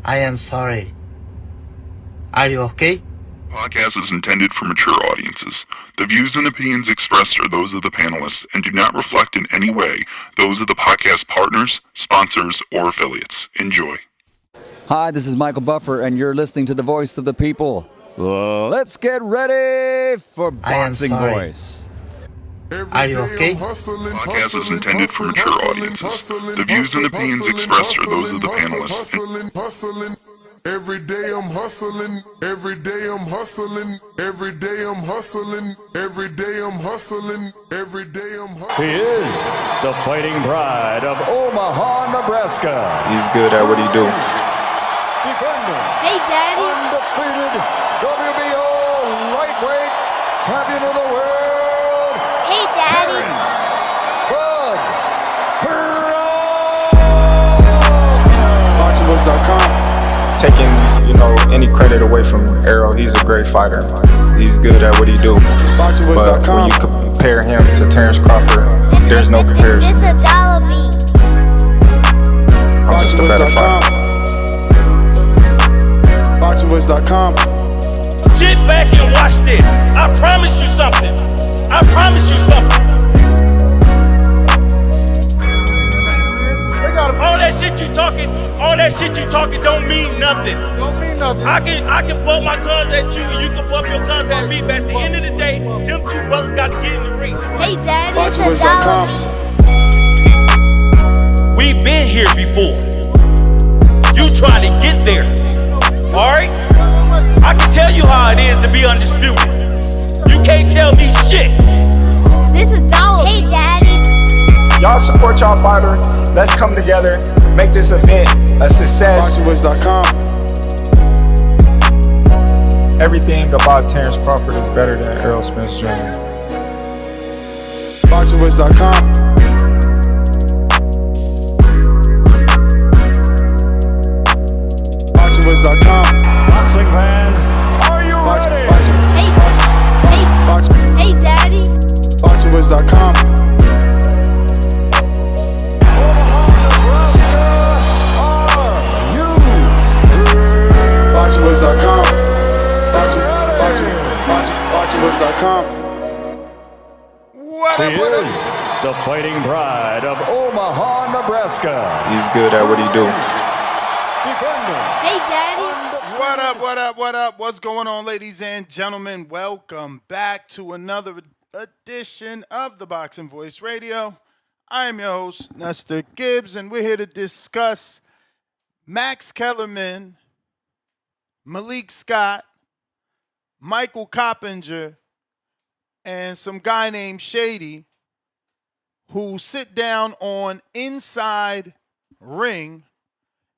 I am sorry. Are you okay? Podcast is intended for mature audiences. The views and opinions expressed are those of the panelists and do not reflect in any way those of the podcast partners, sponsors, or affiliates. Enjoy. Hi, this is Michael Buffer, and you're listening to the Voice of the People. Let's get ready for Boxing Voice. Are you okay? Podcast is intended for mature audiences. The views and opinions expressed are those of the panelists. Every day I'm hustling, every day I'm hustling, every day I'm hustling, every day I'm hustling, every day I'm hustling. He is the fighting pride of Omaha, Nebraska. He's good at what he do. Defender. Hey, Daddy. Undefeated WBO lightweight champion of the world. Hey, Daddy. Bud. BoxingVoice.com. Taking, any credit away from Errol, he's a great fighter. He's good at what he do. But when you compare him to Terrence Crawford, there's no comparison. It's a dollar beat. I'm just a better fighter. BoxingVoice.com. Sit back and watch this. I promise you something. I promise you something. All that shit you talking don't mean nothing. Don't mean nothing. I can bump my guns at you and you can bump your guns at me, but at the end of the day, them two brothers got to get in the ring. Hey, Daddy. It's a dollar beat. We've been here before. You try to get there. Alright? I can tell you how it is to be undisputed. You can't tell me shit. This a dollar. Hey, Daddy. Y'all support y'all fighter. Let's come together, make this event a success. BoxingVoice.com. Everything about Terrence Crawford is better than Errol Spence Jr. BoxingVoice.com. BoxingVoice.com. Boxing fans, are you ready? Hey, Daddy. BoxingVoice.com. BoxingVoice.com. BoxingVoice.com. What He up, what is up? the fighting pride of Omaha, Nebraska. He's good at what he do. Defender. Hey, Daddy. What up, what up, what up? What's going on, ladies and gentlemen? Welcome back to another edition of the Boxing Voice Radio. I am your host, Nestor Gibbs, and we're here to discuss Max Kellerman, Malik Scott, Michael Coppinger, and some guy named Shady who sit down on Inside Ring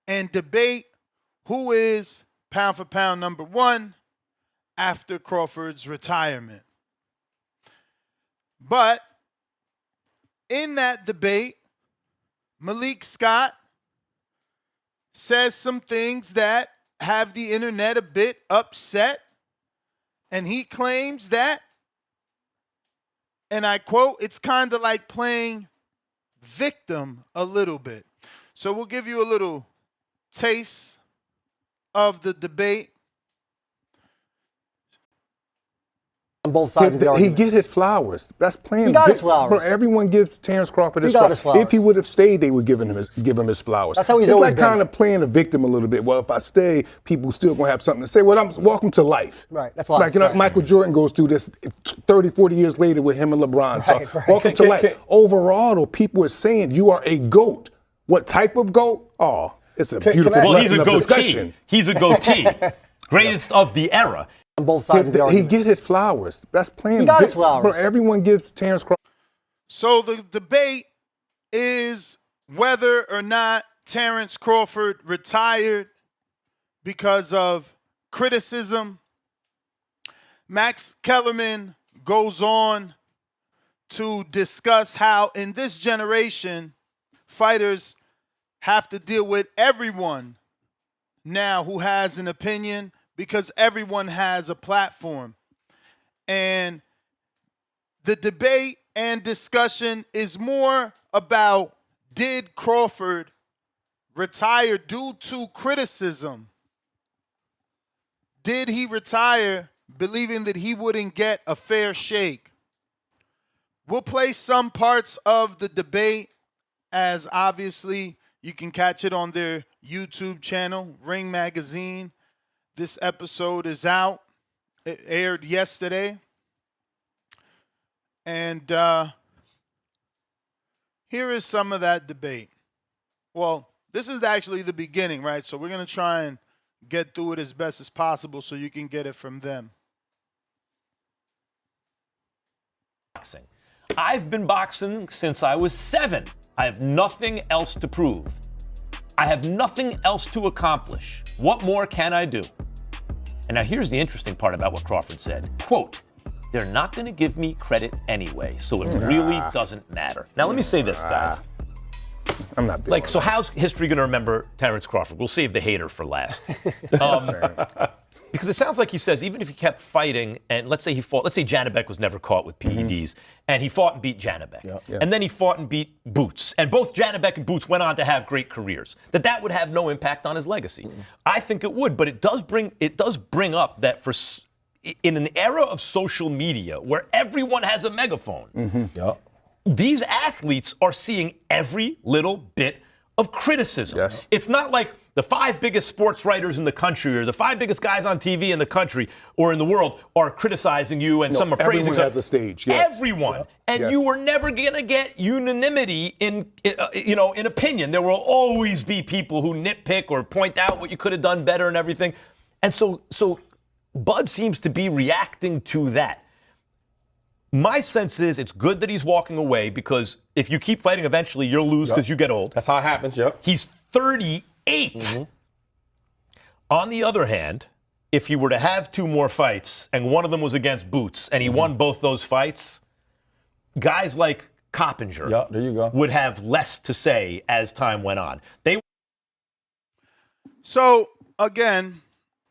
and debate who is pound for pound number one after Crawford's retirement. But in that debate, Malik Scott says some things that have the internet a bit upset, and he claims that, and I quote, it's kind of like playing victim a little bit. So we'll give you a little taste of the debate. On both sides of the He argument. get his flowers. That's playing. He got his flowers. Bro, everyone gives Terrence Crawford his He got flowers. his flowers. If he would have stayed, they would give him his flowers. That's how he's it's always like been. kind of playing a victim a little bit. Well, if I stay, people still gonna have something to say. Well, welcome to life. Right, that's life. Like, right. Michael Jordan goes through this 30, 40 years later with him and LeBron. Right, right. Welcome to life. Overall, though, people are saying you are a GOAT. What type of GOAT? Oh, it's a beautiful I- Well, he's lesson a of discussion. goatee. He's a goatee. Greatest of the era. On both sides of the He argument. get his flowers. That's playing. He got his flowers. Bro, everyone gives Terrence Crawford. So the debate is whether or not Terrence Crawford retired because of criticism. Max Kellerman goes on to discuss how in this generation, fighters have to deal with everyone now who has an opinion because everyone has a platform. And the debate and discussion is more about, did Crawford retire due to criticism? Did he retire believing that he wouldn't get a fair shake? We'll play some parts of the debate, as obviously you can catch it on their YouTube channel, Ring Magazine. This episode is out. It aired yesterday. And here is some of that debate. Well, this is actually the beginning, right? So we're going to try and get through it as best as possible so you can get it from them. Boxing. I've been boxing since I was 7. I have nothing else to prove. I have nothing else to accomplish. What more can I do? And now here's the interesting part about what Crawford said. Quote, they're not going to give me credit anyway, so it really doesn't matter. Now let me say this, guys. I'm not big like, on so that. how's history going to remember Terrence Crawford? We'll save the hater for last. Because it sounds like he says even if he kept fighting, and let's say Janabek was never caught with PEDs, and he fought and beat Janabek, and then he fought and beat Boots, and both Janabek and Boots went on to have great careers, that would have no impact on his legacy. I think it would, but it does bring up that in an era of social media where everyone has a megaphone, these athletes are seeing every little bit of criticism. Yes. It's not like the 5 biggest sports writers in the country or the 5 biggest guys on TV in the country or in the world are criticizing you and some are praising. Everyone has a stage. Yes. Everyone. And you were never going to get unanimity in opinion. There will always be people who nitpick or point out what you could have done better and everything. And so Bud seems to be reacting to that. My sense is it's good that he's walking away because if you keep fighting, eventually you'll lose because you get old. That's how it happens, He's 38. On the other hand, if he were to have 2 more fights and one of them was against Boots and he won both those fights, guys like Coppinger there you go. would have less to say as time went on. So, again,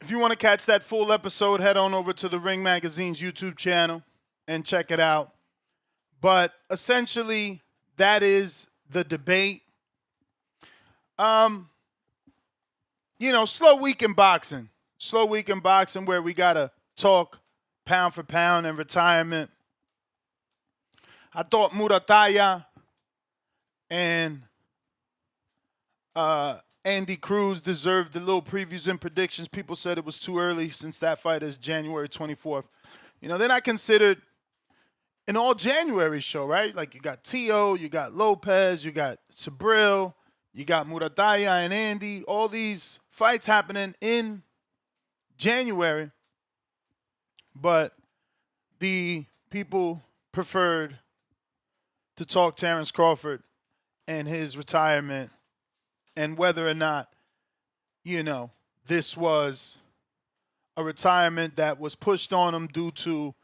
if you want to catch that full episode, head on over to the Ring Magazine's YouTube channel and check it out. But essentially, that is the debate. Slow week in boxing. Slow week in boxing where we got to talk pound for pound and retirement. I thought Murataya and Andy Cruz deserved the little previews and predictions. People said it was too early since that fight is January 24th. They're not considered an all-January show, right? Like you got Tio, you got Lopez, you got Sabril, you got Murataya and Andy. All these fights happening in January. But the people preferred to talk Terrence Crawford and his retirement and whether or not, this was a retirement that was pushed on him due to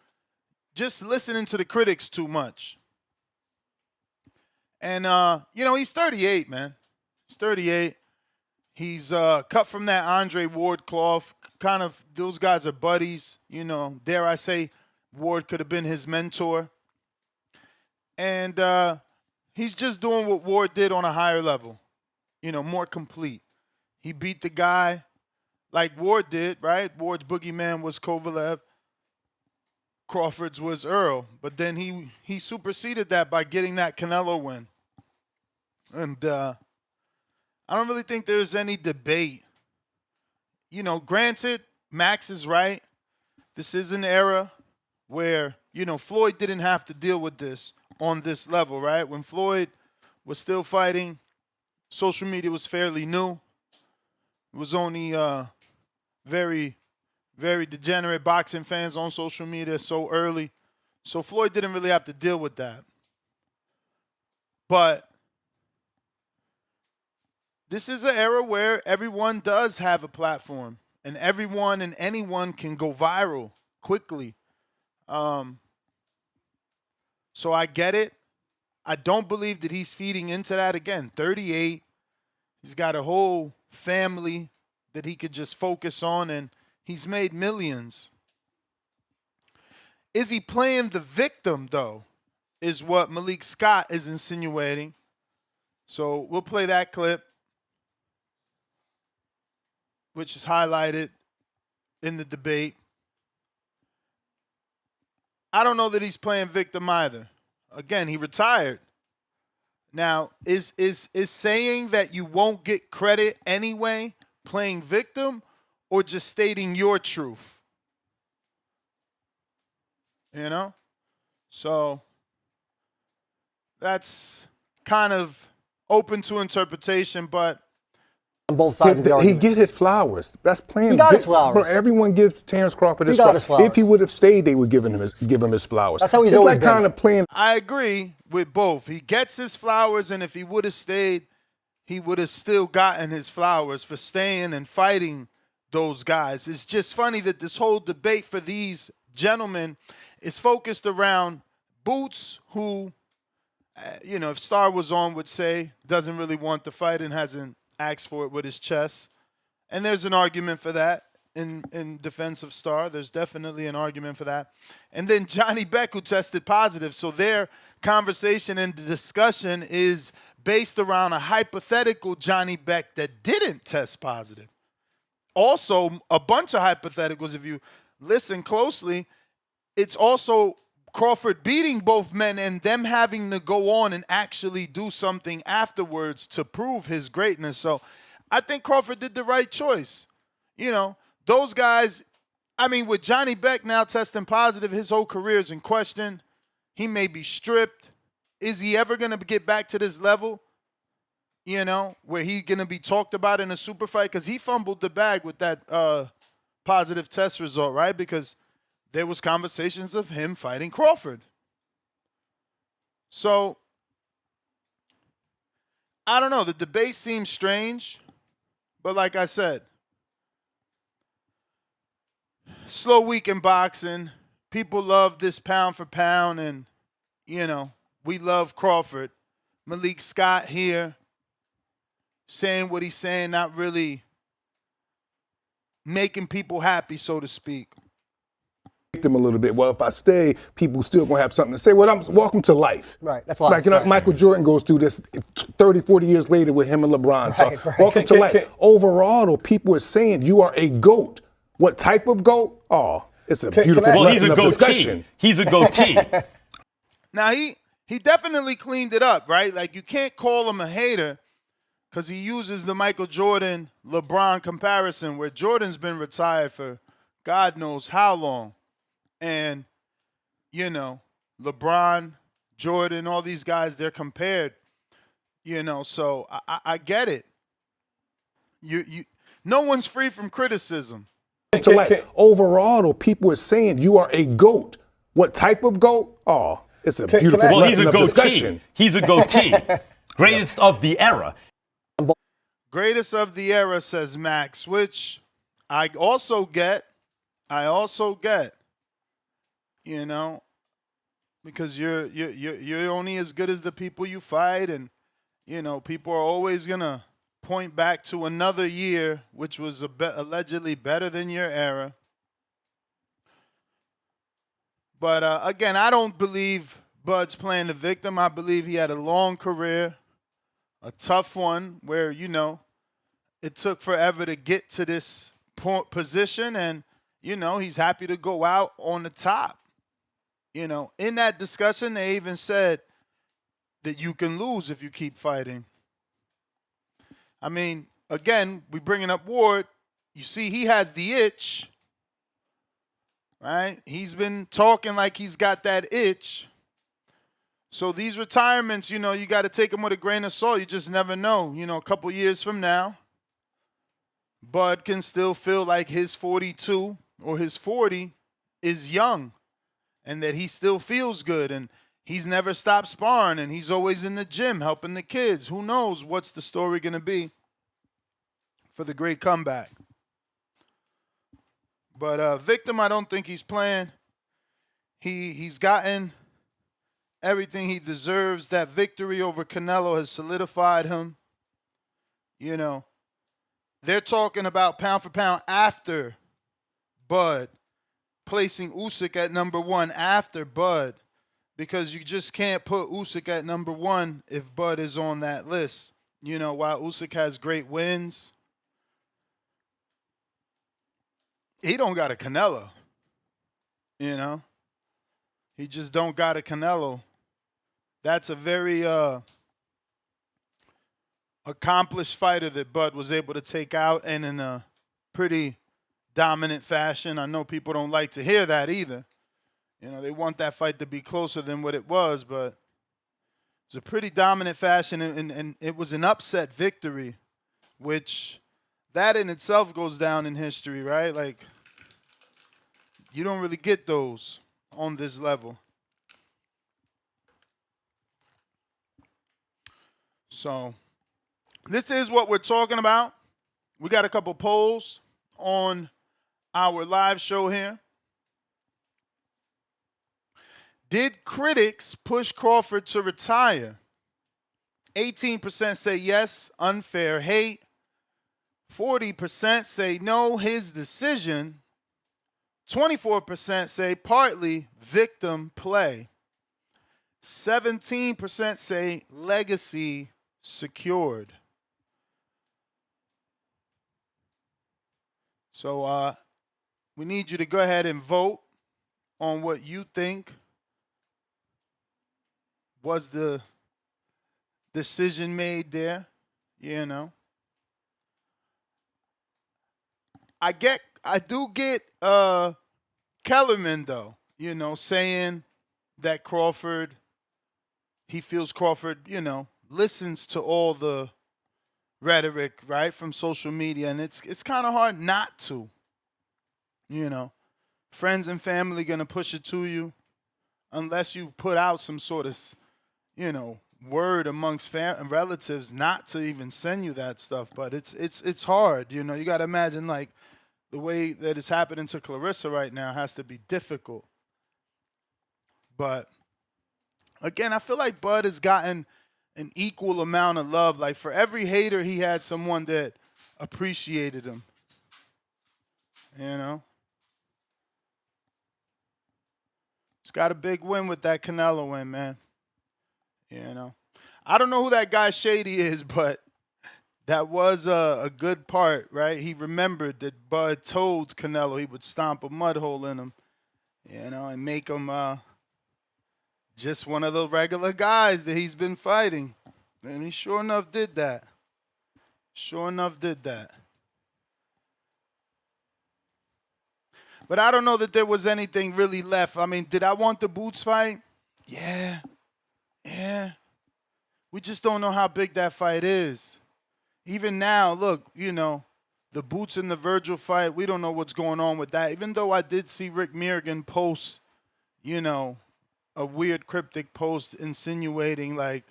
just listening to the critics too much. And, he's 38, man. He's 38. He's cut from that Andre Ward cloth. Kind of, those guys are buddies. Dare I say, Ward could have been his mentor. And he's just doing what Ward did on a higher level. More complete. He beat the guy like Ward did, right? Ward's boogeyman was Kovalev. Crawford's was Earl. But then he superseded that by getting that Canelo win. And I don't really think there's any debate. Granted, Max is right. This is an era where, Floyd didn't have to deal with this on this level, right? When Floyd was still fighting, social media was fairly new. It was only very, very degenerate boxing fans on social media so early. So Floyd didn't really have to deal with that. But this is an era where everyone does have a platform. And everyone and anyone can go viral quickly. So I get it. I don't believe that he's feeding into that. Again, 38. He's got a whole family that he could just focus on, and he's made millions. Is he playing the victim, though, is what Malik Scott is insinuating. So we'll play that clip. which is highlighted in the debate. I don't know that he's playing victim either. Again, he retired. Now, is saying that you won't get credit anyway playing victim, or just stating your truth? You know? So that's kind of open to interpretation, but on both sides of the He argument. get his flowers. That's playing. He got his flowers. Bro, everyone gives Terrence Crawford his He got his flowers. If he flowers. would have stayed, they would give him his flowers. That's how he's it's always like been. kind of playing. I agree with both. He gets his flowers, and if he would have stayed, he would have still gotten his flowers for staying and fighting those guys. It's just funny that this whole debate for these gentlemen is focused around Boots, who, if Star was on, would say doesn't really want the fight and hasn't asked for it with his chest. And there's an argument for that in defense of Star. There's definitely an argument for that. And then Johnny Beck, who tested positive. So their conversation and discussion is based around a hypothetical Johnny Beck that didn't test positive. Also, a bunch of hypotheticals, if you listen closely, it's also Crawford beating both men and them having to go on and actually do something afterwards to prove his greatness. So I think Crawford did the right choice. Those guys, with Johnny Beck now testing positive, his whole career is in question. He may be stripped. Is he ever going to get back to this level, where he's going to be talked about in a super fight? Because he fumbled the bag with that positive test result, right? Because there was conversations of him fighting Crawford. So, I don't know. The debate seems strange. But like I said, slow week in boxing. People love this pound for pound, and, we love Crawford. Malik Scott here saying what he's saying, not really making people happy, so to speak. Them a little bit. Well, if I stay, people still gonna have something to say. Well, welcome to life. Right, that's life. Like, right. Michael Jordan goes through this 30, 40 years later with him and LeBron. Right. Welcome to life. Overall, though, people are saying you are a GOAT. What type of GOAT? Oh, it's a beautiful Well, he's lesson a of discussion. goatee. He's a goatee. Now, he definitely cleaned it up, right? Like, you can't call him a hater because he uses the Michael Jordan-LeBron comparison, where Jordan's been retired for God knows how long. And, LeBron, Jordan, all these guys, they're compared, so I get it. No one's free from criticism. Overall, though, people are saying you are a GOAT. What type of GOAT? Oh, it's a beautiful Well, he's lesson a of goatee. discussion. He's a goatee. Greatest of the era. Greatest of the era, says Max, which I also get. Because you're only as good as the people you fight, and people are always gonna point back to another year which was allegedly better than your era. But again, I don't believe Bud's playing the victim. I believe he had a long career, a tough one, where it took forever to get to this position, and he's happy to go out on the top. In that discussion, they even said that you can lose if you keep fighting. Again, we bringing up Ward. You see, he has the itch, right? He's been talking like he's got that itch. So these retirements, you got to take them with a grain of salt. You just never know. A couple years from now, Bud can still feel like his 42 or his 40 is young, and that he still feels good, and he's never stopped sparring, and he's always in the gym helping the kids. Who knows what's the story going to be for the great comeback. But victim, I don't think he's playing. He's gotten everything he deserves. That victory over Canelo has solidified him. They're talking about pound for pound after Bud, placing Usyk at number 1 after Bud, because you just can't put Usyk at number 1 if Bud is on that list. While Usyk has great wins, he don't got a Canelo. You know? He just don't got a Canelo. That's a very accomplished fighter that Bud was able to take out, and in a pretty dominant fashion. I know people don't like to hear that either. You know, they want that fight to be closer than what it was, but it was a pretty dominant fashion, and it was an upset victory, which that in itself goes down in history, right? Like, you don't really get those on this level. So this is what we're talking about. We got a couple polls on our live show here. Did critics push Crawford to retire? 18% say yes, unfair hate. 40% say no, his decision. 24% say partly victim play. 17% say legacy secured. So we need you to go ahead and vote on what you think was the decision made there, you know. I do get Kellerman, though, you know, saying that Crawford, he feels Crawford, you know, listens to all the rhetoric, right, from social media, and it's kind of hard not to, you know. Friends and family going to push it to you unless you put out some sort of, you know, word amongst relatives not to even send you that stuff. But it's hard, you know. You got to imagine, like, the way that it's happening to Clarissa right now has to be difficult. But again, I feel like Bud has gotten an equal amount of love. Like, for every hater, he had someone that appreciated him. You know? He's got a big win with that Canelo win, man. You know? I don't know who that guy Shady is, but that was a good part, right? He remembered that Bud told Canelo he would stomp a mud hole in him, you know, and make him just one of the regular guys that he's been fighting. And he sure enough did that. Sure enough did that. But I don't know that there was anything really left. I mean, did I want the Boots fight? Yeah. Yeah. We just don't know how big that fight is. Even now, look, you know, the Boots and the Virgil fight, we don't know what's going on with that. Even though I did see Rick Mirrigan post, you know, a weird cryptic post insinuating like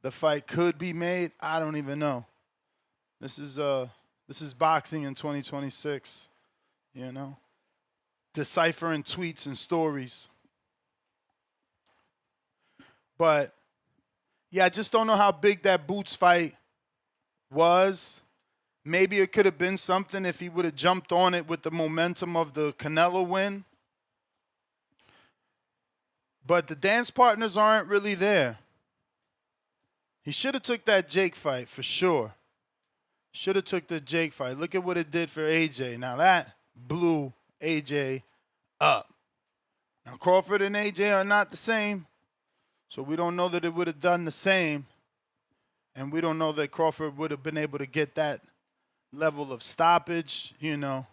the fight could be made, I don't even know. This is boxing in 2026, you know, deciphering tweets and stories. But yeah, I just don't know how big that Boots fight was. Maybe it could have been something if he would have jumped on it with the momentum of the Canelo win. But the dance partners aren't really there. He should have took that Jake fight for sure. Should have took the Jake fight. Look at what it did for AJ. Now that blew AJ up. Now Crawford and AJ are not the same. So we don't know that it would have done the same. And we don't know that Crawford would have been able to get that level of stoppage, you know.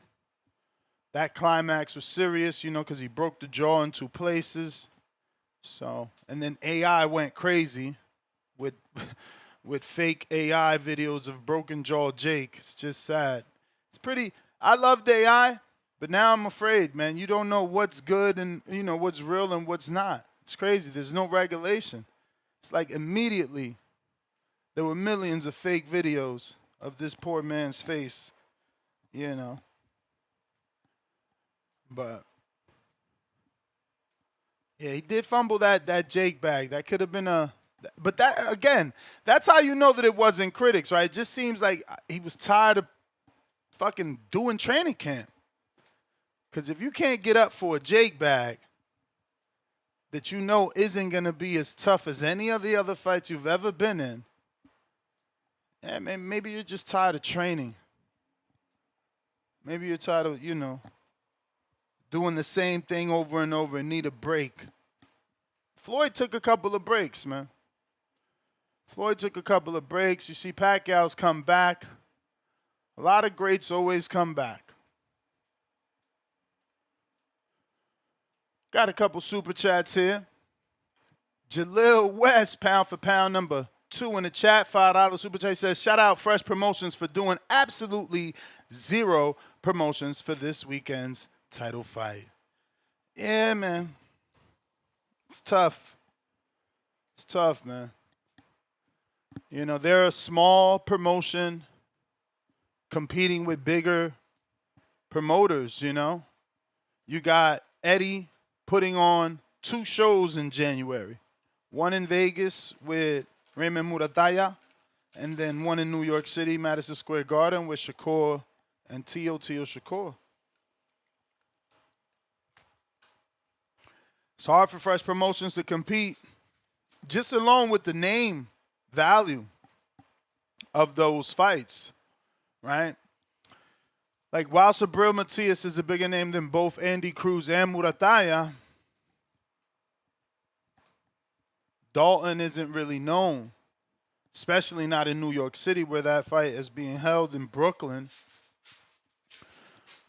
That climax was serious, you know, because he broke the jaw in 2 places. So, and then AI went crazy with fake AI videos of broken jaw Jake. It's just sad. It's pretty, I loved AI, but now I'm afraid, man. You don't know what's good and, you know, what's real and what's not. It's crazy. There's no regulation. It's like immediately there were millions of fake videos of this poor man's face, you know. But yeah, he did fumble that Jake bag. That could have been a, but that, again, that's how you know that it wasn't critics, right? It just seems like he was tired of fucking doing training camp. Because if you can't get up for a Jake bag that you know isn't going to be as tough as any of the other fights you've ever been in, yeah, maybe you're just tired of training. Maybe you're tired of, you know, doing the same thing over and over and need a break. Floyd took a couple of breaks, man. Floyd took a couple of breaks. You see Pacquiao's come back. A lot of greats always come back. Got a couple super chats here. Jalil West, pound for pound, number 2 in the chat. $5 super chat says, shout out Fresh Promotions for doing absolutely 0 promotions for this weekend's title fight. Yeah, man. It's tough. It's tough, man. You know, they're a small promotion competing with bigger promoters, you know. You got Eddie putting on 2 shows in January. One in Vegas with Raymond Murataya, and then one in New York City, Madison Square Garden with Shakur and Tio Shakur. It's hard for Fresh Promotions to compete just alone with the name value of those fights, right? Like, while Sabril Matias is a bigger name than both Andy Cruz and Murataya, Dalton isn't really known, especially not in New York City where that fight is being held in Brooklyn.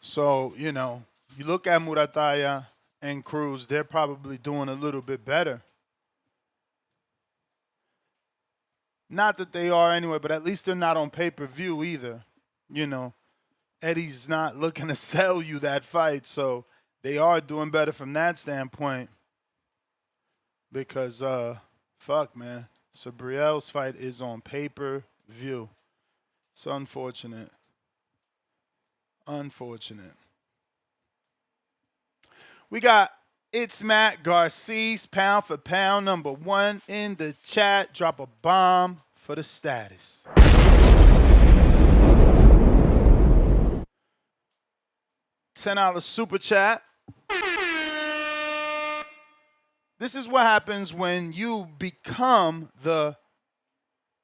So, you know, you look at Murataya and Cruz, they're probably doing a little bit better. Not that they are anyway, but at least they're not on pay-per-view either. You know, Eddie's not looking to sell you that fight, so they are doing better from that standpoint. Because, fuck, man, Sabriel's fight is on pay-per-view. It's unfortunate. Unfortunate. We got It's Matt Garces, pound for pound, number 1 in the chat. Drop a bomb for the status. $10 super chat. This is what happens when you become the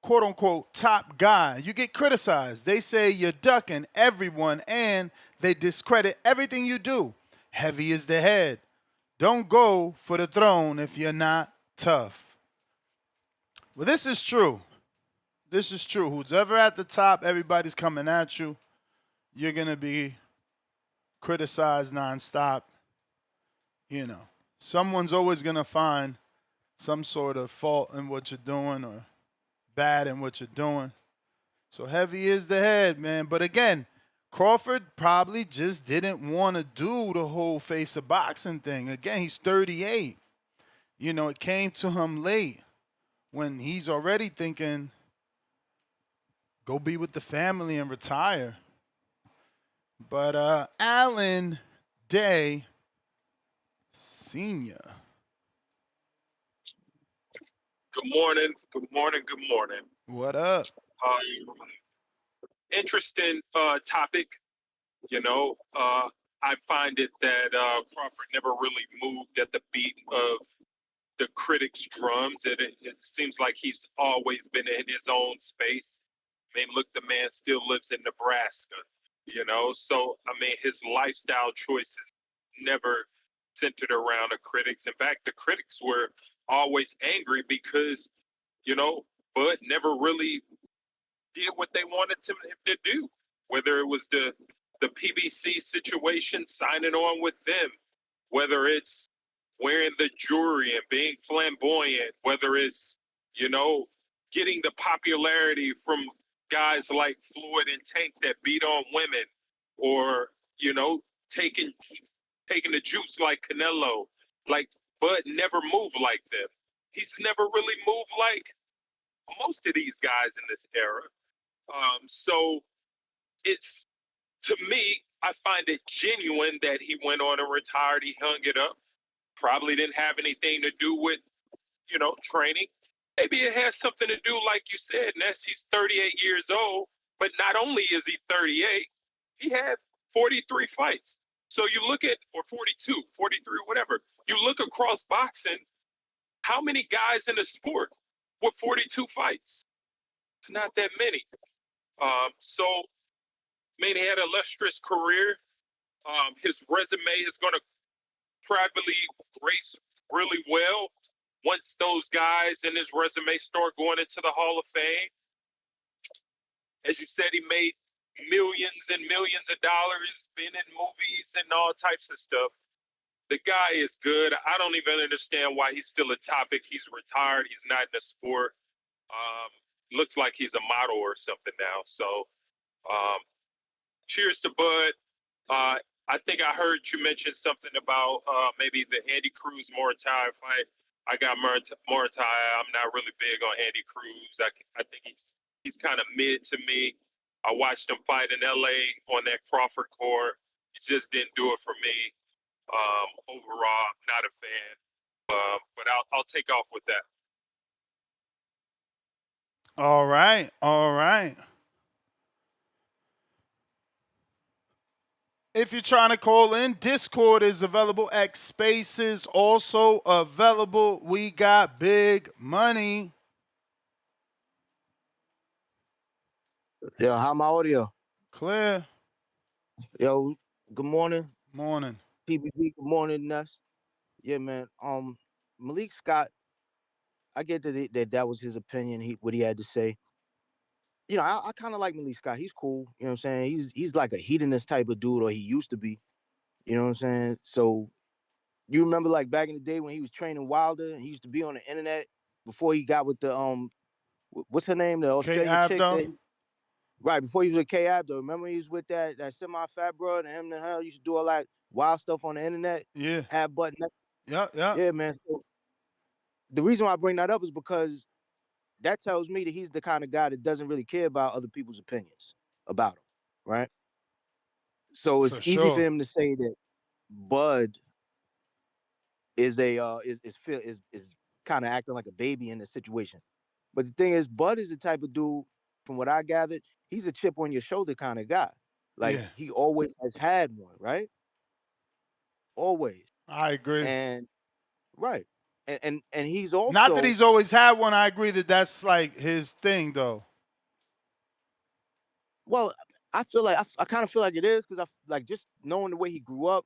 quote-unquote top guy. You get criticized. They say you're ducking everyone, and they discredit everything you do. Heavy is the head. Don't go for the throne if you're not tough. Well, this is true. This is true. Who's ever at the top, everybody's coming at you. You're going to be criticized nonstop. You know, someone's always going to find some sort of fault in what you're doing or bad in what you're doing. So heavy is the head, man. But again, Crawford probably just didn't want to do the whole face of boxing thing. Again, he's 38. You know, it came to him late when he's already thinking, go be with the family and retire. But Alan Day Sr. Good morning. Good morning. Good morning. What up? Interesting topic. You know, I find it that Crawford never really moved at the beat of the critics' drums. It seems like he's always been in his own space. I mean, look, the man still lives in Nebraska, you know? So, I mean, his lifestyle choices never centered around the critics. In fact, the critics were always angry because, you know, Bud never really did what they wanted him to do, whether it was the PBC situation, signing on with them, whether it's wearing the jewelry and being flamboyant, whether it's, you know, getting the popularity from guys like Floyd and Tank that beat on women, or, you know, taking the juice like Canelo. Like, Bud never moved like them. He's never really moved like most of these guys in this era. So it's, to me, I find it genuine that he went on and retired. He hung it up. Probably didn't have anything to do with, you know, training. Maybe it has something to do, like you said, Ness, he's 38 years old, but not only is he 38, he had 43 fights. So you look at, or 42, 43, whatever, you look across boxing, how many guys in the sport with 42 fights? It's not that many. So, I mean, he had an illustrious career. His resume is going to probably grace really well once those guys in his resume start going into the Hall of Fame. As you said, he made millions and millions of dollars, been in movies and all types of stuff. The guy is good. I don't even understand why he's still a topic. He's retired. He's not in the sport. Looks like he's a model or something now. So cheers to Bud. I think I heard you mention something about maybe the Andy Cruz Moratai fight. I got Moratai. I'm not really big on Andy Cruz. I think he's kind of mid to me. I watched him fight in LA on that Crawford court. It just didn't do it for me. Overall, not a fan. But I'll take off with that. All right. All right. If you're trying to call in, Discord is available. X Spaces also available. We got big money. Yo, how my audio? Clear. Yo, good morning. Morning. PBB, good morning, Ness. Yeah, man. Malik Scott, I get that was his opinion, what he had to say. You know, I kind of like Malik Scott. He's cool. You know what I'm saying? He's like a hedonist type of dude, or he used to be. You know what I'm saying? So you remember like back in the day when he was training Wilder, and he used to be on the internet before he got with the what's her name? The Australian chick. Right, before he was with K Abdo. Remember he was with that semi-fat bro, and him and her used to do all that wild stuff on the internet. Yeah. Have button. Yeah. Yeah, man. So the reason why I bring that up is because that tells me that he's the kind of guy that doesn't really care about other people's opinions about him, right? So it's easy for him to say that Bud is kind of acting like a baby in this situation. But the thing is, Bud is the type of dude, from what I gathered, he's a chip on your shoulder kind of guy. Like he always has had one, right? Always. I agree. And right. And he's also not that he's always had one. I agree that that's like his thing, though. Well, I feel like I kind of feel like it is because I like just knowing the way he grew up.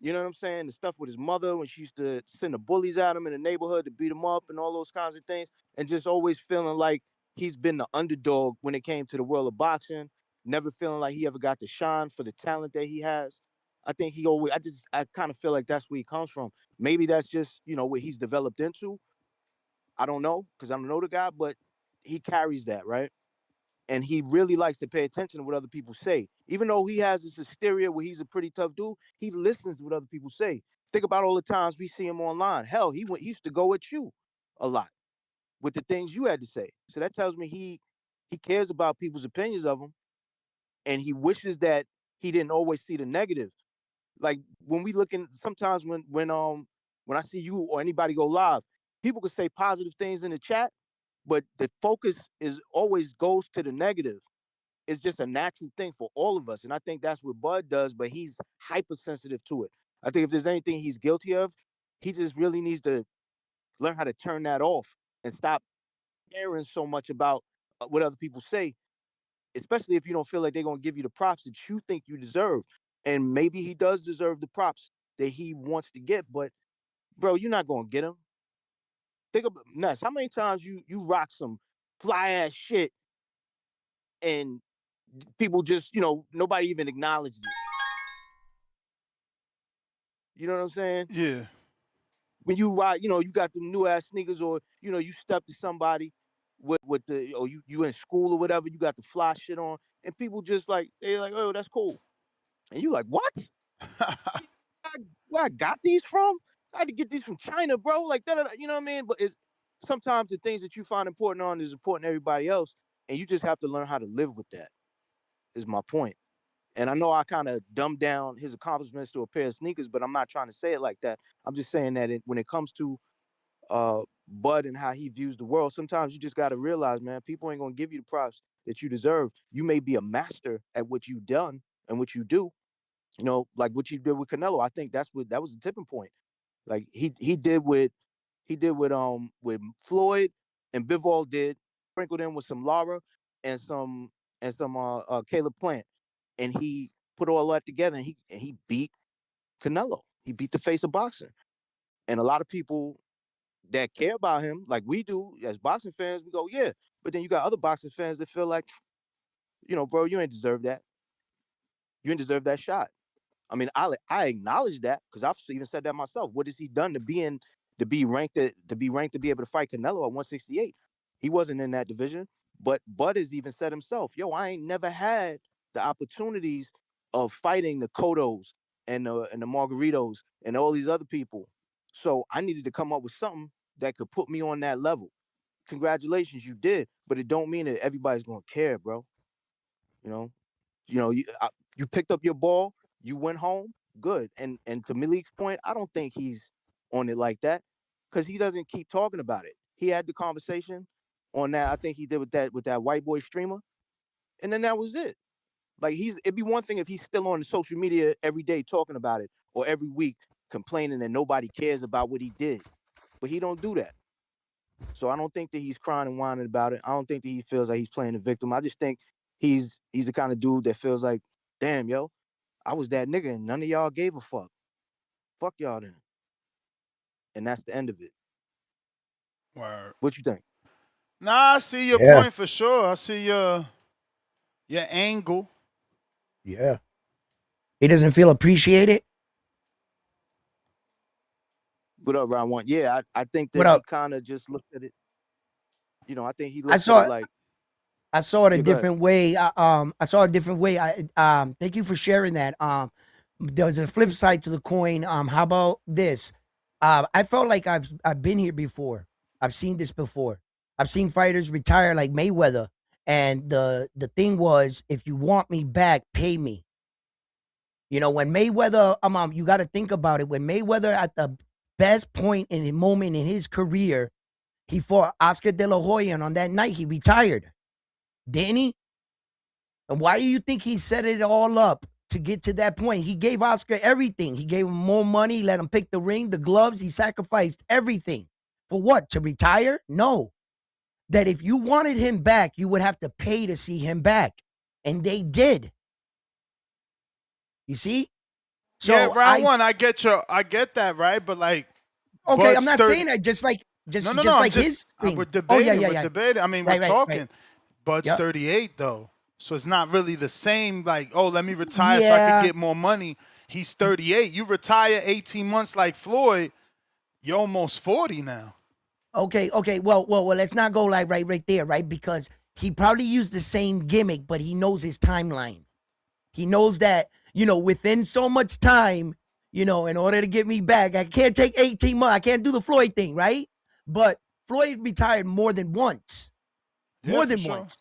You know what I'm saying? The stuff with his mother when she used to send the bullies at him in the neighborhood to beat him up and all those kinds of things, and just always feeling like he's been the underdog when it came to the world of boxing. Never feeling like he ever got to shine for the talent that he has. I think I kind of feel like that's where he comes from. Maybe that's just, what he's developed into. I don't know because I don't know the guy, but he carries that, right? And he really likes to pay attention to what other people say. Even though he has this hysteria where he's a pretty tough dude, he listens to what other people say. Think about all the times we see him online. Hell, he used to go at you a lot with the things you had to say. So that tells me he cares about people's opinions of him, and he wishes that he didn't always see the negative. Like when we looking, sometimes when I see you or anybody go live, people could say positive things in the chat, but the focus is always goes to the negative. It's just a natural thing for all of us. And I think that's what Bud does, but he's hypersensitive to it. I think if there's anything he's guilty of, he just really needs to learn how to turn that off and stop caring so much about what other people say, especially if you don't feel like they're going to give you the props that you think you deserve. And maybe he does deserve the props that he wants to get, but bro, you're not going to get him. Think about Ness. How many times you rock some fly ass shit and people just, nobody even acknowledged it. You know what I'm saying? Yeah. When you ride, you got the new ass sneakers, or you step to somebody with the, or you in school or whatever, you got the fly shit on, and people just like, they're like, oh, that's cool, and you like, what? Where I got these from? I had to get these from China, bro. Like that, you know what I mean? But it's sometimes the things that you find important is important to everybody else, and you just have to learn how to live with that. Is my point. And I know I kind of dumbed down his accomplishments to a pair of sneakers, but I'm not trying to say it like that. I'm just saying that when it comes to Bud and how he views the world, sometimes you just got to realize, man, people ain't going to give you the props that you deserve. You may be a master at what you've done and what you do, like what you did with Canelo. I think that was the tipping point. Like he did with Floyd and Bivol did, sprinkled in with some Lara and some Caleb Plant. And he put all that together, and he beat Canelo. He beat the face of boxing. And a lot of people that care about him, like we do as boxing fans, we go, yeah. But then you got other boxing fans that feel like, bro, you ain't deserve that. You ain't deserve that shot. I mean, I acknowledge that because I've even said that myself. What has he done to be ranked to be able to fight Canelo at 168? He wasn't in that division. But Bud has even said himself, yo, I ain't never had the opportunities of fighting the Cottos and the Margaritos and all these other people. So I needed to come up with something that could put me on that level. Congratulations, you did, but it don't mean that everybody's gonna care, bro. You picked up your ball, you went home, good. And to Malik's point, I don't think he's on it like that because he doesn't keep talking about it. He had the conversation on that. I think he did with that white boy streamer, and then that was it. Like it'd be one thing if he's still on social media every day talking about it or every week complaining that nobody cares about what he did, but he don't do that. So I don't think that he's crying and whining about it. I don't think that he feels like he's playing the victim. I just think he's the kind of dude that feels like, damn, yo, I was that nigga and none of y'all gave a fuck. Fuck y'all then. And that's the end of it. Word. What you think? Nah, I see your point for sure. I see your angle. Yeah. He doesn't feel appreciated. What up, Round One? Yeah, I think that he kind of just looked at it. I think he looked at it like. I saw it a different way. I saw a different way. Thank you for sharing that. There was a flip side to the coin. How about this? I felt like I've been here before. I've seen this before. I've seen fighters retire like Mayweather, and the thing was, if you want me back, pay me. When Mayweather, you got to think about it. When Mayweather at the best point in the moment in his career, he fought Oscar De La Hoya, and on that night he retired. Didn't he? And why do you think he set it all up to get to that point? He gave Oscar everything. He gave him more money, let him pick the ring, the gloves. He sacrificed everything. For what? To retire? No. That if you wanted him back, you would have to pay to see him back. And they did. You see? So yeah, round one, I get that, right? But like, okay, I'm not saying that just like his thing. We're debating. Yeah. We're debating. I mean, Right, we're talking. right. Bud's 38 though, so it's not really the same. Like, oh, let me retire so I can get more money. He's 38. You retire 18 months like Floyd, you're almost 40 now. Okay. Well, let's not go like right there, right? Because he probably used the same gimmick, but he knows his timeline. He knows that, within so much time, in order to get me back, I can't take 18 months. I can't do the Floyd thing, right? But Floyd retired more than once. Once.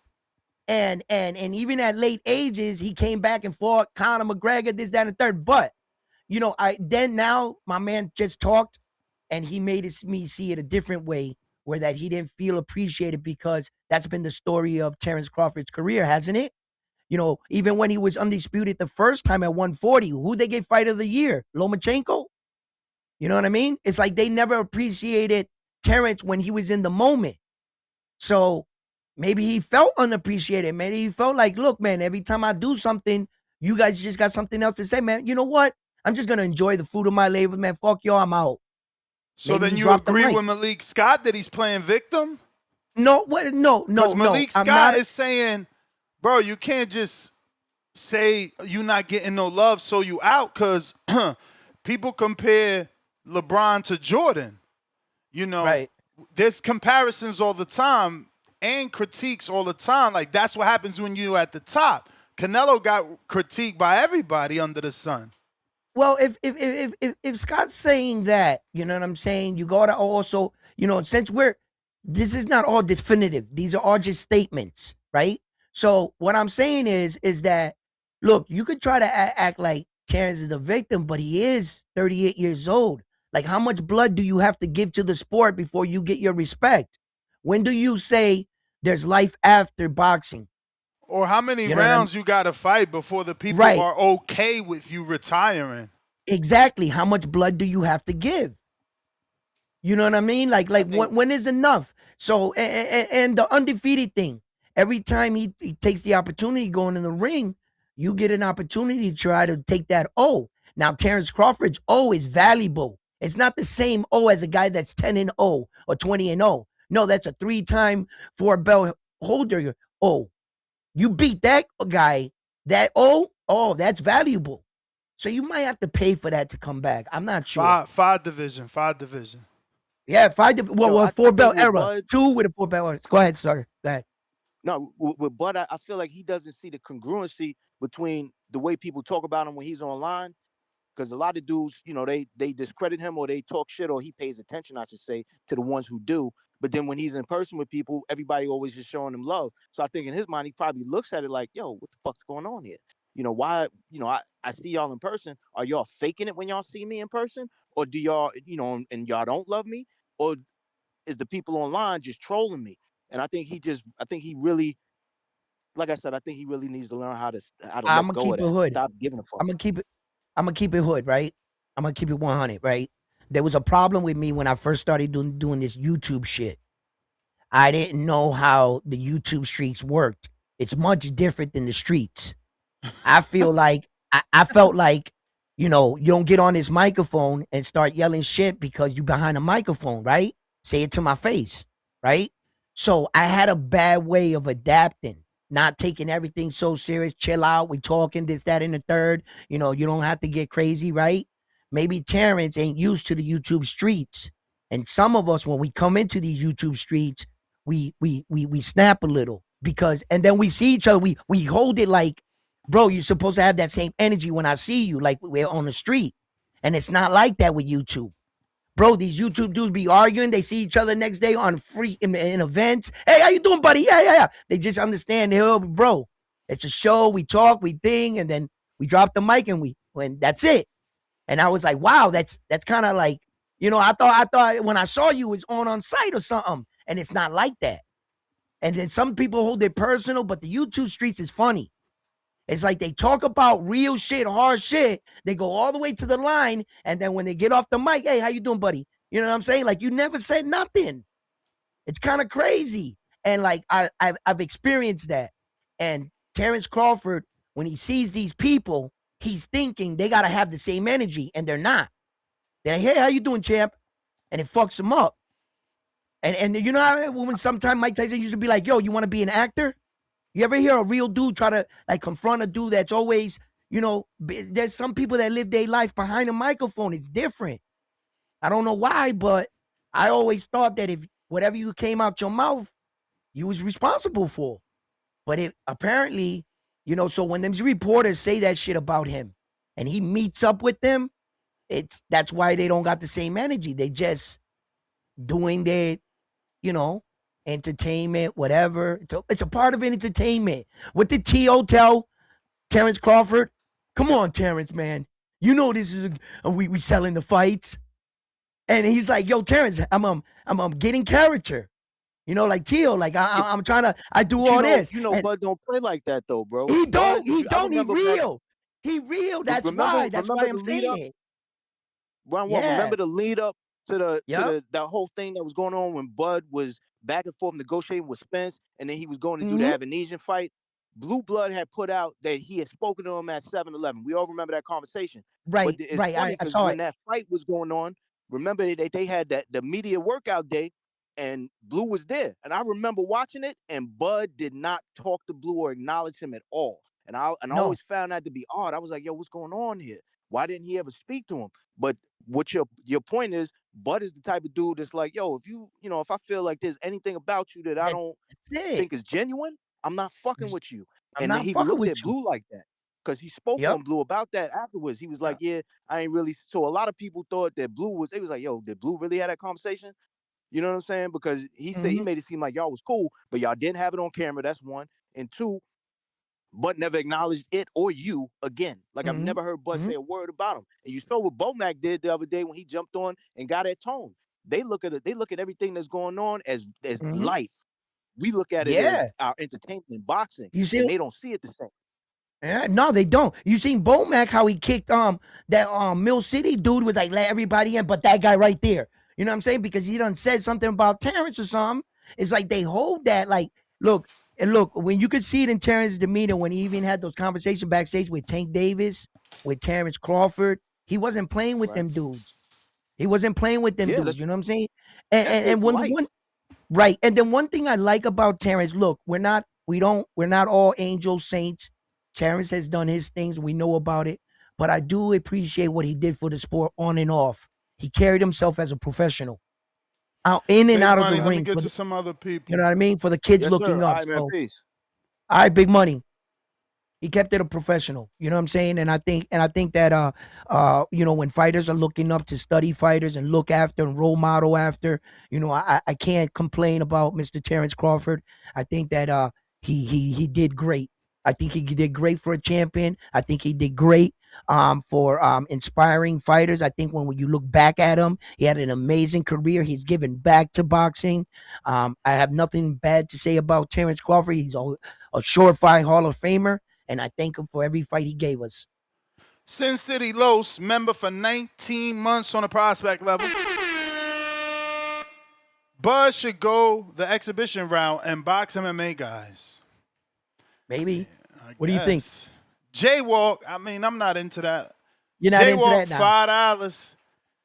And even at late ages, he came back and fought Conor McGregor, this, that, and third. But, now my man just talked and he made me see it a different way, where that he didn't feel appreciated, because that's been the story of Terence Crawford's career, hasn't it? Even when he was undisputed the first time at 140, who they gave Fight of the Year? Lomachenko? You know what I mean? It's like they never appreciated Terence when he was in the moment. So maybe he felt unappreciated. Maybe he felt like, look, man, every time I do something, you guys just got something else to say, man. You know what? I'm just going to enjoy the fruit of my labor, man. Fuck y'all, I'm out. So Maybe then you agree with Malik Scott that he's playing victim? No, what? No. Because Malik Scott is saying, bro, you can't just say you not getting no love, so you out, because people compare LeBron to Jordan. Right. There's comparisons all the time and critiques all the time. Like, that's what happens when you're at the top. Canelo got critiqued by everybody under the sun. Well, if Scott's saying that, you know what I'm saying, you gotta also, since this is not all definitive, these are all just statements, right? So what I'm saying is that, look, you could try to act like Terence is the victim, but he is 38 years old. Like, how much blood do you have to give to the sport before you get your respect? When do you say there's life after boxing? Or how many rounds you got to fight before the people are okay with you retiring? Exactly. How much blood do you have to give? You know what I mean? Like when is enough? So, and the undefeated thing, every time he takes the opportunity going in the ring, you get an opportunity to try to take that O. Now, Terrence Crawford's O is valuable. It's not the same O as a guy that's 10-0 or 20-0. No, that's a 3-time 4-belt holder O. You beat that guy, that O, that's valuable. So you might have to pay for that to come back. I'm not sure. Five division. Yeah, 4-belt era. Bud, 2 with a 4-belt era. Go ahead, sir. Go ahead. No, with Bud, I feel like he doesn't see the congruency between the way people talk about him when he's online. Because a lot of dudes, they discredit him or they talk shit, or he pays attention, I should say, to the ones who do. But then when he's in person with people, everybody always just showing him love. So I think in his mind, he probably looks at it like, yo, what the fuck's going on here? Why, I see y'all in person. Are y'all faking it when y'all see me in person? Or do y'all, and y'all don't love me? Or is the people online just trolling me? And I think he really, like I said, I think he really needs to learn how to let go of that. Hood. Stop giving a fuck. I'm gonna keep it hood, right? I'm gonna keep it 100, right? There was a problem with me when I first started doing this YouTube shit. I didn't know how the YouTube streets worked. It's much different than the streets. I feel like I felt like, you don't get on this microphone and start yelling shit because you behind a microphone, right? Say it to my face, right? So I had a bad way of adapting, not taking everything so serious. Chill out. We talking this, that, and the third. You don't have to get crazy, right? Maybe Terrence ain't used to the YouTube streets. And some of us, when we come into these YouTube streets, we snap a little and then we see each other. We hold it like, bro, you're supposed to have that same energy when I see you, like we're on the street. And it's not like that with YouTube. Bro, these YouTube dudes be arguing. They see each other next day on in events. Hey, how you doing, buddy? Yeah. They just understand, bro, it's a show. We talk, we think, and then we drop the mic and when that's it. And I was like, wow, that's kind of like, I thought when I saw you, it was on site or something. And it's not like that. And then some people hold it personal, but the YouTube streets is funny. It's like they talk about real shit, hard shit. They go all the way to the line, and then when they get off the mic, hey, how you doing, buddy? You know what I'm saying? Like, you never said nothing. It's kind of crazy. And like I've experienced that. And Terrence Crawford, when he sees these people, he's thinking they gotta have the same energy, and they're not. They're like, hey, how you doing, champ? And it fucks him up. And you know how when sometimes Mike Tyson used to be like, yo, you want to be an actor? You ever hear a real dude try to like confront a dude that's always, there's some people that live their life behind a microphone. It's different. I don't know why, but I always thought that if whatever you came out your mouth, you was responsible for. But it apparently, so when them reporters say that shit about him and he meets up with them, that's why they don't got the same energy. They just doing their, entertainment, whatever. It's a part of entertainment. What did T.O. tell Terrence Crawford? Come on, Terrence, man. This is we selling the fights. And he's like, yo, Terrence, I'm getting character. Like T.O., like I'm trying to, I do all this. Bud don't play like that though, bro. He don't. He real. He real. That's why I'm saying it. Ron, remember the lead up to that whole thing that was going on when Bud was back and forth negotiating with Spence, and then he was going to do the Avanesian fight. Blue Blood had put out that he had spoken to him at 7-Eleven. We all remember that conversation. Right, right. I saw when that fight was going on, remember they had the media workout day, and Blue was there. And I remember watching it, and Bud did not talk to Blue or acknowledge him at all. And I always found that to be odd. I was like, yo, what's going on here? Why didn't he ever speak to him? But what your point is, Bud is the type of dude that's like, yo, if I feel like there's anything about you that I don't think is genuine, I'm not fucking with you. And then he looked at Blue like that because he spoke on Blue about that afterwards. He was like, yeah, I ain't really. So a lot of people thought that they was like, yo, did Blue really have that conversation? You know what I'm saying? Because he said he made it seem like y'all was cool, but y'all didn't have it on camera. That's one. And two, Bud never acknowledged it or you again. Like I've never heard Bud say a word about him. And you saw what Bomac did the other day when he jumped on and got at Tone. They look at everything that's going on as life. We look at it as our entertainment in boxing. You see, and they don't see it the same. Yeah, no, they don't. You seen Bomac how he kicked that Mill City dude was like let everybody in, but that guy right there. You know what I'm saying? Because he done said something about Terrence or something. It's like they hold that like, look, And look, when you could see it in Terrence's demeanor when he even had those conversations backstage with Tank Davis, with Terrence Crawford, he wasn't playing with them dudes. He wasn't playing with them dudes. You know what I'm saying? And one right. And then one thing I like about Terrence, look, we're not all angel saints. Terrence has done his things. We know about it. But I do appreciate what he did for the sport on and off. He carried himself as a professional. In and Big out of Money, the let me ring. get to some other people. You know what I mean? For the kids Yes, looking sir. up. All right, man. So, Peace. all right, Big Money. He kept it a professional. You know what I'm saying? And I think that when fighters are looking up to study fighters and look after and role model after, I can't complain about Mr. Terrence Crawford. I think that he did great. I think he did great for a champion. I think he did great for inspiring fighters. I think when you look back at him, he had an amazing career. He's given back to boxing. I have nothing bad to say about Terrence Crawford. He's a surefire Hall of Famer. And I thank him for every fight he gave us. Sin City Los, member for 19 months on a prospect level. Buzz should go the exhibition route and box MMA guys. Maybe. What do you think? Jaywalk, I mean, I'm not into that. You're not into that now. $5.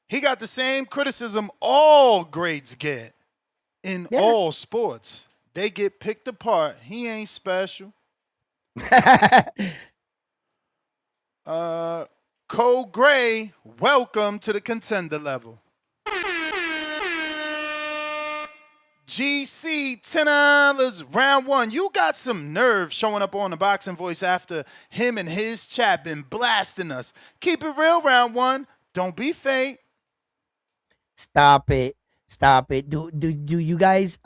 He got the same criticism all greats get in all sports. They get picked apart. He ain't special. Cole Gray, welcome to the contender level. GC, $10, round one. You got some nerve showing up on the Boxing Voice after him and his chat been blasting us. Keep it real, round one. Don't be fake. Stop it. Stop it. Do you guys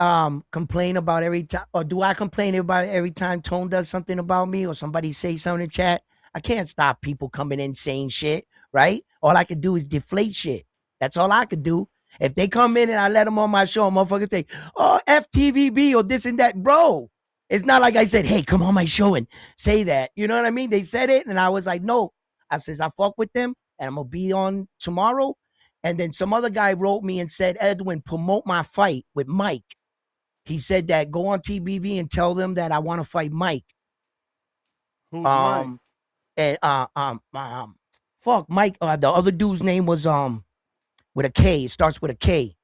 complain about every time, or do I complain about it every time Tone does something about me or somebody say something in chat? I can't stop people coming in saying shit, right? All I could do is deflate shit. That's all I could do. If they come in and I let them on my show, motherfuckers say, oh, FTVB or this and that. Bro, it's not like I said, hey, come on my show and say that. You know what I mean? They said it and I was like, no. I says, I fuck with them and I'm going to be on tomorrow. And then some other guy wrote me and said, Edwin, promote my fight with Mike. He said that go on TBV and tell them that I want to fight Mike. Who's Mike? And fuck Mike. The other dude's name was with a K. It starts with a K.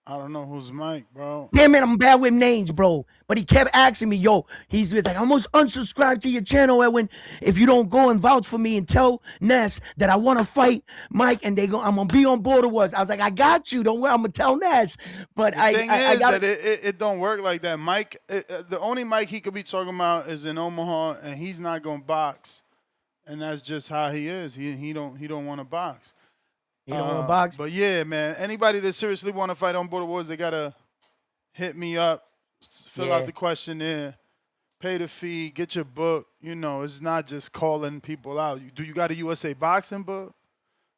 I don't know who's Mike, bro. Damn it, I'm bad with names, bro. But he kept asking me, yo, he's like, I almost unsubscribed to your channel, Edwin. If you don't go and vouch for me and tell Ness that I want to fight Mike and I'm gonna be on Border Wars. I was like, I got you. Don't worry, I'm gonna tell Ness. But the thing is that it don't work like that. Mike, the only Mike he could be talking about is in Omaha, and he's not gonna box, and that's just how he is. He don't want to box. You don't want to box? But yeah, man, anybody that seriously want to fight on Border Wars, they got to hit me up, fill out the questionnaire, pay the fee, get your book. You know, it's not just calling people out. Do you got a USA boxing book?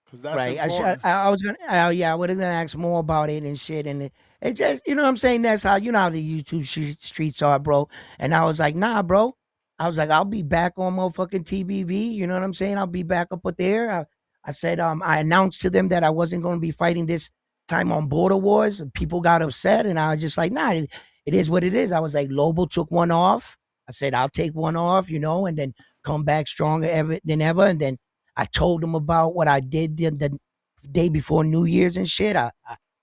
Because that's important. I was going to, I was going to ask more about it and shit. And it just, you know what I'm saying? That's how, you know how the YouTube streets are, bro. And I was like, nah, bro. I was like, I'll be back on motherfucking TBV. You know what I'm saying? I'll be back up there. I said, I announced to them that I wasn't going to be fighting this time on Border Wars. People got upset, and I was just like, nah, it is what it is. I was like, Lobo took one off. I said, I'll take one off, and then come back stronger than ever. And then I told them about what I did the day before New Year's and shit. I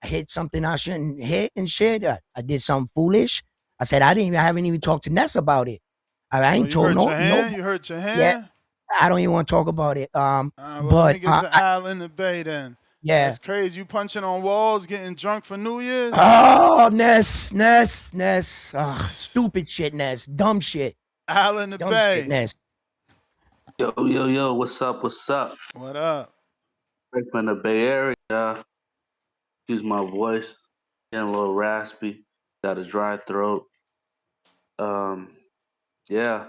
hit something I shouldn't hit and shit. I did something foolish. I said, I haven't even talked to Ness about it. I ain't told no. You hurt your hand? Yeah. I don't even want to talk about it. Well, but let me get to Al in the Bay then. Yeah. That's crazy. You punching on walls, getting drunk for New Year's? Oh, Ness. Stupid shit, Ness. Dumb shit. Al in the Bay. Shit, Ness. Yo, what's up? What up? Right from the Bay Area. Excuse my voice. Getting a little raspy. Got a dry throat. Yeah.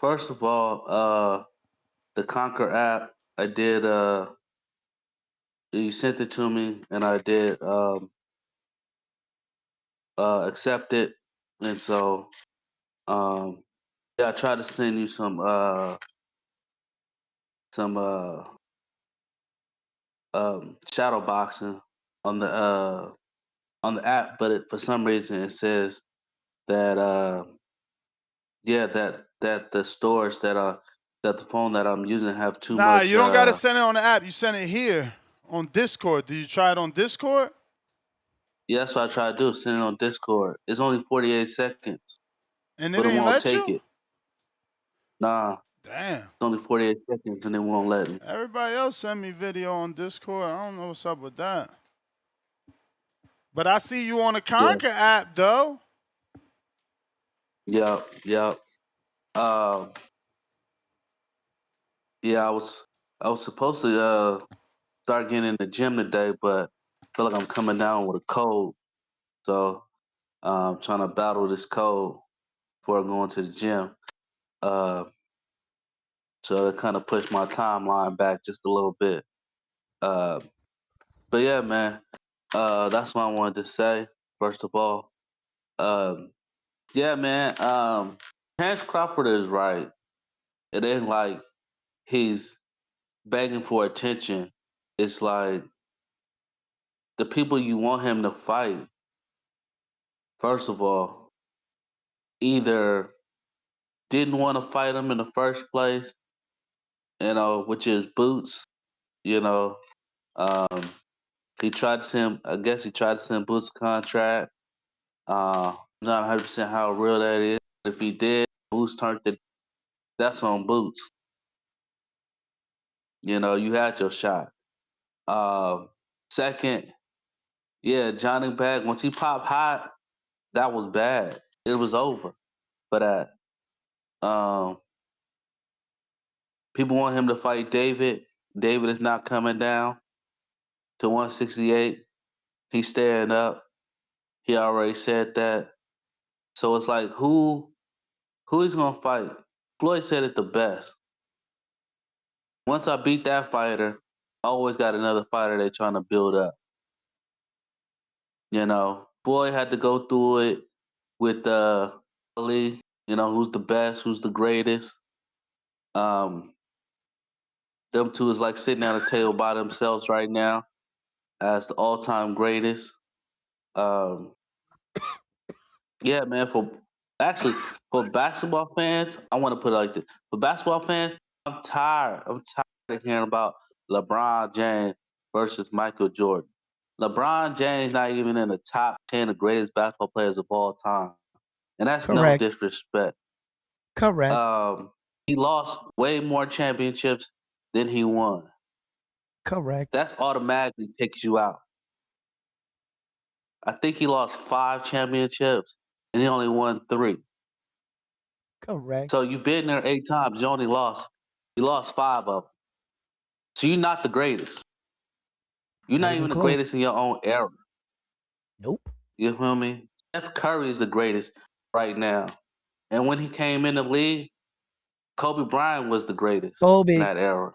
First of all, the Conquer app, I did, you sent it to me, and I did accept it. And so, yeah, I tried to send you some shadow boxing on the app, but for some reason it says that that the stores that the phone that I'm using have too Nah, much. you don't gotta send it on the app. You send it here on Discord. Did you try it on Discord? Yeah, that's what I try to do. Send it on Discord. It's only 48 seconds, And it but it didn't won't let take you? it. Nah. Damn. It's only 48 seconds and it won't let me. Everybody else send me video on Discord. I don't know what's up with that. But I see you on the Conquer app, though. Yep. Yeah, I was supposed to start getting in the gym today, but I feel like I'm coming down with a cold. So I'm trying to battle this cold before going to the gym. So it kind of pushed my timeline back just a little bit. But yeah, man, that's what I wanted to say. First of all, yeah, man, Terrence Crawford is right. It ain't like he's begging for attention. It's like the people you want him to fight. First of all, either didn't want to fight him in the first place, which is Boots. You know, um, he tried to send. I guess he tried to send Boots a contract. Not 100% how real that is. If he did, Boots turned it. That's on Boots. You know, you had your shot. Second, yeah, Johnny Bag. Once he popped hot, that was bad. It was over for that. People want him to fight David. David is not coming down to 168. He's staying up. He already said that. So it's like who he's gonna fight? Floyd said it the best. Once I beat that fighter, I always got another fighter they're trying to build up. You know, Floyd had to go through it with Ali, who's the best, who's the greatest. Them two is like sitting at a table by themselves right now as the all-time greatest. Yeah, man. For basketball fans, I want to put it like this. For basketball fans, I'm tired. I'm tired of hearing about LeBron James versus Michael Jordan. LeBron James not even in the top 10 of greatest basketball players of all time, and that's no disrespect. Correct. He lost way more championships than he won. Correct. That's automatically takes you out. I think he lost 5 championships and he only won 3. Correct. So you've been there 8 times. You lost 5 of them. So you're not the greatest. You're not even the greatest in your own era. Nope. You feel me? Steph Curry is the greatest right now. And when he came in the league, Kobe Bryant was the greatest in that era.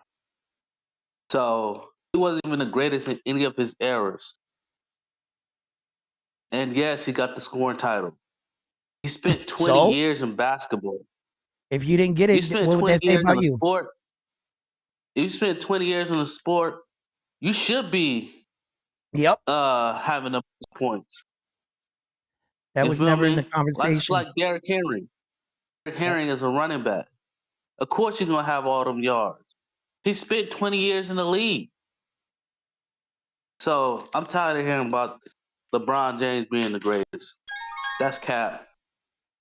So he wasn't even the greatest in any of his eras. And yes, he got the scoring title. He spent 20 years in basketball. If you didn't get it, what would that say about you? Sport, if you spent 20 years in a sport, you should be having the points. That was never in the conversation. It's like Derrick Henry. Derrick Henry is a running back. Of course you're going to have all them yards. He spent 20 years in the league. So I'm tired of hearing about LeBron James being the greatest. That's cap.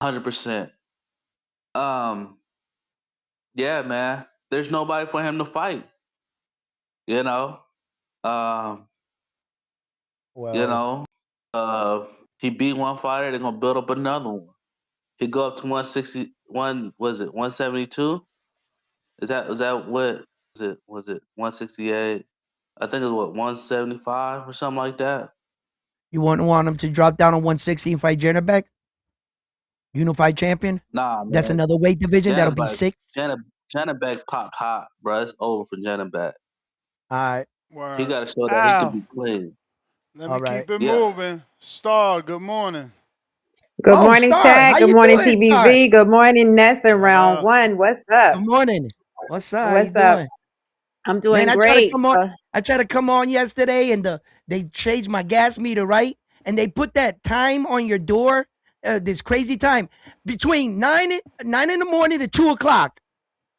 100%. Yeah, man. There's nobody for him to fight. He beat one fighter, they're gonna build up another one. He go up to 161, was it 172? Was it 168? I think it was 175 or something like that. You wouldn't want him to drop down to 160 and fight Janabek? Unified champion? Nah, man. That's another weight division. That'll be 6. Janabek popped hot, bro. It's over for Janabek. All right. Word. He got to show that he can be clean. Let me keep it moving. Star, good morning. Good morning, Chad. Good morning, TBV. Good morning, Ness and Round 1. What's up? Good morning. What's up? What's up? I'm doing great. I tried to come on yesterday and they changed my gas meter, right? And they put that time on your door this crazy time between 9 in the morning to 2 o'clock.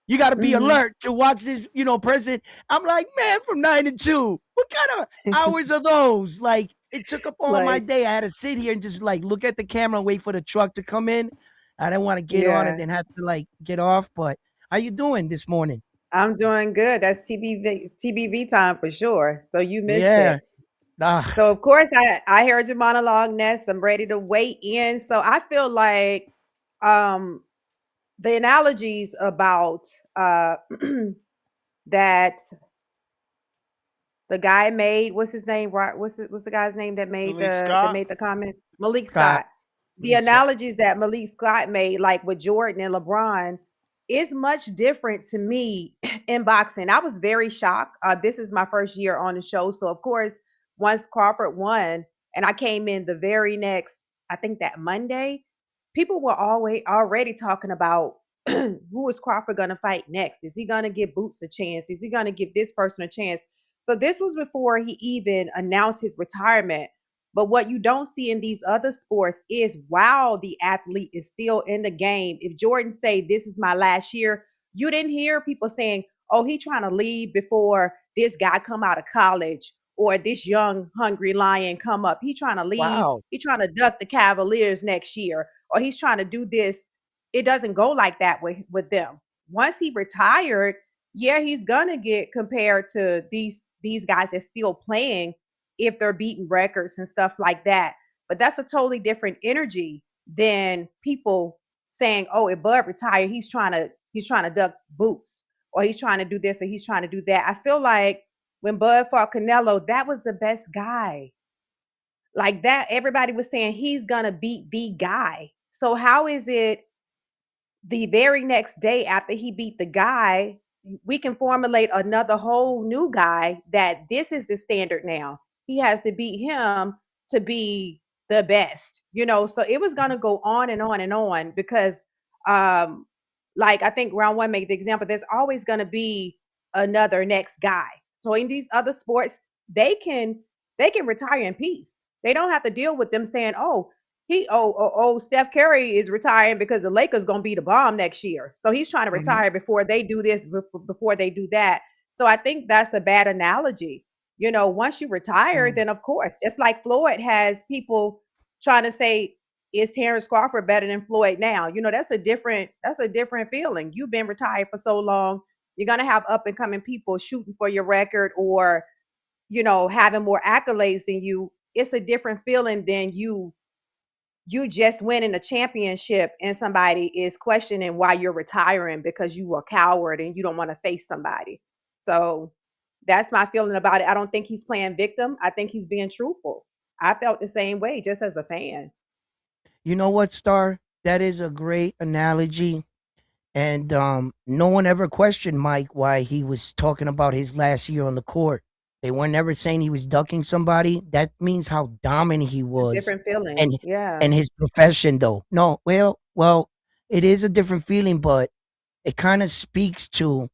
You got to be alert to watch this, person. I'm like, man, from 9 to 2. What kind of hours are those? Like, it took up all my day. I had to sit here and just like look at the camera and wait for the truck to come in. I didn't want to get on and then have to like get off. But how you doing this morning? I'm doing good. That's TBV time for sure. So you missed it. So of course I heard your monologue, Ness. I'm ready to weigh in. So I feel like the analogies about that the guy made, what's his name? Right? What's the guy's name that made the comments? Malik Scott. The analogies that Malik Scott made, like with Jordan and LeBron, is much different to me in boxing. I was very shocked. This is my first year on the show. So of course, once Crawford won and I came in the very next, I think that Monday, people were already talking about who is Crawford going to fight next? Is he going to give Boots a chance? Is he going to give this person a chance? So this was before he even announced his retirement. But what you don't see in these other sports is while the athlete is still in the game, if Jordan say, this is my last year, you didn't hear people saying, oh, he trying to leave before this guy come out of college or this young hungry lion come up. He trying to leave. Wow. He trying to duck the Cavaliers next year, or he's trying to do this. It doesn't go like that with them. Once he retired, yeah, he's gonna get compared to these guys that's still playing if they're beating records and stuff like that. But that's a totally different energy than people saying, oh, if Bud retired, he's trying to duck Boots, or he's trying to do this, or he's trying to do that. I feel like when Bud fought Canelo, that was the best guy. Like that, everybody was saying he's gonna beat the guy. So how is it the very next day after he beat the guy, we can formulate another whole new guy that this is the standard now? He has to beat him to be the best, so it was going to go on and on and on because like I think round one made the example, there's always going to be another next guy. So in these other sports, they can retire in peace. They don't have to deal with them saying, oh, Steph Curry is retiring because the Lakers going to be the bomb next year. So he's trying to retire before they do this, before they do that. So I think that's a bad analogy. Once you retire, then of course, just like Floyd has people trying to say, is Terrence Crawford better than Floyd now? That's a different feeling. You've been retired for so long. You're going to have up and coming people shooting for your record or, having more accolades than you. It's a different feeling than you just winning a championship and somebody is questioning why you're retiring because you were a coward and you don't want to face somebody. So that's my feeling about it. I don't think he's playing victim. I think he's being truthful. I felt the same way just as a fan. You know what, Star? That is a great analogy. And no one ever questioned Mike why he was talking about his last year on the court. They were never saying he was ducking somebody. That means how dominant he was. Different feeling. And his profession, though. No, well, it is a different feeling, but it kind of speaks to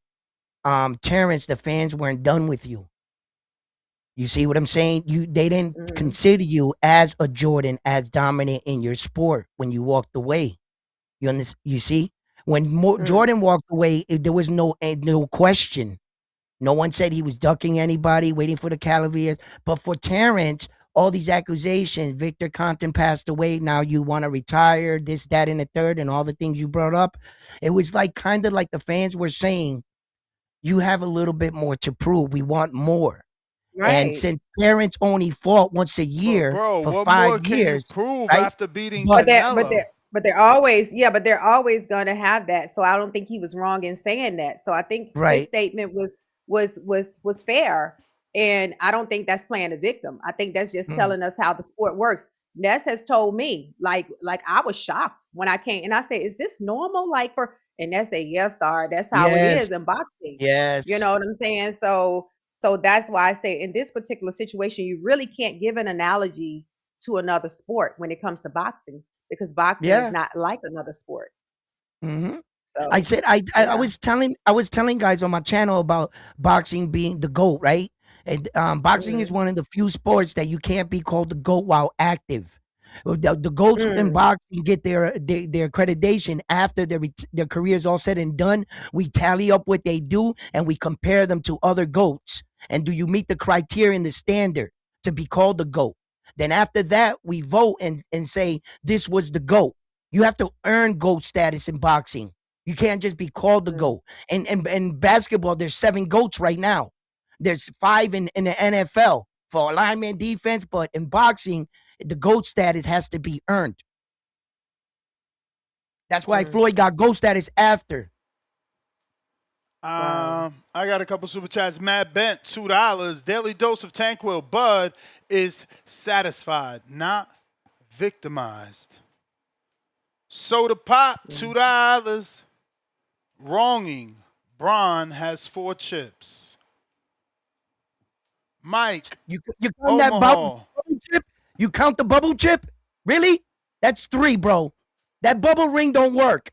Terrence. The fans weren't done with you. You see what I'm saying? They didn't consider you as a Jordan, as dominant in your sport when you walked away. You understand? You see, when Jordan walked away, there was no question. No one said he was ducking anybody, waiting for the Cavaliers. But for Terrence, all these accusations, Victor Compton passed away, now you want to retire, this, that, and the third, and all the things you brought up. It was like kind of like the fans were saying, you have a little bit more to prove. We want more. Right. And since Terrence only fought once a year for what 5 more can years, you prove right? after beating Canelo? But they're always going to have that. So I don't think he was wrong in saying that. So I think his statement was fair, and I don't think that's playing a victim. I think that's just telling us how the sport works. Ness has told me, like I was shocked when I came and I said, is this normal? And Ness said, yes, Star, that's how it is in boxing. Yes. You know what I'm saying? So that's why I say in this particular situation, you really can't give an analogy to another sport when it comes to boxing, because boxing is not like another sport. Mm-hmm. So I said I was telling guys on my channel about boxing being the GOAT, right? And boxing is one of the few sports that you can't be called the GOAT while active. The GOATs in boxing get their accreditation after their careers all said and done. We tally up what they do and we compare them to other GOATs. And do you meet the criteria and the standard to be called the GOAT? Then after that, we vote and say this was the GOAT. You have to earn GOAT status in boxing. You can't just be called the GOAT. And in basketball, there's 7 GOATs right now. There's 5 in the NFL for alignment defense, but in boxing, the GOAT status has to be earned. That's why Floyd got GOAT status after. I got a couple super chats. Matt Bent, $2. Daily dose of Tanquil. Bud is satisfied, not victimized. Soda Pop, $2. Wronging. Braun has 4 chips. Mike, you count that bubble chip? You count the bubble chip? Really? That's 3, bro. That bubble ring don't work.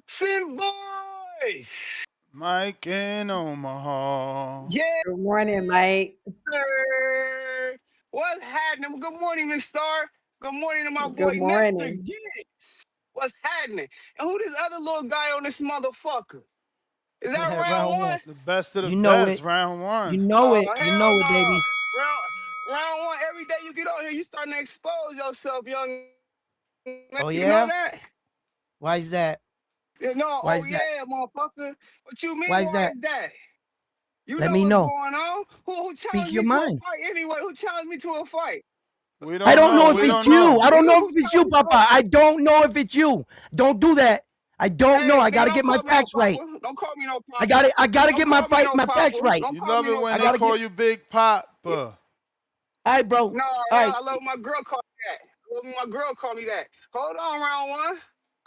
Sin boys. Mike in Omaha. Yeah. Good morning, Mike. Sir. What's happening? Good morning, Miss Star. Good morning to my boy, Good Mr. morning. Gibbs. What's happening? And who this other little guy on this motherfucker? Is that round one? The best of the You know best, it. round 1. You know it. Oh, You hell know it, no. baby. Round one, every day you get on here, you starting to expose yourself, young man. Oh, You yeah? know that? Why is that? No, Why oh is that? yeah, motherfucker. What you mean, Why why is that? is that? You Let know me what's know. going on. Who Speak challenged your me to a mind. fight anyway? Who challenged me to a fight? We I don't know if We it's don't you. know. I don't Nigga, know who if it's you, challenged me to a Papa. I don't know if it's you. Don't do that. I don't know. I nigga, gotta don't get my call me no facts right. papa. Don't call me no papa. I gotta Don't get my call me no facts papa. right. Don't You call love me it no when I they gotta call get. you Big Papa. All right, bro. No, All no, right. I love my girl call me that. I love my girl call me that. Hold on, round one.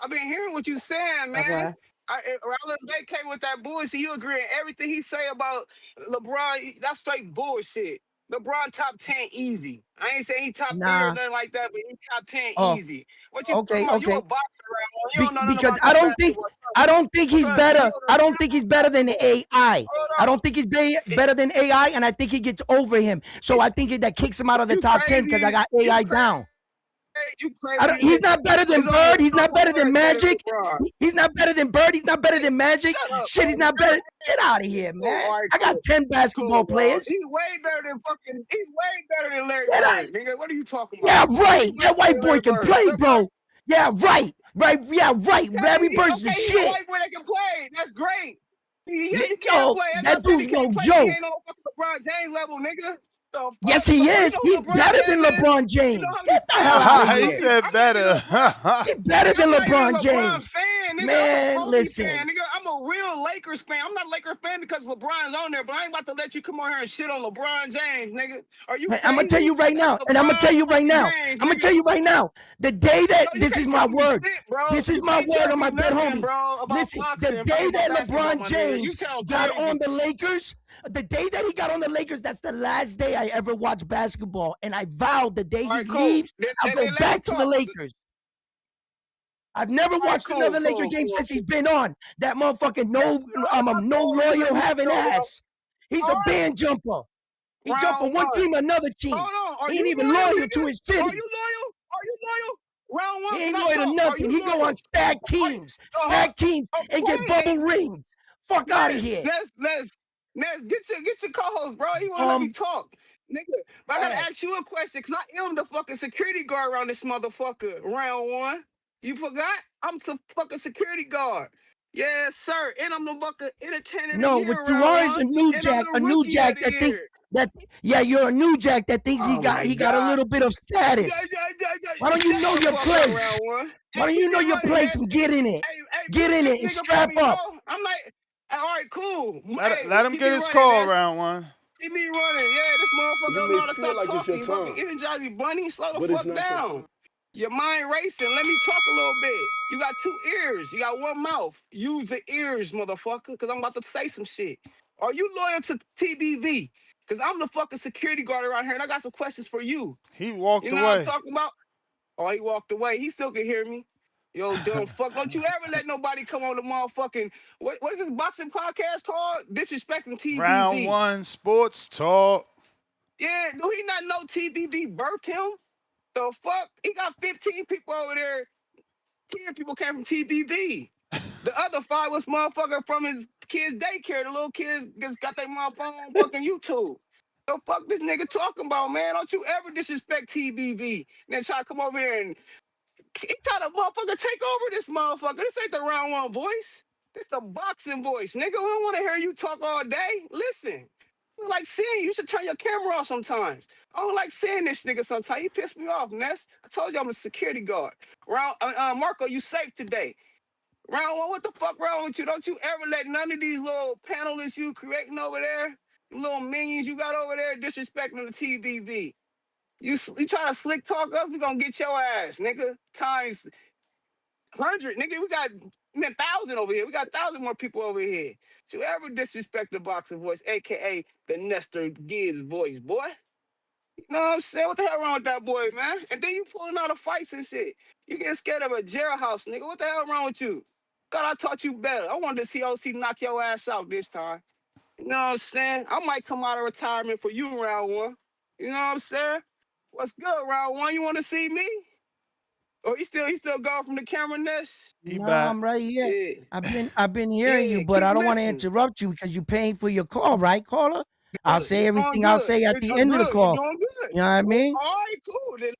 I've been hearing what you saying, man. Raul Bay came with that bullshit. You agreeing everything he say about LeBron? That's straight bullshit. LeBron top 10 easy. I ain't saying he top 3 or Nah. nothing like that, but he top 10 Oh, easy. What you talking okay, about? You okay. a boxer, Raul. You don't know nothing Because about I no don't think he's Trust me, better. I don't think he's better than AI. I don't think he's better than AI, and I think he gets over him. So I think that kicks him out of the you top 10 because I got AI down. He's not better than Bird. He's not better than Magic. He's not better than Bird. He's not better than Magic. Shut up, Shit, he's not better. Get out of here, man. All right, I got 10 basketball bro. players. He's way better than Larry Get out. Bird, nigga. What are you talking Yeah, about? right. That white boy Larry can Bird. play, bro. Yeah, right. Right. Yeah, right. Larry Bird's the Okay, he's a shit. white boy that can play. That's great. He Yo, can't play. I'm that not saying he dude's no can't play, but he joke. ain't on fucking LeBron James level, nigga. The fuck? Yes, he You is. know He's who LeBron better than James is? LeBron You know James. how Get the hell out of He here. said better. He's better than I'm not even a LeBron LeBron James. fan, nigga. Man, I'm a Kobe listen. fan, nigga. I'm a real Lakers fan. I'm not a Lakers fan because LeBron's on there, but I ain't about to let you come on here and shit on LeBron James, nigga. Are you crazy? I'm gonna tell you right now, and I'm gonna tell you right now. I'm gonna tell you right now. The day that this is my word. This is my word on my dead homies. Listen, the day that LeBron James got on the Lakers, the day that he got on the Lakers, that's the last day I ever watched basketball, and I vowed the day he leaves, I'll go back to the Lakers. I've never watched another Laker game since he's been on. That motherfucking no loyal having ass. He's a band jumper. He jumped from one team to another team. He ain't even loyal to his city. Are you loyal? Round one. He ain't loyal to nothing. He go on stacked teams and get bubble rings. Fuck out of here. Let's get your co-host, bro. He wanna let me talk. Nigga, but I gotta ask you a question, cause I am the fucking security guard around this motherfucker. Round one. You forgot? I'm the fucking security guard. Yes, sir. And I'm the fucking entertainer. No, what you are is a new jack that thinks that you're a new jack that thinks he got a little bit of status. Why don't you know your place? Why don't you know your place and get in it? Get in it and strap up. I'm like, all right, cool. Let him get his call, round one. Keep me running. Yeah, this motherfucker don't know how to stop talking. Fucking energizing bunny, slow the fuck down. Your mind racing. Let me talk a little bit. You got 2 ears. You got 1 mouth. Use the ears, motherfucker, because I'm about to say some shit. Are you loyal to TBV? Because I'm the fucking security guard around here, and I got some questions for you. He walked away. You know what I'm talking about? Oh, he walked away. He still can hear me. Yo, dumb fuck. Don't you ever let nobody come on the motherfucking... What is this boxing podcast called? Disrespecting TBV. Round one, sports talk. Yeah, do he not know TBV birthed him? The fuck? He got 15 people over there. 10 people came from TBV. The other 5 was motherfucker from his kids' daycare. The little kids just got their motherfucker on fucking YouTube. The fuck this nigga talking about, man? Don't you ever disrespect TBV. Then try to come over here and he try to motherfucker take over this motherfucker. This ain't the round one voice. This the boxing voice. Nigga, we don't want to hear you talk all day. Listen. I don't like seeing you. You should turn your camera off sometimes. I don't like seeing this nigga sometimes. You piss me off, Ness. I told you I'm a security guard. Marco, you safe today. Round one, what the fuck wrong with you? Don't you ever let none of these little panelists you creating over there, little minions you got over there disrespecting the TVV. You try to slick talk us, we gonna get your ass, nigga. Times 100, nigga. We got 1,000 over here. We got 1,000 more people over here. So you ever disrespect the boxing voice, aka the Nestor Gibbs voice, boy? You know what I'm saying? What the hell wrong with that boy, man? And then you pulling out of fights and shit. You getting scared of a jailhouse, nigga. What the hell wrong with you? God, I taught you better. I wanted to see OC knock your ass out this time. You know what I'm saying? I might come out of retirement for you round one. You know what I'm saying? What's good, round one? You want to see me? Or he still gone from the camera, Ness? No, I'm right here. Yeah. I've been hearing you, but keep I don't want to listening. interrupt you because you're paying for your call, right, caller? I'll say You're doing everything I'll good. say at the end of the Good. call. You're doing good. You know what I mean? All right, cool. Then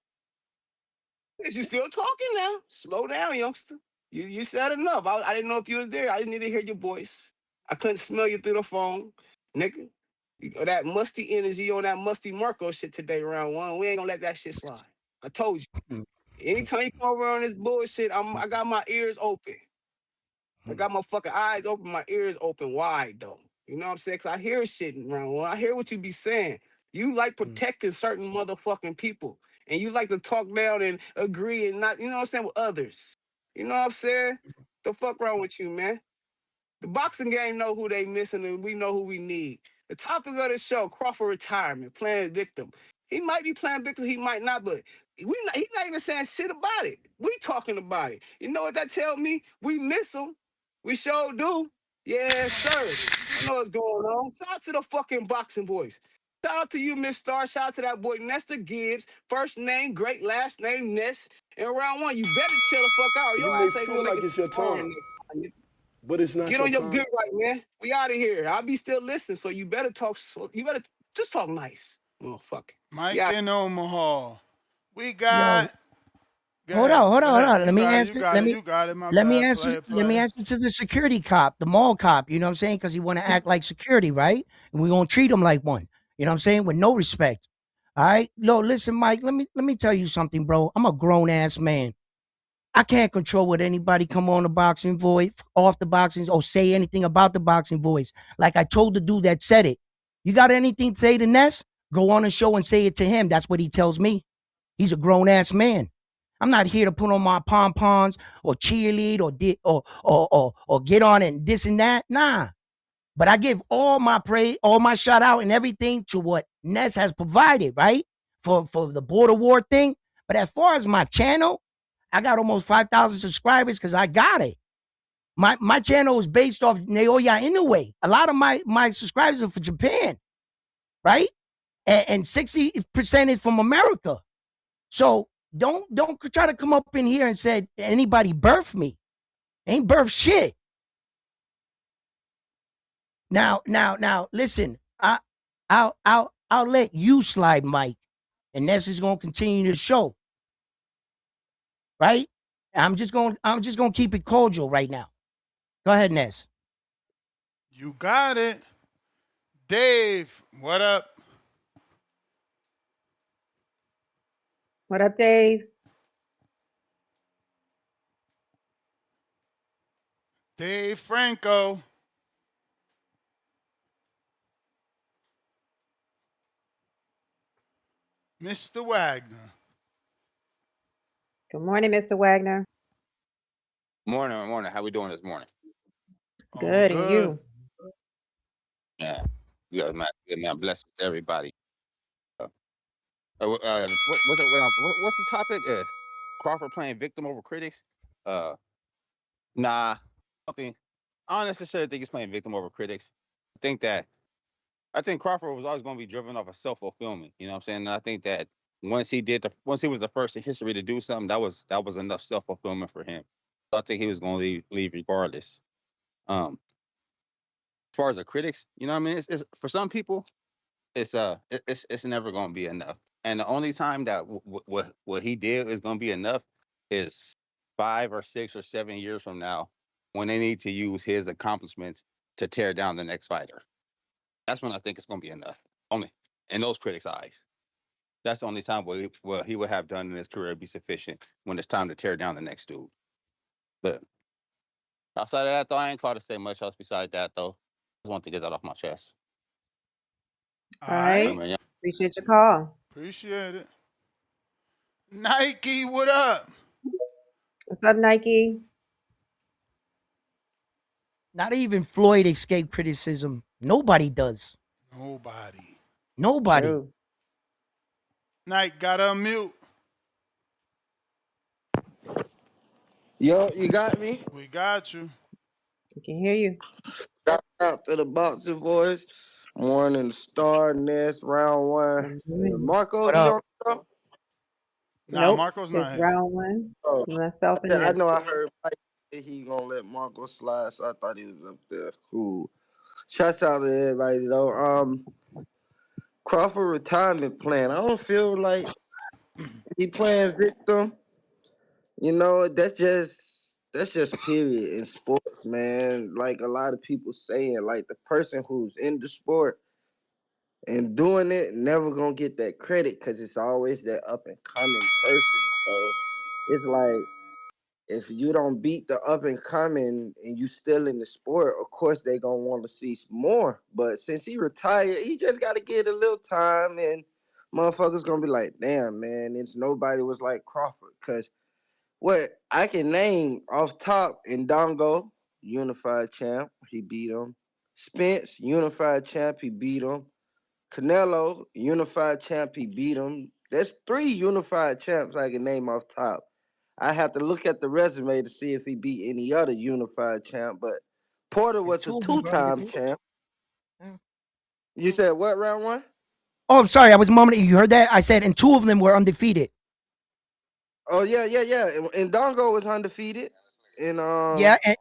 you still talking now. Slow down, youngster. You said enough. I didn't know if you was there. I just need to hear your voice. I couldn't smell you through the phone, nigga. You got that musty energy on that musty Marco shit today, round one. We ain't gonna let that shit slide. I told you. Anytime you come over on this bullshit, I got my ears open. I got my fucking eyes open, my ears open wide though. You know what I'm saying? Cause I hear shit around one. I hear what you be saying. You like protecting certain motherfucking people. And you like to talk down and agree and not, you know what I'm saying, with others. You know what I'm saying? The fuck wrong with you, man? The boxing game know who they missing and we know who we need. The topic of the show, Crawford retirement, playing victim. He might be playing victim, he might not, but he's not even saying shit about it. We talking about it. You know what that tell me? We miss him. We sure do. Yes, sir. I know what's going on. Shout out to the fucking boxing boys. Shout out to you, Miss Star. Shout out to that boy Nestor Gibbs. First name, great, last name, Ness. And round one, you better chill the fuck out. Your ass ain't gonna make it it's your sparring time, next time. but it's not Get your on your time. good right, man. We out of here. I'll be still listening, so you better talk. You better just talk nice, motherfucker. Mike Yeah. in Omaha. We Yo, got. Go hold ahead. on. Go ahead. Let me answer. You got it. My Let me bad. answer. Play Let me it. answer to the security cop, the mall cop. You know what I'm saying? Because he want to act like security, right? And we gonna treat him like one. You know what I'm saying? With no respect. All right. No, listen, Mike. Let me tell you something, bro. I'm a grown ass man. I can't control what anybody come on the boxing voice, off the boxing, or say anything about the boxing voice. Like I told the dude that said it. You got anything to say to Ness? Go on a show and say it to him. That's what he tells me. He's a grown ass man. I'm not here to put on my pom poms or cheerlead or get on and this and that. Nah. But I give all my praise, all my shout out and everything to what Ness has provided, right? For the border war thing. But as far as my channel, I got almost 5,000 subscribers because I got it. My channel is based off Naoya Inoue. A lot of my subscribers are for Japan, right? And 60% is from America. So don't try to come up in here and say anybody birthed me. Ain't birthed shit. Now, listen. I'll let you slide, Mike, and Ness is gonna continue the show, right? I'm just gonna keep it cordial right now. Go ahead, Ness. You got it. Dave, what up? What up, Dave? Dave Franco. Mr. Wagner. Good morning, Mr. Wagner. Morning. How we doing this morning? Good, and you? Yeah, good man. Blessings to everybody. What's the topic? Crawford playing victim over critics? Nah, I don't necessarily think he's playing victim over critics. I think Crawford was always going to be driven off of self-fulfillment. You know what I'm saying? And I think that once he was the first in history to do something, that was enough self-fulfillment for him. So I think he was going to leave regardless. As far as the critics, you know what I mean? It's for some people, it's never going to be enough. And the only time that what he did is going to be enough is 5 or 6 or 7 years from now, when they need to use his accomplishments to tear down the next fighter. That's when I think it's going to be enough. Only in those critics' eyes. That's the only time what he would have done in his career be sufficient when it's time to tear down the next dude. But outside of that, though, I ain't called to say much else besides that, though. Just want to get that off my chest. All right. Appreciate your call. Appreciate it. Nike, what up? What's up, Nike? Not even Floyd escaped criticism. Nobody does. Nobody. True. Nike, gotta unmute. Yo, you got me? We got you. We can hear you. Shout out to the boxing boys. Morning Star, Nest, round one. Marco, What he up? on the show? Nah, Marco's not just here. round one. Oh. Myself and I Ness. know I heard Mike say he gonna let Marco slide, so I thought he was up there. Cool. Shouts out to everybody though. Crawford retirement plan. I don't feel like he playing victim. You know, that's just period in sports, man. Like a lot of people saying, like the person who's in the sport and doing it never gonna get that credit because it's always that up and coming person. So it's like if you don't beat the up and coming and you still in the sport, of course they gonna want to see more. But since he retired, he just got to get a little time, and motherfuckers gonna be like, damn man, it's nobody was like Crawford. Cause what I can name off top, Ndongo, unified champ, he beat him. Spence, unified champ, he beat him. Canelo, unified champ, he beat him. There's 3 unified champs I can name off top. I have to look at the resume to see if he beat any other unified champ, but Porter was a 2-time champ. You said what, round one? Oh, I'm sorry. I was mumbling. You heard that? I said, and 2 of them were undefeated. Oh yeah. And Dongo was undefeated. And Yeah, yeah,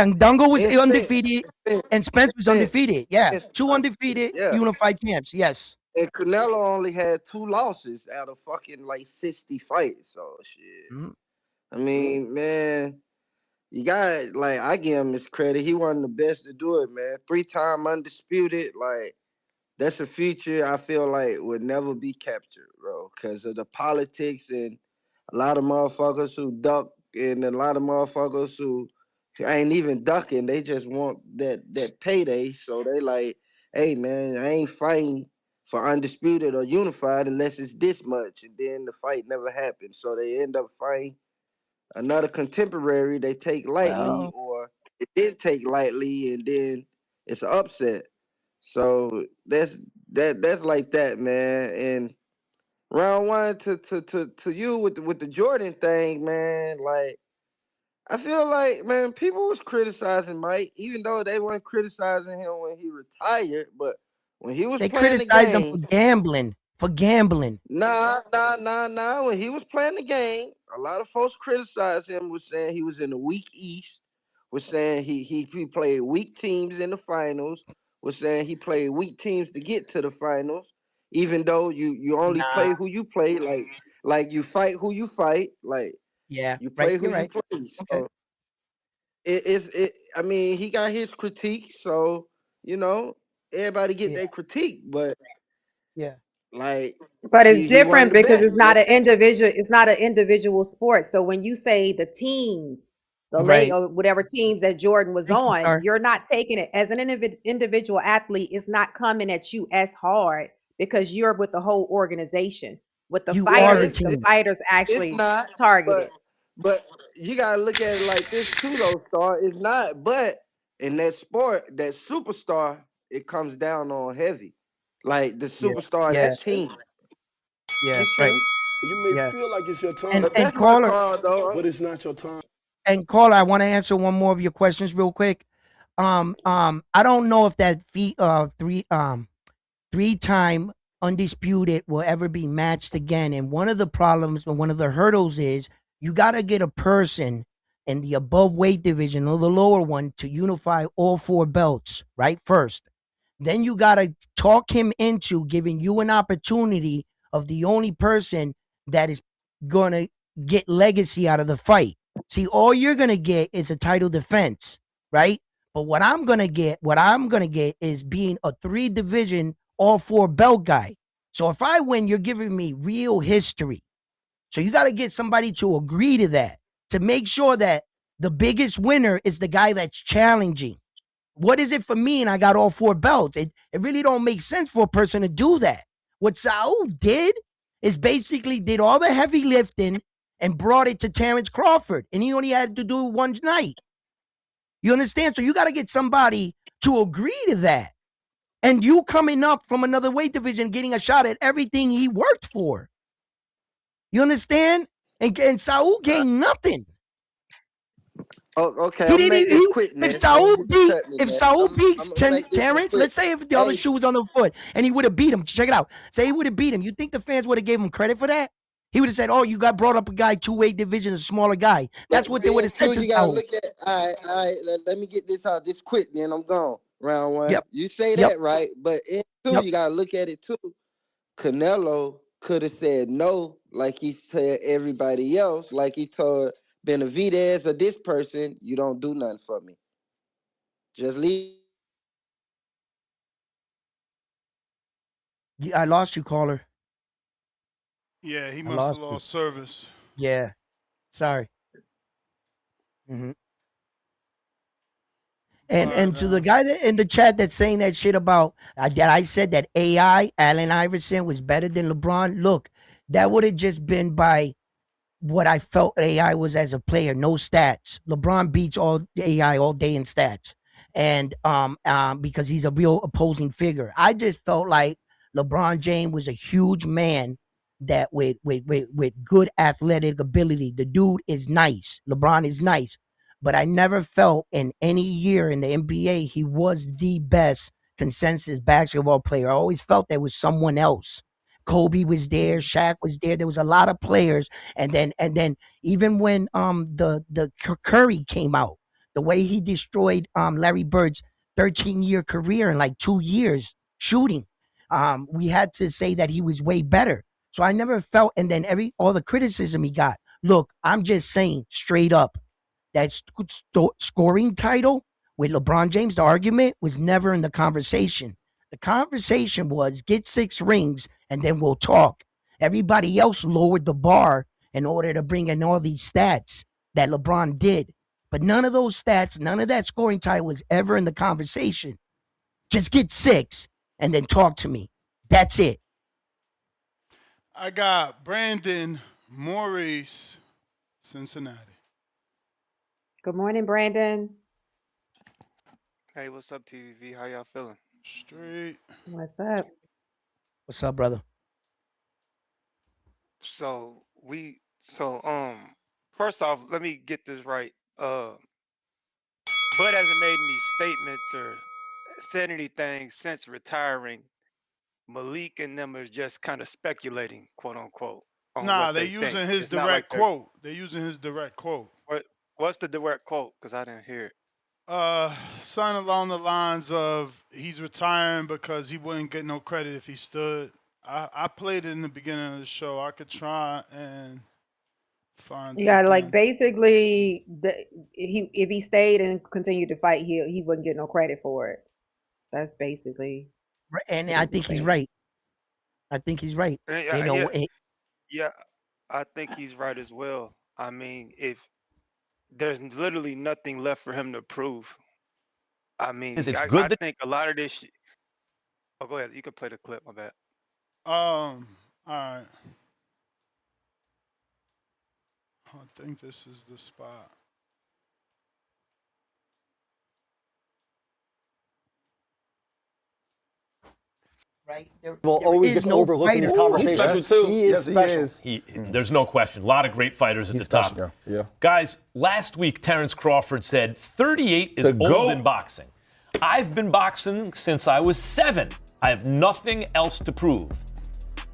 and Dungo was And undefeated, and Spence was undefeated. Yeah, Spence 2 undefeated yeah. unified champs. Yes. And Canelo only had 2 losses out of fucking like 60 fights. So shit. I mean, man, you got like I give him his credit. He wasn't the best to do it, man. 3-time undisputed, like that's a feature I feel like would never be captured, bro, because of the politics and a lot of motherfuckers who duck and a lot of motherfuckers who ain't even ducking. They just want that payday. So they like, hey man, I ain't fighting for undisputed or unified unless it's this much. And then the fight never happened. So they end up fighting another contemporary they take lightly or it did take lightly and then it's an upset. So that's like that, man. And round one to you with the Jordan thing, man. Like I feel like, man, people was criticizing Mike, even though they weren't criticizing him when he retired. But when he was They playing the criticized him game, for gambling. Nah. When he was playing the game, a lot of folks criticized him, was saying he was in the weak East, was saying he played weak teams in the finals, was saying he played weak teams to get to the finals, even though you only play who you play, like you fight who you fight, like Yeah, you play who You're you right. play. So I mean, he got his critique, so you know, everybody get their critique, but yeah. like But it's he won different the because bet. it's not an individual. It's not an individual sport. So when you say the teams, the late Right. or whatever teams that Jordan was Thank you, on, sir. you're not taking it as an individual athlete. It's not coming at you as hard because you're with the whole organization. With the You are the fighters, the team. fighters It's actually not, targeted. but you gotta look at it like this too, though. Star it's not, but in that sport, that superstar, it comes down on heavy, like the Yeah. superstar of Yeah. that team. Yeah. It's true. Right. You may Yeah. feel like it's your time, And But and that's my caller call, though. but it's not your time. and caller, I want to answer one more of your questions real quick. I don't know if that 3-time undisputed will ever be matched again. And one of the problems, or one of the hurdles is you got to get a person in the above weight division or the lower one to unify all 4 belts, right? First. Then you got to talk him into giving you an opportunity of the only person that is going to get legacy out of the fight. See, all you're going to get is a title defense, right? But what I'm going to get is being a 3 division, all 4 belt guy. So if I win, you're giving me real history. So you got to get somebody to agree to that, to make sure that the biggest winner is the guy that's challenging. What is it for me and I got all 4 belts? It really don't make sense for a person to do that. What Saul did is basically did all the heavy lifting and brought it to Terrence Crawford. And he only had to do it one night. You understand? So you got to get somebody to agree to that. And you coming up from another weight division, getting a shot at everything he worked for. You understand? And Saul gained nothing. Oh, okay. He didn't. If Saul beats Terrence, let's say if the other shoe was on the foot and he would have beat him. Check it out. Say he would have beat him. You think the fans would have gave him credit for that? He would have said, "Oh, you got brought up a guy 2-weight division, a smaller guy." That's what they would have said to You gotta Saul. look at. All right. Let me get this out. This quick, then I'm gone. Round 1. Yep. You say that right, but in 2, you gotta look at it too. Canelo could have said no, like he said everybody else, like he told Benavidez or this person, you don't do nothing for me. Just leave. I lost you, caller. Yeah, he must have lost service. Yeah. Sorry. Mm-hmm. And to the guy that in the chat that's saying that shit about that I said that AI, Allen Iverson, was better than LeBron. Look, that would have just been by what I felt AI was as a player. No stats. LeBron beats all AI all day in stats, and because he's a real opposing figure. I just felt like LeBron James was a huge man that with good athletic ability. The dude is nice. LeBron is nice. But I never felt in any year in the NBA he was the best consensus basketball player. I always felt there was someone else. Kobe was there, Shaq was there. There was a lot of players, and then even when the Curry came out, the way he destroyed Larry Bird's 13-year career in like 2 years shooting, we had to say that he was way better. So I never felt, and then all the criticism he got. Look, I'm just saying straight up. That scoring title with LeBron James, the argument was never in the conversation. The conversation was get 6 rings and then we'll talk. Everybody else lowered the bar in order to bring in all these stats that LeBron did. But none of those stats, none of that scoring title was ever in the conversation. Just get 6 and then talk to me. That's it. I got Brandon Maurice, Cincinnati. Good morning, Brandon. Hey, what's up, TVV? How y'all feeling? Straight. What's up? What's up, brother? So first off, let me get this right. Bud hasn't made any statements or said anything since retiring. Malik and them are just kind of speculating, quote unquote. Nah, they're using his direct quote. They're using his direct quote. What's the direct quote? Because I didn't hear it. Something along the lines of he's retiring because he wouldn't get no credit if he stood. I played it in the beginning of the show. I could try and find it. Yeah, like basically, if he stayed and continued to fight, he wouldn't get no credit for it. That's basically. And I think he's right. I think he's right. Yeah, I think he's right as well. I mean, if there's literally nothing left for him to prove. I mean, I think a lot of this shit. Oh, go ahead. You can play the clip. My bad. All right. I think this is the spot. Right? Will always get overlooked in these conversations. He's special too. He is special. There's no question. A lot of great fighters at the top. Yeah. Guys, last week Terrence Crawford said 38 is old in boxing. I've been boxing since I was 7. I have nothing else to prove.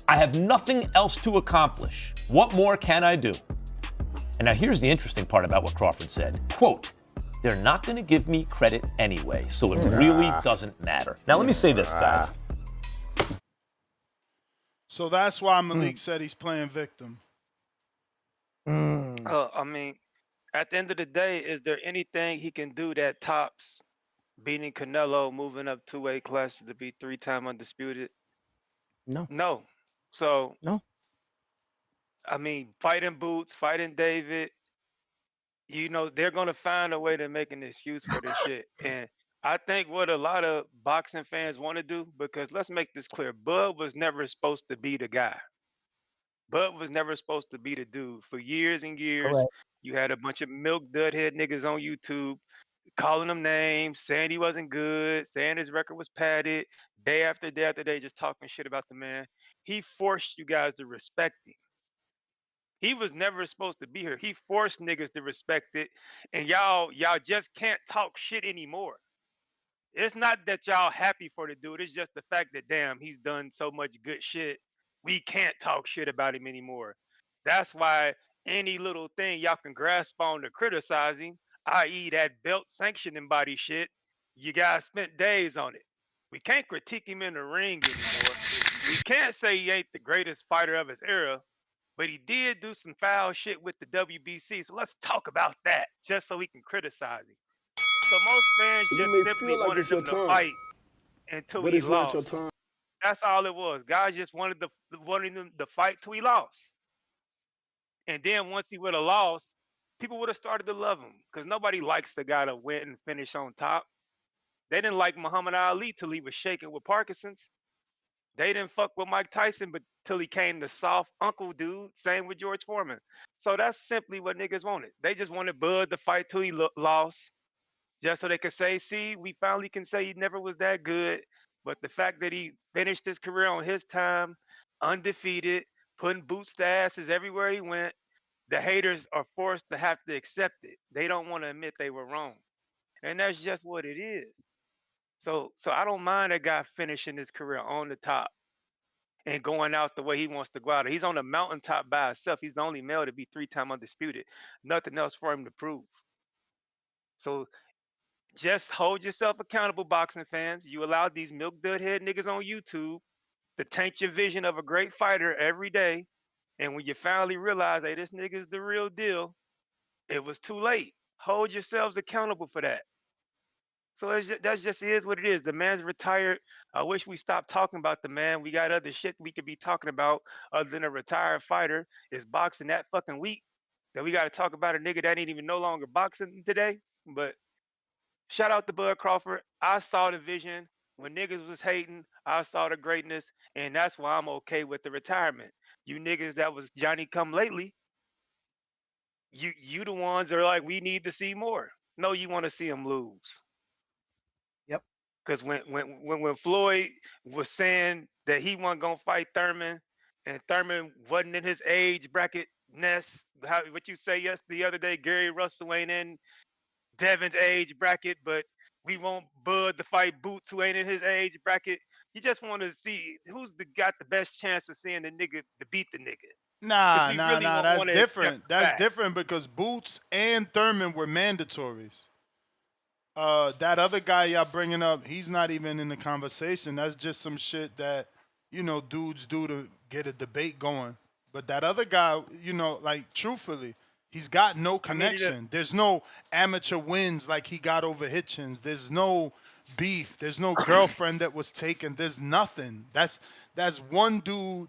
I have nothing else to accomplish. What more can I do? And now here's the interesting part about what Crawford said. Quote, they're not going to give me credit anyway, so it really doesn't matter. Now let me say this, guys. So that's why Malik said he's playing victim. I mean, at the end of the day, is there anything he can do that tops beating Canelo, moving up 2 weight classes to be 3-time undisputed? No. No. So, no. I mean, fighting Boots, fighting David, they're going to find a way to make an excuse for this shit. And I think what a lot of boxing fans want to do, because let's make this clear, Bud was never supposed to be the guy. Bud was never supposed to be the dude. For years and years, Correct. you had a bunch of milk dud head niggas on YouTube calling him names, saying he wasn't good, saying his record was padded, day after day after day, just talking shit about the man. He forced you guys to respect him. He was never supposed to be here. He forced niggas to respect it, and y'all just can't talk shit anymore. It's not that y'all happy for the dude. It's just the fact that, damn, he's done so much good shit. We can't talk shit about him anymore. That's why any little thing y'all can grasp on to criticize him, i.e. that belt sanctioning body shit, you guys spent days on it. We can't critique him in the ring anymore. We can't say he ain't the greatest fighter of his era, but he did do some foul shit with the WBC. So let's talk about that, just so we can criticize him. So most fans just simply wanted him to fight until he lost. That's all it was. Guys just wanted him to fight till he lost. And then once he would have lost, people would have started to love him, because nobody likes the guy to win and finish on top. They didn't like Muhammad Ali till he was shaking with Parkinson's. They didn't fuck with Mike Tyson but till he came the soft uncle dude. Same with George Foreman. So that's simply what niggas wanted. They just wanted Bud to fight till he lost, just so they could say, see, we finally can say he never was that good. But the fact that he finished his career on his time, undefeated, putting boots to asses everywhere he went, the haters are forced to have to accept it. They don't want to admit they were wrong. And that's just what it is. So I don't mind a guy finishing his career on the top and going out the way he wants to go out. He's on the mountaintop by himself. He's the only male to be 3-time undisputed. Nothing else for him to prove. So just hold yourself accountable, boxing fans. You allowed these milk dud head niggas on YouTube to taint your vision of a great fighter every day. And when you finally realize, hey, this nigga's the real deal, it was too late. Hold yourselves accountable for that. So that's just is what it is. The man's retired. I wish we stopped talking about the man. We got other shit we could be talking about other than a retired fighter. Is boxing that fucking weak that we got to talk about a nigga that ain't even no longer boxing today? But shout out to Bud Crawford. I saw the vision when niggas was hating. I saw the greatness, and that's why I'm okay with the retirement. You niggas that was Johnny come lately, you the ones are like, we need to see more. No, you want to see him lose. Yep. Because when Floyd was saying that he wasn't gonna fight Thurman, and Thurman wasn't in his age bracket nest, what you say the other day, Gary Russell ain't in Devin's age bracket, but we want Bud to fight Boots who ain't in his age bracket. You just want to see who's got the best chance of seeing the nigga to beat the nigga. Nah, really that's different. That's different because Boots and Thurman were mandatories. That other guy y'all bringing up, he's not even in the conversation. That's just some shit that, dudes do to get a debate going. But that other guy, like, truthfully, he's got no connection. There's no amateur wins like he got over Hitchens. There's no beef. There's no girlfriend that was taken. There's nothing. That's one dude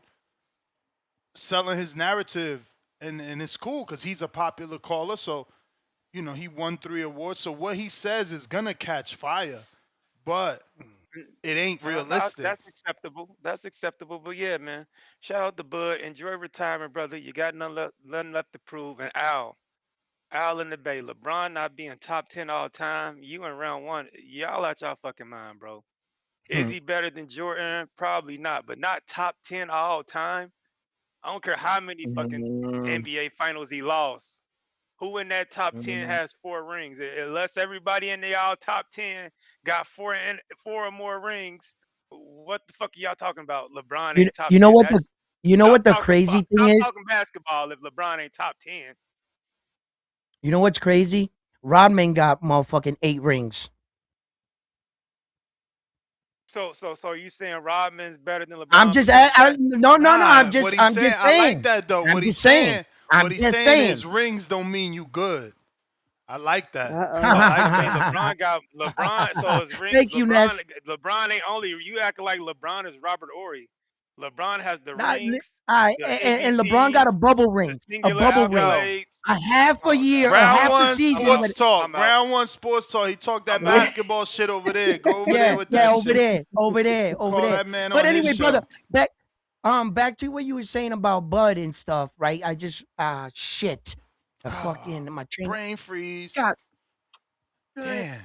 selling his narrative, and it's cool because he's a popular caller. So, he won 3 awards. So what he says is gonna catch fire, but it ain't realistic. That's acceptable. That's acceptable. But yeah, man, shout out to Bud. Enjoy retirement, brother. You got nothing left to prove. And Al in the Bay, LeBron not being top 10 all time. You in round 1. Y'all out y'all fucking mind, bro. Is he better than Jordan? Probably not, but not top 10 all time. I don't care how many fucking NBA finals he lost. Who in that top 10 has 4 rings? Unless everybody in the all top 10 got 4 or more rings, what the fuck are y'all talking about? LeBron ain't top 10. You know what the crazy thing is? Talking basketball if LeBron ain't top 10. You know what's crazy? Rodman got motherfucking 8 rings. So are you saying Rodman's better than LeBron? I'm just, no. I'm just saying. I like that though. I'm What he's just saying. saying. I'm What he's just saying saying. is rings don't mean you good. I like that. LeBron got LeBron. So his rings. Thank you, Ness. LeBron ain't only you acting like LeBron is Robert Ory. LeBron has the rings. All right, and LeBron got a bubble ring. A bubble ring. A half a year, a half a season. Sports talk. Round 1 sports talk. He talked that basketball shit over there. Go over there with that shit. over there. That man But on anyway, his brother, show. back to what you were saying about Bud and stuff, right? I just shit. Fucking my train. Brain freeze. God. Damn.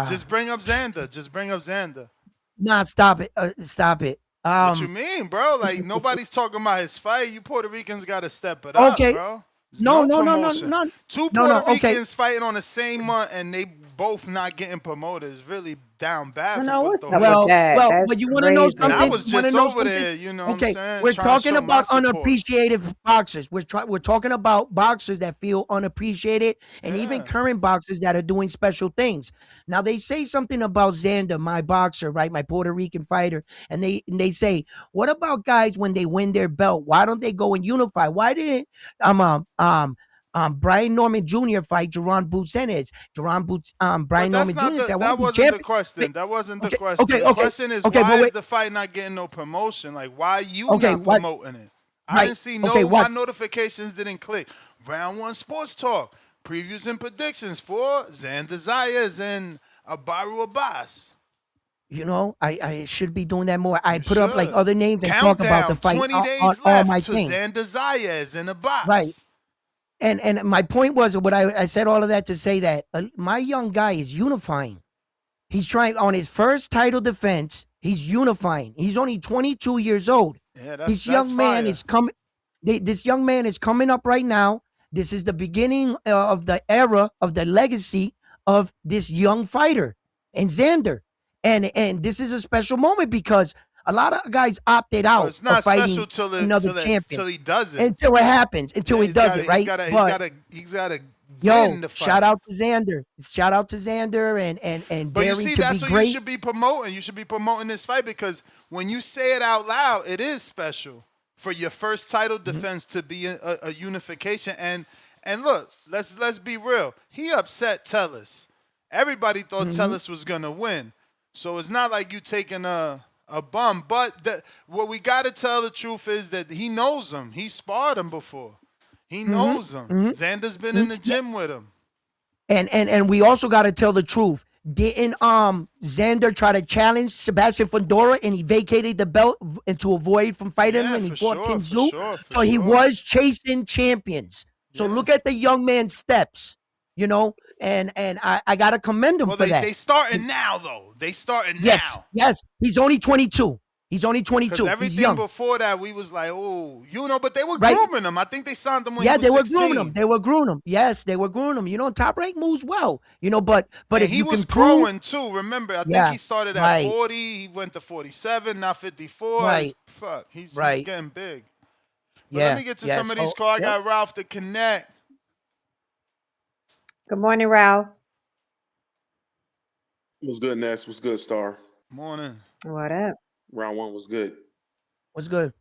Just bring up Xander. Nah, stop it. Stop it. What you mean, bro? Like nobody's talking about his fight. You Puerto Ricans got to step it up, bro. No. Two Puerto Ricans fighting on the same month, and they both not getting promoted. It's really down bad. What's for up Puerto with that? But you want to know crazy. something? I was just over something? there, you know what I'm saying? We're trying to talking show my about support. unappreciated boxers. We're talking about boxers that feel unappreciated and even current boxers that are doing special things. Now, they say something about Xander, my boxer, right? My Puerto Rican fighter. And they say, what about guys when they win their belt? Why don't they go and unify? Why didn't Brian Norman Jr. fight Jerron Buchenez? Brian Norman Jr. said, that wasn't the question. That wasn't the question. The question is, why is the fight not getting no promotion? Like, why are you not promoting it? I didn't see my notifications didn't click. Round 1 Sports Talk. Previews and predictions for Xander Zayas and Abaru Abbas. You know, I should be doing that more. I put up like other names and talk about the fight 20 days on left all my to things. Xander Zayas and Abbas. Right. And my point was, what I said all of that to say that my young guy is unifying. He's trying on his first title defense. He's unifying. He's only 22 years old. Yeah, this young man is coming. This young man is coming up right now. This is the beginning of the era of the legacy of this young fighter and Xander. And this is a special moment because a lot of guys opted out it's not of fighting special till another champion. Till he does it. Until it happens. Until he does it, right? He's got to win the fight. Shout out to Xander. Shout out to Xander and but daring you see, to that's be what great. you should be promoting. You should be promoting this fight because when you say it out loud, it is special for your first title defense to be a unification. And look, let's be real. He upset Tellus. Everybody thought Tellus was gonna win. So it's not like you taking a bum. But what we got to tell the truth is that he knows him. He sparred him before. He knows him. Xander's been in the gym with him. And we also got to tell the truth. Didn't Xander try to challenge Sebastian Fundora and he vacated the belt and to avoid from fighting him and he fought Tin Zoo? So he was chasing champions. So look at the young man's steps, you know, and I got to commend him for that. They starting now, though. They starting now. Yes. He's only 22. He's only 22. Because everything He's young. before that, we was like, oh, you know, but they were grooming him. I think they signed him when he was they were 16. grooming him. They were grooming him. Yes, they were grooming him. You know, Top Rank moves well. You know, but and if he you was can prove, growing too. Remember, I think he started at 40. He went to 47, now 54. Right. Fuck, he's getting big. But let me get to some of these calls. I got Ralph to connect. Good morning, Ralph. What's good, Ness? What's good, Star? Morning. What up? Round 1 was good. What's good?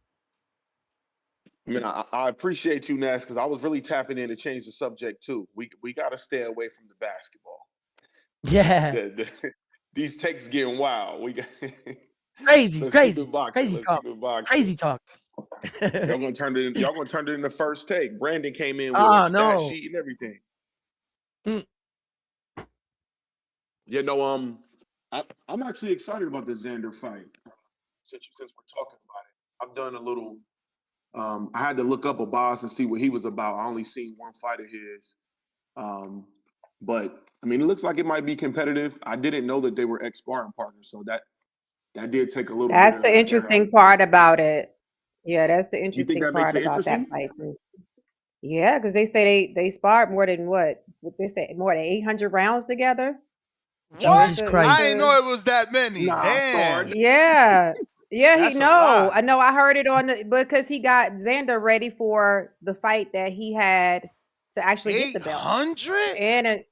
I mean, I appreciate you, Ness, because I was really tapping in to change the subject too. We got to stay away from the basketball. Yeah. These takes getting wild. We got crazy talk. Y'all gonna turn it in the first take. Brandon came in with a stat sheet and everything. Yeah, no, I'm actually excited about the Xander fight. Since we're talking about it, I've done a little. I had to look up Abbas and see what he was about. I only seen one fight of his, but I mean, it looks like it might be competitive. I didn't know that they were ex-sparring partners, so that did take a little. That's the interesting part about it. Yeah, that's the interesting part about that fight too. Yeah, because they say they sparred more than what they say, more than 800 rounds together. What? Jesus Christ. I didn't know it was that many. Damn. Yeah. Yeah, That's a lot. I know I heard it on the because he got Xander ready for the fight that he had to actually get the belt. 800? And That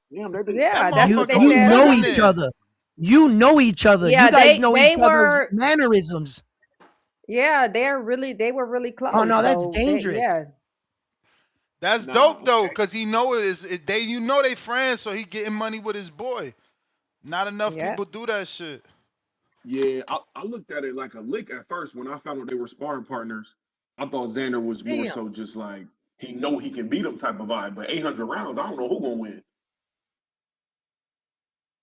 that's what they motherfucker was You said. know living each it. other. You know each other. Yeah, You guys know each they other's were mannerisms. they were really close. Oh no, that's So dangerous. That's dope though, cause he know they friends, so he getting money with his boy. Not enough people do that shit. Yeah, I looked at it like a lick at first when I found out they were sparring partners. I thought Xander was more so just like he know he can beat him type of vibe, but 800 rounds, I don't know who gonna win.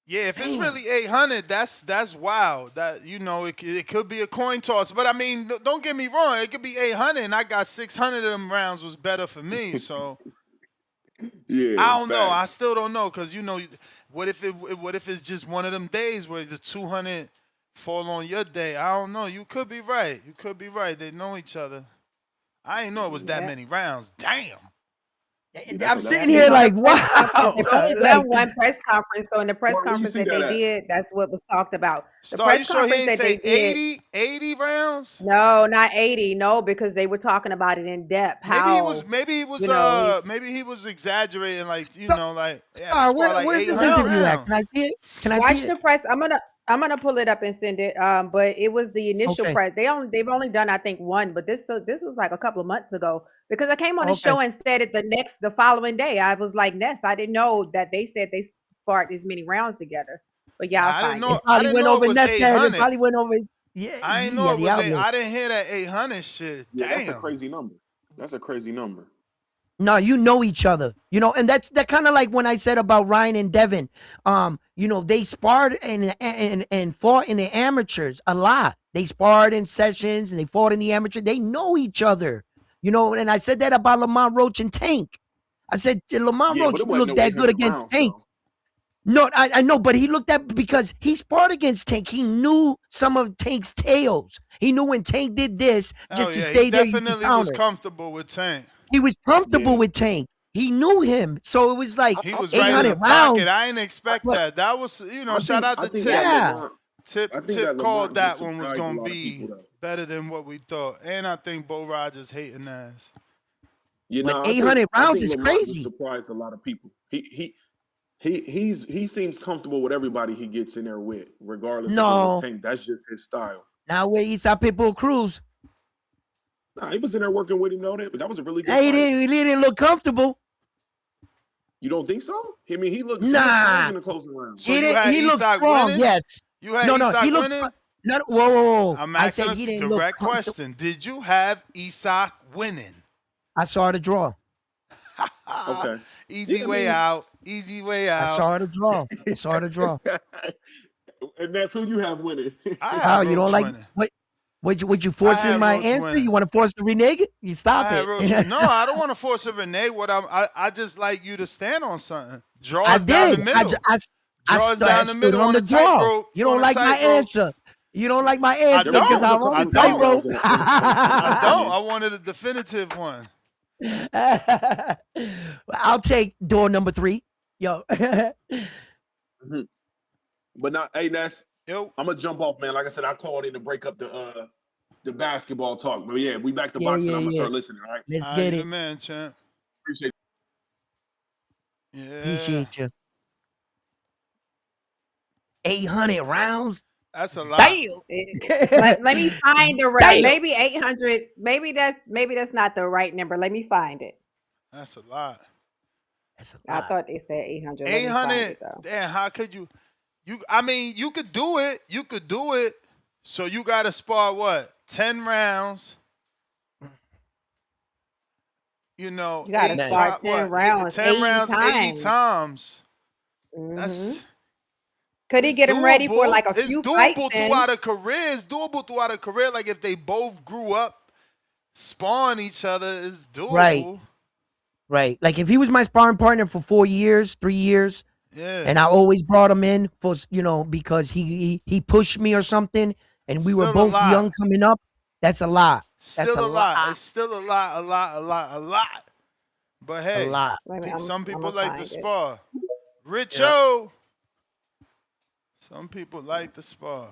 Yeah, if it's really 800, that's wild. That it could be a coin toss. But I mean, don't get me wrong, it could be 800, and I got 600 of them rounds was better for me. So yeah, I don't know. I still don't know because what if it's just one of them days where the 200 fall on your day? I don't know. You could be right. They know each other. I didn't know it was that many rounds. Damn. I'm sitting here like, wow. They've only done one press conference. So in the press conference that they did, that's what was talked about. The Star, you press sure he conference ain't that say they 80 rounds? No, not 80. No, because they were talking about it in depth. Maybe he was exaggerating, like Star, where's this interview at? Can I see it? Watch the press. I'm gonna pull it up and send it. But it was the initial press. They've only done I think one, but this was like a couple of months ago because I came on the show and said it the following day. I was like, Ness, I didn't know that they said they sparred this many rounds together. But yeah, I didn't know. It probably went over Ness. It probably went over. Yeah, I didn't know it was. I didn't hear that 800 shit. Yeah, damn, that's a crazy number. No, you know each other, and that's kind of like when I said about Ryan and Devin. They sparred and fought in the amateurs a lot. They sparred in sessions and they fought in the amateur. They know each other, and I said that about Lamont Roach and Tank. I said Lamont Roach looked that good against Tank. Though. No, I know, but he looked at because he sparred against Tank. He knew some of Tank's tails. He knew when Tank did this just to stay there. He definitely was comfortable with Tank. He was comfortable with Tank. He knew him, so it was like he was 800 right in the rounds. pocket. I didn't expect that. That was shout out to Tip. Yeah. Tip called that one was gonna be better than what we thought, and I think Bo Rogers hating ass. But 800 rounds is crazy. Surprised a lot of people. He seems comfortable with everybody he gets in there with, regardless of his Tank. That's just his style. Now where Eastside Pitbull Cruz. Nah, he was in there working with him, though. That was a really good fight. He didn't look comfortable. You don't think so? I mean, he looked in the closing round. So he looked strong, winning? yes. You had Isak he winning? No, whoa. I'm I asking said he a didn't direct look question. Did you have Isak winning? I saw the draw. Okay. Easy way out. I saw the draw. And that's who you have winning. Oh, you don't like winning. Would you force in my answer? Winning. You want to force the renege? You stop it. No, I don't want to force a renege. I just like you to stand on something. Draw I us down the did. middle. I down the middle on the tightrope. You don't like my answer. You don't like my answer because I'm on the tightrope. tightrope. I don't. I wanted a definitive one. I'll take door number 3. Yo. But not, hey, Ness. Yo. I'm gonna jump off, man. Like I said, I called in to break up the basketball talk. But yeah, we back to boxing. I'm gonna start listening. All right. Let's get it, man, champ. Appreciate it. Yeah. Appreciate you. 800 rounds. That's a lot. Damn. Let me find the right. Maybe 800. Maybe that's not the right number. Let me find it. That's a lot. I thought they said 800. 800. Damn, how could you? I mean, you could do it. So you got to spar what? 10 rounds. You got to spar 10 rounds. 10 rounds, times. 80 times. Mm-hmm. That's. Could he get him ready for like a few fights? It's doable throughout a career. It's doable throughout a career. Like if they both grew up, spawn each other, it's doable. Right. Like if he was my sparring partner for 4 years, 3 years. Yeah. And I always brought him in for, because he pushed me or something, and we were both young coming up. That's a lot. Still a lot. It's still a lot. But hey, some people like to spar. Richo. Some people like the spar.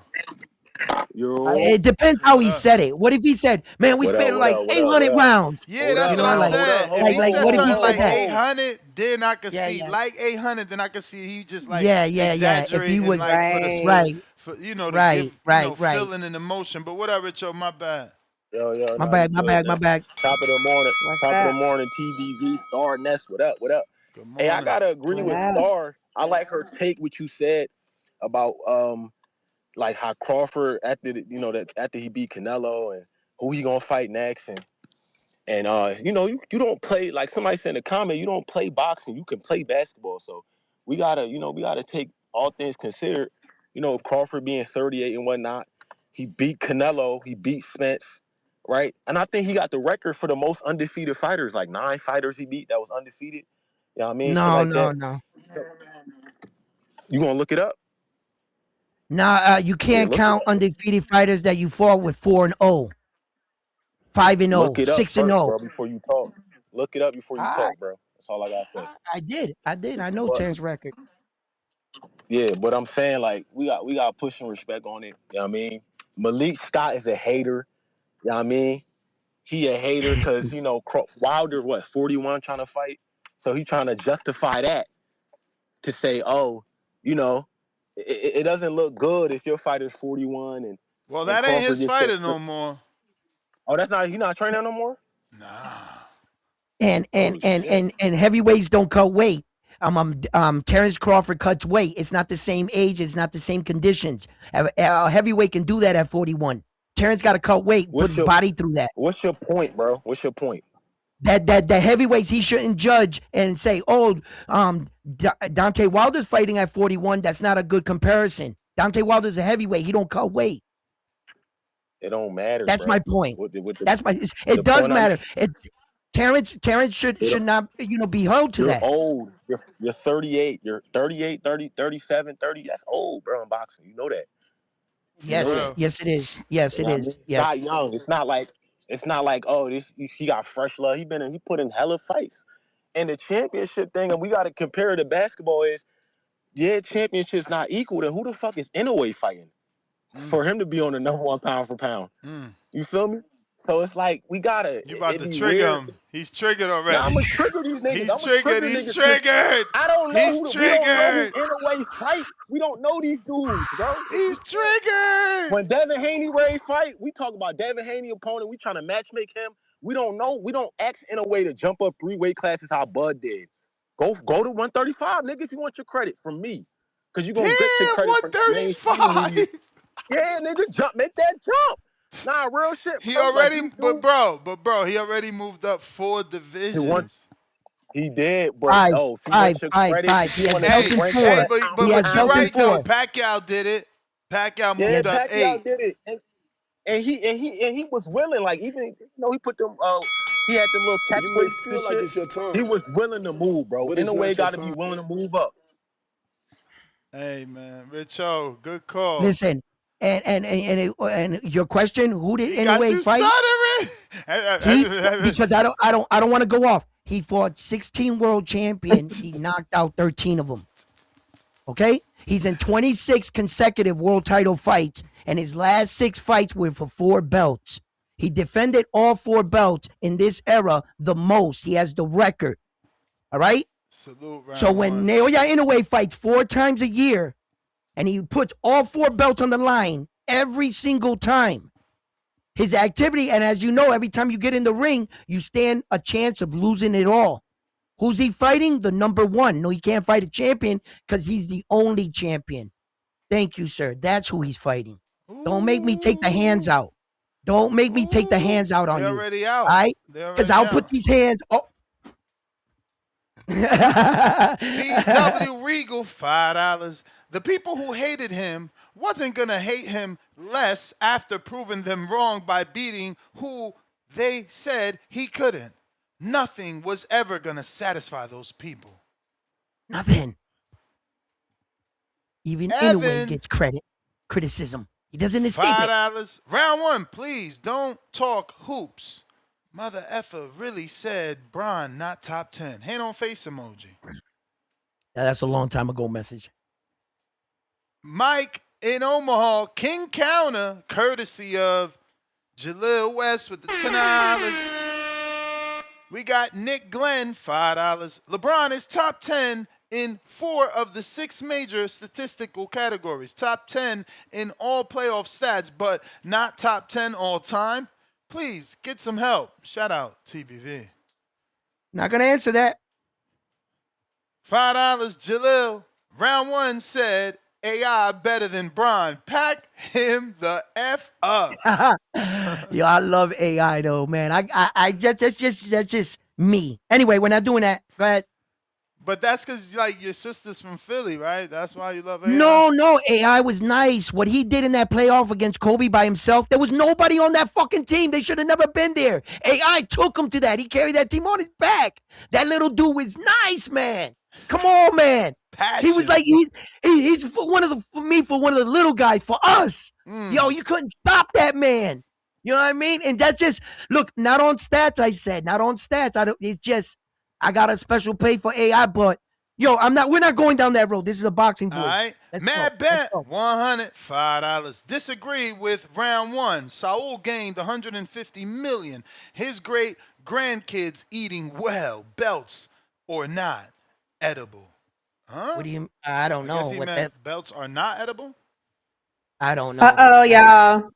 It depends how he said it. What if he said, "Man, we spent like 800 rounds"? Yeah, that's what I said. If he said something like 800, then I could see. Like 800, then I could see he just like Yeah. If he exaggerating, was like right, for to give right. feeling and emotion. But whatever, Joe, my bad. Yo, My no, you bad, my good, bad, my man. bad. Top of the morning, What's top of the up? morning, TVV, Star Nest, what up, what up? Good Hey, I morning. gotta agree What with up? Star. I like her take what you said about like how Crawford after after he beat Canelo and who he gonna fight next and you don't play like somebody said in the comment, you don't play boxing, you can play basketball. So we gotta take all things considered. Crawford being 38 and whatnot, he beat Canelo, he beat Spence, right? And I think he got the record for the most undefeated fighters, like 9 fighters he beat that was undefeated. You know what I mean? Shit No. like that. You gonna look it up? Nah, you can't look it count undefeated fighters that you fought with 4-0, 5-0, Look it up 6-0. first, bro, before you talk. Look it up before you talk, bro. That's all I gotta say. I did. I know But Terrence record. yeah, but I'm saying like we got push and respect on it. You know what I mean? Malik Scott is a hater. You know what I mean? He a hater because Wilder 41 trying to fight, so he trying to justify that to say, oh, it doesn't look good if your fighter's 41 and Well, that ain't his fighter no more. Oh, he's not training no more. And heavyweights don't cut weight. Terrence Crawford cuts weight. It's not the same age. It's not the same conditions. A heavyweight can do that at 41. Terrence got to cut weight, put his body through that. What's your point, bro? What's your point? That the heavyweights he shouldn't judge and say, oh, Deontay Wilder's fighting at 41. That's not a good comparison. Deontay Wilder's a heavyweight. He don't cut weight. It don't matter. That's bro. my point. That's my. It does matter. Terrence should not be held to that. You're old. You're 38. You're 38, 30, 37, 30. That's old, bro, in boxing. You know that. Yes, it is. Yes, it is. Yes. Not young. It's not like oh, he got fresh blood. He put in hella fights. And the championship thing, and we got to compare it to basketball is, championship's not equal. Then who the fuck is Inoue fighting for him to be on the #1 pound for pound? You feel me? So it's like we gotta. You about to trigger him? He's triggered already. Nah, I'm gonna trigger these niggas. He's triggered. He's triggered. I don't know. He's triggered. We don't know who Inoue fight. We don't know these dudes, bro. He's triggered. When Devin Haney fight, we talk about Devin Haney opponent. We trying to matchmake him. We don't know. We don't act in a way to jump up 3 weight classes how Bud did. Go to 135, nigga, if you want your credit from me. Because you're going to get your credit from 135. Yeah, nigga, make that jump. Nah, real shit. He already, but bro, he already moved up 4 divisions. He did, but five. He has belt in 4. Hey, but you're right though. Pacquiao did it. Pacquiao moved up 8. Did it, and he was willing. Like even he put them. He had them little catch weights. You may feel like it's your turn. He was willing to move, bro. In a way, got to be willing to move up. Hey man, Richo, good call. Listen, and your question, who did Inoue fight? Because I don't want to go off. He fought 16 world champions. He knocked out 13 of them. Okay, he's in 26 consecutive world title fights, and his last 6 fights were for 4 belts. He defended all 4 belts in this era the most. He has the record. All right. Salute, so when Naoya Inoue fights 4 times a year, and he puts all 4 belts on the line every single time, his activity, and as you know, every time you get in the ring, you stand a chance of losing it all. Who's he fighting? The #1. No, he can't fight a champion because he's the only champion. Thank you, sir. That's who he's fighting. Don't make me take the hands out. Don't make me take the hands out on you. They're already out. All right? Because I'll put these hands. Oh. BW Regal, $5. The people who hated him wasn't going to hate him less after proving them wrong by beating who they said he couldn't. Nothing was ever going to satisfy those people. Nothing. Even Inoue gets criticism. He doesn't escape it. $5. Round 1, please don't talk hoops. Mother effer really said Bron not top 10. Hand on face emoji. That's a long time ago message. Mike in Omaha, King Counter, courtesy of Jalil West with the $10. We got Nick Glenn, $5. LeBron is top 10 in 4 of the 6 major statistical categories. Top 10 in all playoff stats, but not top 10 all time. Please get some help. Shout out TBV. Not going to answer that. $5, Jalil. Round 1 said AI better than Bron. Pack him the F up. Yo, I love AI though, man. I that's just me. Anyway, we're not doing that. Go ahead. But that's because like your sister's from Philly, right? That's why you love AI. No, AI was nice. What he did in that playoff against Kobe by himself, there was nobody on that fucking team. They should have never been there. AI took him to that. He carried that team on his back. That little dude was nice, man. Come on, man. Passion. He was like he's for one of the little guys for us. Yo, you couldn't stop that man. You know what I mean? And that's just look, not on stats. I said not on stats. It's just I got a special pay for AI, but yo, we're not going down that road. This is a boxing voice. All right. Mad Bet, $100. Disagree with round 1. Saul gained $150 million. His great grandkids eating well, belts or not edible. Huh? What do you? I don't know. I guess he meant belts are not edible. I don't know. Uh-oh, y'all.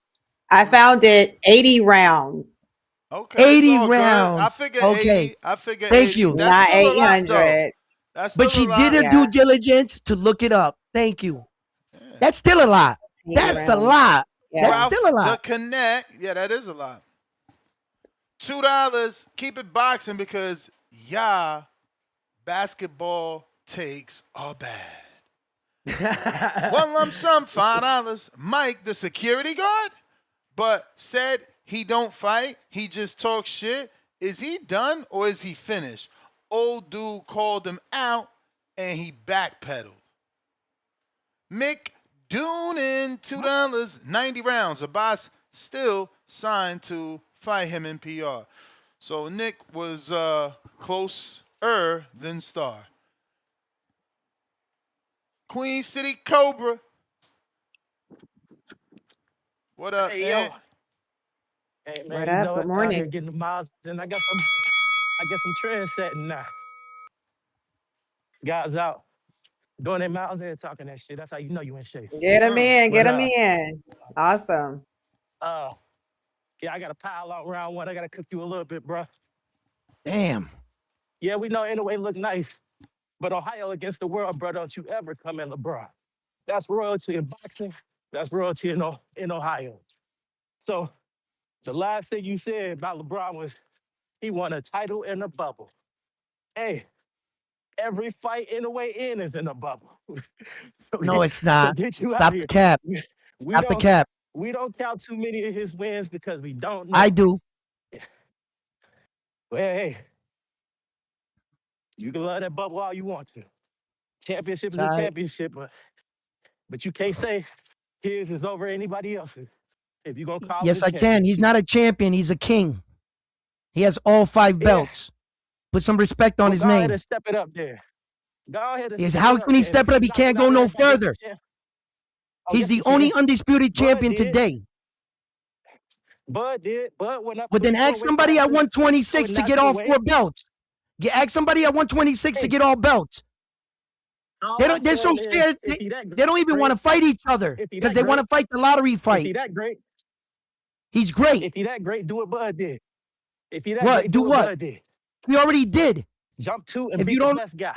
I found it. 80 rounds. Okay. 80 rounds. I figured okay. 80. I figured Thank 80. you. That's Not still 800. A lot, though. That's still But she a lot. did her due diligence to look it up. Thank you. Yeah. That's still a lot. That's a lot. Yeah. That's still a lot. The Connect. Yeah, that is a lot. $2. Keep it boxing because basketball takes are bad. One lump sum, $5. Mike, the security guard, but said he don't fight. He just talks shit. Is he done or is he finished? Old dude called him out and he backpedaled. Mick Doonan, $2, 90 rounds. Abbas still signed to fight him in PR. So Nick was closer than Star. Queen City Cobra. What up, hey, yo. Hey, man, what up? Good morning. Out here getting the miles, and I guess some trend setting now. Guys out doing their miles and talking that shit. That's how you know you in shape. Get them in. Get them in. Awesome. Yeah, I got to pile out round 1. I got to cook you a little bit, bro. Damn. Yeah, we know Inoue look nice, but Ohio against the world, bro, don't you ever come in LeBron. That's royalty in boxing. That's royalty in Ohio. So the last thing you said about LeBron was he won a title in a bubble. Hey, every fight Inoue in is in a bubble. No, it's not. So get you Stop out the here. cap. Stop the cap. We don't count too many of his wins because we don't know. I do. Well, hey, you can love that bubble all you want to. Championship is a championship, but you can't say his is over anybody else's. If you're going to call Yes, it I can. He's not a champion. He's a king. He has all 5 belts. Put some respect on his go name. Ahead and step it up there. Go ahead and How can he step it up? He can't go no further. He's the only undisputed champion today. Bud did. Bud went up. But then ask somebody at 126 to get all 4 belts. Ask somebody at 126 to get all belts. They're so scared. They don't even want to fight each other because they want to fight the lottery fight. Is he that great? He's great. If he that great, do what Bud did. If he that what? great, do what? Bud did. He already did. Jump 2 and beat the best guy.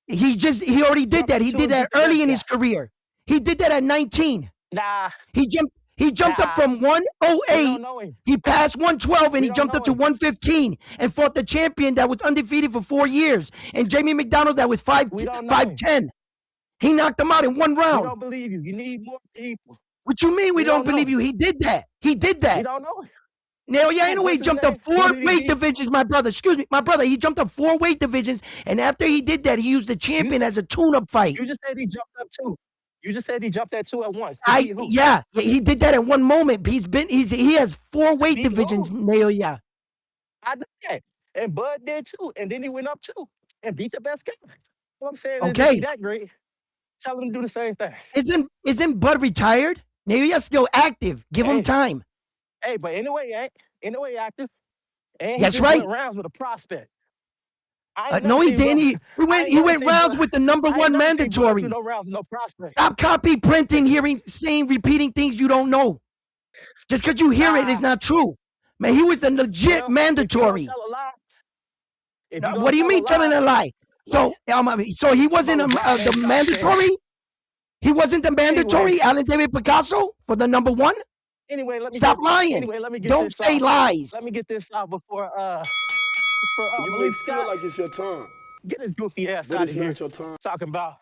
He already did that. He did that early in his career. He did that at 19. Nah. He jumped up from 108. He passed 112 and he jumped up to 115 and fought the champion that was undefeated for 4 years. And Jamie McDonald that was 5'10". He knocked him out in 1 round. We don't believe you. You need more people. What you mean we don't believe you? He did that. He did that. We don't know. Now, Inoue he jumped up 4 weight divisions, my brother. Excuse me, my brother. He jumped up 4 weight divisions, and after he did that, he used the champion as a tune-up fight. You just said he jumped up 2. You just said he jumped at 2 at once. Yeah, he did that in 1 moment. He has 4 weight divisions, Nail. Yeah. I know that, and Bud did too, and then he went up 2 and beat the best guy. What I'm saying is, okay, is that great? Tell him to do the same thing. Isn't Bud retired? Naoya's still active. Give him time. Hey, but Inoue active. And That's he just right. went rounds with a prospect. No, he didn't. He went rounds with the number one mandatory. No rounds, no prospect. Stop copy printing, repeating things you don't know. Just because you hear it is not true. Man, he was the legit mandatory. What do you mean telling a lie? So he wasn't the mandatory? He wasn't the mandatory Alan David Picasso for the number one? Anyway, let me stop lying. Anyway, let me get Don't this say out. lies. Let me get this out before You Malik may feel Scott. like it's your time, Get his goofy ass but out it's of here. not your time. Talking about,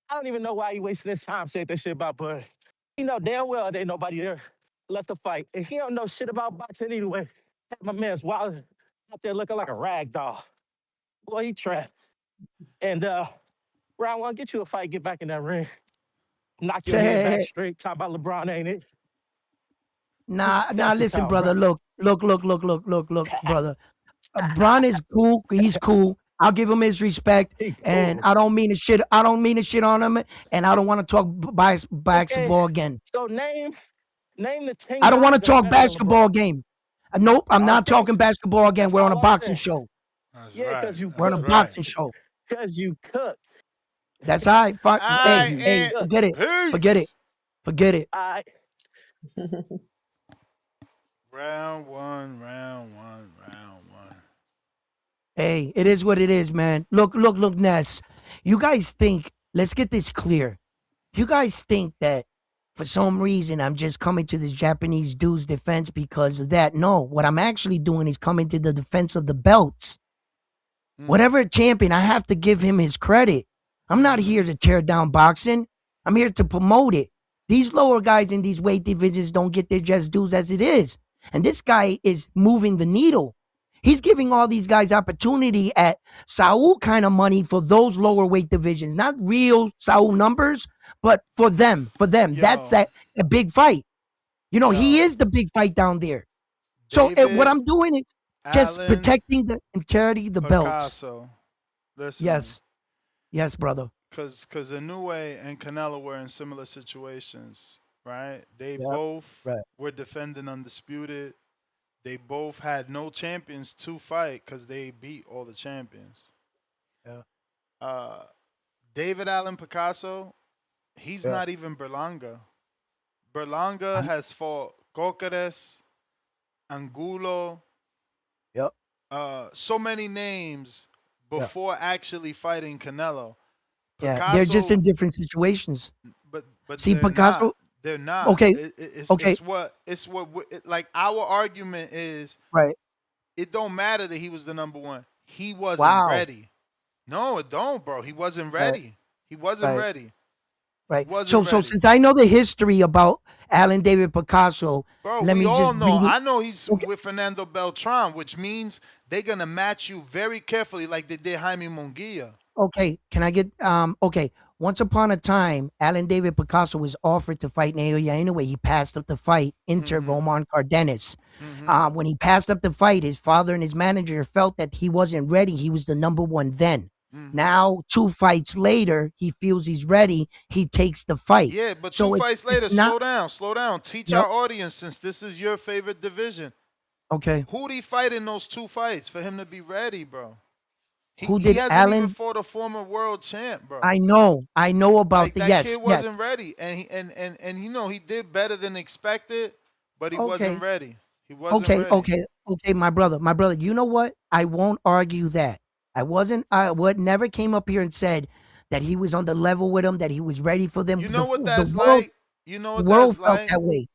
I don't even know why he wasting his time saying that shit about Bud. He know damn well there ain't nobody there left to fight. And he don't know shit about boxing anyway. My man's wild out there looking like a rag doll. Boy, he trapped. And round one, get you a fight, get back in that ring. Knock your head back straight. Talk about LeBron, ain't it? Nah, listen, brother. Look, brother. Bron is cool. He's cool. I'll give him his respect, and I don't mean to shit. I don't mean to shit on him, and I don't want to talk basketball again. So name the 10 I don't want to guys that talk better than basketball game. Nope, I'm not talking basketball again. We're on a boxing show. Yeah, because you We're on a boxing show. Because you cook. That's all right. Fuck. Hey, forget it. Forget it. Forget it. All right. Round one. Hey, it is what it is, man. Look, Ness. You guys think, let's get this clear. You guys think that for some reason I'm just coming to this Japanese dude's defense because of that. No, what I'm actually doing is coming to the defense of the belts. Whatever champion, I have to give him his credit. I'm not here to tear down boxing. I'm here to promote it. These lower guys in these weight divisions don't get their just dues as it is. And this guy is moving the needle. He's giving all these guys opportunity at Saul kind of money for those lower weight divisions. Not real Saul numbers, but for them. That's a big fight. He is the big fight down there. So what I'm doing is just protecting the integrity of the belts. Listen. Yes, brother. Because Inoue and Canelo were in similar situations, right? They both were defending undisputed. They both had no champions to fight because they beat all the champions. Yeah. David Allen Picasso, he's not even Berlanga. Berlanga has fought Cocares, Angulo. Yep. So many names before actually fighting Canelo. Picasso, they're just in different situations. But see, Picasso. They're not. Okay. It's what like our argument is. Right. It don't matter that he was the number one. He wasn't ready. No, it don't, bro. He wasn't ready. Right. He wasn't ready. Right. So since I know the history about Alan David Picasso, bro, let me just know. I know he's with Fernando Beltran, which means they're gonna match you very carefully, like they did Jaime Munguia. Okay. Can I get okay? Once upon a time, Alan David Picasso was offered to fight Naoya Inoue. He passed up the fight into Roman Cardenas. When he passed up the fight, his father and his manager felt that he wasn't ready. He was the number one then. Now, 2 fights later, he feels he's ready. He takes the fight. Yeah, but 2 fights later, slow down. Teach our audience, since this is your favorite division. Okay. Who'd he fight in those 2 fights for him to be ready, bro? He hasn't even fought a former world champ, bro. I know about that kid wasn't ready, and he did better than expected, but he wasn't ready. He wasn't ready. Okay, my brother. You know what? I won't argue that. I never came up here and said that he was on the level with him, that he was ready for them. You know what that's like? You know what the world that's felt like? that way.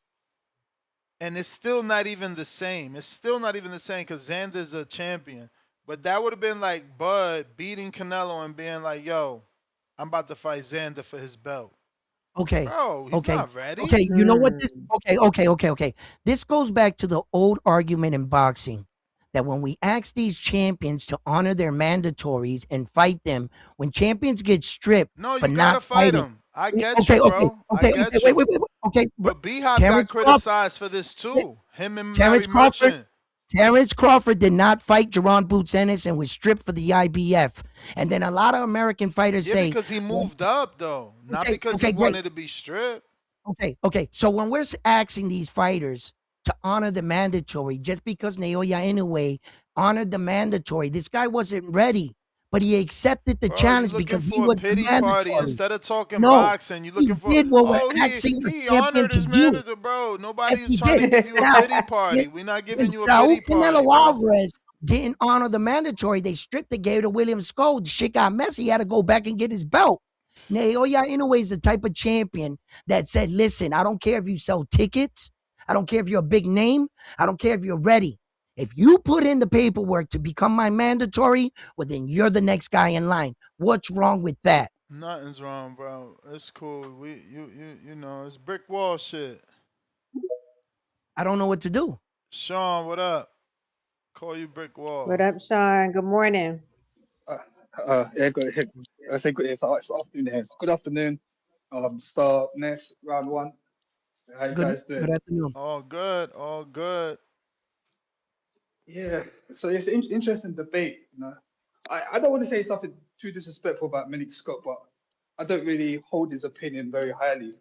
And it's still not even the same. It's still not even the same because Xander's a champion. But that would have been like Bud beating Canelo and being like, yo, I'm about to fight Xander for his belt. Okay. Bro, he's not ready. Okay, you know what this okay. This goes back to the old argument in boxing that when we ask these champions to honor their mandatories and fight them, when champions get stripped for not fighting. Them. I get you, bro. Okay. But B-Hop got criticized for this too. Him and Terrence Crawford. Terrence Crawford did not fight Jerron Boots Ennis and was stripped for the IBF. And then a lot of American fighters Yeah, say, because he moved up though, not okay, because okay, he great. wanted to be stripped. Okay. So when we're asking these fighters to honor the mandatory, just because Naoya Inoue honored the mandatory, this guy wasn't ready, but he accepted the Bro, you challenge looking because he for a was the pity party mandatory. instead of talking No, boxing. You he looking for, did what we're oh, asking a he champion honored to his do. manager, bro. Yes, Nobody's he trying to did. give you a Now, pity party. We're not when giving you a Saul pity party, Canelo bro. Alvarez didn't honor the mandatory, they stripped the gave to William Scott. The shit got messy. He had to go back and get his belt. Naoya Inoue is the type of champion that said, listen, I don't care if you sell tickets. I don't care if you're a big name. I don't care if you're ready. If you put in the paperwork to become my mandatory, well, then you're the next guy in line. What's wrong with that? Nothing's wrong, bro. It's cool. You know, it's brick wall shit. I don't know what to do. Sean, what up? Call you brick What wall. up, Sean? Good morning. Yeah, good. I say good. It's afternoon here. Good afternoon. So next round one. How you guys Good doing? afternoon. All good, all good. Yeah. So it's an interesting debate. You know, I don't want to say something too disrespectful about Malik Scott, but I don't really hold his opinion very highly.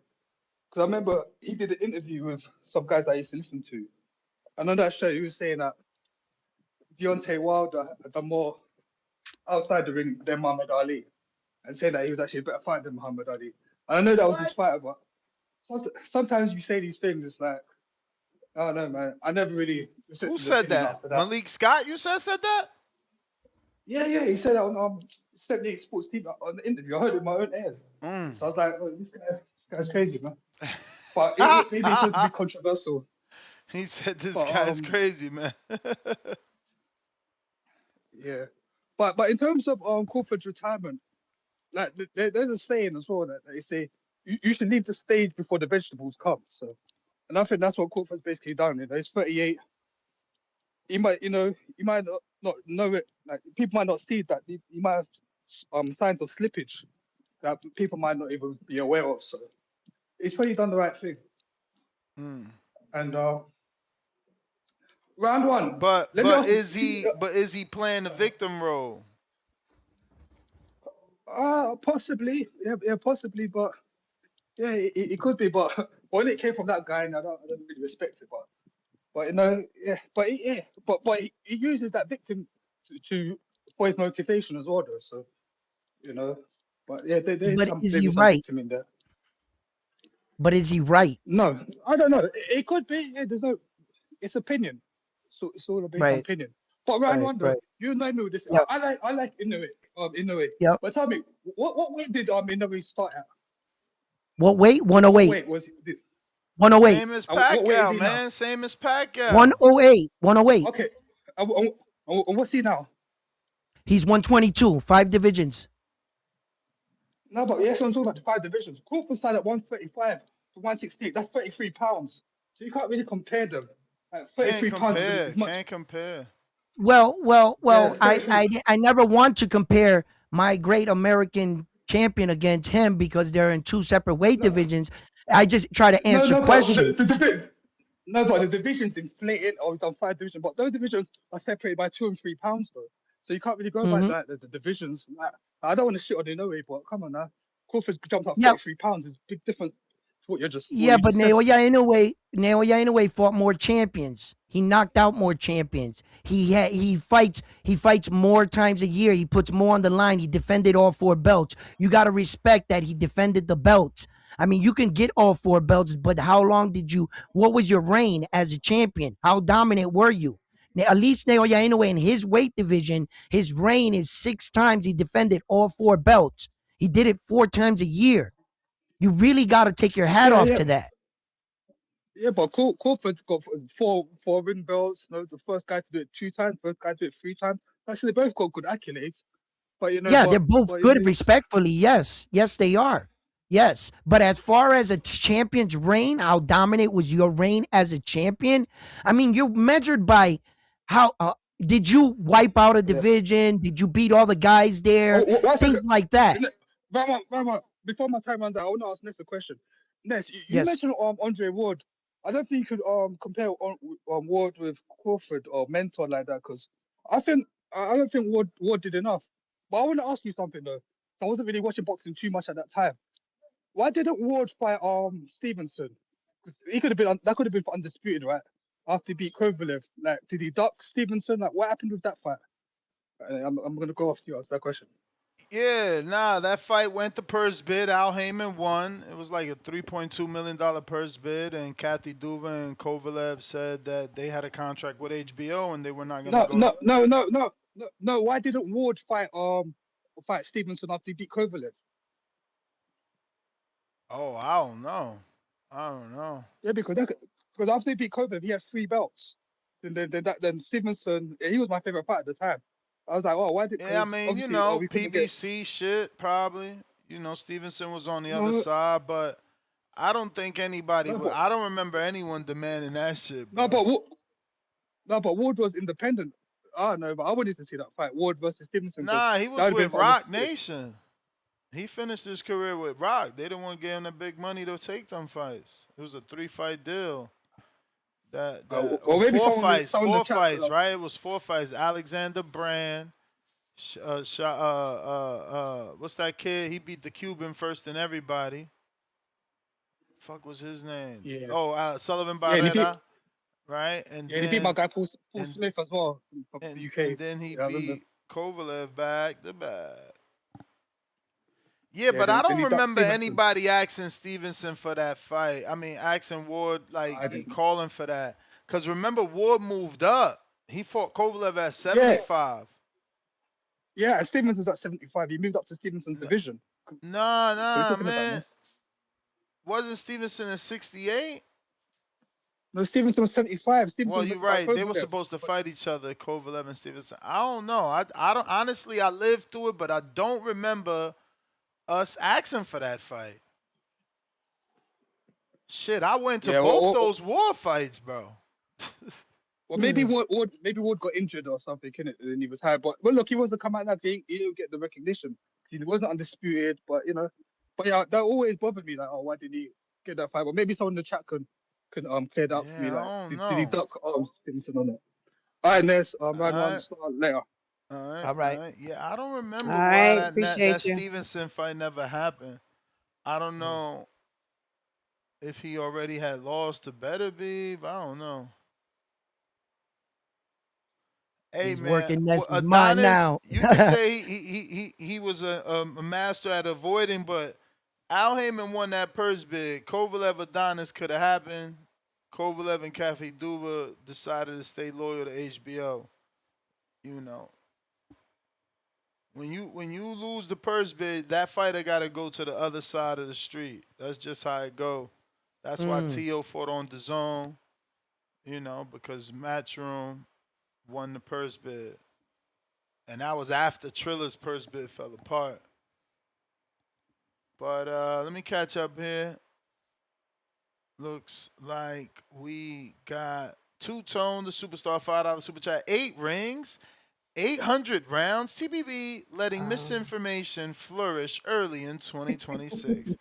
Because I remember he did an interview with some guys that I used to listen to, and on that show he was saying that Deontay Wilder had done more outside the ring than Muhammad Ali, and saying that he was actually a better fighter than Muhammad Ali. And I know that was his fighter, but sometimes you say these things, it's like, I don't know, man. I never really Who respected his said opinion that? after that. Malik Scott, you said that? Yeah, he said that on 78 Sports TV on the interview. I heard it in my own ears. Mm. So I was like, oh, this guy's crazy, man. But maybe it's supposed to be controversial. He said this But guy's crazy, man. yeah. But in terms of Crawford's retirement, like there's a saying as well that they say you should leave the stage before the vegetables come. So, and I think that's what Crawford's basically done. You know, he's 38. He might, you might not know it. Like people might not see that. He might have signs of slippage that people might not even be aware of. So he's probably done the right thing. Mm. And round one. But Let me ask is you, he playing the victim role? possibly, yeah, possibly, but yeah, it could be. But when it came from that guy, and I don't really respect it, but he uses that victim for his motivation as well, though. So but yeah, there's But some is he maybe some right? victim in there. But is he right? No, I don't know. It could be. Yeah, there's no. It's opinion. So it's all based on Right. opinion. But round one though, Right. you and I know this. Yep. I like Inoue. Inoue. Yep. But tell me, what weight did Inoue start at? What weight? What 108. weight was this? 108. Same as What weight is Pacquiao, he now? man. Same as Pacquiao. 108. 108. Okay. What's he now? He's 122. 5 divisions. No, but yes, I'm talking about the 5 divisions. Crawford started at 135 to 168. That's 33 pounds. So you can't really compare them. Like 33 pounds is much. Can't compare. Well, Yeah, 33. I never want to compare my great American champion against him because they're in 2 separate weight divisions. I just try to answer But questions. but the divisions inflated or it's on 5 divisions, but those divisions are separated by 2 and 3 pounds though. So you can't really go by Mhm. that. The divisions. Like, I don't want to shit on Inoue, but come on now. Crawford jumped up Yeah. 33 pounds. Is a big difference to what you just But said. Naoya Inoue fought more champions. He knocked out more champions. He fights more times a year. He puts more on the line. He defended all 4 belts. You got to respect that he defended the belts. I mean, you can get all 4 belts, but how long what was your reign as a champion? How dominant were you? At least Naoya Inoue in his weight division, his reign is 6 times he defended all 4 belts. He did it 4 times a year. You really got to take your hat off to that. Yeah, but Crawford's got four ring belts. The first guy to do it 2 times, first guy to do it 3 times. Actually, they both got good accolades. But They're both good, respectfully. Yes, they are. Yes, but as far as a champion's reign, how dominant was your reign as a champion? I mean, you're measured by how did you wipe out a division? Did you beat all the guys there? Things like that. Rama, before my time runs out, I want to ask Ness a question. Ness, you mentioned Andre Ward. I don't think you could compare Ward with Crawford or mentor like that because I don't think Ward did enough. But I want to ask you something though. I wasn't really watching boxing too much at that time. Why didn't Ward fight Stevenson? He could have been that could have been for undisputed, right? After he beat Kovalev, like did he duck Stevenson? Like what happened with that fight? I'm gonna go off to you answer that question. Yeah, nah, that fight went to purse bid. Al Heyman won. It was like a $3.2 million purse bid, and Kathy Duva and Kovalev said that they had a contract with HBO and they were not gonna go. No. Why didn't Ward fight Stevenson after he beat Kovalev? Oh, I don't know. Yeah, because after he beat Kovalev, he had 3 belts. Then Stevenson, he was my favorite fight at the time. I was like, oh, why did? Yeah, I Because mean, obviously, we couldn't get. PBC shit probably. Stevenson was on the other No, side, but I don't think anybody. no, but, I don't remember anyone demanding that shit. Bro. no, but Ward was independent. I don't know, but I wanted to see that fight, Ward versus Stevenson. Nah, he was with Rock Nation. He finished his career with Rock. They didn't want to give him the big money to take them fights. It was a 3-fight deal. Maybe 4 fights, chat, right? It was 4 fights. Alexander Brand. What's that kid? He beat the Cuban first than everybody. Fuck was his name? Yeah. Oh, Sullivan Barrera, right? And he beat my guy Paul Smith as well from the UK. And then he I beat Kovalev back to back. Yeah, but I don't remember anybody asking Stevenson for that fight. I mean, asking Ward, calling for that. Because remember, Ward moved up. He fought Kovalev at 75. Yeah, Stevenson's at 75. He moved up to Stevenson's division. Nah, man. Wasn't Stevenson at 68? No, Stevenson was 75. Well, you're right. They were supposed to fight each other, Kovalev and Stevenson. I don't know. I don't honestly. I lived through it, but I don't remember us asking for that fight. Shit, I went to both those war fights, bro. Well, maybe Ward got injured or something, innit? And then he was tired. But look, he wasn't come out that thing. He didn't get the recognition. He wasn't undisputed, but yeah, that always bothered me. Like, oh, why did he get that fight? But maybe someone in the chat can clear it up for me. Like, did he duck Stevenson or not? All right, Ness. Round one start later. All right. Yeah, I don't remember why that Stevenson fight never happened. I don't know if he already had lost to Better Beef. I don't know. Hey, He's man, working Ness's Adonis, mind now. You can say he was a master at avoiding, but Al Heyman won that purse bid. Kovalev Adonis could have happened. Kovalev and Kathy Duva decided to stay loyal to HBO. When you lose the purse bid, that fighter got to go to the other side of the street. That's just how it go. That's why Tio fought on DAZN, because Matchroom won the purse bid. And that was after Trilla's purse bid fell apart. But let me catch up here. Looks like we got Two-Tone, the Superstar, $5 Super Chat, 8 rings, 800 rounds. TBV letting misinformation flourish early in 2026.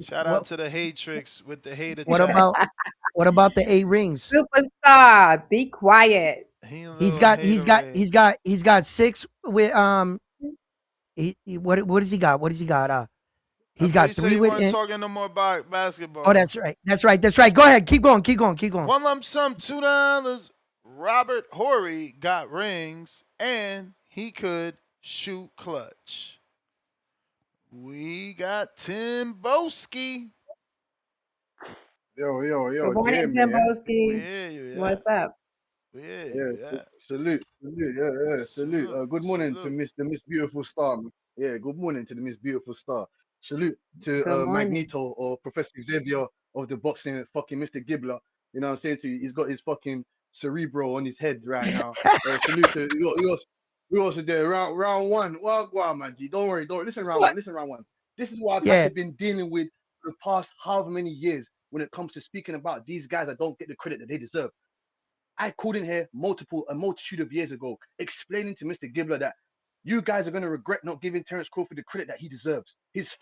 Shout out to the Hatrix with the hater chat. What about the 8 rings? Superstar, be quiet. He's got 6 with what does he got? What does he got? He's got 3 with him. Talking no more about basketball. Oh, that's right. Go ahead. Keep going. One lump sum, $2. Robert Horry got rings and he could shoot clutch. We got Tim Boski. Yo. Good morning, Tim Boski. What's up? Yeah. Salute. Yeah. Salute. Good morning to Miss Beautiful Star. Yeah, good morning to the Miss Beautiful Star. Salute to Magneto or Professor Xavier of the boxing, fucking Mr. Gibbler. You know what I'm saying to you? He's got his fucking cerebro on his head right now. Salute to we also there round one. Well, go on, man. G. Don't worry. Listen, round one. This is what I've been dealing with for the past however many years when it comes to speaking about these guys that don't get the credit that they deserve. I called in here a multitude of years ago, explaining to Mr. Gibbler that you guys are going to regret not giving Terence Crawford the credit that he deserves. This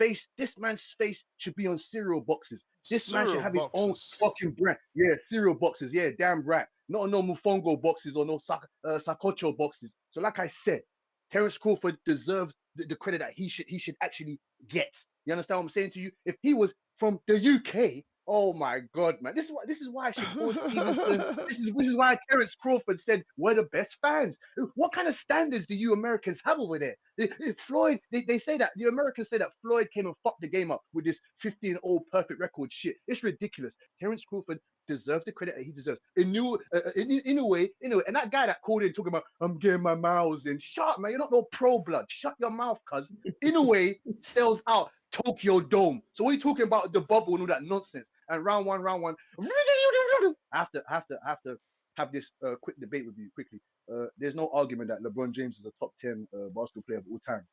man's face should be on cereal boxes. This man should have his own fucking brand. Yeah, cereal boxes. Yeah, damn right. Not no Mufongo boxes or no Sacocho boxes. So like I said, Terence Crawford deserves the credit that he should actually get. You understand what I'm saying to you? If he was from the UK, oh my God, man, this is why Shakur Stevenson, this is why Terence Crawford said we're the best fans. What kind of standards do you Americans have over there? Floyd, they say that the Americans say that Floyd came and fucked the game up with this 15-0 perfect record shit. It's ridiculous. Terence Crawford deserves the credit that he deserves. In a way, and that guy that called in talking about I'm getting my miles in. Shut up, man. You're not no pro blood. Shut your mouth, cuz. In a way, sells out Tokyo Dome. So what are you talking about the bubble and all that nonsense? And round one. I have to have this quick debate with you quickly. There's no argument that LeBron James is a top 10 basketball player of all time.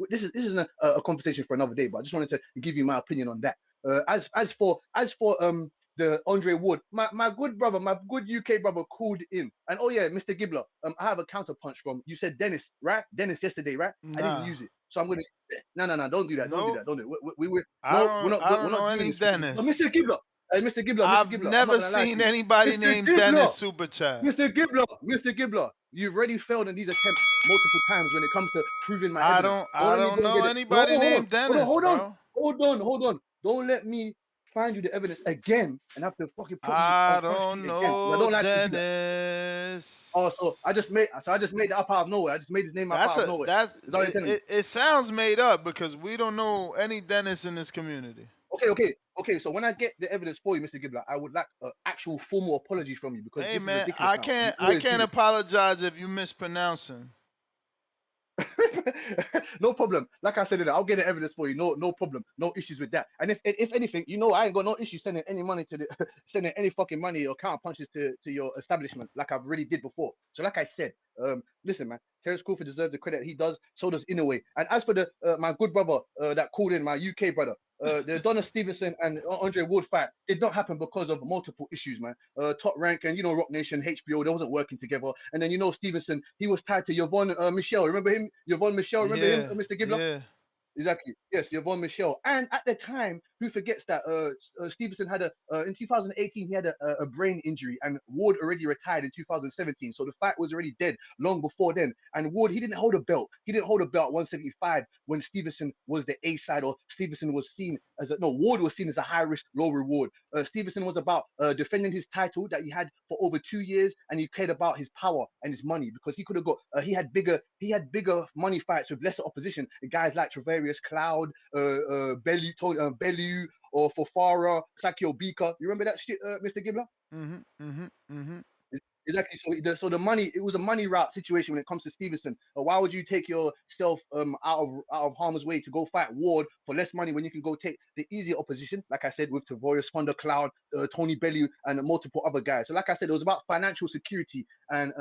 This is a conversation for another day, but I just wanted to give you my opinion on that. As for the Andre Ward, my good brother, my good UK brother called in, and oh yeah, Mr. Gibbler, I have a counter punch from you said Dennis, right? Dennis yesterday, right? I didn't use it, so I'm gonna no, don't do that, don't do that, don't do it. We're not know doing any this. Dennis. Mr. Gibbler, Mr. Gibbler, I've never seen anybody named Dennis Super Chat. Mr. Gibbler, you've already failed in these attempts multiple times when it comes to proving my evidence. I don't know anybody named Dennis, bro. Hold on. Don't let me find you the evidence again and have to fucking put you I on front don't street again. I know don't like to do that. Dennis. Oh, so I just made it up out of nowhere. I just made his name up out of nowhere. It sounds made up because we don't know any Dennis in this community. Okay. So when I get the evidence for you, Mr. Gibbler, I would like an actual formal apology from you because hey this man, is ridiculous. I can't apologize if you mispronouncing. No problem. Like I said, I'll get the evidence for you. No problem. No issues with that. And if anything, I ain't got no issue sending any money sending any fucking money or counter punches to your establishment, like I've really did before. So like I said, listen, man, Terence Crawford deserves the credit he does. So does Inoue. And as for the my good brother that called in, my UK brother, the Donna Stevenson and Andre Ward fight did not happen because of multiple issues, man. Top Rank and Rock Nation, HBO, they wasn't working together. And then Stevenson, he was tied to Yvonne Michelle. Remember him? Yvonne Michelle, remember him, Mr. Gibbler? Yeah. Exactly. Yes, Yvonne Michelle. And at the time, who forgets that Stevenson had in 2018 he had a brain injury, and Ward already retired in 2017. So the fight was already dead long before then. And Ward, he didn't hold a belt. He didn't hold a belt at 175 when Stevenson was the A side, or Stevenson was seen as Ward was seen as a high risk, low reward. Stevenson was about defending his title that he had for over 2 years, and he cared about his power and his money because he could have got he had bigger money fights with lesser opposition. Guys like Travarius Cloud, Bellew, or Fofara, Sakio Bika. You remember that shit, Mr. Gibbler? Exactly. So the money, it was a money route situation when it comes to Stevenson. Why would you take yourself out of harm's way to go fight Ward for less money when you can go take the easier opposition? Like I said, with Tavorius, Fonda Cloud, Tony Bellew, and multiple other guys. So like I said, it was about financial security and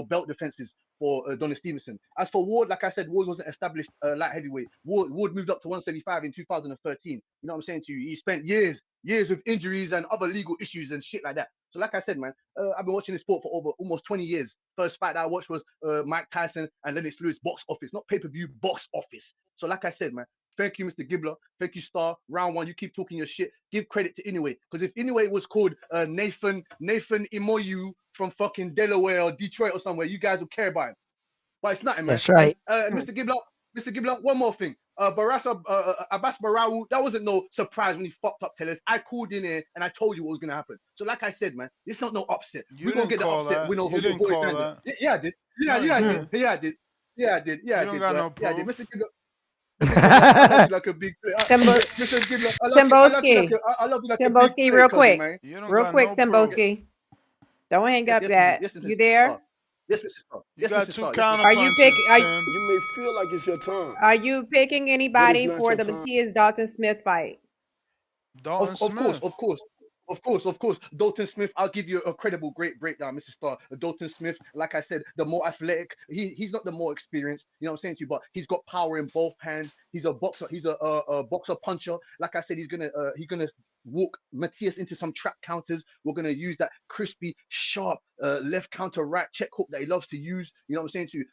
belt defenses for Donna Stevenson. As for Ward, like I said, Ward wasn't established light heavyweight. Ward moved up to 175 in 2013. You know what I'm saying to you? He spent years with injuries and other legal issues and shit like that. So like I said, man, I've been watching this sport for over almost 20 years. First fight that I watched was Mike Tyson and Lennox Lewis box office, not pay-per-view, box office. So like I said, man, thank you, Mr. Gibbler. Thank you, Star. Round one, you keep talking your shit. Give credit to Inoue. Because if Inoue was called Nathan Imoyu from fucking Delaware or Detroit or somewhere, you guys would care about him. But it's nothing, man. That's right. And, Mr. Gibbler, one more thing. Abbas Barau, that wasn't no surprise when he fucked up Tellers. I called in here and I told you what was going to happen. So like I said, man, it's not no upset. We're going to get the upset win over you didn't call that. Yeah, I did. Yeah, I did. You don't got no proof. Mr. Gibbler. I love you like a big player. Mr. Gibbler, I love you like a big player, real quick. Man. Real quick, Timboski. Don't hang up yet. You there? Yes, Mr. Star. You got two counter Are you picking? You may feel like it's your time. Are you picking anybody for the Matthias Dalton Smith fight? Of course. Dalton Smith, I'll give you a credible, great breakdown, Mr. Star. Dalton Smith, like I said, the more athletic, he's not the more experienced, you know what I'm saying to you, but he's got power in both hands. He's a boxer, he's a boxer puncher. Like I said, he's gonna walk Matthias into some trap counters. We're gonna use that crispy, sharp left counter right check hook that he loves to use. You know what I'm saying to you?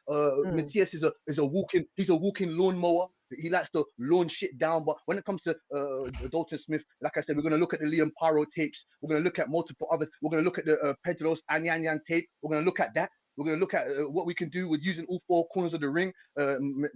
Matthias is a walking lawnmower. He likes to lawn shit down. But when it comes to Dalton Smith, like I said, we're gonna look at the Liam Paro tapes. We're gonna look at multiple others. We're gonna look at the Pedro's Anyanyan tape. We're gonna look at that. We're going to look at what we can do with using all four corners of the ring.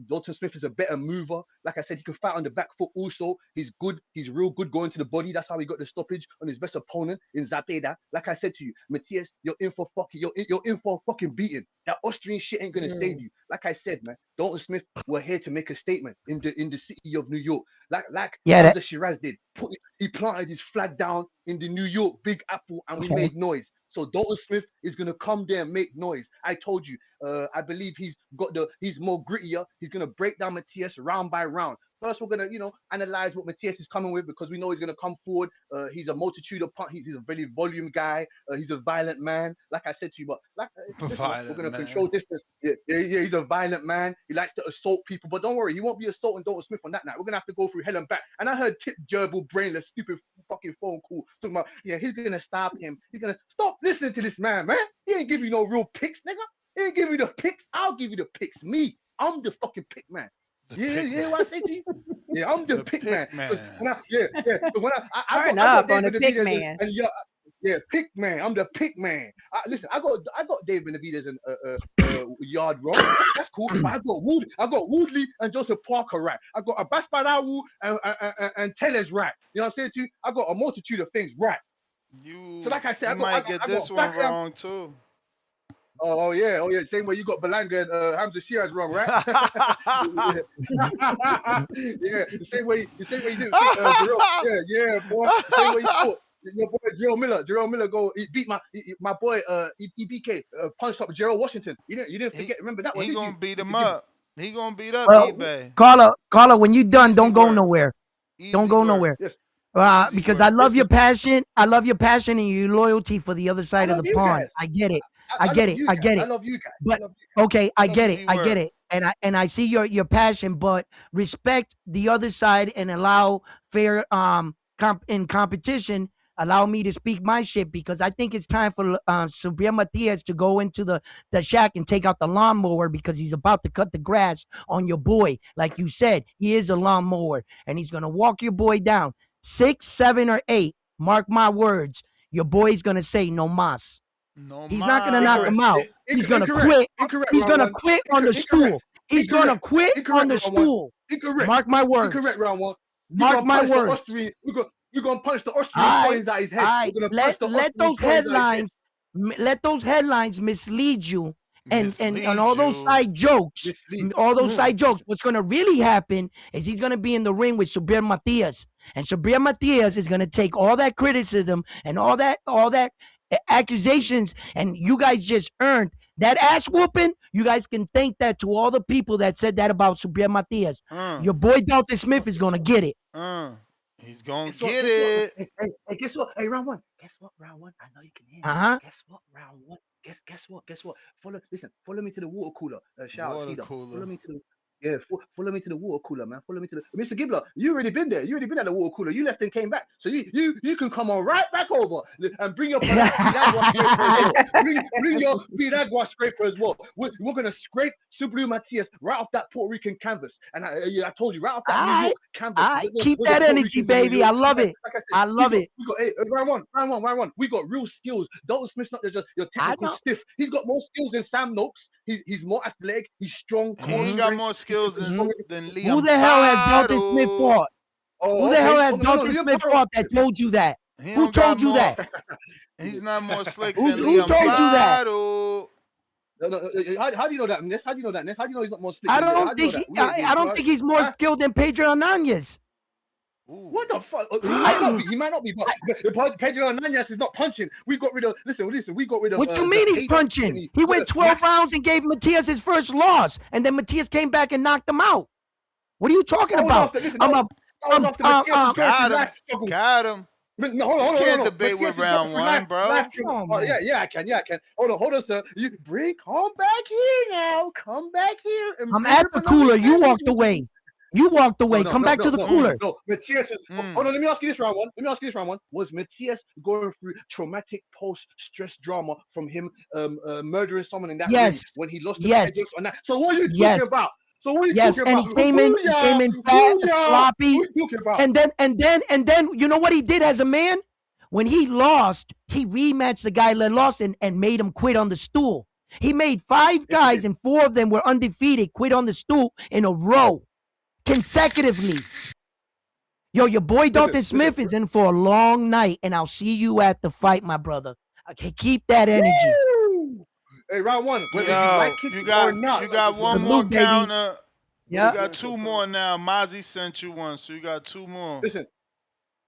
Dalton Smith is a better mover. Like I said, he can fight on the back foot also. He's good. He's real good going to the body. That's how he got the stoppage on his best opponent in Zapeda. Like I said to you, Matthias, you're in for fucking beating. That Austrian shit ain't going to save you. Like I said, man, Dalton Smith, we're here to make a statement in the city of New York. Like Hamza Shiraz did. He planted his flag down in the New York Big Apple and we made noise. So Dalton Smith is gonna come there and make noise. I told you. I believe he's more grittier. He's gonna break down Matthias round by round. First, we're gonna analyze what Matthias is coming with because we know he's gonna come forward. He's a multitude of punch. He's a very volume guy. He's a violent man. Like I said to you, but we're gonna control distance. Yeah, he's a violent man. He likes to assault people, but don't worry, he won't be assaulting Dalton Smith on that night. We're gonna have to go through hell and back. And I heard Tip gerbil, brainless, stupid fucking phone call talking about he's gonna stop him. He's gonna stop listening to this man. He ain't give you no real picks, nigga. He ain't give you the picks. I'll give you the picks. Me, I'm the fucking pick man. Yeah, what I say to you? Yeah, I'm the pick man. When I Turn got up on the David pick Benavidez man. and pick man. I'm the pick man. Listen, I got David Benavidez and Yard wrong. That's cool. But I got Woodley and Joseph Parker right. I got Abbas Badawu and Tellez right. You know what I'm saying to you? I got a multitude of things right. So like I said, you might get this one wrong too. Oh yeah. Same way you got Belanga and Hamza Shiraz wrong, right? Yeah. The same way you didn't think Jarrell. Yeah, boy. The same way you thought. Your boy Jarrell Miller he beat my boy EBK punched up Gerald Washington. You didn't forget. Remember that one? He gonna beat him up. He gonna beat up eBay. Carla, when you done, don't go nowhere. Don't go nowhere. Yes. Because I love your passion. I love your passion and your loyalty for the other side of the pond. Guys. I get it. I I get it. I love you guys. But okay, I get it. And I see your passion, but respect the other side and allow fair in competition. Allow me to speak my shit because I think it's time for Subriel Matias to go into the shack and take out the lawnmower because he's about to cut the grass on your boy. Like you said, he is a lawnmower and he's gonna walk your boy down 6, 7, or 8. Mark my words. Your boy's gonna say no mas. He's not gonna knock him out. He's gonna quit. He's gonna quit on the stool. He's gonna quit on the stool. Mark my words. Incorrect, round one. Mark my words. We're gonna punch the Austrian coins out his head. Let those headlines mislead you. And all those side jokes, what's going to really happen is he's going to be in the ring with Subriel Matias. And Subriel Matias is going to take all that criticism and all that accusations, and you guys just earned that ass whooping. You guys can thank that to all the people that said that about Subriel Matias. Your boy Dalton Smith is going to get it. He's going to get it. Hey, guess what? Hey, round one. Guess what? Round one. I know you can hear me. Guess what? Round one. Guess what? Follow me to the water cooler. Shout out Cedar. Follow me to the water cooler, man. Follow me to the Mr. Gibbler. You already been there. You already been at the water cooler. You left and came back. So you can come on right back over and bring your bring your Piragua scraper as well. We're gonna scrape Subriel Matias right off that Puerto Rican canvas. And I told you right off that New York canvas. Keep that energy, baby. I love it. Like I love it. We got round one. We got real skills. Dalton Smith's not just your technical stiff. He's got more skills than Sam Noakes. He's more athletic. He's strong. He got more skills than Liam. Who the hell has Dalton Smith fought? Who the hell has Dalton Smith fought that told you that? Who told you that? He's not more slick than Liam. Who told you that? How do you know that, Ness? How do you know that, Ness? How do you know he's not more slick? I don't think he's more skilled than Pedro Hernandez. What the fuck? He might not be, but Pedro Hernandez is not punching. We got rid of. Listen. We got rid of. What you mean he's punching? He went 12 rounds and gave Matias his first loss, and then Matias came back and knocked him out. What are you talking about? Got him. No, hold on. Can't debate with round one, bro. Yeah, I can. Hold on, sir. Come back here now. Come back here. I'm at the cooler. You walked away. Come back to the cooler. No, Matias. Hold on. Let me ask you this round one. Was Matias going through traumatic post-stress drama from him murdering someone in that ring when he lost the headaches on that? So what are you talking about? So what are you talking about? And he came in fat, sloppy, and then you know what he did as a man? When he lost, he rematched the guy that lost and made him quit on the stool. He made 5 guys, and 4 of them were undefeated, quit on the stool in a row, consecutively. Yo, your boy Dalton Smith is in for a long night, and I'll see you at the fight, my brother. Okay, keep that energy. Woo! Hey, round 1, whether you like it or not. You got one Salute, more baby. counter. Yeah. You got 2 more now. Mozzie sent you one, so you got 2 more. Listen,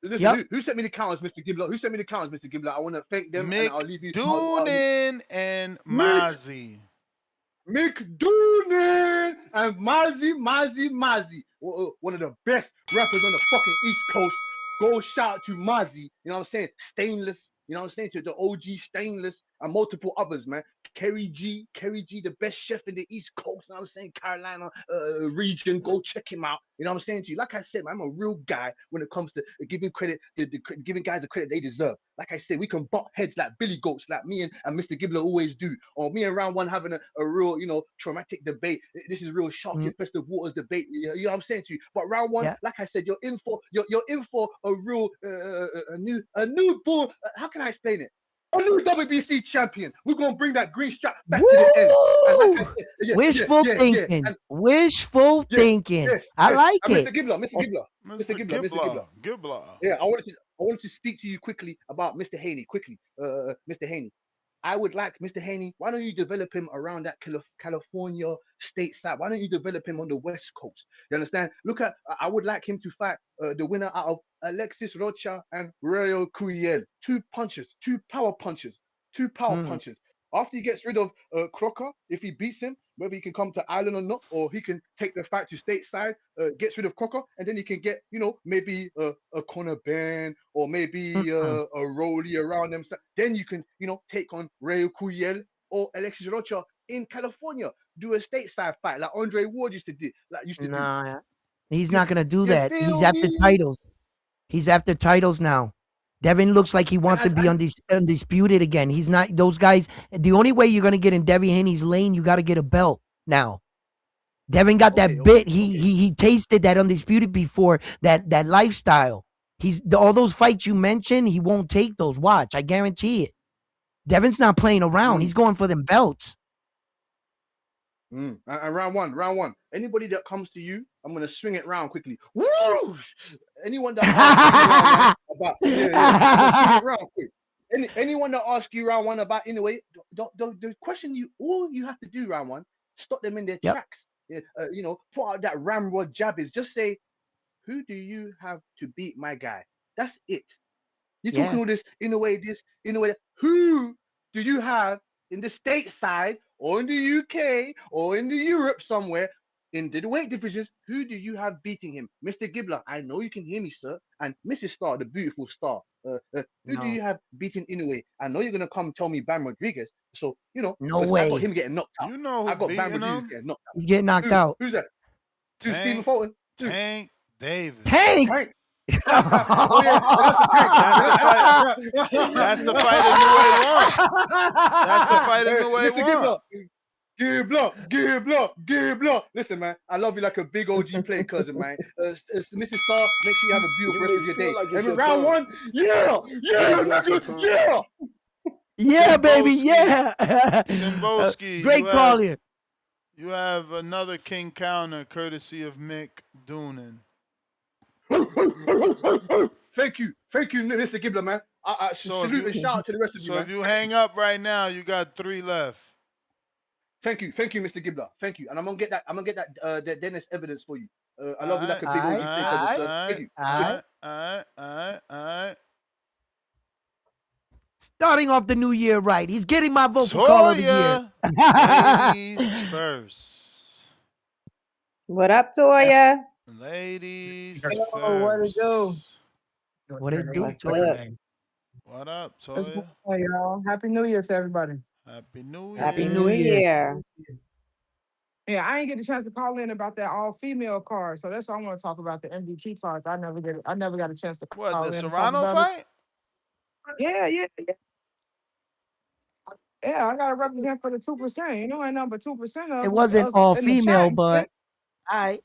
Yep. who sent me the counters, Mr. Gibbler? Who sent me the counters, Mr. Gibbler? I want to thank them, and I'll leave you. McDoonan and Mozzie. McDoonan and Mozzie. One of the best rappers on the fucking East Coast. Go shout out to Mozzie. You know what I'm saying? Stainless. You know what I'm saying? To the OG Stainless and multiple others, man. Kerry G, the best chef in the East Coast. You know what I'm saying? Carolina region. Go check him out. You know what I'm saying to you? Like I said, man, I'm a real guy when it comes to giving credit, giving guys the credit they deserve. Like I said, we can butt heads like Billy Goats, like me and Mr. Gibbler always do. Or me and Round One having a real, traumatic debate. This is real shark-infested waters debate. You know what I'm saying to you? But Round One, like I said, you're in for a real a newborn. How can I explain it? A new WBC champion. We're gonna bring that green strap back to the end. And like I said, Wishful thinking. Wishful thinking. I like it. Mr. Gibbler. Yeah, I wanted to speak to you quickly about Mr. Haney. Mr. Haney. I would like Mr. Haney. Why don't you develop him around that California state side? Why don't you develop him on the West Coast? You understand? I would like him to fight the winner out of Alexis Rocha and Rayo Curiel. 2 power punches. After he gets rid of Crocker, if he beats him, whether he can come to Ireland or not, or he can take the fight to stateside, gets rid of Crocker, and then he can get, maybe a Conor Ben or maybe a Rolly around them. Then you can, take on Rayo Curiel or Alexis Rocha in California. Do a stateside fight like Andre Ward used to do. Nah, he's not gonna do that. He's after titles. He's after titles now. Devin looks like he wants to be undisputed again. He's not. Those guys. The only way you're gonna get in Devin Haney's lane, you got to get a belt now. Devin got that bit. He tasted that undisputed before, that lifestyle. All those fights you mentioned, he won't take those. Watch, I guarantee it. Devin's not playing around. He's going for them belts. And round one. Anybody that comes to you, I'm gonna swing it round quickly. Woo! Anyone that asks you about swing it round quick. Anyone that asks you round one about Inoue, the question all you have to do round one, stop them in their tracks. Put out that ramrod jab is just say, who do you have to beat my guy? That's it. You're talking all this Inoue. Who do you have in the stateside or in the UK or in the Europe somewhere in the weight divisions? Who do you have beating him? Mr. Gibbler, I know you can hear me, sir. And Mrs. Star, the beautiful star. Who do you have beating Inoue? I know you're going to come tell me Bam Rodriguez. So, no way. I got him getting knocked out. You know who I got Bam beating Rodriguez him? getting knocked out. He's getting knocked out. Who's that? Stephen Fulton? Tank Davis. Tank! Oh, yeah. That's the fight Inoue won. That's the fight Inoue won. Give block. Listen, man, I love you like a big OG play cousin, man. Mrs. Star, make sure you have a beautiful rest of your day. Like and round one, yeah, baby, yeah. Timboski, great call here. You have another king counter courtesy of Mick Doonan. Thank you, Mr. Gibbler, man. Salute and shout out to the rest of you. So man. if you hang up right now, you got 3 left. Thank you, Mr. Gibbler. Thank you, and I'm gonna get that Dennis evidence for you. I love you like a big OG play cousin. Thank you. Starting off the new year right. He's getting my vote for call of the year. Ladies first. What up, Toya? Ladies Hello, first. what it do? What it do, What's Toya? up? What up, What's Toya? going on, y'all? Happy New Year to everybody. Happy New Year. Happy New Year. Yeah, I ain't get a chance to call in about that all-female card, so that's why I want to talk about the MVP cards. I never got a chance to call What, in the and talk Serrano about fight? Yeah. Yeah, I gotta represent for the 2%. You know, ain't nothing but 2% of It wasn't us all in the female, chat. but I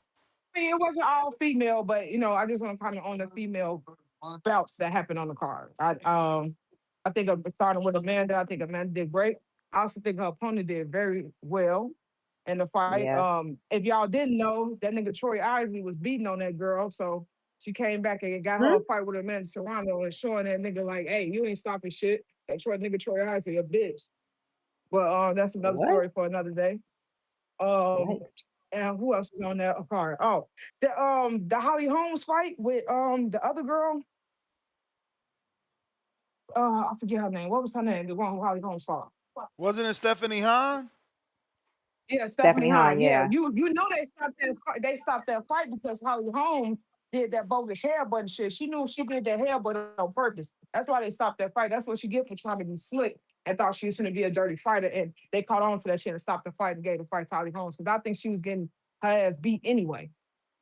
mean, it wasn't all female, but I just want to comment on the female bouts that happened on the card. I think I'm starting with Amanda. I think Amanda did great. I also think her opponent did very well in the fight. Yeah. If y'all didn't know, that nigga Troy Isley was beating on that girl, so she came back and got her Hmm? a fight with Amanda Serrano and showing that nigga like, hey, you ain't stopping shit. That Troy Isley a bitch. But that's another What? story for another day. Um, Yikes. and who else was on that card? Oh, the Holly Holmes fight with the other girl. I forget her name. What was her name? The one who Holly Holmes fought. Wasn't it Stephanie Hahn? Yeah, Stephanie Stephanie Hahn, Hahn. Yeah, yeah. you know they stopped that fight. They stopped that fight because Holly Holmes did that bogus hair button shit. She knew she did that hair button on purpose. That's why they stopped that fight. That's what she get for trying to be slick and thought she was going to be a dirty fighter. And they caught on to that shit and stopped the fight and gave the fight to Holly Holmes because I think she was getting her ass beat anyway.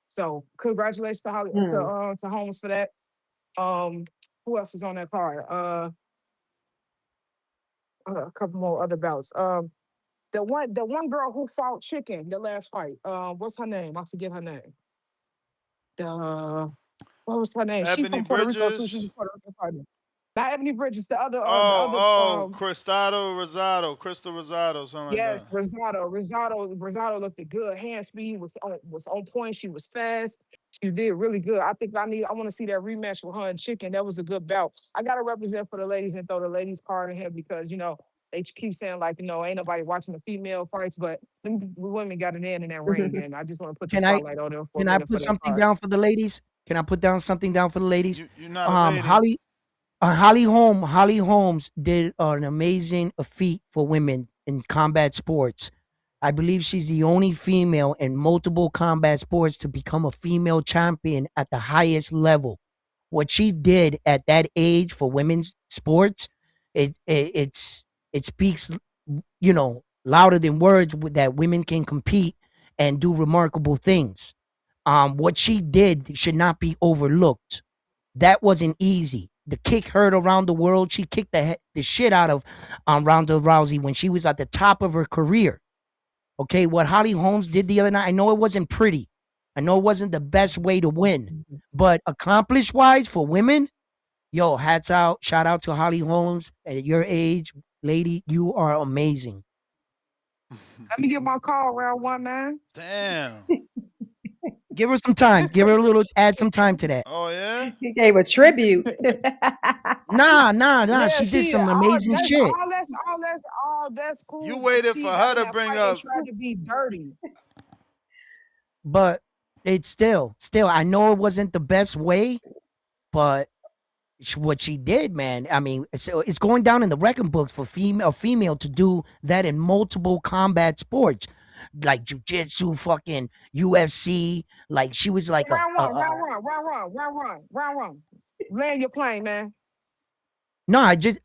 So congratulations to to Holmes for that. Who else was on that card? A couple more other bouts. The one girl who fought Chicken the last fight. What's her name? I forget her name. The what was her name? She Ebony from Puerto Rico too. She's a Bridges. Puerto Rican fighter. Not Ebony Bridges. Oh, Cristado Rosado, Crystal Rosado, something like Yes, that. Rosado looked good. Hand speed was on point. She was fast. She did really good. I think I want to see that rematch with her and Chicken. That was a good bout. I gotta represent for the ladies and throw the ladies card in here because they keep saying like ain't nobody watching the female fights, but them women got it in that ring, and I just want to put the Can I spotlight on them for a can I minute for put that something card. down for the ladies? Can I put down something down for the ladies? You're not a lady. Holly Holmes did an amazing feat for women in combat sports. I believe she's the only female in multiple combat sports to become a female champion at the highest level. What she did at that age for women's sports, it speaks, louder than words that women can compete and do remarkable things. What she did should not be overlooked. That wasn't easy. The kick heard around the world. She kicked the shit out of Ronda Rousey when she was at the top of her career. Okay, what Holly Holmes did the other night, I know it wasn't pretty. I know it wasn't the best way to win, but accomplished wise for women, yo, hats out, shout out to Holly Holmes. At your age, lady, you are amazing. Let me get my call round one, man. Damn. Give her some time. Give her a little, add some time to that. Oh yeah. He gave a tribute. Nah. Yeah, She did some amazing shit. All that's cool. You But waited she for got her in to that bring fight and up. tried to be dirty. But it's still, I know it wasn't the best way, but what she did, man. I mean, it's going down in the record books for a female to do that in multiple combat sports, like jujitsu, fucking UFC. Like she was like Round one. Land your plane, man. No, I did.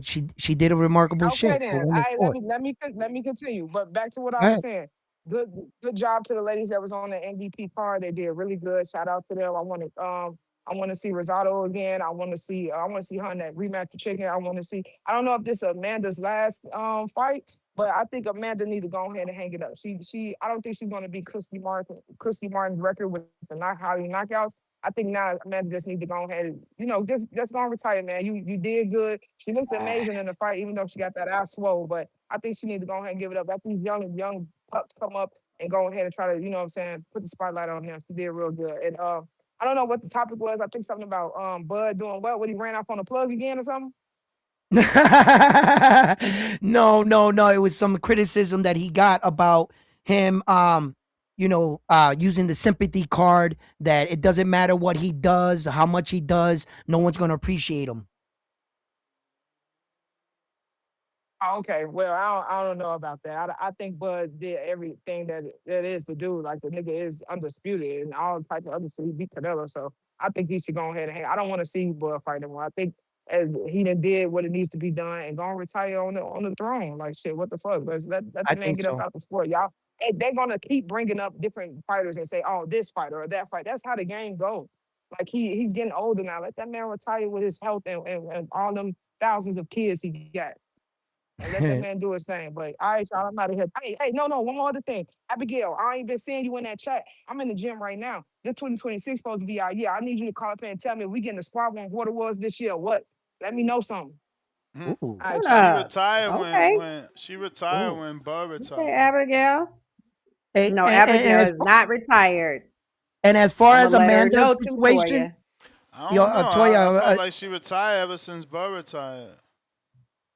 She did a remarkable Okay shit for then. women's sport. Let me continue. But back to what I Go was ahead. saying. Good job to the ladies that was on the MVP card. They did really good. Shout out to them. I want to see Rosado again. I want to see her in that rematch with Chicken. I don't know if this is Amanda's last fight, but I think Amanda need to go ahead and hang it up. I don't think she's gonna beat Christy Martin's record with the highly knockouts. I think now Amanda just need to go ahead and, just go and retire, man. You did good. She looked amazing in the fight, even though she got that ass swole. But I think she need to go ahead and give it up. Let these young pups come up and go ahead and try to, put the spotlight on them. She did real good. And I don't know what the topic was. I think something about Bud doing what when he ran off on the plug again or something. No. It was some criticism that he got about him, using the sympathy card, that it doesn't matter what he does, how much he does, no one's going to appreciate him. Oh, okay, well, I don't know about that. I think Bud did everything that is to do. Like the nigga is undisputed and all type of other shit. He beat Canelo, so I think he should go ahead and hang. I don't want to see Bud fight anymore. I think as he done did what it needs to be done and go and retire on the throne. Like shit, what the fuck? Let I the man think get up so. out the sport, y'all. They're gonna keep bringing up different fighters and say, oh, this fighter or that fight. That's how the game goes. Like he's getting older now. Let that man retire with his health and all them thousands of kids he got. And let that man do his thing. But all right, y'all, I'm out of here. Hey, no, one more other thing. Abigail, I ain't been seeing you in that chat. I'm in the gym right now. This 2026 supposed to be our year. I need you to call up here and tell me if we getting the squad one what it was this year. What? Let me know something. Ooh. Hold She up. retired Okay. when Bud Okay, retired. Abigail. Hey, No, and Abigail as is not retired. far I'm as gonna let her Amanda's know too, situation, Toya. I don't know. I Toya, felt like she retired ever since Bud retired.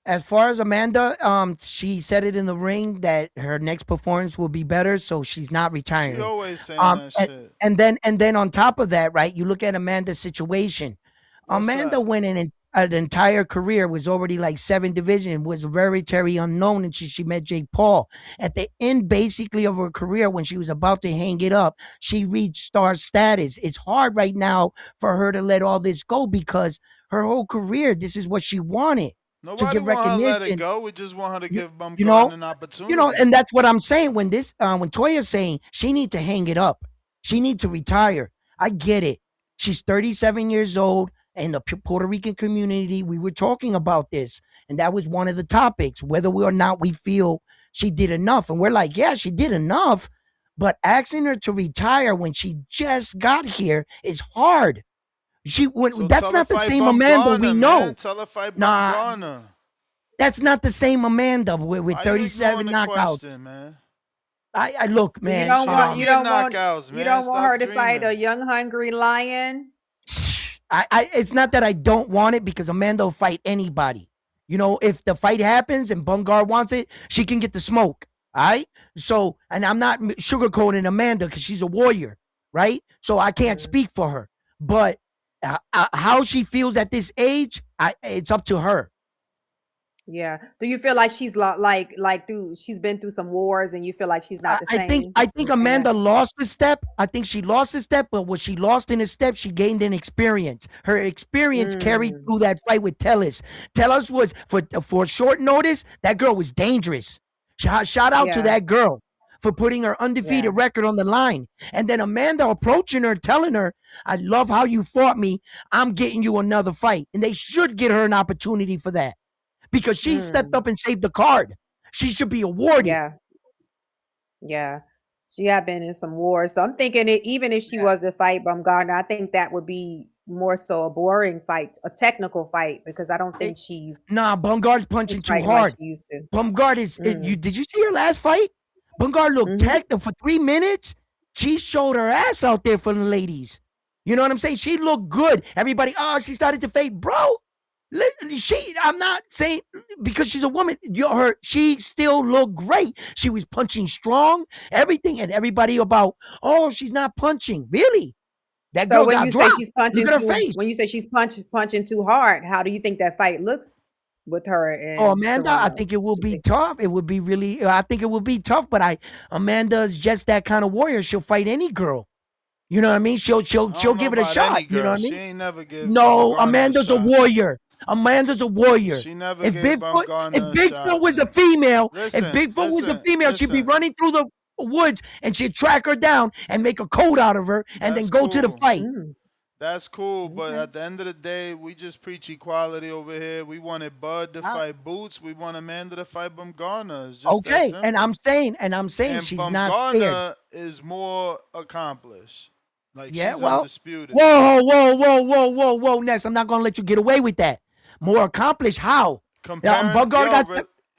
as far as Amanda, she said it in the ring that her next performance will be better, so she's not She retiring. always saying that And, shit. and then on top of that, right? You look at Amanda's situation. What's Amanda that? went in an entire career, was already like 7 division, was very unknown until she met Jake Paul. At the end, basically, of her career, when she was about to hang it up, she reached star status. It's hard right now for her to let all this go because her whole career, this is what she wanted to Nobody give want her to let it recognition. go. We just want her to give You know, Bumgarner an opportunity. and that's what I'm saying. When Toya's saying she needs to hang it up, she needs to retire. I get it. She's 37 years old, and the Puerto Rican community. We were talking about this, and that was one of the topics, whether or not we feel she did enough. And we're like, yeah, she did enough, but asking her to retire when she just got here is hard. So That's tell her not the fight same Amanda we Bumgarner, man. know. Tell her fight Nah, Bumgarner. that's not the same Amanda with Why you ignoring 37 the knockouts. question, man? I look, So you man. don't She want don't you get don't want knockouts, you man. don't want Stop her to fight dreaming. a young hungry lion. It's not that I don't want it because Amanda will fight anybody. If the fight happens and Bumgar wants it, she can get the smoke. All right. So, and I'm not sugarcoating Amanda because she's a warrior, right? So I can't speak for her. But how she feels at this age, it's up to her. Yeah. Do you feel like she's been through some wars and you feel like she's not the same? I think And Amanda that lost a step. I think she lost a step, but what she lost in a step, she gained in experience. Her experience carried through that fight with Tellis. Tellis was for short notice. That girl was dangerous. Shout out to yeah, that girl for putting her yeah. undefeated record on the line. And then Amanda approaching her, telling her, "I love how you fought me. I'm getting you another fight." And they should get her an opportunity for that because she stepped up and saved the card. She should be awarded. Yeah. Yeah. She had been in some wars. So I'm thinking even if she was to fight Baumgartner, I think that would be more so a boring fight, a technical fight, because I don't think Nah, Bumgar's punching she's too fighting like hard. she used to. Bumgard you did you see her last fight? Bumgard looked technical for 3 minutes. She showed her ass out there for the ladies. You know what I'm saying? She looked good. Everybody, she started to fade. Bro, I'm not saying because she's a woman, she still looked great. She was punching strong, everything, and everybody about, she's not punching. Really? That So girl when got you say dropped. she's Look punching at her too, face. when you say she's punching too hard, how do you think that fight looks with her Oh, and Amanda, I Serrano? think it will be tough. It would be really, I think it will be tough, but Amanda's just that kind of warrior. She'll fight any girl. You know what I mean? She'll I don't know give it a about shot. any You know girl. what I She mean? ain't never give No, Bumgarner a Amanda's a shot. warrior. Amanda's a warrior. She never If gave Bigfoot, Bumgarner a shot. was a female, Listen, she'd be listen. running through the woods and she'd track her down and make a coat out of her and then That's go to the cool. fight. That's cool, but at the end of the day, we just preach equality over here. We wanted Bud to fight Boots. We want Amanda to fight Bumgarner. It's just that Okay, simple. and I'm saying And she's not scared. Bumgarner is more accomplished. Like Yeah, she's well, undisputed. whoa, Ness. I'm not gonna let you get away with that. More accomplished? How? Comparing, Bumgarner got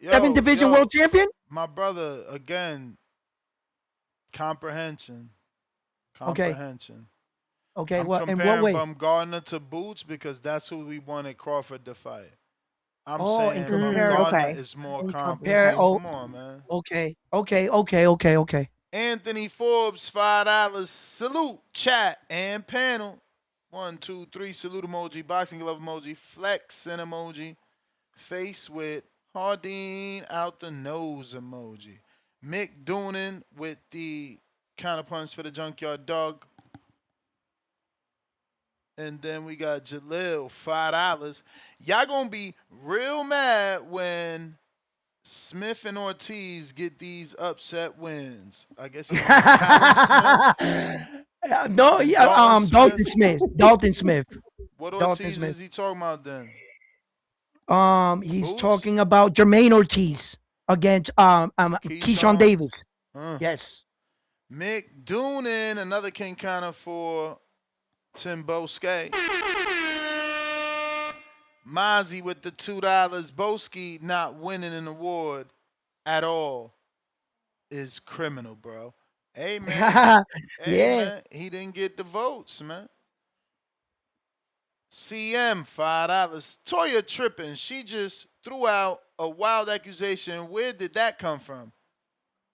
7 division world champion. My brother, again, comprehension. Okay. Okay, I'm well, in comparing what way? Bumgarner to Boots because that's who we wanted Crawford to fight. I'm Oh, saying and compare. Bumgarner is more accomplished. Come on, man. Okay. Anthony Forbes, $5. Salute, chat, and panel. 1, 2, 3. Salute emoji, boxing glove emoji, flexing emoji, face with Hardin out the nose emoji. Mick Doonan with the counterpunch for the junkyard dog. And then we got Jalil, $5. Y'all gonna be real mad when Smith and Ortiz get these upset wins. I guess his name's Callum Smith. No, yeah, Dalton Smith. What Dalton Ortiz Smith. is he talking about then? He's Boots? talking about Jermaine Ortiz against Keyshawn Davis. Yes. Mick Doonan, another King Counter for Tim Bosque. Mozzie with the $2. Boski not winning an award at all is criminal, bro. Hey, man. Hey, Yeah. man. He didn't get the votes, man. CM, $5. Toya tripping. She just threw out a wild accusation. Where did that come from?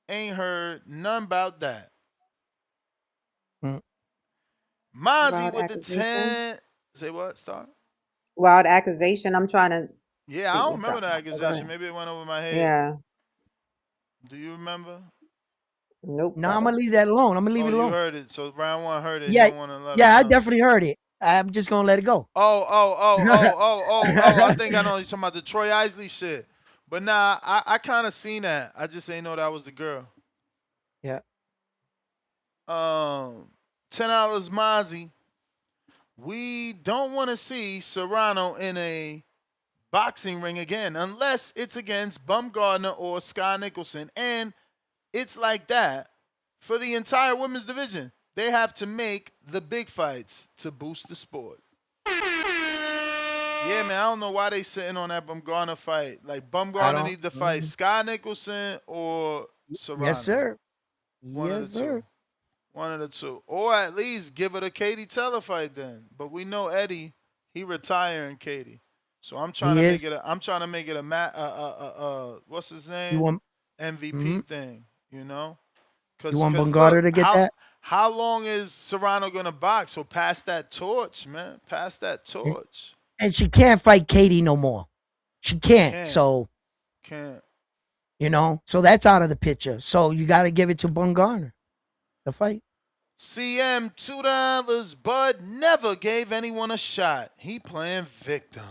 Ain't heard none about that. Mozzie Wild with the accusation. 10. Say what, Star? Wild accusation. I'm trying to Yeah, I see don't what's remember up. the Oh, go accusation. ahead. Maybe it went over my head. Yeah. Do you remember? Nope. No, I'm gonna leave that alone. I'm gonna leave Oh, it you alone. heard it. So round one heard it. He Yeah, don't want to let yeah, us I know. definitely heard it. I'm just gonna let it go. I think I know you're talking about the Troy Isley shit. But nah, I kind of seen that. I just ain't know that was the girl. Yeah. $10 Mozzie. We don't want to see Serrano in a boxing ring again unless it's against Bumgardner or Sky Nicholson. And it's like that for the entire women's division. They have to make the big fights to boost the sport. Yeah, man, I don't know why they sitting on that Bumgarner fight. Like, Bumgarner need to fight Sky Nicholson or Serrano. Yes, sir. One of Yes, the sir. two. One of the two. Or at least give it a Katie Taylor fight then. But we know Eddie, he retiring Katie. So I'm trying He to is. make it a what's his name? You want MVP thing, you know? you want Cause Bumgarner look, to get that? how long is Serrano gonna box? So pass that torch, man. Pass that torch. And she can't fight Katie no more. She can't. Can't. So Can't. so that's out of the picture. So you got to give it to Bumgarner, the fight. CM $2. Bud never gave anyone a shot. He playing victim.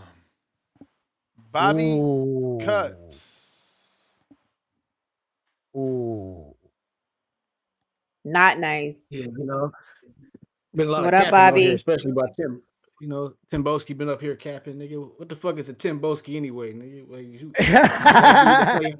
Bobby Cuts. Ooh. Not nice. Yeah, been a lot What of up, capping on here, Bobby? especially by Tim. Tim Boski been up here capping, nigga. What the fuck is a Tim Boski anyway, nigga?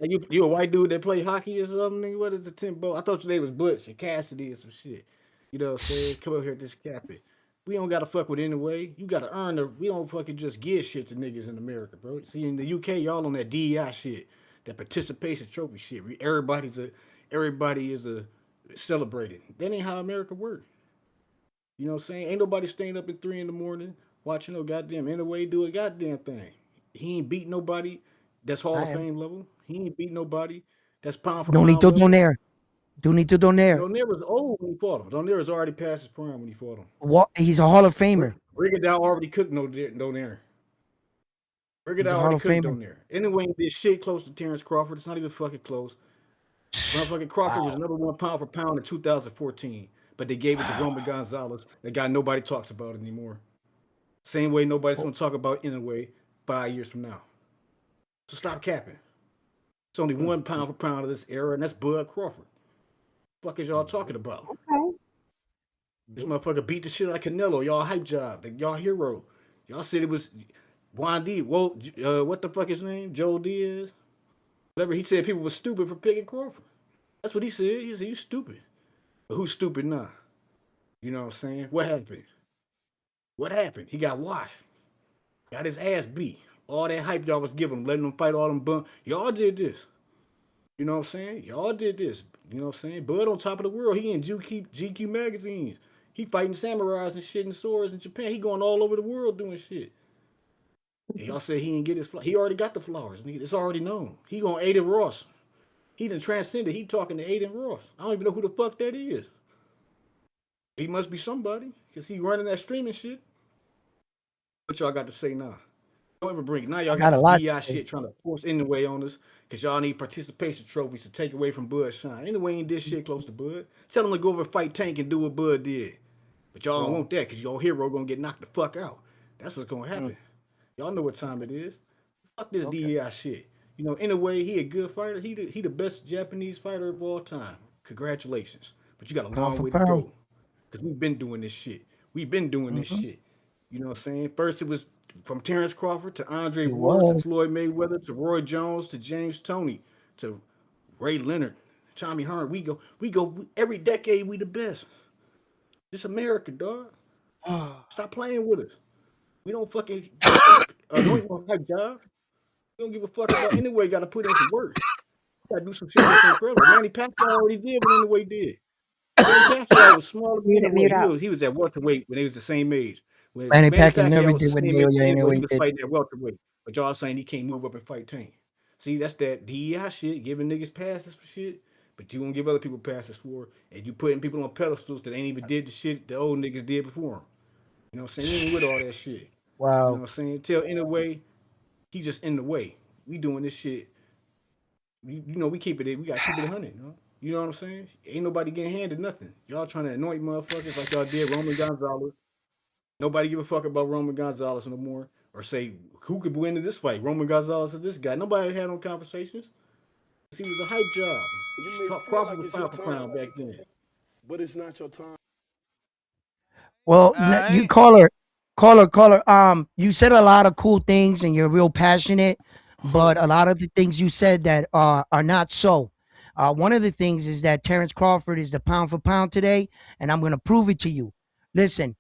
Like, you a white dude that play hockey or something, nigga? What is a Tim Boski? I thought your name was Butch or Cassidy or some shit. You know what I'm saying? Come up here just capping. We don't gotta fuck with anyway. You gotta earn the. We don't fucking just give shit to niggas in America, bro. See, in the UK, y'all on that DEI shit, that participation trophy shit. Everybody is celebrated. That ain't how America works. You know what I'm saying? Ain't nobody staying up at 3 a.m. watching no goddamn Inoue do a goddamn thing. He ain't beat nobody that's Hall of Fame level. He ain't beat nobody that's pound for pound Donito level. Donaire. Donito Donaire. Donaire was old when he fought him. Donaire was already past his prime when he fought him. What? He's a Hall of Famer. Rigondeaux already cooked Donaire. Rigondeaux already cooked Donaire. Anyway, this shit close to Terrence Crawford. It's not even fucking close. Motherfucking Crawford was number one pound for pound in 2014. But they gave it to Roman Gonzalez, the guy nobody talks about anymore. Same way nobody's going to talk about Inoue 5 years from now. So stop capping. It's only 1 pound for pound of this era, and that's Bud Crawford. What the fuck is y'all talking about? Okay. This motherfucker beat the shit out of Canelo. Y'all hype job. Y'all hero. Y'all said it was Juan D. What the fuck his name? Joe Diaz? Whatever. He said people were stupid for picking Crawford. That's what he said. He said, you stupid. But who's stupid now? You know what I'm saying? What happened? What happened? He got washed. Got his ass beat. All that hype y'all was giving him, letting him fight all them bum. Y'all did this. You know what I'm saying? Y'all did this. You know what I'm saying? Bud on top of the world. He in GQ magazines. He fighting samurais and shit and swords in Japan. He going all over the world doing shit. And y'all say he didn't get his flowers. He already got the flowers. It's already known. He going Aiden Ross. He done transcended. He talking to Aiden Ross. I don't even know who the fuck that is. He must be somebody, because he running that streaming shit. What y'all got to say now? Don't ever bring it. Now y'all got this DI shit trying to force Inoue on us, because y'all need participation trophies to take away from Bud shine. Inoue ain't this shit close to Bud. Tell him to go over and fight Tank and do what Bud did. But y'all don't want that, because your hero going to get knocked the fuck out. That's what's going to happen. Y'all know what time it is. Fuck this DEI shit. You know, Inoue, he a good fighter. He the best Japanese fighter of all time. Congratulations. But you got a long way to go. Because we've been doing this shit. We've been doing this shit. You know what I'm saying? First, it was from Terrence Crawford to Andre Ward to Floyd Mayweather to Roy Jones to James Toney to Ray Leonard, Tommy Hearn. We go every decade. We the best. This America, dog. Stop playing with us. We don't fucking give a fuck anoint one hype job. We don't give a fuck about Inoue got to put in some work. Got to do some shit that's incredible. Manny Pacquiao already did what Inoue did. Manny Pacquiao was smaller than Inoue. He was at welterweight when they was the same age. When Manny Manny Pacquiao Pacquiao never was the did what same age as Inoue, he Inoue was did. fighting at welterweight. But y'all saying he can't move up and fight Tank. See, that's that DEI shit, giving niggas passes for shit, but you won't give other people passes for, and you putting people on pedestals that ain't even did the shit the old niggas did before them. You know what I'm saying? We ain't with all that shit. Wow. You know what I'm saying? Tell Inoue, he just in the way. We doing this shit. You know, we keep it. We gotta keep it 100. You know what I'm saying? Ain't nobody getting handed nothing. Y'all trying to anoint motherfuckers like y'all did Roman Gonzalez. Nobody give a fuck about Roman Gonzalez no more. Or say who could win in this fight, Roman Gonzalez or this guy. Nobody had no conversations. He was a hype job. Crawford was pound for pound back then. But it's not your time. Well, you caller. You said a lot of cool things and you're real passionate, but a lot of the things you said that are not so. One of the things is that Terrence Crawford is the pound for pound today, and I'm going to prove it to you. Listen,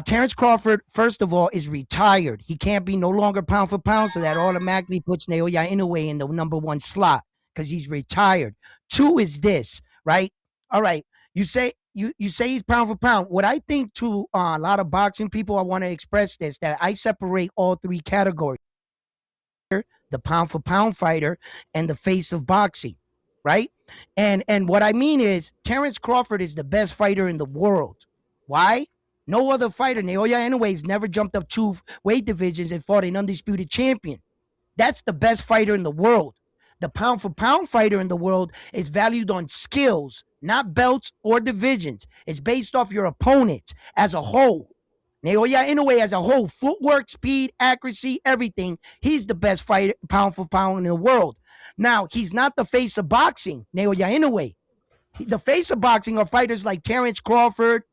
Terrence Crawford, first of all, is retired. He can't be no longer pound for pound, so that automatically puts Naoya Inoue in the number 1 slot because he's retired. 2 is this, right? All right. You say he's pound for pound. What I think to a lot of boxing people, I want to express this, that I separate all 3 categories: the pound for pound fighter and the face of boxing, right? And what I mean is Terrence Crawford is the best fighter in the world. Why? No other fighter, Naoya Inoue, has never jumped up 2 weight divisions and fought an undisputed champion. That's the best fighter in the world. The pound for pound fighter in the world is valued on skills, not belts or divisions. It's based off your opponent as a whole. Naoya Inoue as a whole, footwork, speed, accuracy, everything. He's the best fighter, pound for pound in the world. Now, he's not the face of boxing, Naoya Inoue. The face of boxing are fighters like Terrence Crawford,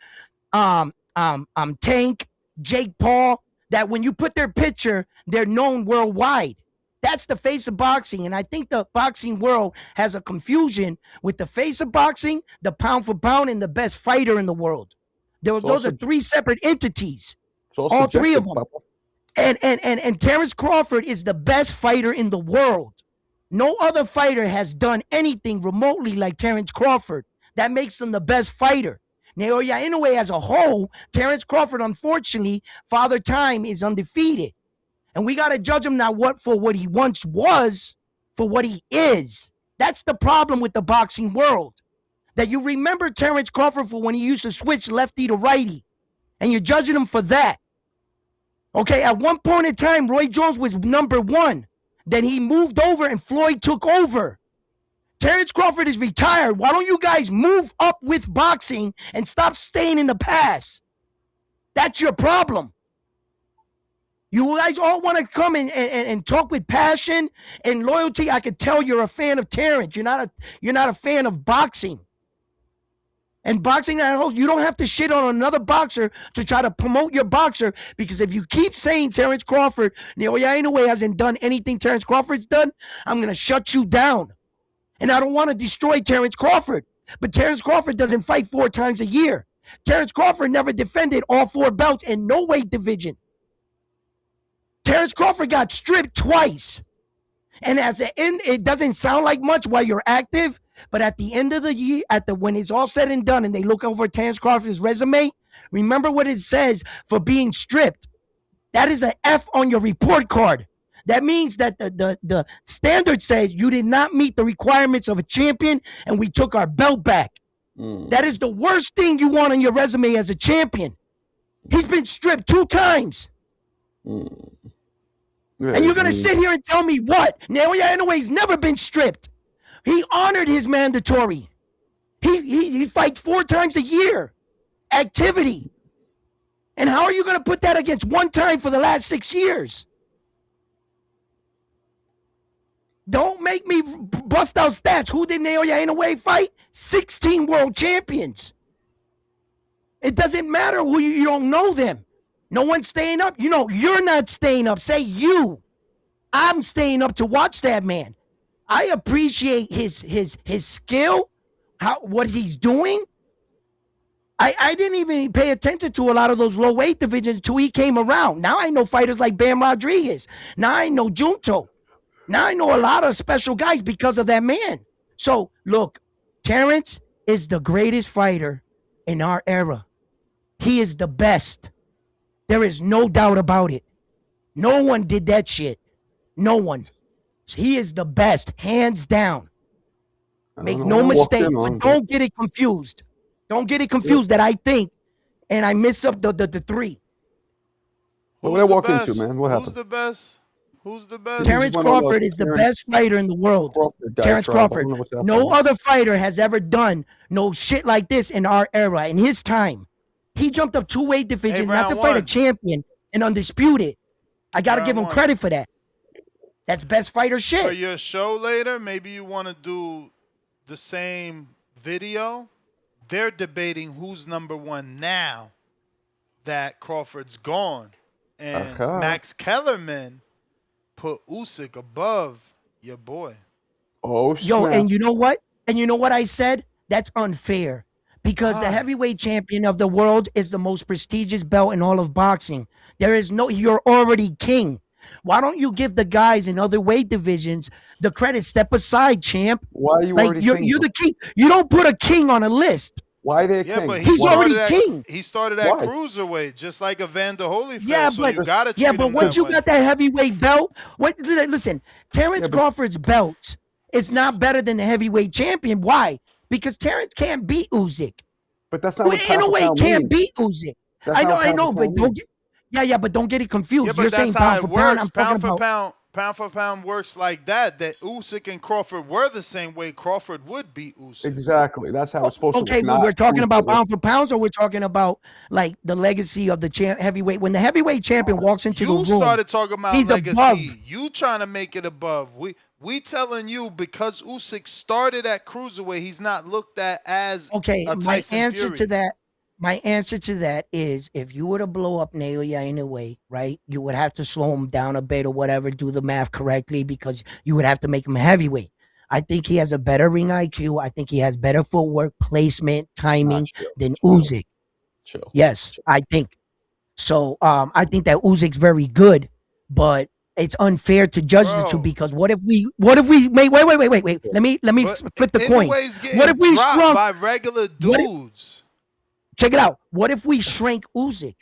Tank, Jake Paul, that when you put their picture, they're known worldwide. That's the face of boxing. And I think the boxing world has a confusion with the face of boxing, the pound for pound, and the best fighter in the world. Those are 3 separate entities. All 3 of them. Papa. And Terrence Crawford is the best fighter in the world. No other fighter has done anything remotely like Terrence Crawford. That makes him the best fighter. Naoya Inoue as a whole, Terrence Crawford, unfortunately, Father Time is undefeated. And we got to judge him not for what he once was, for what he is. That's the problem with the boxing world. That you remember Terrence Crawford for when he used to switch lefty to righty. And you're judging him for that. Okay, at one point in time, Roy Jones was number 1. Then he moved over and Floyd took over. Terrence Crawford is retired. Why don't you guys move up with boxing and stop staying in the past? That's your problem. You guys all want to come and talk with passion and loyalty. I could tell you're a fan of Terrence. You're not a fan of boxing. And boxing, you don't have to shit on another boxer to try to promote your boxer, because if you keep saying Terrence Crawford, Naoya Inoue hasn't done anything Terrence Crawford's done, I'm going to shut you down. And I don't want to destroy Terrence Crawford, but Terrence Crawford doesn't fight 4 times a year. Terrence Crawford never defended all 4 belts in no weight division. Terrence Crawford got stripped twice. And as the end, it doesn't sound like much while you're active, but at the end of the year, when it's all said and done and they look over Terrence Crawford's resume, remember what it says for being stripped. That is an F on your report card. That means that the standard says you did not meet the requirements of a champion and we took our belt back. That is the worst thing you want on your resume as a champion. He's been stripped 2 times. And you're going to sit here and tell me what? Naoya Inoue's never been stripped. He honored his mandatory. He fights 4 times a year. Activity. And how are you going to put that against 1 time for the last 6 years? Don't make me bust out stats. Who did Naoya Inoue fight? 16 world champions. It doesn't matter who you don't know them. No one's staying up. You know, you're not staying up. Say you. I'm staying up to watch that man. I appreciate his skill, what he's doing. I didn't even pay attention to a lot of those low weight divisions until he came around. Now I know fighters like Bam Rodriguez. Now I know Junto. Now I know a lot of special guys because of that man. So look, Terrence is the greatest fighter in our era. He is the best. There is no doubt about it. No one did that shit. No one. He is the best, hands down. Make no mistake, but don't get it confused. Don't get it confused that I think and I miss up the three. What did I walk into, man? What happened? Who's the best? Who's the best? Terrence Crawford is the best fighter in the world. Terrence Crawford. No other fighter has ever done no shit like this in our era, in his time. He jumped up 2 weight division, not to fight a champion and undisputed. I got to give him credit for that. That's best fighter shit. For your show later, maybe you want to do the same video. They're debating who's #1 now that Crawford's gone. And Max Kellerman put Usyk above your boy. Oh, snap. Yo, and you know what? And you know what I said? That's unfair. Because the heavyweight champion of the world is the most prestigious belt in all of boxing. There is no, you're already king. Why don't you give the guys in other weight divisions the credit? Step aside, champ. Why are you already king? You're the king. You don't put a king on a list. Why are they a king? But he's already king. He started at cruiserweight, just like Evander Holyfield. Yeah, so but you gotta treat him once that you way. got that heavyweight belt, listen, Terrence Crawford's belt is not better than the heavyweight champion. Why? Because Terrence can't beat Usyk. But that's not what in a way can't means. beat Usyk. I know, but don't get but don't get it confused. Yeah, but You're that's saying how pound it for pound. works. I'm talking about Pound for pound works like that. That Usyk and Crawford were the same way. Crawford would beat Usyk. Exactly. That's how it's supposed to work. Okay, well, we're talking about pound for pounds, or we're talking about like the legacy of the heavyweight. When the heavyweight champion walks into the room, you started talking about he's legacy. above. You trying to make it above. We telling you because Usyk started at cruiserweight, he's not looked at as a Tyson Fury. My answer to that is if you were to blow up Naoya Inoue, right, you would have to slow him down a bit or whatever, do the math correctly, because you would have to make him a heavyweight. I think he has a better ring IQ. I think he has better footwork, placement, timing than Usyk. Yes, I think. So I think that Usyk's very good, but it's unfair to judge the two because what if we wait. Let me flip the coin. What if we dropped by regular dudes? Check it out. What if we shrank Usyk?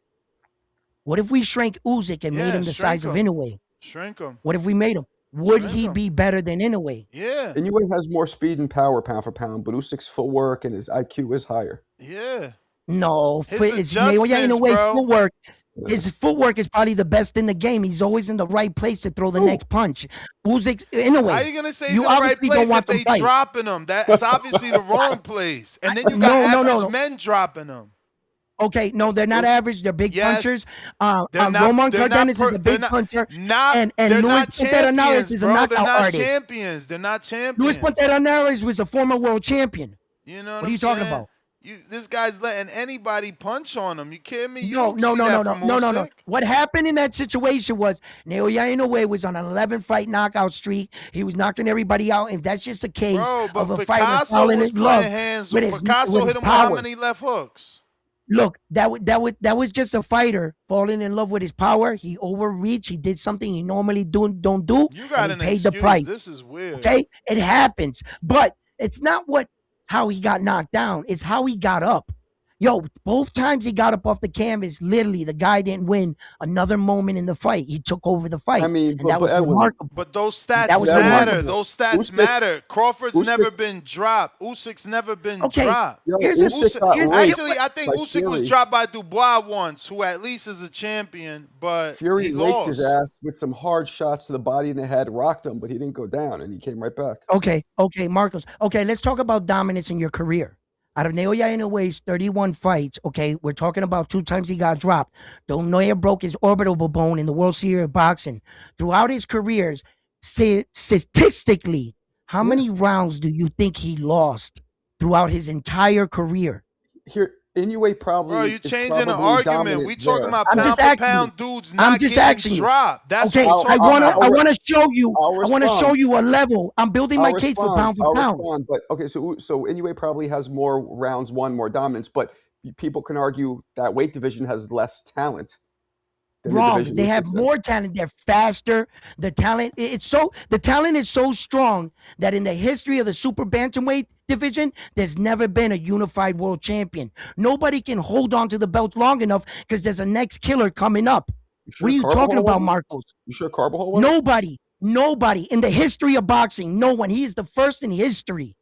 What if we shrank Usyk and made him the size of Inoue? Shrink him. What if we made him? Would he be better than Inoue? Yeah. Inoue has more speed and power pound for pound, but Usyk's footwork and his IQ is higher. Yeah. No, Inoue footwork. His footwork is probably the best in the game. He's always in the right place to throw the next punch. Usyk's Inoue. How are you gonna say he's in the right place if they dropping him? That's obviously the wrong place. And then you got average men dropping him. Okay, no, they're not average. They're big punchers. Roman Cardenas is a big puncher. And Luis Pantera is a knockout artist. They're not champions. Luis Pantera was a former world champion. You know what are you talking about? This guy's letting anybody punch on him. You kidding me? No. What happened in that situation was Naoya Inoue was on an 11-fight knockout streak. He was knocking everybody out, and that's just a case of a fighter falling in love with his Picasso hit him with how many left hooks? Look, that was just a fighter falling in love with his power. He overreached. He did something he normally don't do. You got and an he paid excuse. the price. This is weird. Okay, it happens, but it's not how he got knocked down. It's how he got up. Yo, both times he got up off the canvas, literally, the guy didn't win another moment in the fight. He took over the fight. I mean, that was remarkable. But those stats matter. Those stats matter. Crawford's never been dropped. Usyk's never been dropped. Actually, I think Usyk was dropped by Dubois once, who at least is a champion, but Fury he raked lost. his ass with some hard shots to the body in the head, rocked him, but he didn't go down, and he came right back. Okay, Marcos. Okay, let's talk about dominance in your career. Out of Naoya Inoue's 31 fights, okay, we're talking about 2 times he got dropped. Naoya broke his orbital bone in the World Series of Boxing. Throughout his careers, statistically, how many rounds do you think he lost throughout his entire career? Here, Inoue probably. Bro, you're changing the argument. We talking about pound for pound dudes not getting dropped. That's okay. what I want to show you. I want to show you a level. I'm building my case for pound for pound. But okay, so Inoue probably has more rounds won, more dominance. But people can argue that weight division has less talent than the Wrong. division They with have 6'7". more talent. They're faster. The talent is so strong that in the history of the super bantamweight division, there's never been a unified world champion. Nobody can hold on to the belt long enough because there's a next killer coming up. Sure What are you Carbajal talking about, wasn't? Marcos? You sure Carbajal wasn't? Nobody in the history of boxing, no one. He is the first in history.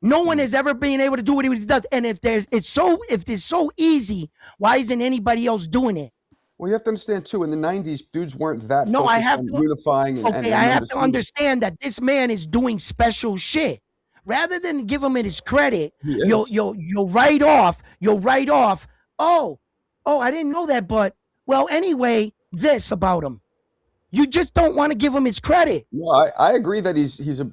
No one has ever been able to do what he does. And if it's so easy, why isn't anybody else doing it? Well, you have to understand too. In the '90s, dudes weren't that No, I focused have on to. unifying and Okay, I have to undisputed. understand that this man is doing special shit. Rather than give him his credit, you'll write off. Oh, I didn't know that, but well, anyway, this about him. You just don't want to give him his credit. No, I agree that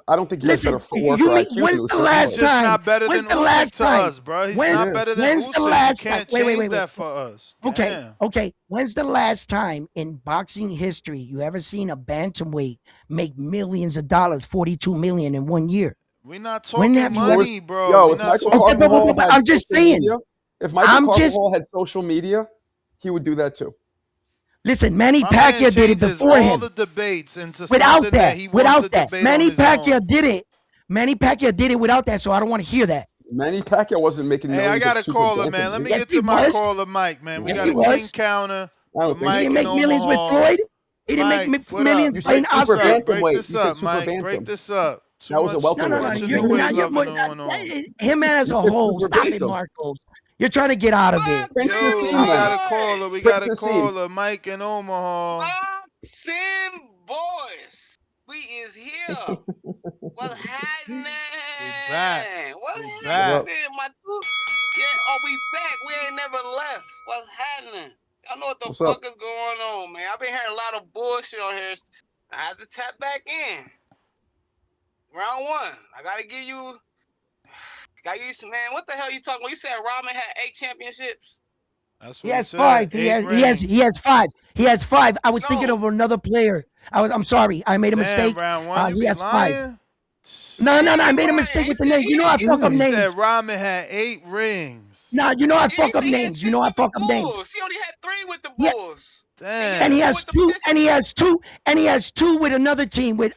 I don't think he has better footwork or IQ. When's the last He's just time? not better than Usyk to us, bro. He's not better than When's the Usyk. last You can't time? change that for us. Damn. Okay. When's the last time in boxing history you ever seen a bantamweight make millions of dollars, $42 million in 1 year? We're not talking money, bro. Yo, if Michael Carbajal had I'm just social saying. media, if Michael Carbajal had social media, he would do that too. Listen, Manny My Pacquiao man did it changes before all him. the debates into Without something that he wants to debate Manny on his Pacquiao own. did it. Manny Pacquiao did it without that, so I don't want to hear that. Manny Pacquiao wasn't making Hey, millions. I got of a super caller, bantamweight. man. Let me Yes, get he to my was. caller, Mike, man. We Yes, got he a was. king counter. With He Mike didn't make in millions with Omaha. Floyd. He didn't Mike, make what millions up? playing Break this Oscar. up. Break this up, Mike. Break this up. That was a welterweight. No. New weight loving going on. Him as a whole. Stop it, Marcos. You're trying to get out of it. Dude, we got a caller. We got a caller. Mike in Omaha. Boxing boys, we is here. What's happening? What's happening? My two, we back. We ain't never left. What's happening? Y'all know what the fuck is going on, man. I've been hearing a lot of bullshit on here. I had to tap back in. Round one. I gotta give you some, man. What the hell you talking about? You said Rahman had 8 championships. That's He has 5. He has 5. He has 5. I was thinking of another player. I'm sorry. I made a mistake. Round one, he has lying? 5. No. I made a mistake with the name. You know I fuck up names. He said Rahman had 8 rings. No, you know I fuck up names. You know I fuck up names. He only had 3 with the Bulls. Damn. And he has 2. And he has 2 with another team with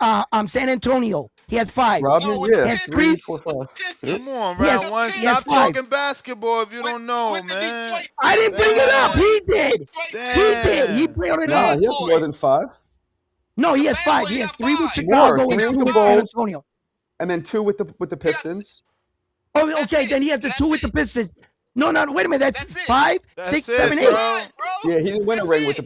San Antonio. He has 5. Rodman, He has 3, 4, 5. Come on, round one. Stop talking basketball if you don't know, man. I didn't bring it up. He did. Damn. He did. He played on it. Nah, he has more than 5. No, he has 5. He has 3 with Chicago and 2 with San Antonio. And then 2 with the Pistons. Oh, okay. Then he has the 2 with the Pistons. No. Wait a minute. That's 5, 6, 7, 8. Bro. Yeah, he didn't win a ring with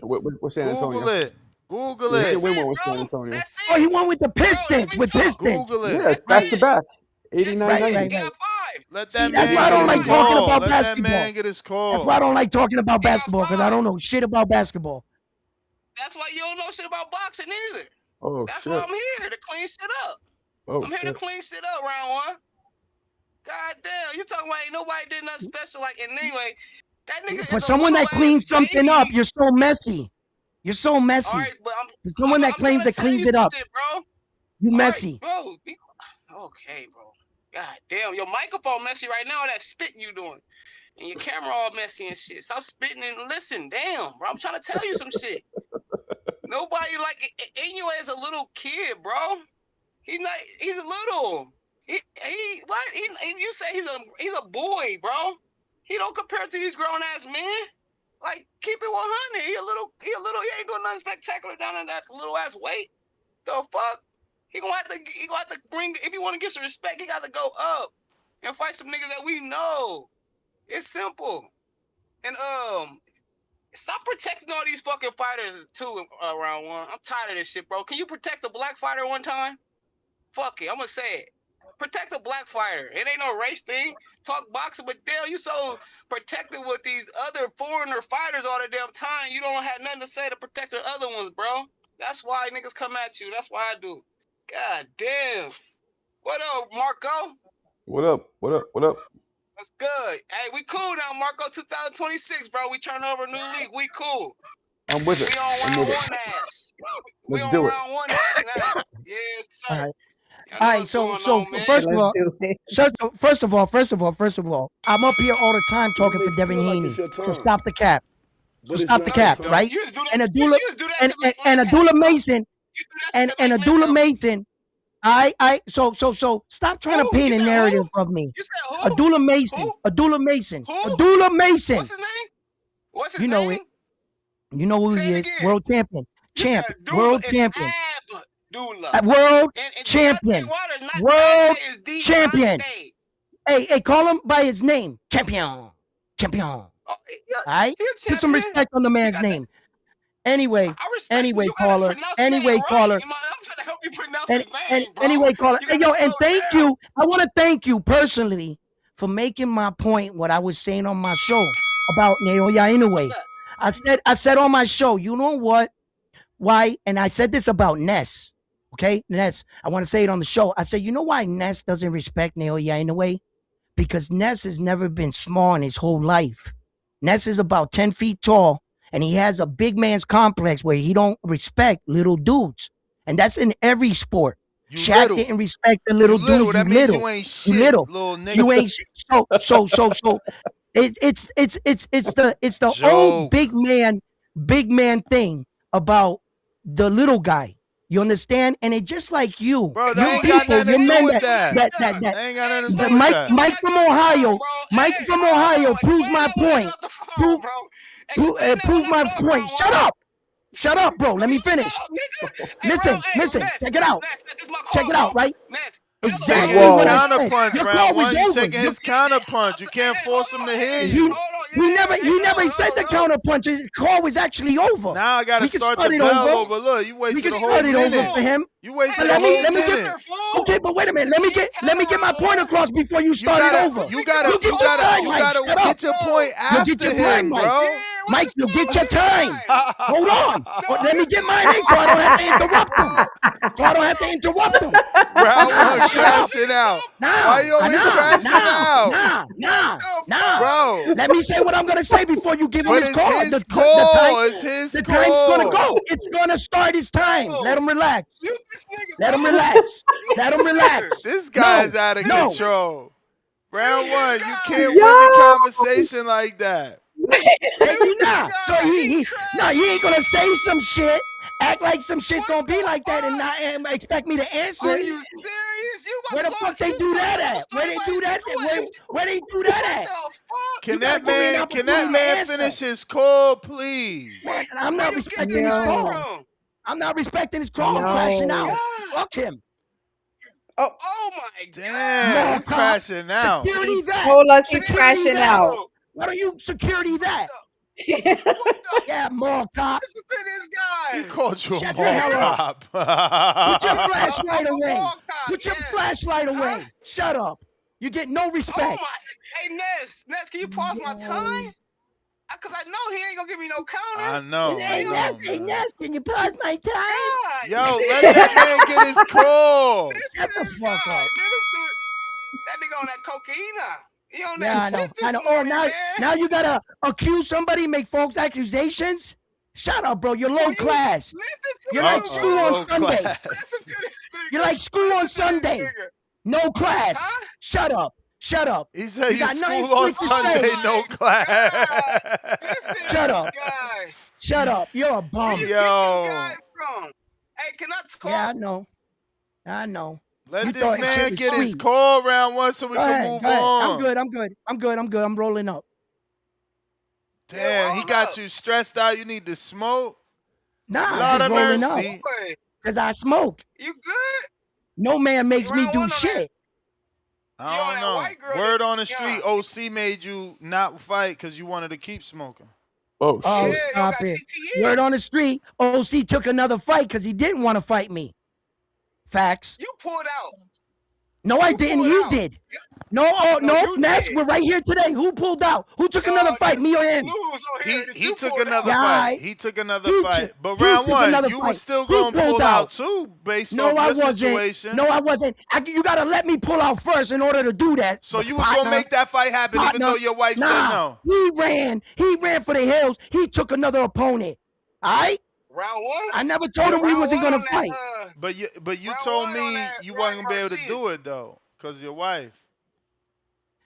San Antonio. Google He it. didn't win one with San Antonio. Oh, he won with the Pistons. Google it. Yeah, back to back. 89, Right. 90. Let that That's man why I don't get like his talking call. about Let basketball. that man get his call. That's why I don't like talking about basketball, because I don't know shit about basketball. That's why you don't know shit about boxing either. Oh, That's shit. why I'm here to clean shit up. Oh, I'm here to clean shit up, round one. God damn, you talking about ain't nobody did nothing special like and anyway. That nigga For is someone that cleans something up, baby. you're so messy. You're so messy. All right, but For someone that claims that cleans it up, shit, bro. you messy. Right, bro. Okay, bro. God damn, your microphone messy right now. That spitting you doing, and your camera all messy and shit. Stop spitting and listen. Damn, bro. I'm trying to tell you some shit. Nobody like Inoue is a little kid, bro. He's not. He's little. You say he's a boy, bro. He don't compare to these grown ass men. Like, keep it 100. He a little. He ain't doing nothing spectacular down in that little ass weight. The fuck. He gonna have to bring. If you want to get some respect, he got to go up and fight some niggas that we know. It's simple. And stop protecting all these fucking fighters too. Round one. I'm tired of this shit, bro. Can you protect a black fighter one time? Fuck it. I'm gonna say it. Protect a black fighter. It ain't no race thing. Talk boxing, but damn, you so protective with these other foreigner fighters all the damn time. You don't have nothing to say to protect the other ones, bro. That's why niggas come at you. That's why I do. God damn. What up, Marco? What up? What's good? Hey, we cool now, Marco. 2026, bro. We turn over a new league. We cool. I'm with it. We on round one ass. We Let's on do it. round one ass now. Yes, sir. All right. All right, so first of all, first of all, I'm up here all the time talking for Devin Haney. So stop the cap. So stop the cap, right? And Abdullah and Abdullah Mason and Abdullah Mason. So stop trying to paint a narrative of me. Abdullah Mason. Abdullah Mason. Abdullah Mason. What's his name? What's his You know name? it. You know who he is. World champion. World champion. World champion. World champion. Hey, call him by his name. Champion. All right? Put some respect on the man's name. Anyway, caller. Anyway, caller. Anyway, caller. Hey, yo, and thank you. I want to thank you personally for making my point, what I was saying on my show about Naoya Inoue. I said on my show, you know what? Why? And I said this about Ness. Okay, Ness. I want to say it on the show. I said, you know why Ness doesn't respect Naoya Inoue? Because Ness has never been small in his whole life. Ness is about 10 feet tall, and he has a big man's complex where he don't respect little dudes. And that's in every sport. Shaq didn't respect the little dudes. That means you ain't shit, little nigga. You ain't shit. So it's the old big man thing about the little guy. You understand? And it just like you, bro, that ain't got nothing to do with that. That ain't got nothing to do with that. Mike from Ohio, proves my point. Prove my point. Shut up, bro. Let me finish. Listen. Check it out, right? Exactly what I said. Counterpunch, round one. You taking his counterpunch. You can't force him to hear you. He never said the counterpunch. His call was actually over. Now I gotta start the bell over. Look, you wasted a whole minute. Over for him. You wasted a whole minute. Okay, but wait a minute. Let me get my point across before you start it over. You gotta get your point after him, bro. Mike, you get your time. Hold on. Let me get mine in so I don't have to interrupt him. Round one, crashing out. Why you always crashing out? Nah. Bro. Let me say what I'm going to say before you give him his call. It's his the call. time's going to go. It's going to start his time. Let him relax. This guy's out of control. Round one, you can't win the conversation like that. So he ain't gonna say some shit, act like some shit's gonna be like that, and not expect me to answer. Are you serious? Where the fuck they do that at? Where they do that at? Can that man finish his call, please? Man, I'm not respecting his call. I'm crashing out. Fuck him. Oh my God! Damn, he's crashing out. Security that. Told us he's crashing out. What are you security that? Yeah, mall cop. Listen to this guy. He called you a mall cop. Put your flashlight away. Put your flashlight away. Shut up. You get no respect. Oh my! Hey Ness, can you pause my time? Cause I know he ain't gonna give me no counter. I know. Hey Ness, can you pause my time? Yo, let that man get his call. Shut the fuck up. That nigga on that cocaine. He on that shit this morning, man. Now you gotta accuse somebody, make false accusations? Shut up, bro. You're low class. You're like school on Sunday. You're like school on Sunday. No class. Huh? Shut up. He said you school on Sunday, no class. Shut up. You're a bum. Where you get this guy from? Hey, can I talk? Yeah, I know. Let this man get his call round one so we can move on. I'm good. I'm rolling up. Damn, he got you stressed out. You need to smoke. Nah, I'm just rolling up. Because I smoke. You good? No man makes me do shit. I don't know. Word on the street, OC made you not fight because you wanted to keep smoking. Oh, stop it. Word on the street, OC took another fight because he didn't want to fight me. Facts. You pulled out. No, I didn't. He did. No, Ness, we're right here today. Who pulled out? Who took another fight, me or him? He took another fight. He took another fight. But round one, you were still going to pull out too, based on your situation. No, I wasn't. You got to let me pull out first in order to do that. So you was going to make that fight happen even though your wife said no? He ran for the hills. He took another opponent. All right? Round one? I never told him we wasn't going to fight. But you round told one on me that you Ryan wasn't gonna be able to Garcia. do it though, cause of your wife.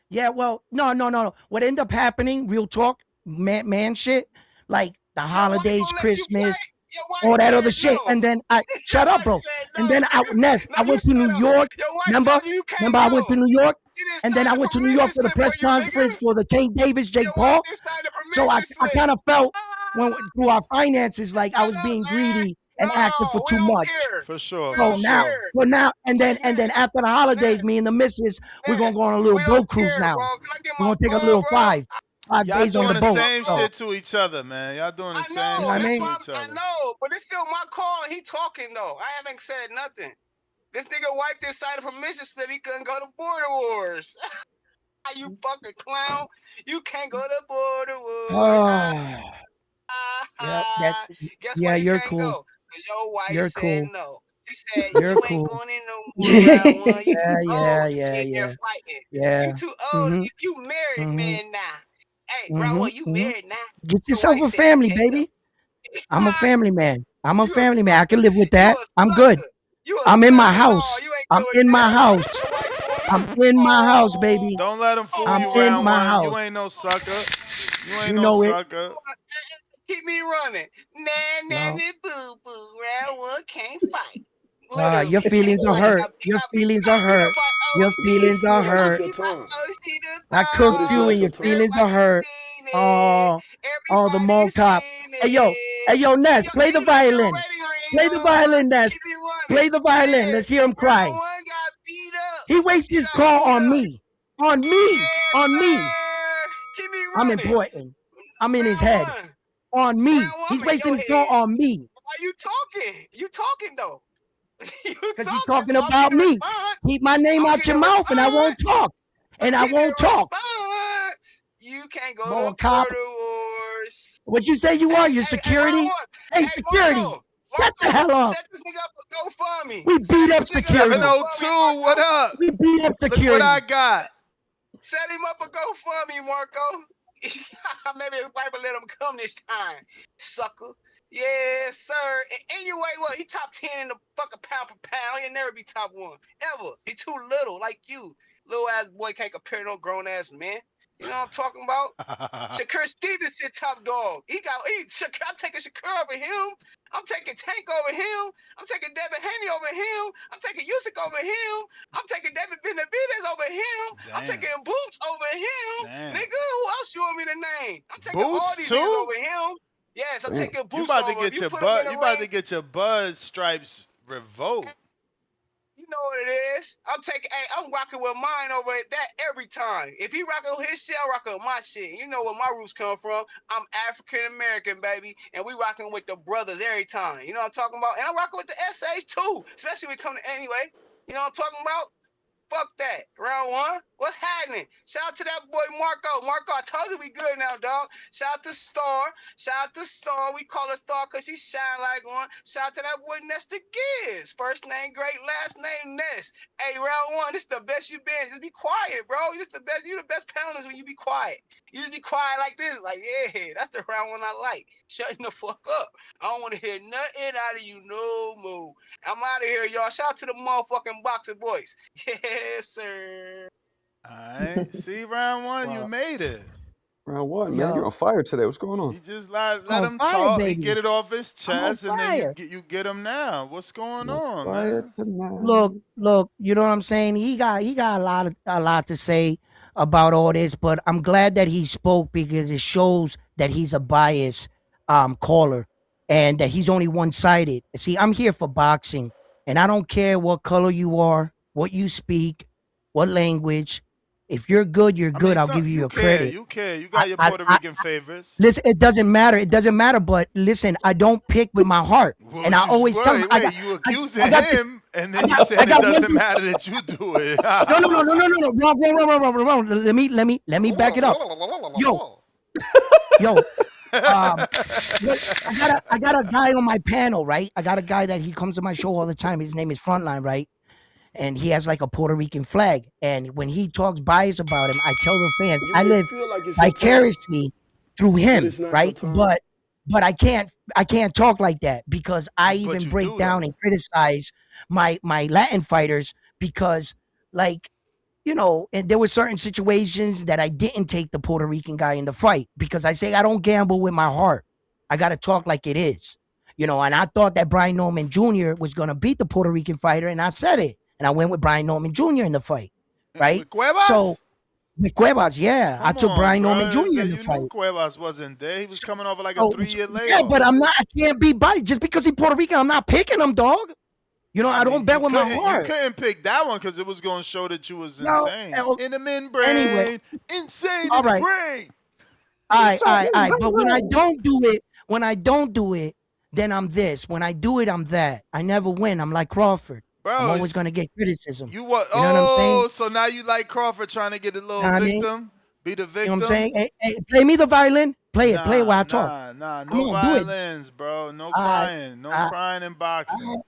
Yeah, well, no. What ended up happening, real talk, man shit, like the holidays, Gonna let you Christmas, fight? Your wife all that other said shit. no. And then Your shut up, wife bro. said And no, then nigga. Ness, No, I you went to stood New up. York. Your wife Remember? told you can't I go. went to New York. You didn't And then sign I the went to New York permission for the slip for press you, nigga. conference for the Tank Davis, Jake Your wife Paul. didn't sign the So permission I slip. kind of felt through our finances like I was Shut up, being man. greedy and asking for No, we too don't much. care. For sure. We So don't now, care. and then after the holidays, me and the missus, we're gonna go on a little We boat don't cruise care, now. bro. Can I get We're my gonna take a ball, little bro? 5 Y'all days on the doing the boat. same So, shit to each other, man. Y'all doing the I same you know what I know. shit That's mean? to why each I other. know. But it's still my call, and he talking though. I haven't said nothing. This nigga wiped his side of permission slip. He couldn't go to Border Wars. You fucking clown. You can't go to Border Wars. That, Guess why yeah, you you're can't cool. go? Because your wife You're said cool. no. She said You're you ain't cool. going in no more round one. You too Yeah, old to be in there yeah. fighting. Yeah. You too old. Mm-hmm. You married Mm-hmm. man now. Hey, round Mm-hmm. one, you Mm-hmm. married now. Get Your yourself wife a said you family, can't go. baby. I'm a family man. I'm a You a family man. I can live with You that. a I'm good. sucker. You a I'm in my sucker. No, house. you ain't I'm doing in my that. house. Your wife going. I'm in my house, baby. Don't let him fool I'm you in round my one. house. You ain't no sucker. You ain't You no know it. sucker. Keep me running. No. Boo boo. Round one can't fight. Literally Your can't feelings are fight. hurt. Your feelings are Beat hurt. up by Your OC. feelings are But it's hurt. your time. OC the I But cooked it's you not and your your time. feelings are Everybody hurt. seen it. Oh, the mall Everybody cop. seen Hey it. yo, Hey, Ness, yo, play and the you let your violin. rating ring Play the on. violin, Ness. Keep me running. Play the violin. Yeah. Let's hear him cry. Round one got beat up. He wasted You his got call beat on up. me. On me. Yes, On me. sir. Keep me I'm running. important. I'm in his Round head. one. On me. Round one, He's I'm in wasting your his call head. on me. Why you talking? You talking though. You Because he's talking, talking so I'm about getting a me. response. Keep my name I'm out getting your a mouth and I won't response. talk. I'm And I getting won't a talk. response. You can't go Mo, to a cop. Border Wars. What you say you are? You're Hey, round security? one. Hey, Hey, security. Shut the hell up. set this nigga up a GoFundMe. We Set beat up this nigga up a security. 702, GoFundMe, what Marco. up? We beat up Look what I security. got. Set him up a GoFundMe, Marco. Maybe the wife will let him come this time, sucker. Yes, sir. And anyway, what? He top 10 in the fucking pound for pound. He'll never be top 1. Ever. He too little, like you. Little ass boy can't compare to no grown ass man. You know what I'm talking about? Shakur Stevenson top dog. I'm taking Shakur over him. I'm taking Tank over him. I'm taking Devin Haney over him. I'm taking Usyk over him. I'm taking David Benavidez over him. Damn. I'm taking Boots over him. Damn. Nigga, who else you want me to name? I'm taking all Boots these too? niggas over him. Yes, I'm taking You Boots about to over. get If you your put him in bud. the You about to ring, get your buzz stripes revoked. you know what it is. I'm rocking with mine over at that every time. If he rocking with his shit, I'm rocking with my shit. You know where my roots come from. I'm African American, baby, and we rocking with the brothers every time. You know what I'm talking about? And I'm rocking with the SAs too, especially when it come to anyway. You know what I'm talking about? Fuck that. Round one. What's happening? Shout out to that boy Marco. Marco, I told you we good now, dog. Shout out to Star. Shout out to Star. We call her Star because she shine like one. Shout out to that boy Nestor Gibbs. First name great, last name Ness. Hey, round one, this is the best you been. Just be quiet, bro. You the best panelist when you be quiet. You just be quiet like this. Like, yeah, that's the round one I like. Shutting the fuck up. I don't want to hear nothing out of you no more. I'm out of here, y'all. Shout out to the motherfucking boxing boys. Yes, sir. All right. See, round one, you made it. Round one, man. You're on fire today. What's going on? You just let On him fire, talk. He baby. get it off his I'm on chest, and then fire. you get him now. What's going on, Fire man? tonight. Look, you know what I'm saying? He got a lot to say about all this, but I'm glad that he spoke because it shows that he's a biased caller and that he's only one-sided. See, I'm here for boxing, and I don't care what color you are, what you speak, what language. If you're good, you're good. I'll give you your credit. You care. You got your Puerto Rican favorites. Listen, it doesn't matter. It doesn't matter. But listen, I don't pick with my heart, and I always tell him. You accusing him, and then you saying it doesn't matter that you do it. No. Wrong. Let me back it up. Yo. I got a guy on my panel, right? I got a guy that he comes to my show all the time. His name is Frontline, right? And he has like a Puerto Rican flag. And when he talks bias about him, I tell the fans I live vicariously through him, right? But I can't I can't talk like that because I even break down and criticize my Latin fighters because, like, and there were certain situations that I didn't take the Puerto Rican guy in the fight because I say I don't gamble with my heart. I got to talk like it is, and I thought that Brian Norman Jr. was going to beat the Puerto Rican fighter, and I said it, and I went with Brian Norman Jr. in the fight, right? With Cuevas? So with Cuevas, yeah, I took Brian Norman Jr. in the fight. Knew Cuevas wasn't there. He was coming off like a 3-year layoff. Yeah, but I can't be biased just because he's Puerto Rican. I'm not picking him, dog. I don't bet with my heart. You couldn't pick that one because it was going to show that you was insane. In the men brain. Anyway, insane in the brain. All right. But when I don't do it, then I'm this. When I do it, I'm that. I never win. I'm like Crawford. Bro, I'm always going to get criticism. You know what I'm saying? So now you like Crawford trying to get a little victim? Be the victim? You know what I'm saying? Hey, play me the violin. Play it while I talk. No violins, bro. No crying. No crying in boxing.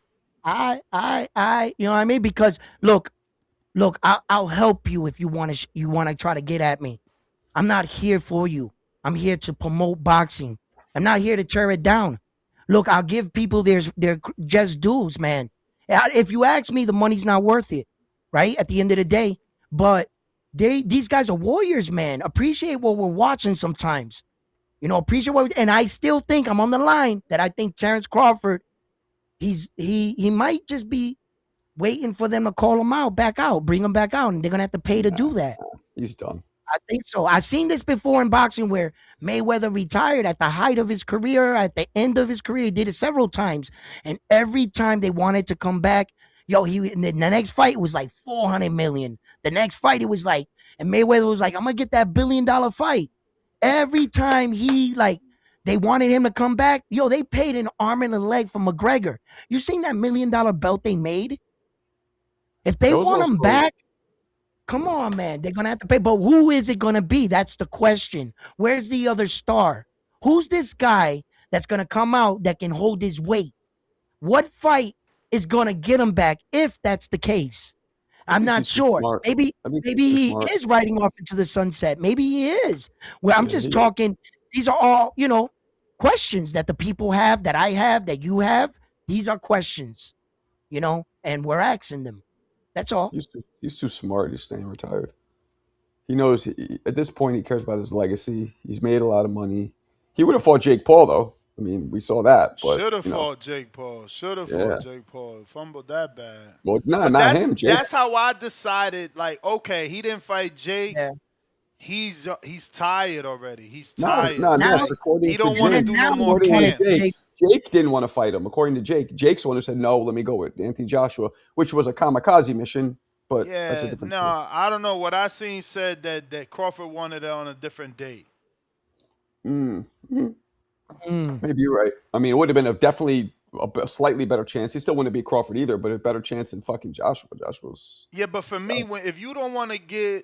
You know what I mean? Because look, I'll help you if you want to try to get at me. I'm not here for you. I'm here to promote boxing. I'm not here to tear it down. Look, I'll give people their just dues, man. If you ask me, the money's not worth it, right? At the end of the day, but these guys are warriors, man. Appreciate what we're watching sometimes. Appreciate and I still think I'm on the line that I think Terrence Crawford, he might just be waiting for them to call him back out, bring him back out, and they're gonna have to pay to do that. He's done. I think so. I've seen this before in boxing where Mayweather retired at the height of his career, at the end of his career. He did it several times. And every time they wanted to come back, the next fight was like 400 million. The next fight, it was like, and Mayweather was like, I'm going to get that $1 billion fight. Every time they wanted him to come back, they paid an arm and a leg for McGregor. You seen that $1 million belt they made? If they want him back, come on, man. They're going to have to pay. But who is it going to be? That's the question. Where's the other star? Who's this guy that's going to come out that can hold his weight? What fight is going to get him back if that's the case? I'm not sure. Maybe he is riding off into the sunset. Maybe he is. Well, I'm just talking. These are all, questions that the people have, that I have, that you have. These are questions, and we're asking them. That's all. He's too smart. He's staying retired. He knows at this point he cares about his legacy. He's made a lot of money. He would have fought Jake Paul, though. I mean, we saw that. Should have fought Jake Paul. Fought Jake Paul. Fumbled that bad. Well, not him, Jake. That's how I decided, okay, he didn't fight Jake. Yeah. He's tired already. He's tired. No. According he don't want to do no more camps. Jake didn't want to fight him. According to Jake, Jake's the one who said, no, let me go with Anthony Joshua, which was a kamikaze mission. But that's a different story. I don't know. What I seen said that Crawford wanted it on a different date. Maybe you're right. I mean, it would have been definitely a slightly better chance. He still wouldn't beat Crawford either, but a better chance than fucking Joshua. Joshua's. Yeah, but for me, if you don't want to do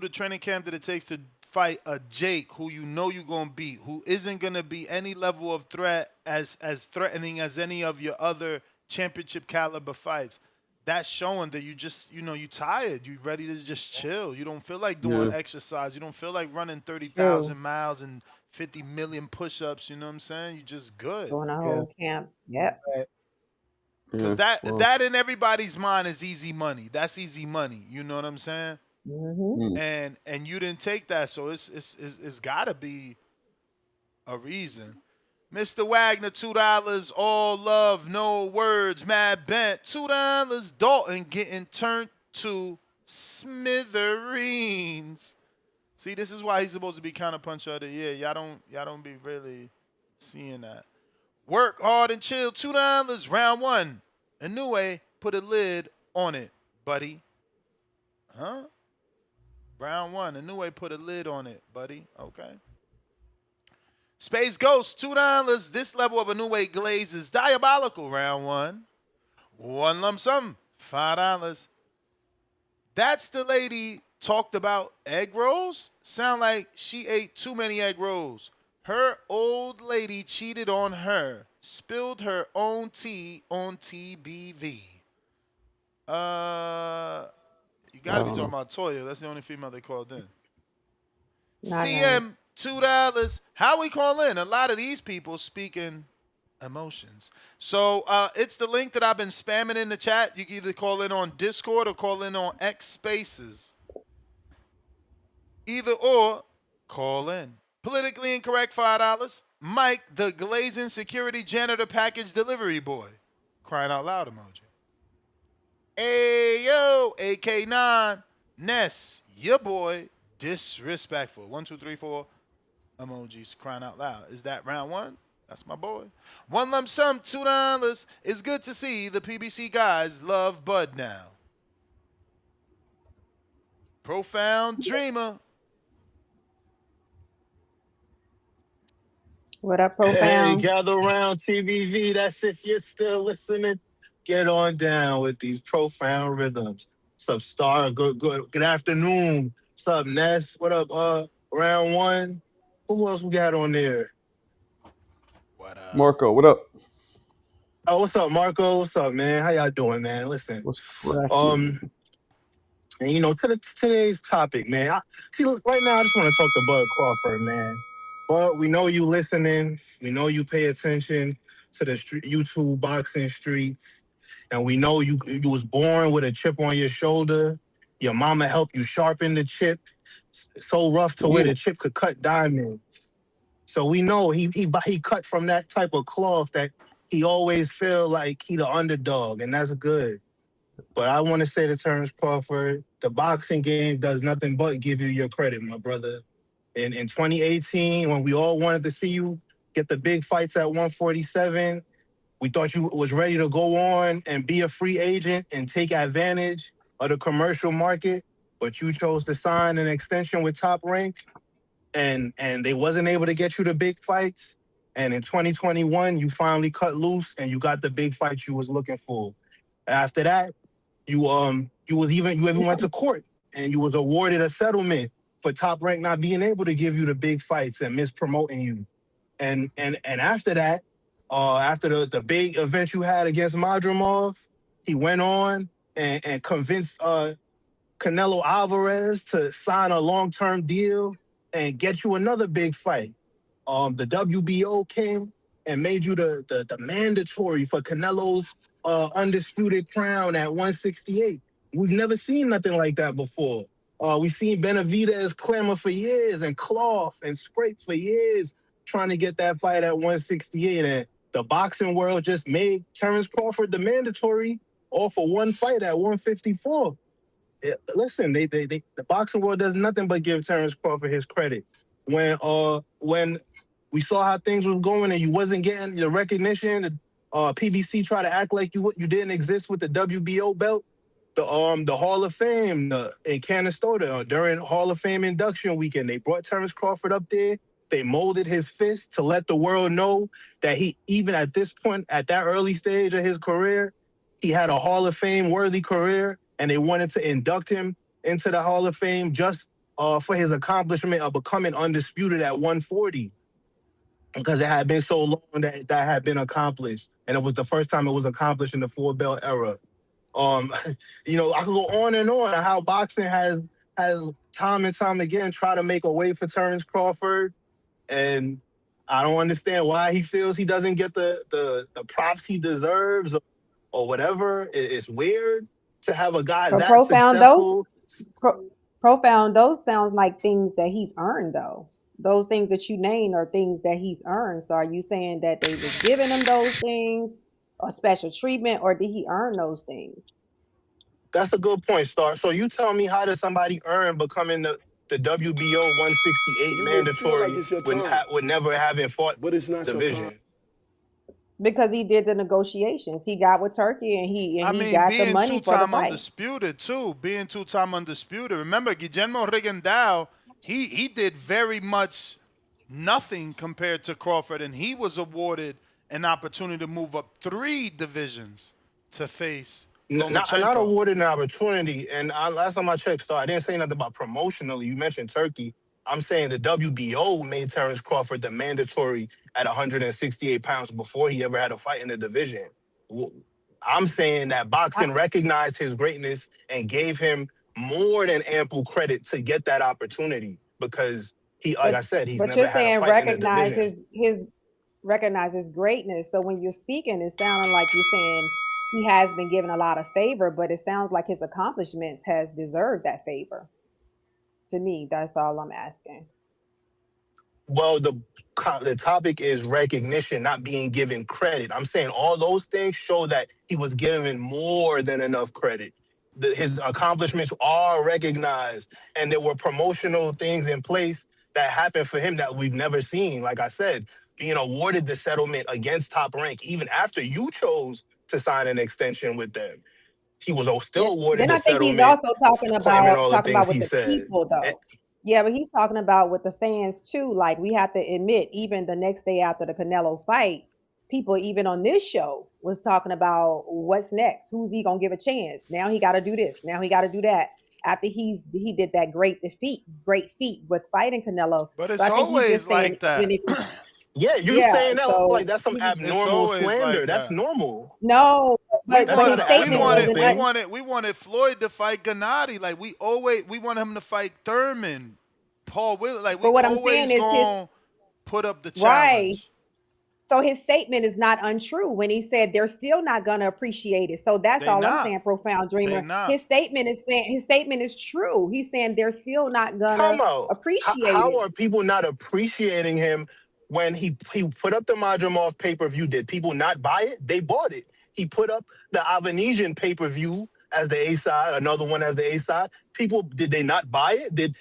the training camp that it takes to fight a Jake who you're gonna beat, who isn't gonna be any level of threat as threatening as any of your other championship caliber fights, that's showing that you just you tired. You ready to just chill. You don't feel like doing exercise. You don't feel like running 30,000 miles and 50 million push-ups. You know what I'm saying? You just good. Doing a whole camp. Yep. Because that in everybody's mind is easy money. That's easy money. You know what I'm saying? Mm-hmm. And you didn't take that, so it's got to be a reason. Mr. Wagner, $2. All love, no words. Mad Bent, $2. Dalton getting turned to smithereens. See, this is why he's supposed to be kind of puncher of the year. Y'all don't be really seeing that. Work hard and chill, $2. Round 1. Inoue, put a lid on it, buddy. Huh? Round 1. Inoue, put a lid on it, buddy. Okay. Space Ghost, $2. This level of Inoue glaze is diabolical. Round 1. One lump sum, $5. That's the lady talked about egg rolls. Sound like she ate too many egg rolls. Her old lady cheated on her. Spilled her own tea on TBV. You got to be talking about Toya. That's the only female they called in. Not CM, nice. $2. How we call in? A lot of these people speaking emotions. So it's the link that I've been spamming in the chat. You can either call in on Discord or call in on X Spaces. Either or, call in. Politically incorrect, $5. Mike, the glazing security janitor package delivery boy. Crying out loud emoji. Ayo, AK9. Ness, your boy, disrespectful. 1, 2, 3, 4 emojis crying out loud. Is that round one? That's my boy. One lump sum, $2. It's good to see the PBC guys love Bud now. Profound Dreamer. What up, Hey, Profound? gather around TVV. That's if you're still listening. Get on down with these profound rhythms. What's up, Star? Good afternoon. What's up, Ness? What up, round one? Who else we got on there? Marco, what up? Oh, what's up, Marco? What's up, man? How y'all doing, man? Listen. What's cracking? And to today's topic, man. Right now I just want to talk to Bud Crawford, man. But we know you listening. We know you pay attention to the YouTube boxing streets, and we know you was born with a chip on your shoulder. Your mama helped you sharpen the chip, so rough to where the chip could cut diamonds. So we know he cut from that type of cloth that he always feel like he the underdog, and that's good. But I want to say to Terrence Crawford, the boxing game does nothing but give you your credit, my brother. In 2018, when we all wanted to see you get the big fights at 147, we thought you was ready to go on and be a free agent and take advantage of the commercial market, but you chose to sign an extension with Top Rank, and they wasn't able to get you the big fights. And in 2021, you finally cut loose and you got the big fights you was looking for. After that, you even went to court and you was awarded a settlement for Top Rank not being able to give you the big fights and mispromoting you. And after that, after the big event you had against Madrimov, he went on and convinced Canelo Alvarez to sign a long-term deal and get you another big fight. The WBO came and made you the mandatory for Canelo's undisputed crown at 168. We've never seen nothing like that before. We've seen Benavidez clamor for years and cloth and scrape for years trying to get that fight at 168. And the boxing world just made Terrence Crawford the mandatory all for one fight at 154. Listen, the boxing world does nothing but give Terrence Crawford his credit. When we saw how things was going and you wasn't getting the recognition, PBC tried to act like you didn't exist with the WBO belt. The Hall of Fame in Canastota during Hall of Fame induction weekend, they brought Terrence Crawford up there. They molded his fist to let the world know that he, even at this point, at that early stage of his career, he had a Hall of Fame worthy career, and they wanted to induct him into the Hall of Fame just for his accomplishment of becoming undisputed at 140, because it had been so long that had been accomplished, and it was the first time it was accomplished in the four belt era. I could go on and on how boxing has time and time again tried to make a way for Terrence Crawford, and I don't understand why he feels he doesn't get the props he deserves or whatever. It's weird to have a guy But that successful. profound, those sounds like things that he's earned though. Those things that you named are things that he's earned. So are you saying that they was giving him those things or special treatment, or did he earn those things? That's a good point, Star. So you tell me, how does somebody earn becoming the WBO 168 mandatory with never having fought division? Because he did the negotiations. He got with Turkey and he got the Being money for the two-time fight. undisputed too. Being two-time undisputed. Remember, Guillermo Rigondeaux, he did very much nothing compared to Crawford, and he was awarded an opportunity to move up 3 divisions to face Lomachenko. Not awarded an opportunity. And last time I checked, Star, I didn't say nothing about promotionally. You mentioned Turkey. I'm saying the WBO made Terrence Crawford the mandatory at 168 pounds before he ever had a fight in the division. I'm saying that boxing recognized his greatness and gave him more than ample credit to get that opportunity, because He, like I said, he's But you're never had a saying fight in the recognize division. his greatness. So when you're speaking, it's sounding like you're saying he has been given a lot of favor, but it sounds like his accomplishments has deserved that favor. To me, that's all I'm asking. Well, the topic is recognition, not being given credit. I'm saying all those things show that he was given more than enough credit. His accomplishments are recognized, and there were promotional things in place that happened for him that we've never seen. Like I said, being awarded the settlement against Top Rank, even after you chose to sign an extension with them, he was still awarded Then the I think he's settlement, also talking claiming all the things with he the said. people though. Yeah, but he's talking about with the fans too. Like we have to admit, even the next day after the Canelo fight, people even on this show was talking about what's next. Who's he gonna give a chance? Now he got to do this. Now he got to do that. After he did that great feat with fighting Canelo. But So it's I think he's just always saying like that. even if Yeah, you're yeah. saying that like So that's some It's abnormal always slander. like That's that. normal. no, We That's but not his an statement abnormal wasn't. thing. we wanted Floyd to fight Gennady. Like we want him to fight Thurman, Paul Willis. Like we But what I'm saying always is his gonna put up the right. challenge. So his statement is not untrue when he said they're still not gonna appreciate it. So that's They all I'm not. saying, profound They dreamer. not. His statement is true. He's saying they're still not gonna Time out. appreciate How it. are people not appreciating him when he put up the Madrimov pay-per-view? Did people not buy it? They bought it. He put up the Avanesian pay-per-view as the A side, another one as the A side. People, did they not buy it? Did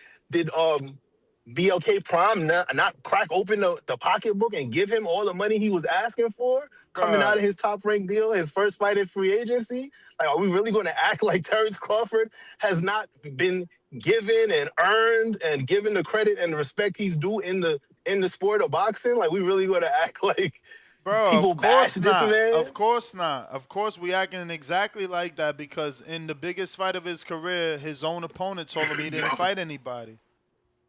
BLK Prime not crack open the pocketbook and give him all the money he was asking for coming out of his Top Rank deal, his first fight in free agency? Like, are we really going to act like Terrence Crawford has not been given and earned and given the credit and respect he's due in the sport of boxing? Like, we really going to act like Bro, people of bash course this not. man? Of course not. Of course we acting exactly like that because in the biggest fight of his career, his own opponent told him he didn't fight anybody.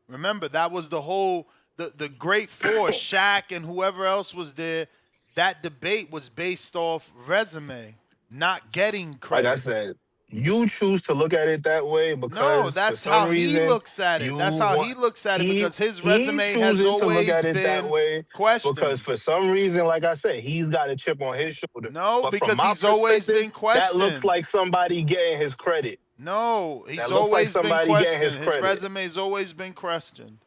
Remember, that was the whole the great four, Shaq and whoever else was there. That debate was based off resume, not getting credit. Like I said, you choose to look at it that way because No, for that's some how he reason looks at it. That's how he looks at it because his resume has chooses to look always at it that been way questioned. because for some reason, like I said, he's got a chip on his shoulder. No, but because from my he's always perspective, been questioned. that looks like somebody getting his credit. No, he's That looks like always been somebody getting questioned. his His credit. resume's always been questioned.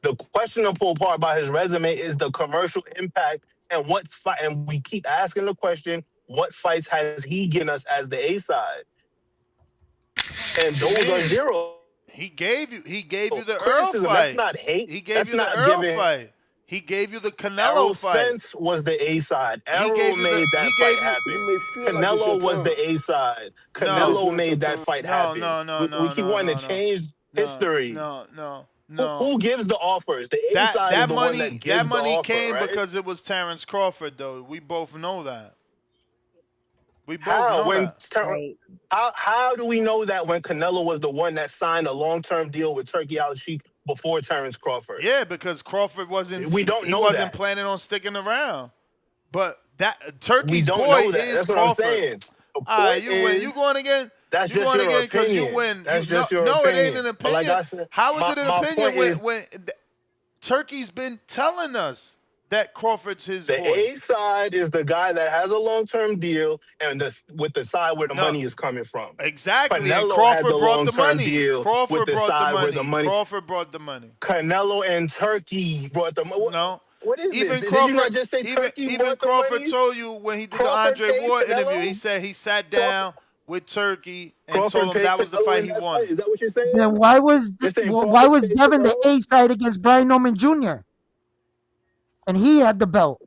The questionable part about his resume is the commercial impact and and we keep asking the question, what fights has he given us as the A side? And those are zero. He gave you the Earl Criticism, fight. that's not hate. He gave That's you the not Earl giving. fight. He gave you the Canelo Errol fight. Spence was the A side. He gave Errol you made that fight happen. You may feel like it's your Canelo was time. the A side. But it's Canelo not made your that time. fight happen. We keep wanting to change history. No. Who gives the offers? The A side is the one that gives that money the offer, came right? because it was Terrence Crawford, though. We both know that. We both How? know that. How do we know that when Canelo was the one that signed a long-term deal with Turkey Al-Sheikh before Terrence Crawford? Yeah, because Crawford wasn't planning on sticking around. But that Turkey's we don't boy know that. is That's what Crawford. I'm saying. The All right, point you win. You going again? That's you just going your again because you opinion. win. That's You, just your no, opinion. it ain't an opinion. But like I said, how is it an my opinion point when Turkey's been telling us that Crawford's his the boy? A side is the guy that has a long-term deal and with the side where the money is coming from. Exactly. Canelo And Crawford had the brought the long-term money. deal Crawford with the brought side the where money. the money. Crawford brought the money. Canelo and Turkey brought the money. No. What is Even this? Crawford, Did you not just say Turkey even brought the Crawford money? told you when he did Crawford the Andre paid Ward Canelo? interview, he said he sat down with Turkey and Crawford told him paid that was the Canelo fight in he that won. fight? Is that what you're saying? Then why was You're saying why Crawford was paid Devin the Canelo? A side against Brian Norman Jr. and he had the belt?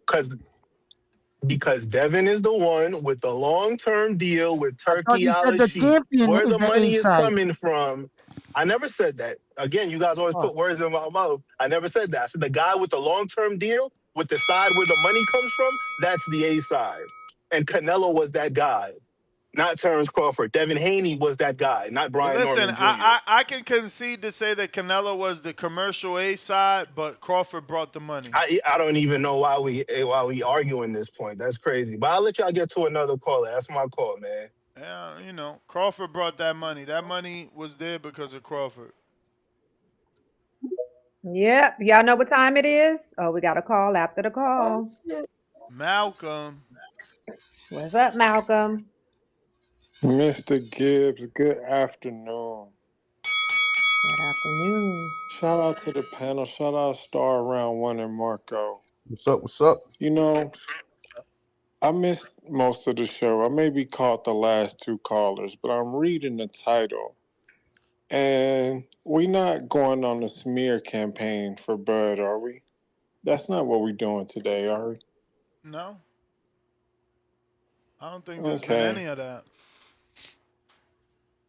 Because Devin is the one with the long-term deal with I thought Turkey you said the Al-Sheikh. champion Where is the the A money is side. coming from. I never said that. Again, you guys always put words in my mouth. I never said that. I said the guy with the long-term deal with the side where the money comes from, that's the A side. And Canelo was that guy, not Terrence Crawford. Devin Haney was that guy, not Brian Listen, Norman Jr. I can concede to say that Canelo was the commercial A side, but Crawford brought the money. I don't even know why we arguing this point. That's crazy. But I'll let y'all get to another caller. That's my call, man. Yeah, Crawford brought that money. That money was there because of Crawford. Yep. Y'all know what time it is? Oh, we got a call after the call. Malcolm. What's up, Malcolm? Mr. Gibbs, good afternoon. Good afternoon. Shout out to the panel. Shout out Star Round 1 and Marco. What's up? What's up? You know, I missed most of the show. I maybe caught the last two callers, but I'm reading the title. And we're not going on a smear campaign for Bud, are we? That's not what we're doing today, are we? No. I don't think there's been any of that.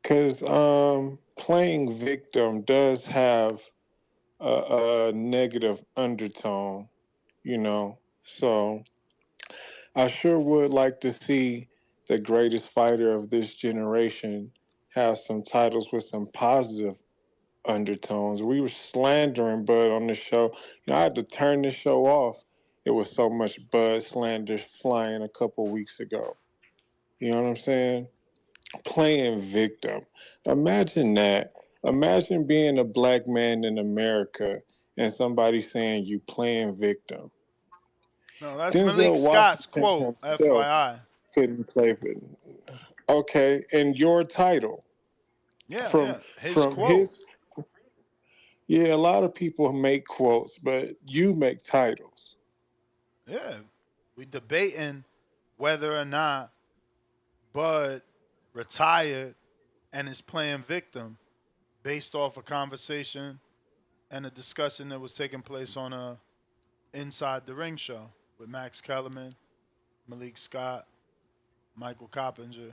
Because playing victim does have a negative undertone, you know. So I sure would like to see the greatest fighter of this generation have some titles with some positive undertones. We were slandering Bud on the show. You know, I had to turn the show off. It was so much Bud slander flying a couple weeks ago. You know what I'm saying? Playing victim. Imagine that. Imagine being a black man in America and somebody saying you playing victim. No, that's Denzel Malik Scott's Washington quote, himself FYI. couldn't play victim. Okay, and your title. Yeah, his From quote. his. Yeah, a lot of people make quotes, but you make titles. Yeah, we debating whether or not Bud retired and is playing victim based off a conversation and a discussion that was taking place on a Inside the Ring show with Max Kellerman, Malik Scott, Michael Coppinger,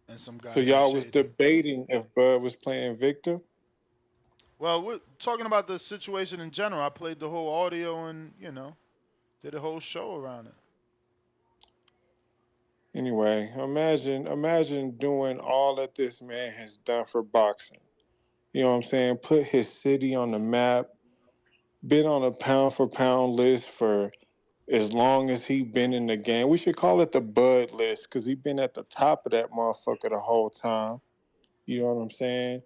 and some guys. So y'all was debating if Bud was playing victim? Well, we're talking about the situation in general. I played the whole audio and, did a whole show around it. Anyway, imagine doing all that this man has done for boxing. You know what I'm saying? Put his city on the map, been on a pound for pound list for as long as he been in the game. We should call it the Bud list because he been at the top of that motherfucker the whole time. You know what I'm saying?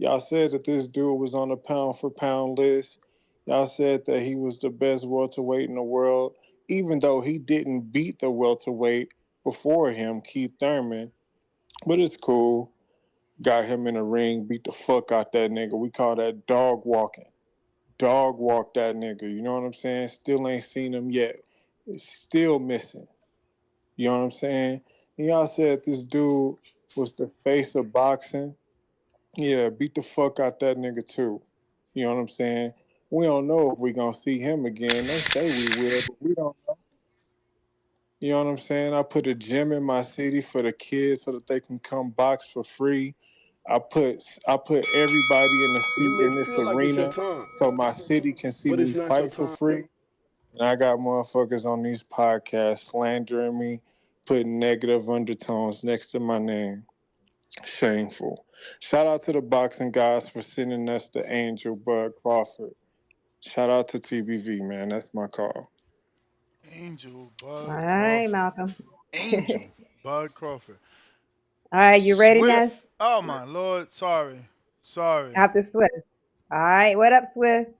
Y'all said that this dude was on a pound for pound list. Y'all said that he was the best welterweight in the world, even though he didn't beat the welterweight before him, Keith Thurman. But it's cool. Got him in the ring, beat the fuck out that nigga. We call that dog walking. Dog walk that nigga. You know what I'm saying? Still ain't seen him yet. It's still missing. You know what I'm saying? And y'all said this dude was the face of boxing. Yeah, beat the fuck out that nigga too. You know what I'm saying? We don't know if we're going to see him again. They say we will, but we don't know. You know what I'm saying? I put a gym in my city for the kids so that they can come box for free. I put everybody in this arena so my city can see me fight for free. And I got motherfuckers on these podcasts slandering me, putting negative undertones next to my name. Shameful. Shout out to the boxing guys for sending us the Angel Bud Crawford. Shout out to TBV, man. That's my call. Angel Bud All Crawford. right, Malcolm. Angel Bud Crawford. All right, you ready, Swift. Ness? Oh my Lord. Sorry. After Swift. All right, what up, Swift?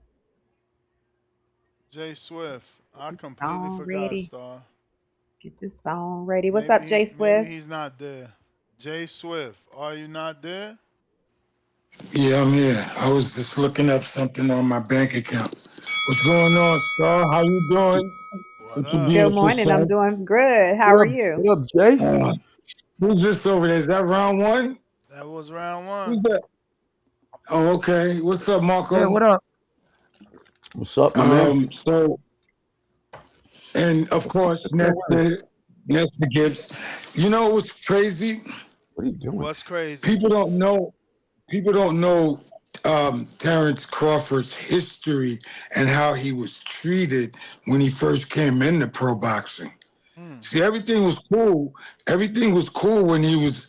Jay Swift. I completely forgot, ready. Star. Get this song ready. What's up, Jay Swift? Maybe he's not there. Jay Swift, are you not there? Yeah, I'm here. I was just looking up something on my bank account. What's going on, Star? How you doing? Good morning. I'm doing good. How are you? What up, Jay? Who's this over there? Is that round one? That was round one. Who's that? Oh, okay. What's up, Marco? Yeah, what up? What's up, my man? So, and of course, Nestor Gibbs. You know what's crazy? What are you doing? What's crazy? People don't know Terrence Crawford's history and how he was treated when he first came into pro boxing. See, everything was cool. Everything was cool when he was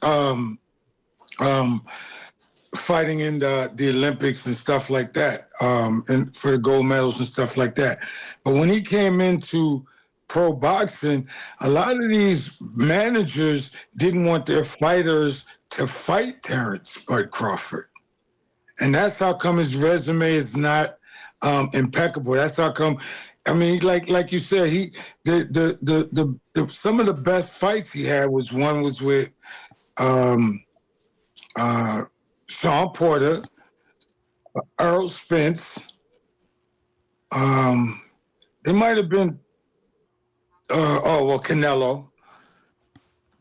fighting in the Olympics and stuff like that, and for the gold medals and stuff like that. But when he came into pro boxing, a lot of these managers didn't want their fighters to fight Terrence Bud Crawford. And that's how come his resume is not impeccable. That's how come. I mean, like you said, the some of the best fights he had was with Sean Porter, Earl Spence. There might have been Canelo.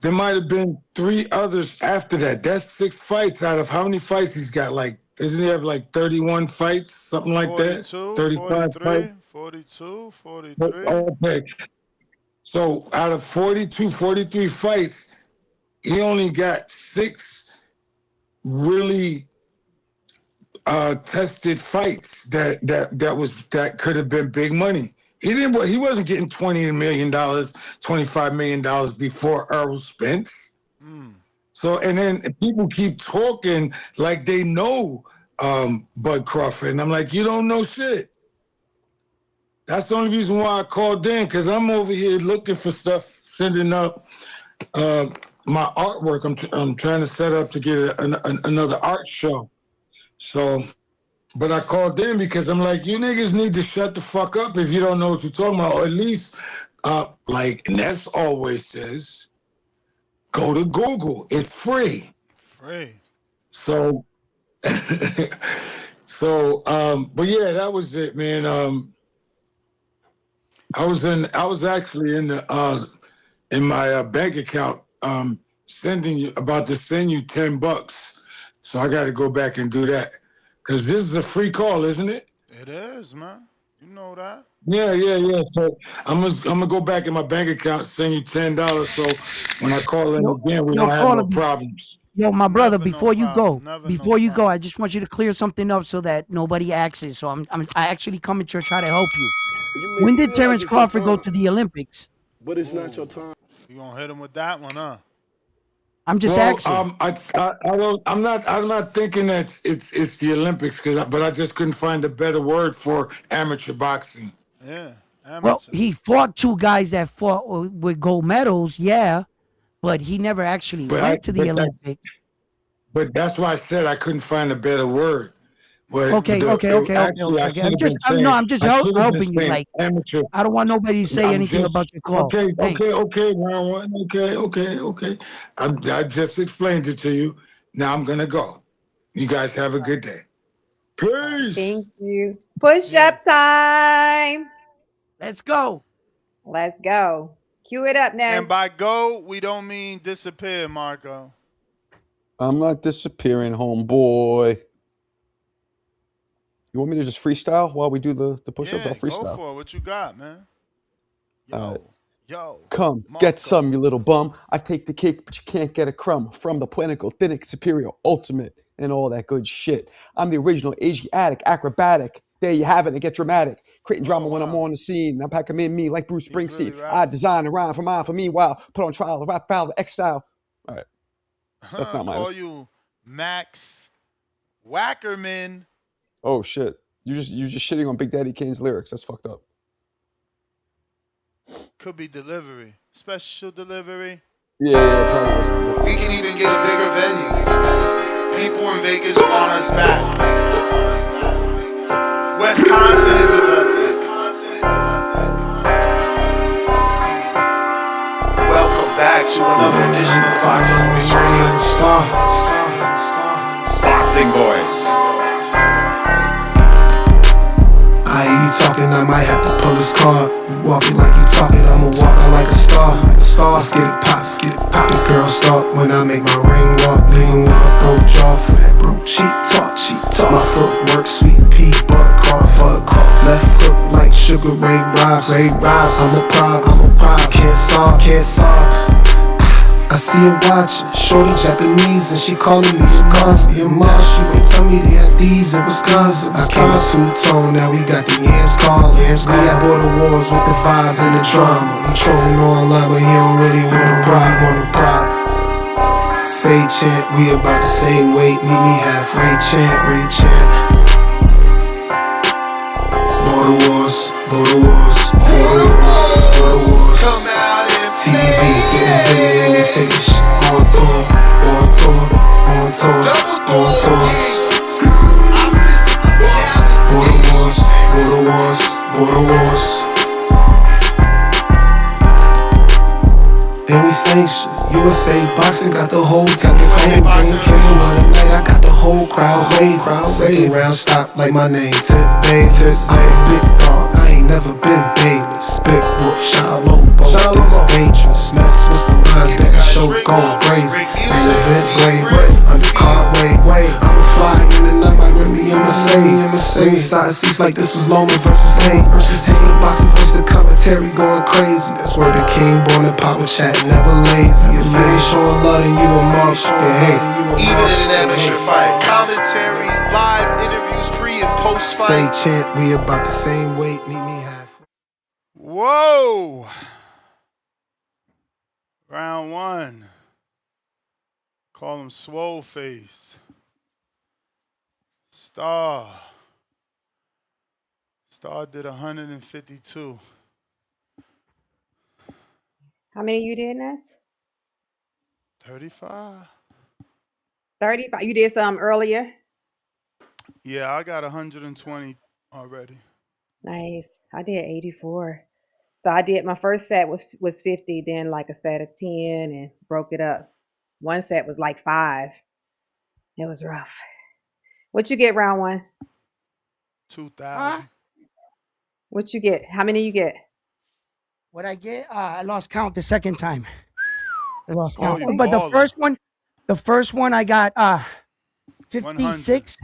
There might have been 3 others after that. That's 6 fights out of how many fights he's got? Like, doesn't he have like 31 fights, something like that? 35 fights. 43. Okay. So out of 42, 43 fights, he only got 6 really tested fights that could have been big money. He wasn't getting $20 million, $25 million before Earl Spence. So, and then people keep talking like they know Bud Crawford, and I'm like, you don't know shit. That's the only reason why I called in, because I'm over here looking for stuff, sending up my artwork. I'm trying to set up to get another art show. So, but I called in because I'm like, you niggas need to shut the fuck up if you don't know what you're talking about. Or at least, like Ness always says, go to Google. It's free. So, but yeah, that was it, man. I was actually in my bank account about to send you $10. So I got to go back and do that. Because this is a free call, isn't it? It is, man. You know that. Yeah. So I'm gonna go back in my bank account, send you $10. So when I call in again, we don't have no problems. Yo, my brother, before you go, I just want you to clear something up so that nobody asks. So I actually come at your try to help you. When did Terrence Crawford go to the Olympics? But it's not your time. You gonna hit him with that one, huh? I'm just asking. I'm not thinking that it's the Olympics but I just couldn't find a better word for amateur boxing. Yeah. Amateur. Well, he fought 2 guys that fought with gold medals, yeah, but he never actually went to the Olympics. But that's why I said I couldn't find a better word. But Okay. I'm just helping you. Like, amateur. I don't want nobody to say anything about your call. Okay. I just explained it to you. Now I'm gonna go. You guys have a good day. Peace. Thank you. Push-up time. Let's go. Cue it up, Ness. And by go, we don't mean disappear, Marco. I'm not disappearing, homeboy. You want me to just freestyle while we do the push-ups? I'll freestyle. Go for it. What you got, man? Yo. Come, Marco. get some, you little bum. I take the cake, but you can't get a crumb. From the pinnacle, thinnic, superior, ultimate, and all that good shit. I'm the original Asiatic, acrobatic. There you have it, and get dramatic. Creating drama when I'm on the scene. I'm packing in me like Bruce Springsteen. Really I design a rhyme for me while put on trial, the rap foul, the exile. All right. That's not mine. Call you Max Wackerman. Oh shit. You just shitting on Big Daddy Kane's lyrics. That's fucked up. Could be delivery. Special delivery. Yeah. We can even get a bigger venue. People in Vegas want us back. Wisconsin is erupted. Welcome back to another edition of the Boxing Voice Radio. Boxing Voice. I hear you talking, I might have to pull this card. You walking like you talking, I'ma walk out like a star. Let's get it pop, The girls start when I make my ring walk. Nigga wanna approach off for that broke cheap talk. My footwork, sweet pea, Bud Crawford. Left hook like Sugar Ray Robs. I'm a problem, can't solve. I see her watching, shorty Japanese, and she calling me constant. Your mom, she would tell me they had these in Wisconsin. I came a two-tone, now we got the yams calling. We at border wars with the vibes and the drama. He trolling online, but he don't really want a pride. Say chant, we about the same weight, meet me halfway, chant, Ray chant. Border wars. TV, getting bigger and they taking shit on tour. Border wars. and we sing shit. USA boxing got the whole team. King of the night, I got the whole crowd wave. Second round stop like my name Tip Bayless. I'm a big dog, I ain't never been Bayless. Big wolf, shot low, both this dangerous. Mess with the lines that can show going crazy. Main event crazy, undercard way. I'ma fly in and out like Remy and Mercedes. Ringside seats like this was Loman versus Hayne. Boxing versus the commentary going crazy. That's where the king born and power chat never lazy. If you ain't showing love, then you a mark. Even in an amateur fight, commentary, live interviews, pre and post fight. Say chant, we about the same weight. Meet me halfway. Whoa! Round one. Call him Swole Face. Star did 152. How many you did, Ness? 35. 35. You did some earlier? Yeah, I got 120 already. Nice. I did 84. So I did my first set was 50, then like a set of 10 and broke it up. One set was like 5. It was rough. What you get round one? 2,000. What you get? How many you get? What I get? I lost count the second time. I lost count. you But the baller. first one I got 56.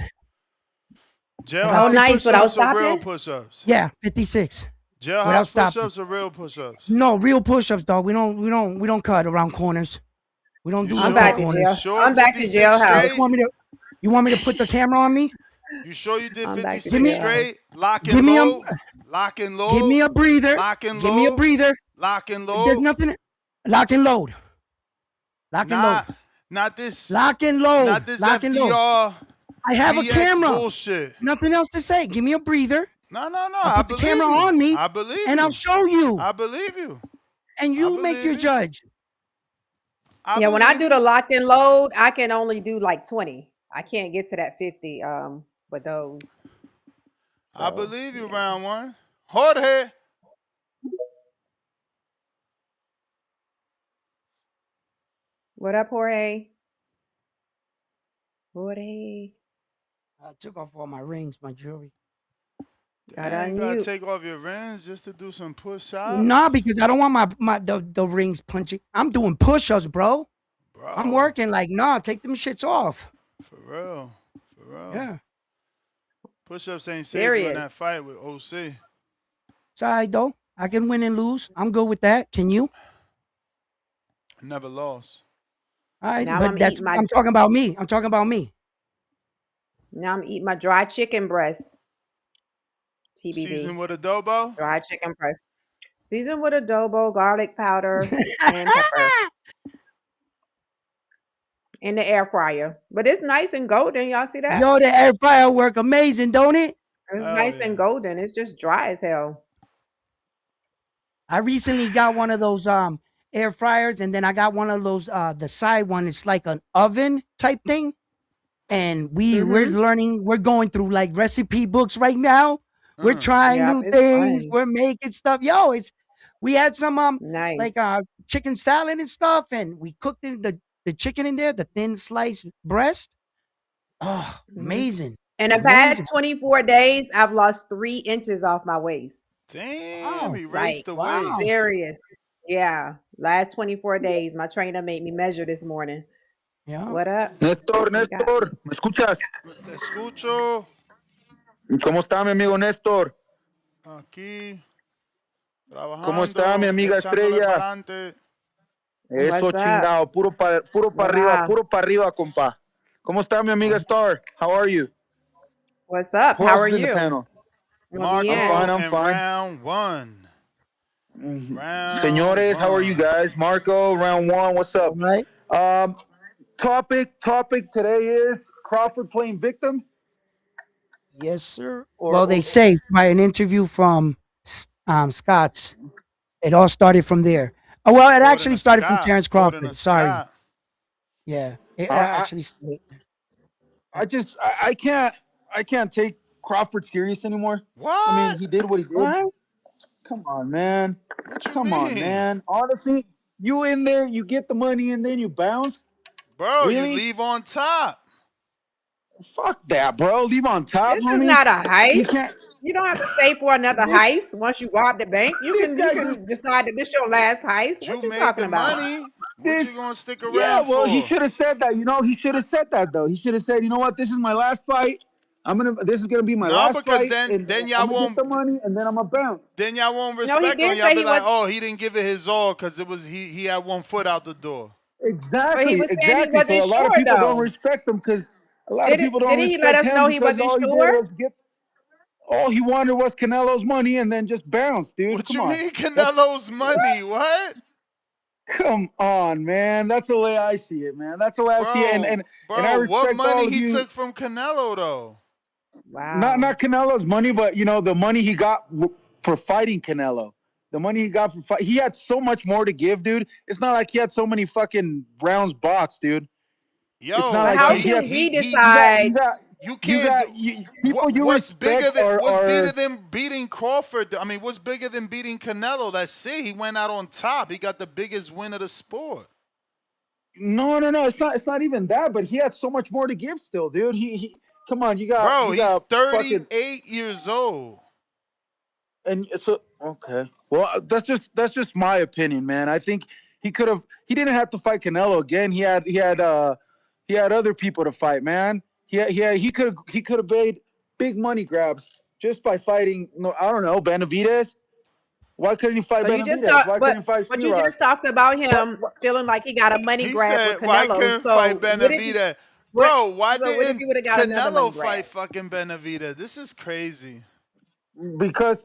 Jailhouse nice, without push-ups or real stopping? push-ups? Yeah, 56. Without Jailhouse stopping. push-ups or real push-ups? No, real push-ups, dog. We don't cut around corners. We don't do I'm real back to corners. jail. Sure, I'm back to 56 jailhouse. straight? You want me to put the camera on me? You sure you did I'm back to 56 jail. straight? Lock Give and me a low? Lock and low? Give me a breather. Lock and Give me a low? breather. Lock and There's low? nothing. Lock and load. Lock and load. Not this. Lock and load. Not this Lock and load. FDR. I have a BX camera. bullshit. Nothing else to say. Give me a breather. No. I'll put the camera on me. I believe and you. I'll show you. I believe you. And you make your judge. Yeah, when I do the locked and load, I can only do like 20. I can't get to that 50 with those. I believe you, round one. Jorge. What up, Jorge? Jorge. I took off all my rings, my jewelry. Damn, you gotta take off your rings just to do some push-ups? Nah, because I don't want the rings punching. I'm doing push-ups, bro. I'm working like, nah, take them shits off. For real. Yeah. Push-ups ain't safe during that fight with OC. It's all right, though. I can win and lose. I'm good with that. Can you? Never lost. All right, Now but I'm talking about me. I'm talking about me. Now I'm eating my dry chicken breast. TBD. Seasoned with adobo? Dry chicken breast. Seasoned with adobo, garlic powder, and pepper. In the air fryer. But it's nice and golden. Y'all see that? Yo, the air fryer work amazing, don't it? It's nice and golden. It's just dry as hell. I recently got one of those air fryers, and then I got one of those the side one. It's like an oven type thing. And we're learning, we're going through like recipe books right now. We're trying new things. Fun. We're making stuff. Yo, we had some nice. like chicken salad and stuff, and we cooked the chicken in there, the thin sliced breast. Oh, amazing. In the past 24 days, I've lost 3 inches off my waist. Damn, he raised the waist. Serious. Yeah. Last 24 days. My trainer made me measure this morning. Yeah. What up? Néstor, ¿me escuchas? Te escucho. ¿Cómo está mi amigo Néstor? Aquí. Trabajando. ¿Cómo está mi amiga Estrella? Eso chingado, puro para arriba, compa. ¿Cómo está mi amiga Star? How are you? What's up? Who How else are is in you? the panel? Marco I'm fine. Round one. Señores, how are you guys? Marco, round one. What's up? Right. Topic today is Crawford playing victim. Yes, sir. Well, they say by an interview from Scott's, it all started from there. Oh, well, it actually started from Terrence Crawford. Sorry. Yeah, it actually started. I can't take Crawford serious anymore. What? I mean, he did what he did. What? Come on, man. What you Come mean? on, man. Honestly, You in there, you get the money, and then you bounce. Bro, you Really? leave on top. Fuck that, bro. Leave on top, This is homie. not a You heist. can't. You don't have to stay for another This heist once you rob the bank. You this can guy just decide that this your last heist. What You you made talking the about? money. What this. you gonna stick Yeah, around well, he for? should have said that. He should have said that though. He should have said, you know what, this is my last fight. This is gonna be my No, last because fight, then and then I'm y'all gonna get won't the money, and then I'm gonna bounce. then y'all won't No, he respect him. did Y'all say be he like, was, oh, he didn't give it his all because it was he had one foot out the door. but he Exactly, was saying he exactly. So wasn't a lot of sure people don't though. respect him because a lot of Didn't people don't didn't he let respect us him know he because wasn't all he did sure? was all he wanted was Canelo's money and then just bounce, dude. What Come you on. mean Canelo's money? What? Come on, man. That's the way I see it, man. That's the way I see it. And I Bro, what respect money all of he you. took from Canelo though? Wow. Not Canelo's money, but the money he got for fighting Canelo. The money he got for he had so much more to give, dude. It's not like he had so many fucking rounds boxed, dude. It's not Yo, But like how but he can had. we he decide? you can't do People you what's bigger respect than what's bigger are than beating Crawford? I mean, what's bigger than beating Canelo? That's it. He went out on top. He got the biggest win of the sport. no. It's not even that. But he had so much more to give still, dude. He come on. Bro, You he's got fucking 38 years old. and so okay. Well, that's just my opinion, man. I think he could have. He didn't have to fight Canelo again. He had other people to fight, man. He could have made big money grabs just by fighting. No, I don't know, Benavidez. Why couldn't he fight So you just Benavidez? talked, Why couldn't he fight but you C-Rock? just talked about What, him what? feeling like he got a money He grab with said, why Canelo. couldn't fight So Benavidez? what? Bro, why So what if didn't he would have got another money Canelo grab? fight fucking Benavidez? This is crazy. Because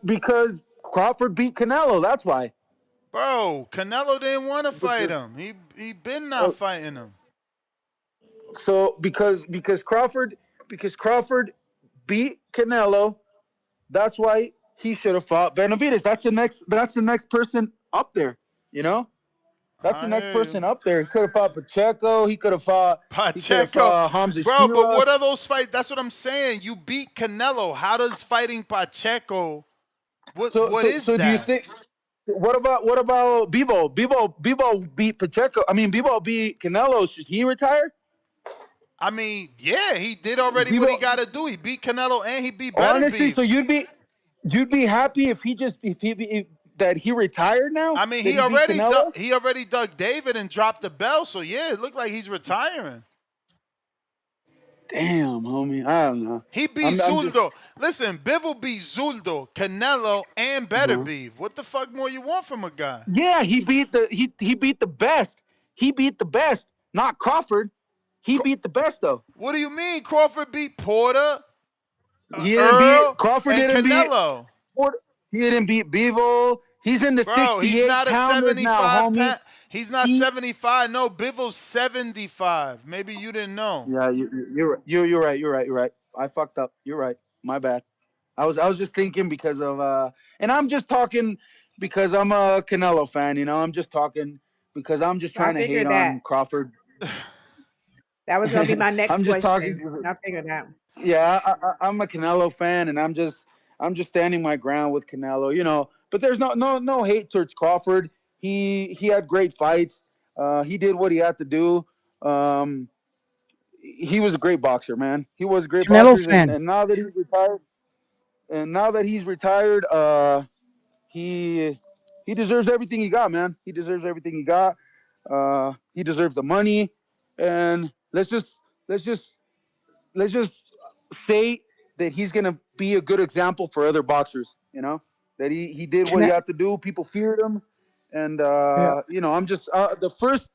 Crawford beat Canelo. That's why. Bro, Canelo didn't want to fight Because, him. He been uh, not fighting him. so because Crawford beat Canelo. That's why he should have fought Benavidez. That's the next person up there. You know, that's the I next hear you. person up there. He could have fought Pacheco. He could have fought Pacheco. Hamza Bro, but Sheeran. what are those fights? That's what I'm saying. You beat Canelo. How does fighting Pacheco, what is So do you that? think? What about Bebo? Bebo beat Pacheco. I mean, Bebo beat Canelo. Should he retire? I mean, yeah, he did already what he Bebo, got to do. He beat Canelo and he beat Better honestly, so Beef. you'd be happy if that he retired now, I mean, that he beat Canelo. he already dug David and dropped the belt. So yeah, it looked like he's retiring. Damn, homie, I don't know. He beat I'm just. Zuldo. Listen, Bivol beat Zuldo, Canelo, and Better Beef. What the fuck more you want from a guy? Yeah, he beat the best. He beat the best, not Crawford. He beat the best though. What do you mean? Crawford beat Porter, He didn't beat Earl, Crawford. and Didn't beat. Canelo. He didn't beat Bevo. He's in the Bro, he's 68 not a pounders now, 75 homie. pound. He's not He 75. No, Bivol's 75. Maybe you didn't know. Yeah, you're right. You're right. You're right. I fucked up. You're right. My bad. I was just thinking because of and I'm just talking because I'm a Canelo fan. You know, I'm just talking because I'm just I trying to hate figured that. on Crawford. That was gonna be my next I'm just talking. question. I figured that. Yeah, I'm a Canelo fan, and I'm just standing my ground with Canelo. You know, but there's no hate towards Crawford. He had great fights. He did what he had to do. He was a great boxer, man. He was a great Canelo boxer, fan. and now that he's retired, he deserves everything he got, man. He deserves everything he got. He deserves the money, and let's just say that he's gonna be a good example for other boxers. You know, that he did what he Cane- had to do. People feared him, and yeah. you know, I'm just the first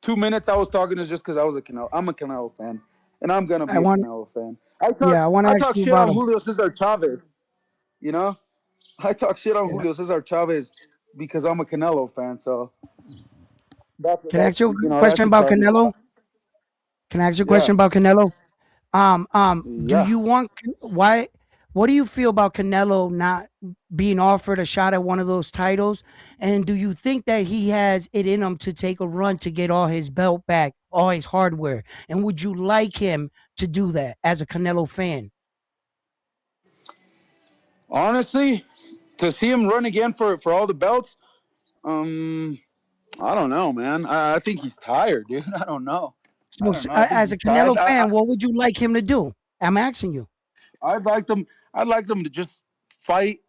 2 minutes I was talking is just because I'm a Canelo fan, and I'm gonna I be a want. Canelo fan. Yeah, I want to I ask talk you shit about on him. Julio Cesar Chavez. You know, I talk shit on Yeah. Julio Cesar Chavez because I'm a Canelo fan. So Can I ask you a that's question who about tells me a Canelo? lot. Can I ask you a Yeah, question about Canelo? Do yeah. you want why? What do you feel about Canelo not being offered a shot at one of those titles? And do you think that he has it in him to take a run to get all his belt back, all his hardware? And would you like him to do that as a Canelo fan? Honestly, to see him run again for all the belts, I don't know, man. I think he's tired, dude. I don't know. So, I think as a he's tired. Canelo fan, what would you like him to do? I'm asking you. I'd like them to just fight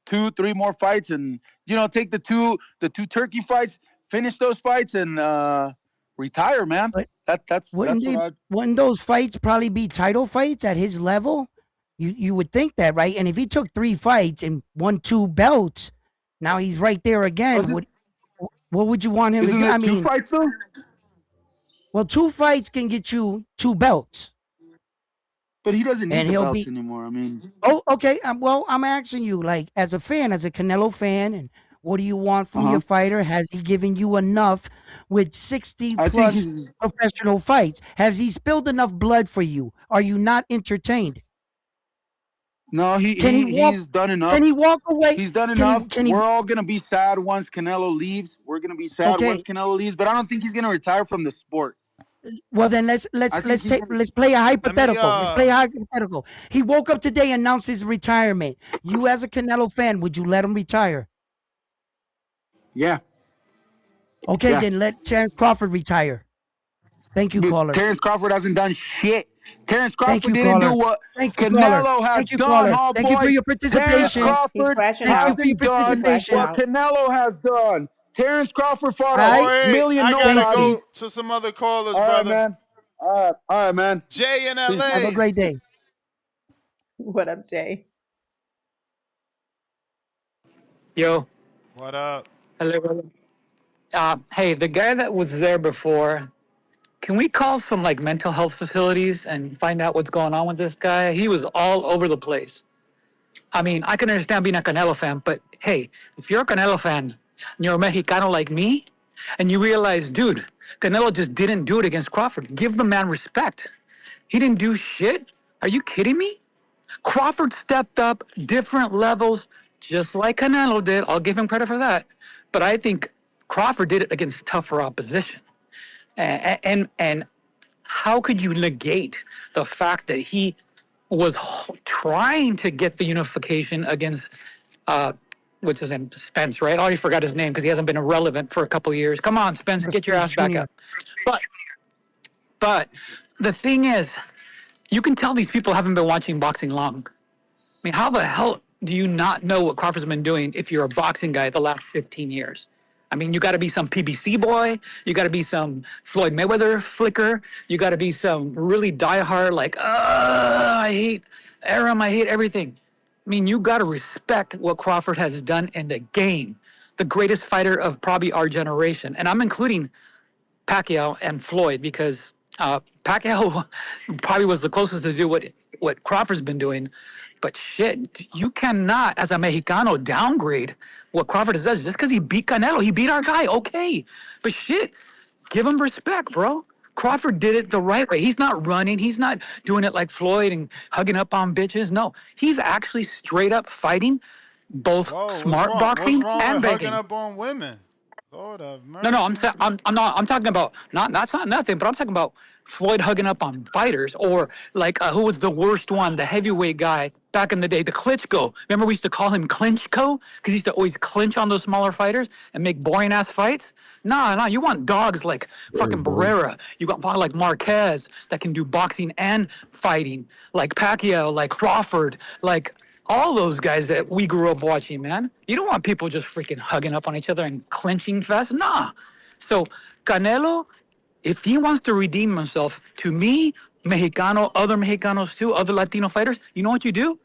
2-3 more fights, and take the two turkey fights, finish those fights, and retire, man. But that's wouldn't those fights probably be title fights at his level? You would think that, right? And if he took 3 fights and won 2 belts, now he's right there again. What would you want him to do? I mean, 2 fights though? Well, 2 fights can get you 2 belts. But he doesn't need the belts anymore. I mean, oh, okay. Well, I'm asking you, like, as a fan, as a Canelo fan, and what do you want from your fighter? Has he given you enough with 60 plus professional fights? Has he spilled enough blood for you? Are you not entertained? No, he's done enough. Can he walk away? He's done enough. We're all gonna be sad once Canelo leaves. We're gonna be sad once Canelo leaves, but I don't think he's gonna retire from the sport. Well, then let's play a hypothetical. Let's play a hypothetical. He woke up today, announced his retirement. You, as a Canelo fan, would you let him retire? Yeah. Okay, Yeah. then let Terence Crawford retire. Thank you, caller. Terence Crawford hasn't done shit. Terence Crawford Thank you, didn't caller. do what Thank you, Canelo caller. has Thank you, done. caller. Oh, Thank you for your participation. Terence Crawford hasn't done what Canelo has done. Terence Crawford fought a million I gotta nobodies. go to some other callers, All right, brother. man. All right, man. Jay in LA. Have a great day. What up, Jay? Yo. What up? Hello, brother. Hey, the guy that was there before, can we call some like mental health facilities and find out what's going on with this guy? He was all over the place. I mean, I can understand being a Canelo fan, but hey, if you're a Canelo fan and you're a Mexicano like me, and you realize, dude, Canelo just didn't do it against Crawford. Give the man respect. He didn't do shit. Are you kidding me? Crawford stepped up different levels, just like Canelo did. I'll give him credit for that. But I think Crawford did it against tougher opposition. And how could you negate the fact that he was trying to get the unification against, what's his name, Spence, right? I already forgot his name because he hasn't been irrelevant for a couple of years. Come on, Spence, get your ass back up. But the thing is, you can tell these people haven't been watching boxing long. I mean, how the hell do you not know what Crawford's been doing if you're a boxing guy the last 15 years? I mean, you got to be some PBC boy. You got to be some Floyd Mayweather flicker. You got to be some really diehard, like, I hate Arum, I hate everything. I mean, you got to respect what Crawford has done in the game. The greatest fighter of probably our generation. And I'm including Pacquiao and Floyd because Pacquiao probably was the closest to do what Crawford's been doing. But shit, you cannot, as a Mexicano, downgrade what Crawford does just because he beat Canelo. He beat our guy, okay. But shit, give him respect, bro. Crawford did it the right way. He's not running. He's not doing it like Floyd and hugging up on bitches. No, he's actually straight up fighting both smart boxing What's wrong and with banking. hugging up on women? Lord have mercy. No, I'm talking about that's not nothing, but I'm talking about Floyd hugging up on fighters, or like who was the worst one, the heavyweight guy back in the day, the Klitschko. Remember we used to call him Clinchko because he used to always clinch on those smaller fighters and make boring ass fights. Nah, you want dogs like fucking Barrera. You want like Marquez that can do boxing and fighting, like Pacquiao, like Crawford, like all those guys that we grew up watching, man. You don't want people just freaking hugging up on each other and clinching fast. Nah. So Canelo, if he wants to redeem himself, to me, Mexicano, other Mexicanos too, other Latino fighters, you know what you do?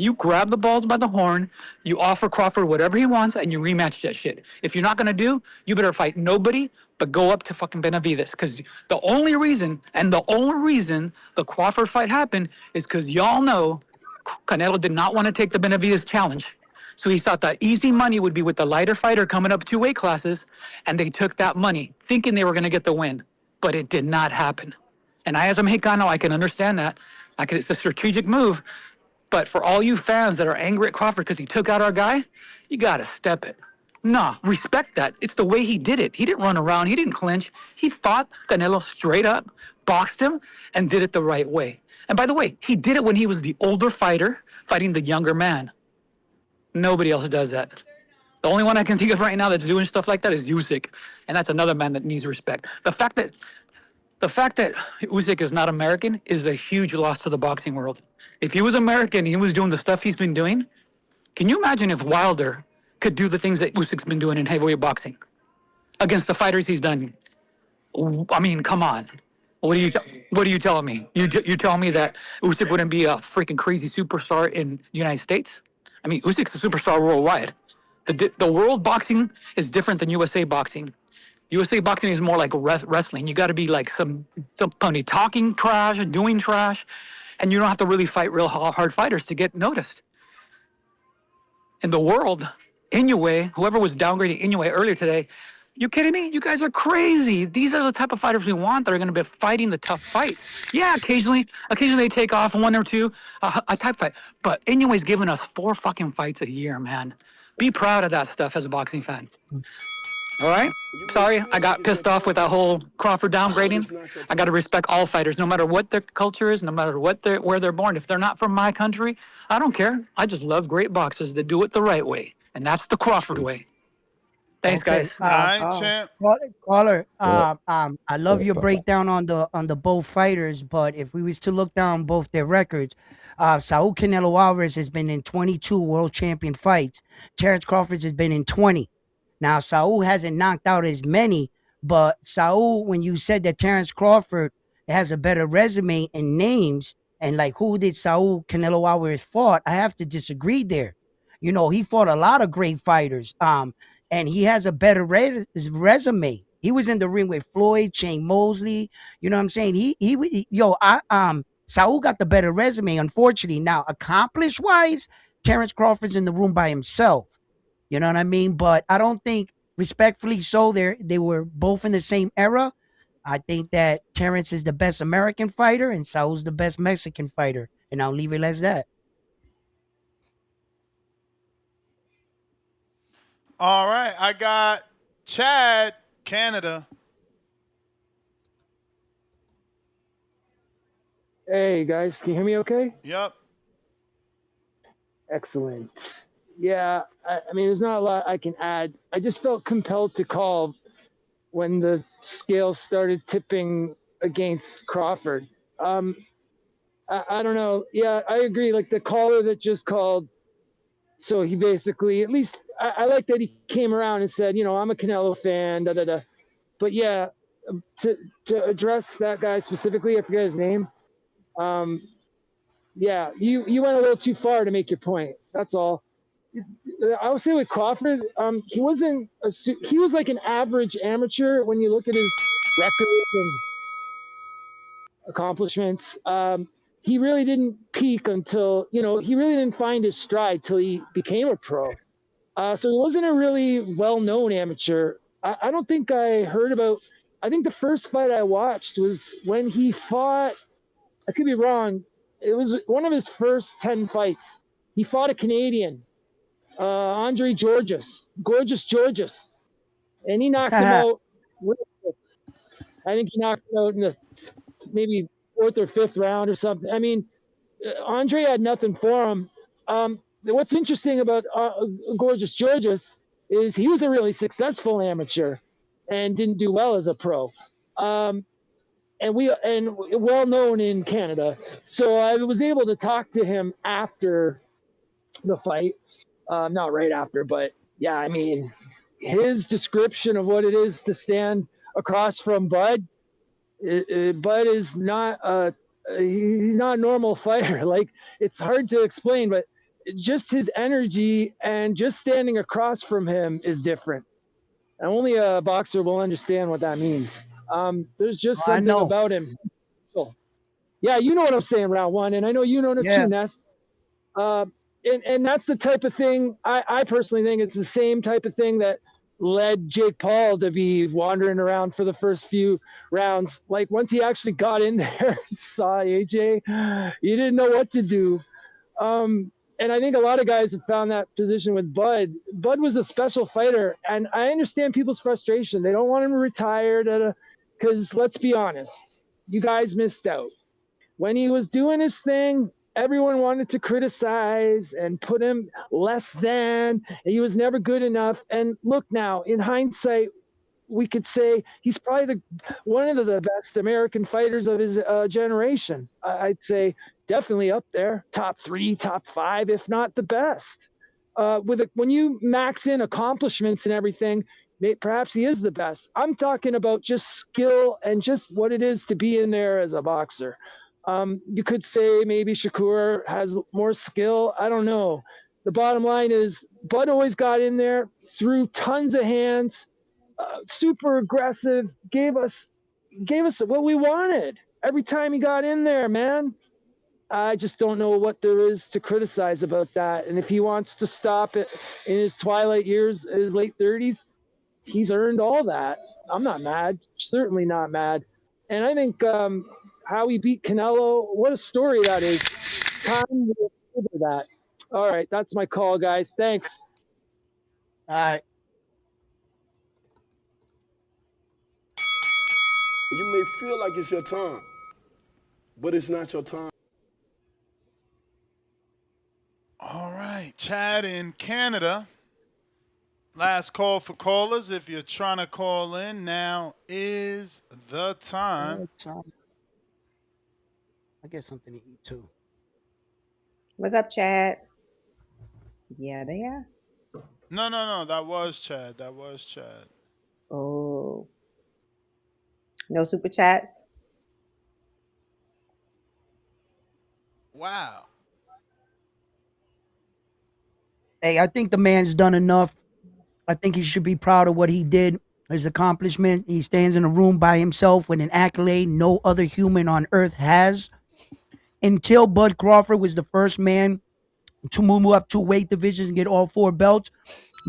You grab the balls by the horn, you offer Crawford whatever he wants, and you rematch that shit. If you're not going to do, you better fight nobody, but go up to fucking Benavides. Because the only reason the Crawford fight happened is because y'all know Canelo did not want to take the Benavides challenge. So he thought the easy money would be with the lighter fighter coming up 2 weight classes, and they took that money thinking they were going to get the win. But it did not happen. And I, as a Mexicano, I can understand that. It's a strategic move. But for all you fans that are angry at Crawford because he took out our guy, you got to step it. Nah, respect that. It's the way he did it. He didn't run around. He didn't clinch. He fought Canelo straight up, boxed him, and did it the right way. And by the way, he did it when he was the older fighter fighting the younger man. Nobody else does that. The only one I can think of right now that's doing stuff like that is Usyk, and that's another man that needs respect. The fact that Usyk is not American is a huge loss to the boxing world. If he was American and he was doing the stuff he's been doing, can you imagine if Wilder could do the things that Usyk's been doing in heavyweight boxing against the fighters he's done? I mean, come on. What are you telling me? You telling me that Usyk wouldn't be a freaking crazy superstar in the United States? I mean, Usyk's a superstar worldwide. The world boxing is different than USA boxing. USA boxing is more like wrestling. You got to be like some funny talking trash, doing trash, and you don't have to really fight real hard fighters to get noticed. In the world, Inoue, whoever was downgrading Inoue earlier today, you kidding me? You guys are crazy. These are the type of fighters we want that are going to be fighting the tough fights. Yeah, occasionally they take off one or two, a type fight. But Inoue's giving us 4 fucking fights a year, man. Be proud of that stuff as a boxing fan. All right? Sorry, I got pissed off with that whole Crawford downgrading. I got to respect all fighters, no matter what their culture is, no matter where they're born. If they're not from my country, I don't care. I just love great boxers that do it the right way, and that's the Crawford way. Thanks, guys. Caller, I love your breakdown on the both fighters, but if we was to look down both their records, Saul Canelo Alvarez has been in 22 world champion fights. Terrence Crawford has been in 20. Now, Saul hasn't knocked out as many, but Saul, when you said that Terrence Crawford has a better resume and names, and like who did Saul Canelo Alvarez fought, I have to disagree there. You know, he fought a lot of great fighters. And he has a better resume. He was in the ring with Floyd, Shane Mosley. You know what I'm saying? Saul got the better resume, unfortunately. Now, accomplished-wise, Terrence Crawford's in the room by himself. You know what I mean? But I don't think, respectfully so, they were both in the same era. I think that Terrence is the best American fighter and Saul's the best Mexican fighter. And I'll leave it as that. All right, I got Chad, Canada. Hey guys, can you hear me okay? Yep. Excellent. Yeah, I mean, there's not a lot I can add. I just felt compelled to call when the scales started tipping against Crawford. I don't know. Yeah, I agree. Like the caller that just called, so he basically, at least I like that he came around and said, you know, I'm a Canelo fan, da da da. But yeah, to address that guy specifically, I forget his name. Yeah, you went a little too far to make your point. That's all. I would say with Crawford, he wasn't he was like an average amateur when you look at his record and accomplishments. He really didn't peak until, you know, he really didn't find his stride till he became a pro. So he wasn't a really well-known amateur. I don't think I heard about, I think the first fight I watched was when he fought, I could be wrong, it was one of his first 10 fights. He fought a Canadian, Andre Gorgeous, and he knocked him out. I think he knocked him out in the maybe 4th or 5th round or something. I mean, Andre had nothing for him. What's interesting about Gorgeous is he was a really successful amateur and didn't do well as a pro. And well known in Canada. So I was able to talk to him after the fight. Not right after, but yeah, I mean, his description of what it is to stand across from Bud, Bud is not he's not a normal fighter. Like, it's hard to explain, but just his energy and just standing across from him is different. And only a boxer will understand what that means. There's just something about him. So, yeah, you know what I'm saying, round one, and I know you know it too, Ness. And that's the type of thing I personally think it's the same type of thing that led Jake Paul to be wandering around for the first few rounds. Like, once he actually got in there and saw AJ, he didn't know what to do. And I think a lot of guys have found that position with Bud. Bud was a special fighter, and I understand people's frustration. They don't want him retired because let's be honest, you guys missed out. When he was doing his thing, everyone wanted to criticize and put him less than. He was never good enough. And look now, in hindsight, we could say he's probably one of the best American fighters of his generation. I'd say definitely up there, top 3, top 5, if not the best. When you max in accomplishments and everything, perhaps he is the best. I'm talking about just skill and just what it is to be in there as a boxer. You could say maybe Shakur has more skill. I don't know. The bottom line is Bud always got in there, threw tons of hands, super aggressive, gave us what we wanted every time he got in there, man. I just don't know what there is to criticize about that. And if he wants to stop it in his twilight years, his late 30s, he's earned all that. I'm not mad, certainly not mad. And I think how he beat Canelo, what a story that is. Time will figure that. All right, that's my call, guys. Thanks. All right. You may feel like it's your time, but it's not your time. All right, Chad in Canada. Last call for callers. If you're trying to call in, now is the time. I get something to eat too. What's up, Chad? Yeah, they are. No. That was Chad. Oh. No super chats? Wow. Hey, I think the man's done enough. I think he should be proud of what he did, his accomplishment. He stands in a room by himself with an accolade no other human on earth has. Until Bud Crawford was the first man to move up 2 weight divisions and get all 4 belts,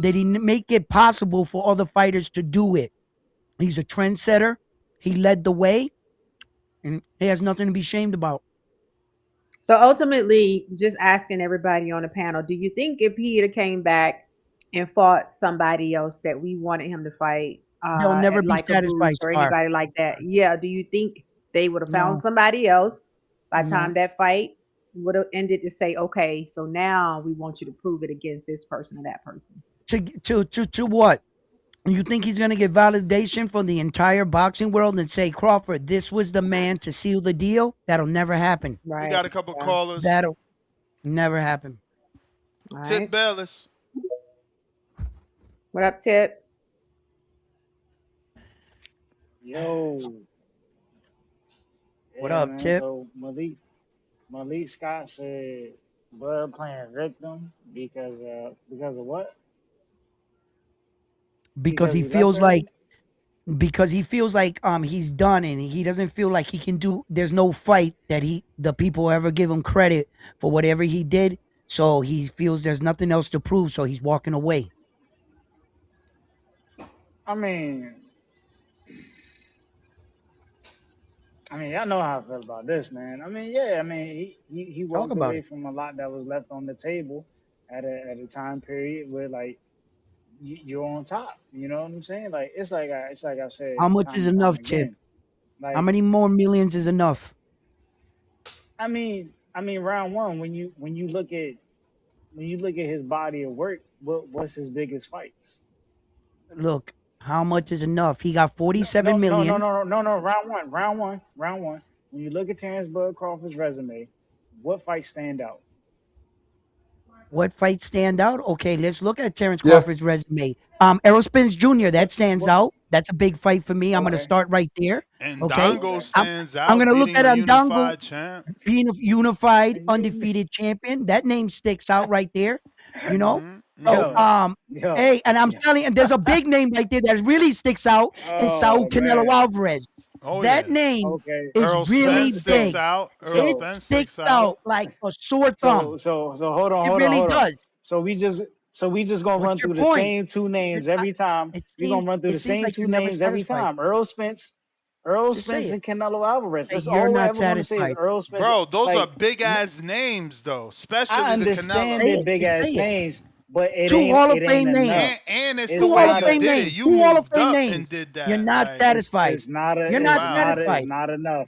they didn't make it possible for other fighters to do it. He's a trendsetter. He led the way, and he has nothing to be ashamed about. So ultimately, just asking everybody on the panel, do you think if he had came back and fought somebody else that we wanted him to fight, They'll never be like a satisfied, Bruce or Star. anybody like that, yeah, do you think they would have found No. somebody else by the No. time that fight would have ended to say, okay, so now we want you to prove it against this person or that person? To what? You think he's going to get validation from the entire boxing world and say, Crawford, this was the man to seal the deal? That'll never happen. Right. We got a couple callers. That'll never happen. All Tip right. Bellis. What up, Tip? Yo. What up, man. Tip? So Malik Scott said Bud playing victim because of what? Because he he left feels like early? he's done and he doesn't feel like he can do. There's no fight that the people ever give him credit for whatever he did. So he feels there's nothing else to prove. So he's walking away. I mean, y'all know how I feel about this, man. He Talk walked about away it. from a lot that was left on the table at a time period where like you're on top. You know what I'm saying? Like it's like I've said How much time is and time enough, Tip? again. Like How many more millions is enough? I mean, round one when you look at his body of work, what's his biggest fights? Look, how much is enough? He got 47 million. No. Round one. When you look at Terrence Bud Crawford's resume, what fights stand out? What fights stand out? Okay, let's look at Terrence Crawford's resume. Errol Spence Jr., that stands out. That's a big fight for me. I'm going to start right there. And Okay. Dongo stands out. I'm going to look beating at a Ndango unified champ. being a unified, undefeated champion. That name sticks out right there. You know? So, hey, and I'm telling you, there's a big name right there that really sticks out in Saul Canelo Alvarez. Oh, that yeah. name is Earl really Spence big. sticks out. It sticks out like a sore thumb. So hold on. It really hold on. does. So we just gonna run What's your through the point? same 2 names every time. We're gonna run through the same like 2 you're never names every satisfied. time. Earl Spence Just say it. and Canelo Alvarez. Say That's you're all we're not ever gonna say is satisfied. Earl Spence. Bro, those like, are big ass names though, especially I the understand Canelo. they're big ass names, but it 2 ain't Hall of it Fame ain't names. enough. And it's It's the Two way Hall of you Fame did names. it. You 2 Hall of moved Fame up names. and did that. You're not Like, satisfied. It's not You're not wow. satisfied. It's not enough.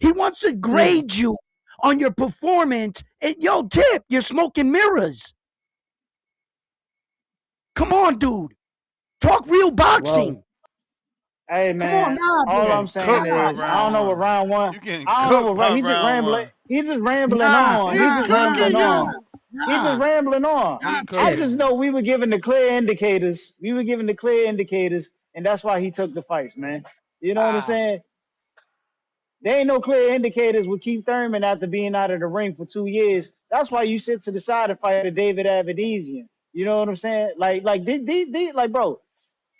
He wants to grade you on your performance. And yo, Tip, you're smoking mirrors. Come on, dude. Talk real boxing. Well, hey man, come on, nah, all bro. I'm saying is I don't know what round one. You getting I don't know cooked what round. by He's just round rambling. one. He's just rambling Nah, on. He He's just cooking rambling on. you. He's just rambling on. He I cooking just you. know we were given the clear indicators. We were given the clear indicators, and that's why he took the fights, man. You know what I'm saying? There ain't no clear indicators with Keith Thurman after being out of the ring for 2 years. That's why you sit to the side and fight a David Avedisian. You know what I'm saying? Like, bro,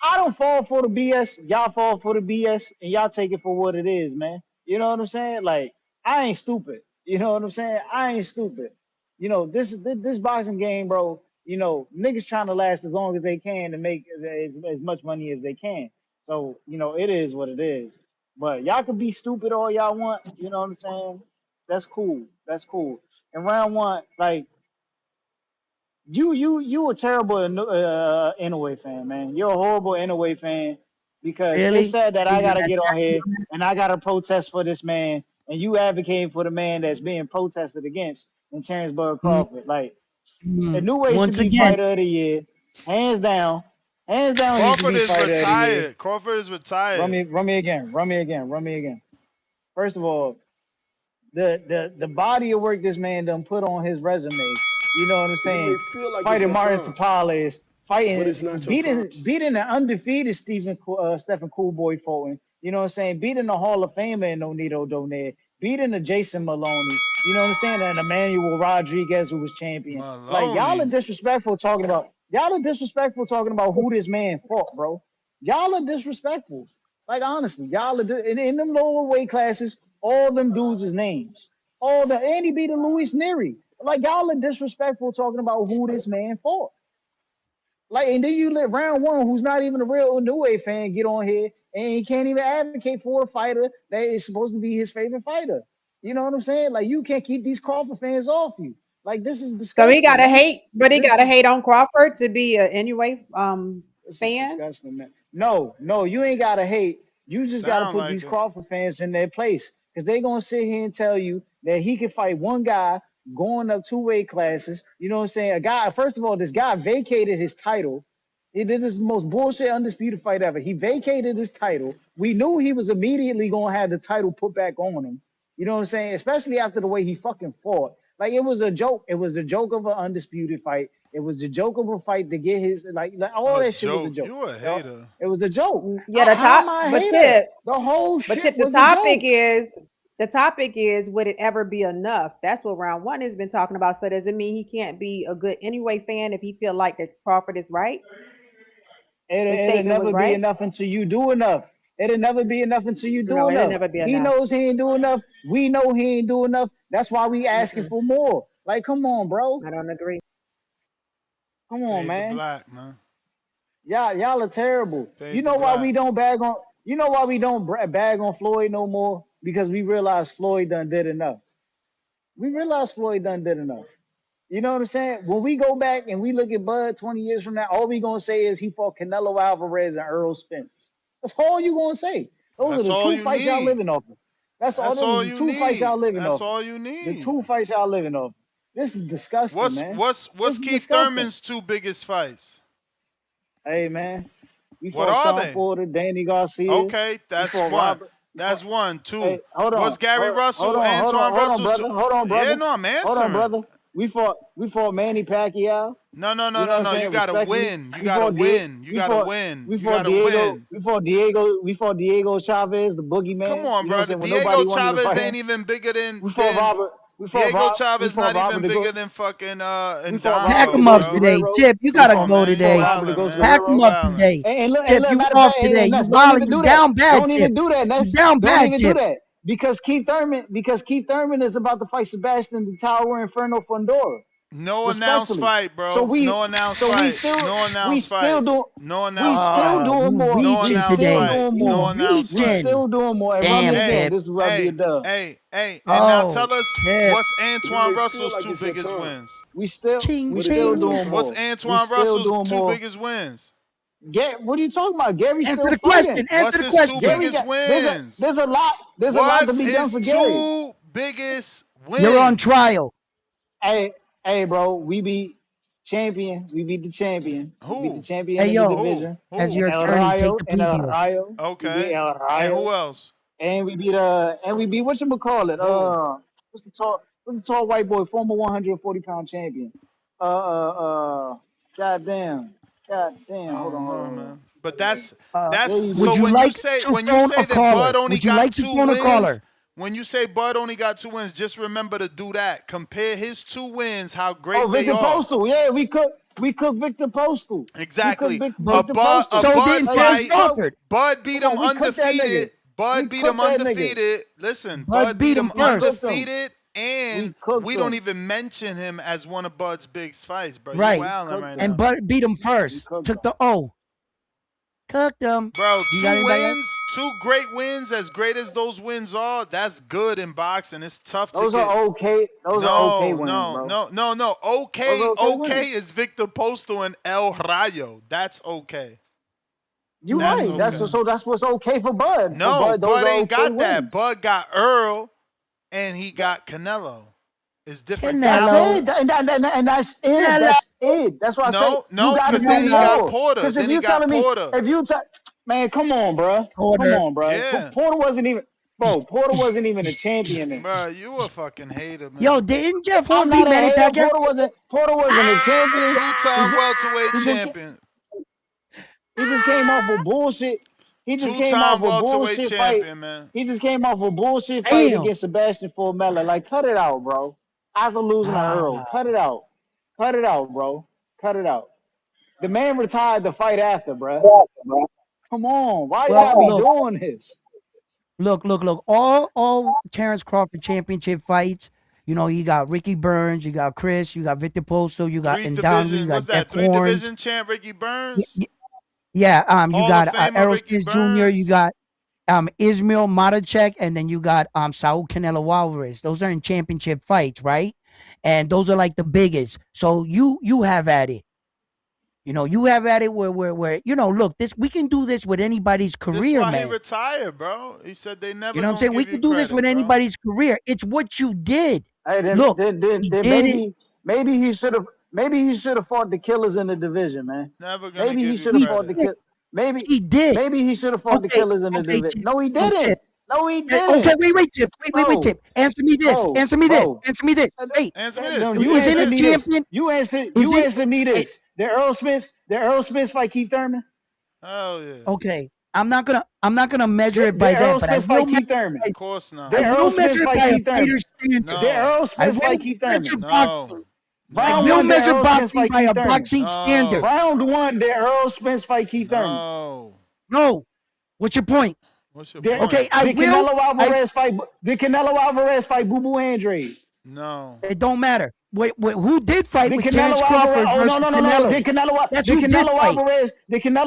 I don't fall for the BS. Y'all fall for the BS, and y'all take it for what it is, man. You know what I'm saying? Like, I ain't stupid. You know what I'm saying? I ain't stupid. You know, this boxing game, bro. You know, niggas trying to last as long as they can to make as much money as they can. So, you know, it is what it is. But y'all can be stupid all y'all want. You know what I'm saying? That's cool. That's cool. And round one, like, you a terrible Inoue fan, man. You're a horrible Inoue fan because it's Really? sad that I Really? gotta get on here and I gotta protest for this man, and you advocating for the man that's being protested against in Terrence Bud Crawford. Like, Inoue should Once be again, fighter of the year, hands down. Hands down, he should Crawford be is fighter of the year. retired. Crawford is retired. Run me again. First of all, the body of work this man done put on his resume. You know what I'm You may saying? feel like it's Fighting your Martin time, Tapales, but it's not your time. beating the undefeated Stephen Coolboy Fulton. You know what I'm saying? Beating the Hall of Famer in Nonito Donaire, beating the Jason Maloney. You know what I'm saying? And Emmanuel Rodriguez, who was champion. Like, y'all are Maloney. disrespectful talking about who this man fought, bro. Y'all are disrespectful. Like, honestly, y'all are in them lower weight classes. All them dudes is names. And he beat a Luis Neri. Like, y'all are disrespectful talking about who this man fought. Like, and then you let round one, who's not even a real Inoue fan, get on here and he can't even advocate for a fighter that is supposed to be his favorite fighter. You know what I'm saying? Like, you can't keep these Crawford fans off you. Like, this is So he disgusting, gotta man. hate, but he This gotta is hate on Crawford to be a anyway fan. disgusting, man. No, you ain't gotta hate. You just gotta Sound put like these it. Crawford fans in their place. Because they gonna sit here and tell you that he can fight one guy going up 2 weight classes. You know what I'm saying? A guy, first of all, this guy vacated his title. He did this most bullshit undisputed fight ever. He vacated his title. We knew he was immediately gonna have the title put back on him. You know what I'm saying? Especially after the way he fucking fought. Like, it was a joke. It was a joke of an undisputed fight. It was the joke of a fight to get his like all A that shit was a joke. joke. You a hater. It was a joke. Yeah, the How top, am I a but hater? tip, The whole but shit tip, the was a topic joke. is the topic is would it ever be enough? That's what round one has been talking about. So does it mean he can't be a good anyway fan if he feel like that Crawford is right? His It'll statement was never be right. enough until you do enough. It'll never be enough until you do No, it'll enough. never be He enough. knows he ain't do enough. We know he ain't do enough. That's why we asking for more. Like, come on, bro. I don't agree. Come on, Fade to man. black, man. Y'all are terrible. You Fade to know why black. we don't bag on? You know why we don't bag on Floyd no more? Because we realize Floyd done did enough. We realize Floyd done did enough. You know what I'm saying? When we go back and we look at Bud 20 years from now, all we gonna say is he fought Canelo Alvarez and Earl Spence. That's all you gonna say. Those are That's the all two you fights y'all need. living off of. That's all. That's Those all are the you two fights need. y'all living That's off of. all you The need. two fights y'all living off. This is disgusting, man. What's This is Keith disgusting. Thurman's 2 biggest fights? Hey, man. We What fought are Sean they? Porter, Danny Garcia. Okay, We that's fought one. Robert. We fought, That's one. 2. hey, hold What's on. Gary Russell, Antoine Hold on, Russell's 2? brother. Hold on, Yeah, brother. no, I'm Hold on, answering. brother. We fought Manny Pacquiao. You know what I'm No. You saying? gotta Respectfully. win. You We gotta fought Di- win. You gotta win. we You fought gotta Diego. win. We fought Diego Chavez, the Come boogeyman. on, You know what I'm brother. saying? When Diego nobody wanted to Chavez fight ain't him. even bigger than We fought Robert. We fought Diego Rob. We Chavez fought not Robert even to bigger go. than fucking We fought Pack Robert Indongo, to him Ghost up bro. today. Guerrero. Tip, you We Come gotta fought on, go man. we You fought today. Robert to wildin', Ghost man. Pack Guerrero. him You up wildin'. today. And Tip, look, you matter of off fact, hey, today. You Ness, don't even wilding. do You that. down bad, Don't Tip. even do that, You Ness. down Don't bad, even do Tip. that. Because Keith Thurman is about to fight Sebastian the Tower Inferno Fundora. No announced Respectfully. fight, So bro. we No announced so we fight. still No we announced still fight. do No we announced still fight. doing You more. No reaching We announced still today. fight. doing You No more. announced We fight. reaching. still doing more. And run me Damn, again. Tip. This is where I be a dub. And now Oh, tell us Tip. what's You Antoine may feel Russell's like 2 it's your biggest time, wins? Ching, We but it's still not your ching. doing time. What's more. We Antoine still Russell's doing 2 more. biggest wins? What are you talking about? Gary's Answer still the fighting. question. Answer What's the his 2 question. Gary biggest got wins? there's a lot to What's be done his for Gary. 2 biggest You're on wins? trial. Hey, bro, we beat champion. We beat the champion. We beat the Who? champion Hey, in the yo, Who? division. as Who? your attorney, take the In plea El deal. Rayo. We beat Okay. El And who Rayo. else? And we beat whatchamacallit? Who? What's the tall white boy, former 140-pound champion? Uh uh uh goddamn. I Hold don't know, on. man. But that's There you Would so go. you when you like say to phone a that Bud caller? only Would you got like to 2 phone a wins, caller? when you say Bud only got 2 wins, just remember to do that. Compare his 2 wins, how Oh, great they Victor are. Postal. Yeah, we could. We cooked Victor Postal. Exactly. Victor Bud didn't Terrence fight. Crawford. Bud beat Come him on, we cooked that undefeated. nigga. Bud We beat him cooked that nigga. undefeated. Listen, Bud beat him first. undefeated, and cooked we don't him. even mention him as one of Bud's big fights, bro. Right. You wildin' right And now. Bud beat him first. Took the O. Cooked him. Bro, You got anybody else? two great wins, as great as those wins are, that's good in boxing. It's tough to Those get. are okay. Those are okay wins, bro. No. Okay is Victor Postal and El Rayo. That's okay. You're right. Okay. That's what's okay for Bud. No, Bud ain't okay got that. wins. Bud got Earl, and he got Canelo. It's different. That's it. And that's it. That's it. That's why I say no, because then he got Porter. Because Then he got Porter. Man, come on, bro. Porter. Come on, bro. Yeah. Porter wasn't even. Bro, Porter wasn't even a champion then. Bro, you a fucking hater, man. Yo, didn't Jeff Horn I'm beat not a Manny hater. Pacquiao? Porter wasn't a champion. Two-time welterweight champion. He just came off of bullshit. He just came Two-time off a welterweight bullshit champion, fight. man. He just came off a bullshit fight Damn. against Sebastian Formella. Like, cut it out, bro. After losing to Earl. Cut it out. Cut it out, bro. Cut it out. The man retired the fight after, bro. Come on. Why y'all be doing this? Look. All Terrence Crawford championship fights. You know, you got Ricky Burns, you got Chris, you got Victor Postal, you got Ndondi, you got Jeff Horn. 3-division champ Ricky Burns? Yeah, you Hall got of Famer Errol Ricky Spence Jr., you got Ismail Madachek, and then you got Saul Canelo Alvarez. Those are in championship fights, right? And those are like the biggest. So you have at it. You know, you have at it where you know, look, we can do this with anybody's career, That's why man. he retired, bro. He said they never. You know what I'm saying? We can do this with anybody's career. It's what you did. Hey, then, Look, maybe he should have fought the killers in the division, man. Never gonna maybe give he you should have credit. fought the killers. Maybe he did. Maybe he should have fought the killers in the division. No, he didn't. No, he didn't. Okay, wait, Tip. Wait, Tip. Answer me this. Answer me this. Answer me this. Wait. Answer me this. No, Isn't it champion? You answer me this. The Earl Smith fight Keith Thurman. Oh yeah. Okay. I'm not gonna measure it by that, but I will Keith Thurman. Of course not. The Earl Smith fight Keith Thurman. The Earl Smith fight Keith Thurman. I will measure boxing by a boxing standard. Round 1, the Earl Smith fight Keith Thurman. No. What's your point? Okay, Did Canelo Alvarez fight Boo Boo Andrade? No. It don't matter. Who did fight was Terrence Crawford versus Canelo. Did Canelo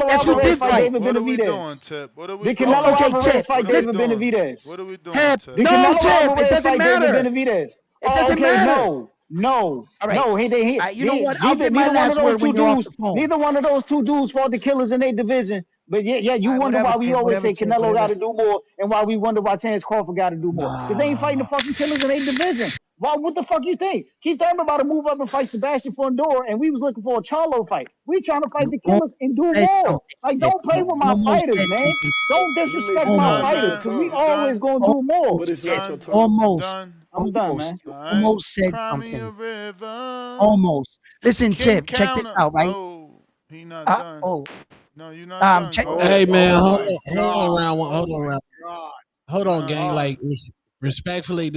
Alvarez fight David Benavidez? What are we Did doing? Canelo Alvarez fight David Benavidez? What are we doing? Tip. Tip? Did No, Canelo Tip. Alvarez It doesn't fight matter. David Benavidez? It doesn't matter. No. All right. No, You know what? I'll get my last word when you're off the phone. Neither one of those two dudes fought the killers in their division. But yeah, you wonder why we always say Canelo got to do more, and why we wonder why Terrence Crawford got to do more. Because they ain't fighting the fucking killers in their division. What the fuck you think? Keith Thurman about to move up and fight Sebastian Fundora, and we was looking for a Charlo fight. We trying to fight the killers and do more. Like, don't play with my fighters, man. Don't disrespect my fighters, because we always gonna do more. But it's not your time. Almost. I'm done, man. Almost said something. Almost. Listen, Tip, check this out, right? Oh, he not done. No, you're not done. Check Go this ahead. Hey man, hold on, God. round one. Hold on, gang. God. Like respectfully,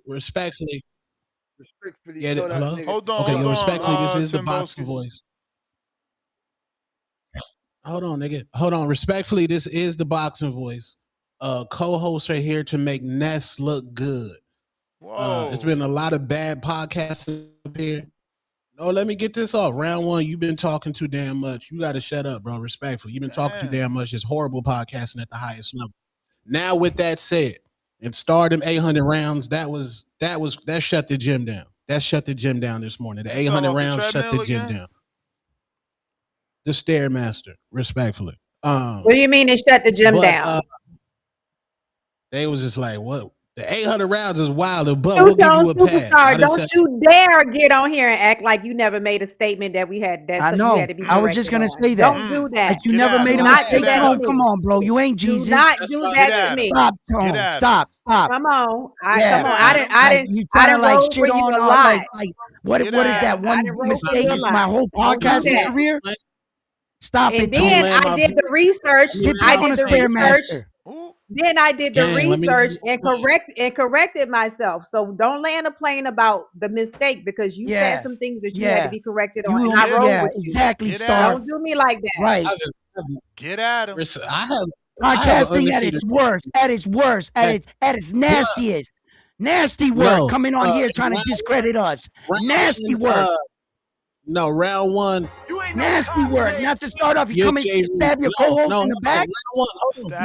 respectfully. Yeah, tell that hello. nigga. Hold on. Okay, hold yo, on, respectfully, this is the Tim boxing Boski. voice. Hold on, nigga. Hold on. Respectfully, this is the boxing voice. Co-hosts are here to make Ness look good. Whoa. It's been a lot of bad podcasts up here. No, let me get this off. Round 1, you've been talking too damn much. You got to shut up, bro. Respectfully, you've been talking too damn much. It's horrible podcasting at the highest level. Now, with that said, and stardom 800 rounds. That shut the gym down. That shut the gym down this morning. The 800 rounds shut the gym down. The Stairmaster, respectfully. What do you mean it shut the gym down? They was just like, what? The 800 rounds is wild, but Two we'll give Tone you a pass. Superstar, don't you dare get on here and act like you never made a statement that we had. That I know. You had to be I was just gonna corrected say that. on. Don't do that. Like you never made a mistake. Come on, bro. You ain't Jesus. Do not do that to me. Stop, Tone. Stop. Come on. Yeah. Come on. I didn't. You trying to like shit on like what is that one mistake is my whole podcasting career? Stop and it, then Tone. I did the research. I did the research. Then I did the Gang, let me research and corrected myself. So don't land a plane about the mistake because you said some things that you had to be corrected on, and I rode with you. Exactly, Star. Don't do me like that. Right. Get at him. Podcasting at its worst, at its nastiest. Nasty work coming on here trying to discredit us. Nasty work. No, round one. Nasty work. Not to start off, you come and stab your co-host in the back.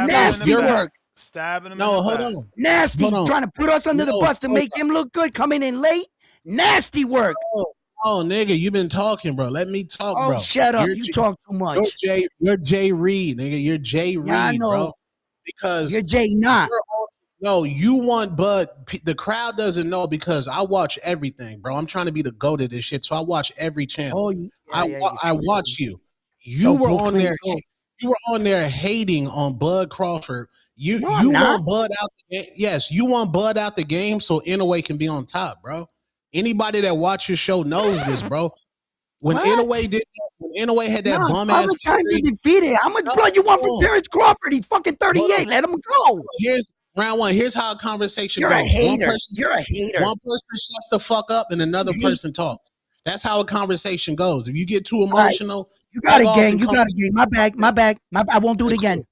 Nasty work. Stabbing him no, in the hold back. on. Nasty. Hold on. Trying to put us under the bus to make him look good, coming in late. Nasty work. Oh, nigga, you been talking, bro. Let me talk, bro. Oh, shut up. You talk too much. You're Jay Reed, nigga. You're Jay Reed, I know. bro. Because you're Jay not. No, you want Bud. The crowd doesn't know because I watch everything, bro. I'm trying to be the GOAT of this shit, so I watch every channel. I watch you. You were on there. You were on there hating on Bud Crawford. You want Bud out the game. Yes, you want Bud out the game so Inoue can be on top, bro. Anybody that watch your show knows this, bro. When Inoue had that bum ass times he defeated. How much blood you want from Terrence Crawford? He's fucking 38. Let him go. Here's round one. Here's how a conversation You're goes. a hater. You're a hater. One person shuts the fuck up and another person talks. That's how a conversation goes. If you get too emotional, you got it, gang. You got it, gang. My bag. I won't do it again.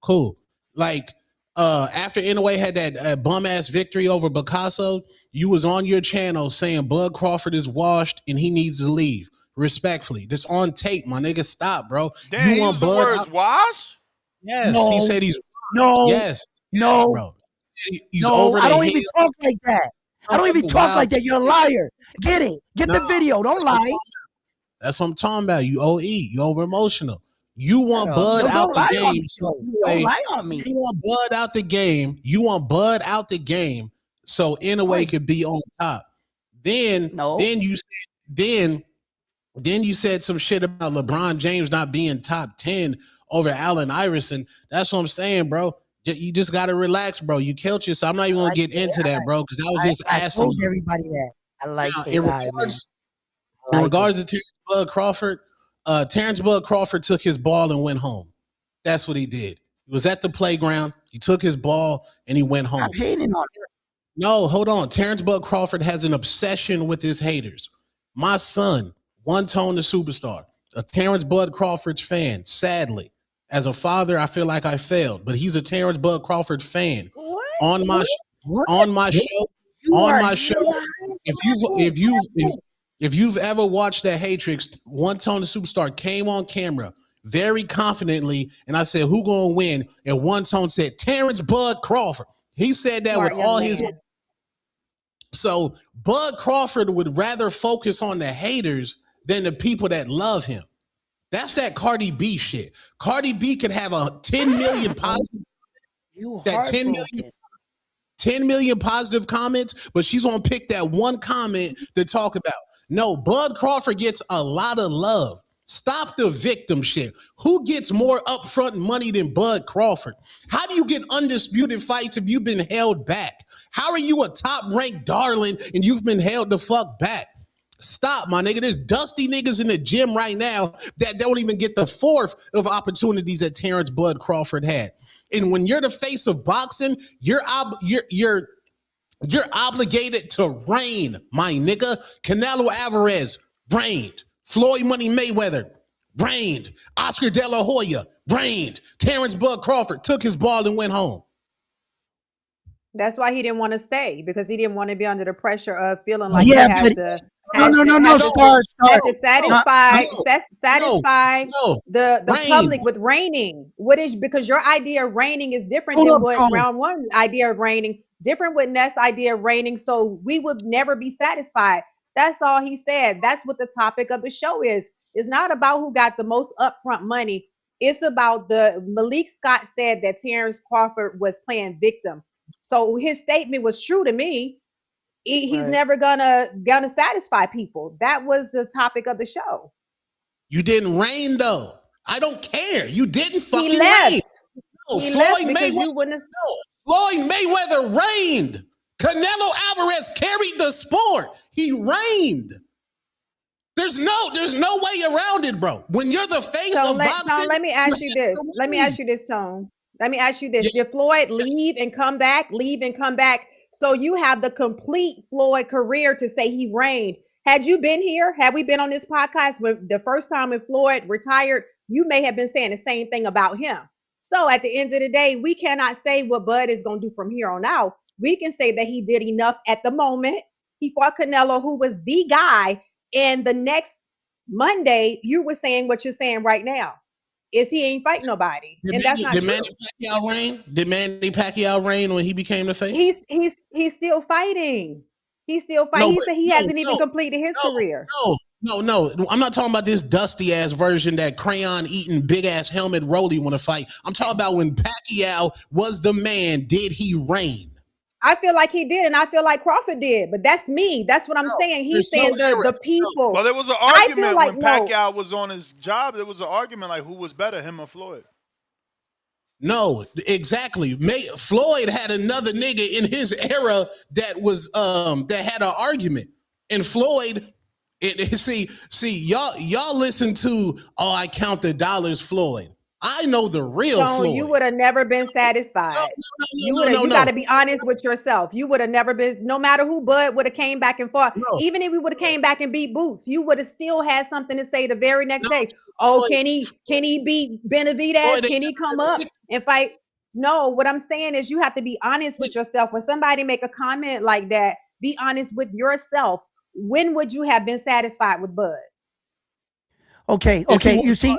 Cool. Like after Inoue had that bum ass victory over Picasso, you was on your channel saying Bud Crawford is washed and he needs to leave. Respectfully, this on tape, my nigga. Stop, bro. Damn, you want the Bud words wash? Yes, no, he said he's no. Yes, no, bro. He's no. over I don't the even talk like that. I don't even talk like that. You're a liar. Get it. Get the video. Don't lie. That's what I'm talking about. You OE. You over emotional. You want Bud out the game. Don't lie on me. You want Bud out the game. You want Bud out the game so Inoue could be on top. Then you said some shit about LeBron James not being top 10 over Allen Iverson. That's what I'm saying, bro. You just got to relax, bro. You killed yourself. I'm not even going to get into that, bro, because I was just asking. I told everybody that. I like in regards to Terrence Bud Crawford, Terrence Bud Crawford took his ball and went home. That's what he did. He was at the playground. He took his ball and he went home. I'm hating on him. No, hold on. Terrence Bud Crawford has an obsession with his haters. My son, One Tone the Superstar, a Terrence Bud Crawford's fan, sadly. As a father, I feel like I failed, but he's a Terrence Bud Crawford fan. What? On my show. If you've ever watched that Hatrix, One Tone the Superstar came on camera very confidently, and I said, "Who gonna win?" And One Tone said, "Terrence Bud Crawford." He said that with all his. So Bud Crawford would rather focus on the haters than the people that love him. That's that Cardi B shit. Cardi B could have a 10 million positive. That 10 million positive comments, but she's gonna pick that one comment to talk about. No, Bud Crawford gets a lot of love. Stop the victim shit. Who gets more upfront money than Bud Crawford? How do you get undisputed fights if you've been held back? How are you a top-ranked darling and you've been held the fuck back? Stop, my nigga. There's dusty niggas in the gym right now that don't even get the fourth of opportunities that Terrence Bud Crawford had. And when you're the face of boxing, you're obligated to reign, my nigga. Canelo Alvarez reigned. Floyd Money Mayweather reigned. Oscar De La Hoya reigned. Terrence Bud Crawford took his ball and went home. That's why he didn't want to stay, because he didn't want to be under the pressure of feeling like he had to. Satisfy the public with reigning. Because your idea of reigning is different than what round one idea of reigning, different with Ness' idea of reigning. So we would never be satisfied. That's all he said. That's what the topic of the show is. It's not about who got the most upfront money. It's about Malik Scott said that Terrence Crawford was playing victim. So his statement was true to me. He's never gonna satisfy people. That was the topic of the show. You didn't reign though. I don't care. You didn't fucking reign. No, Floyd Mayweather reigned. Canelo Alvarez carried the sport. He reigned. There's no way around it, bro. When you're the face of boxing. Let me ask you this. Tone. Let me ask you this. Did Floyd leave and come back? Leave and come back. So you have the complete Floyd career to say he reigned. Had you been here, had we been on this podcast when the first time when Floyd retired, you may have been saying the same thing about him. So at the end of the day, we cannot say what Bud is going to do from here on out. We can say that he did enough at the moment. He fought Canelo, who was the guy. And the next Monday, you were saying what you're saying right now. Is he ain't fighting nobody. And that's not true. Did Manny Pacquiao reign? Did Manny Pacquiao reign when he became the face? He's still fighting. He's still fighting. He said he hasn't even completed his career. No. I'm not talking about this dusty ass version that crayon eating big ass helmet Rolly want to fight. I'm talking about when Pacquiao was the man. Did he reign? I feel like he did, and I feel like Crawford did, but that's me. That's what I'm saying. He's saying the people. Well, there was an argument when Pacquiao was on his job. There was an argument like who was better, him or Floyd? No, exactly. Floyd had another nigga in his era that was that had an argument, and Floyd. See, y'all listen to I count the dollars, Floyd. I know the real Floyd. You would have never been satisfied. You got to be honest with yourself. You would have never been, no matter who Bud would have came back and fought. Even if we would have came back and beat Boots, you would have still had something to say the very next day. Oh, can he beat Benavidez? Can he come up and fight? No, what I'm saying is you have to be honest with yourself. When somebody make a comment like that, be honest with yourself. When would you have been satisfied with Bud? Okay. You see.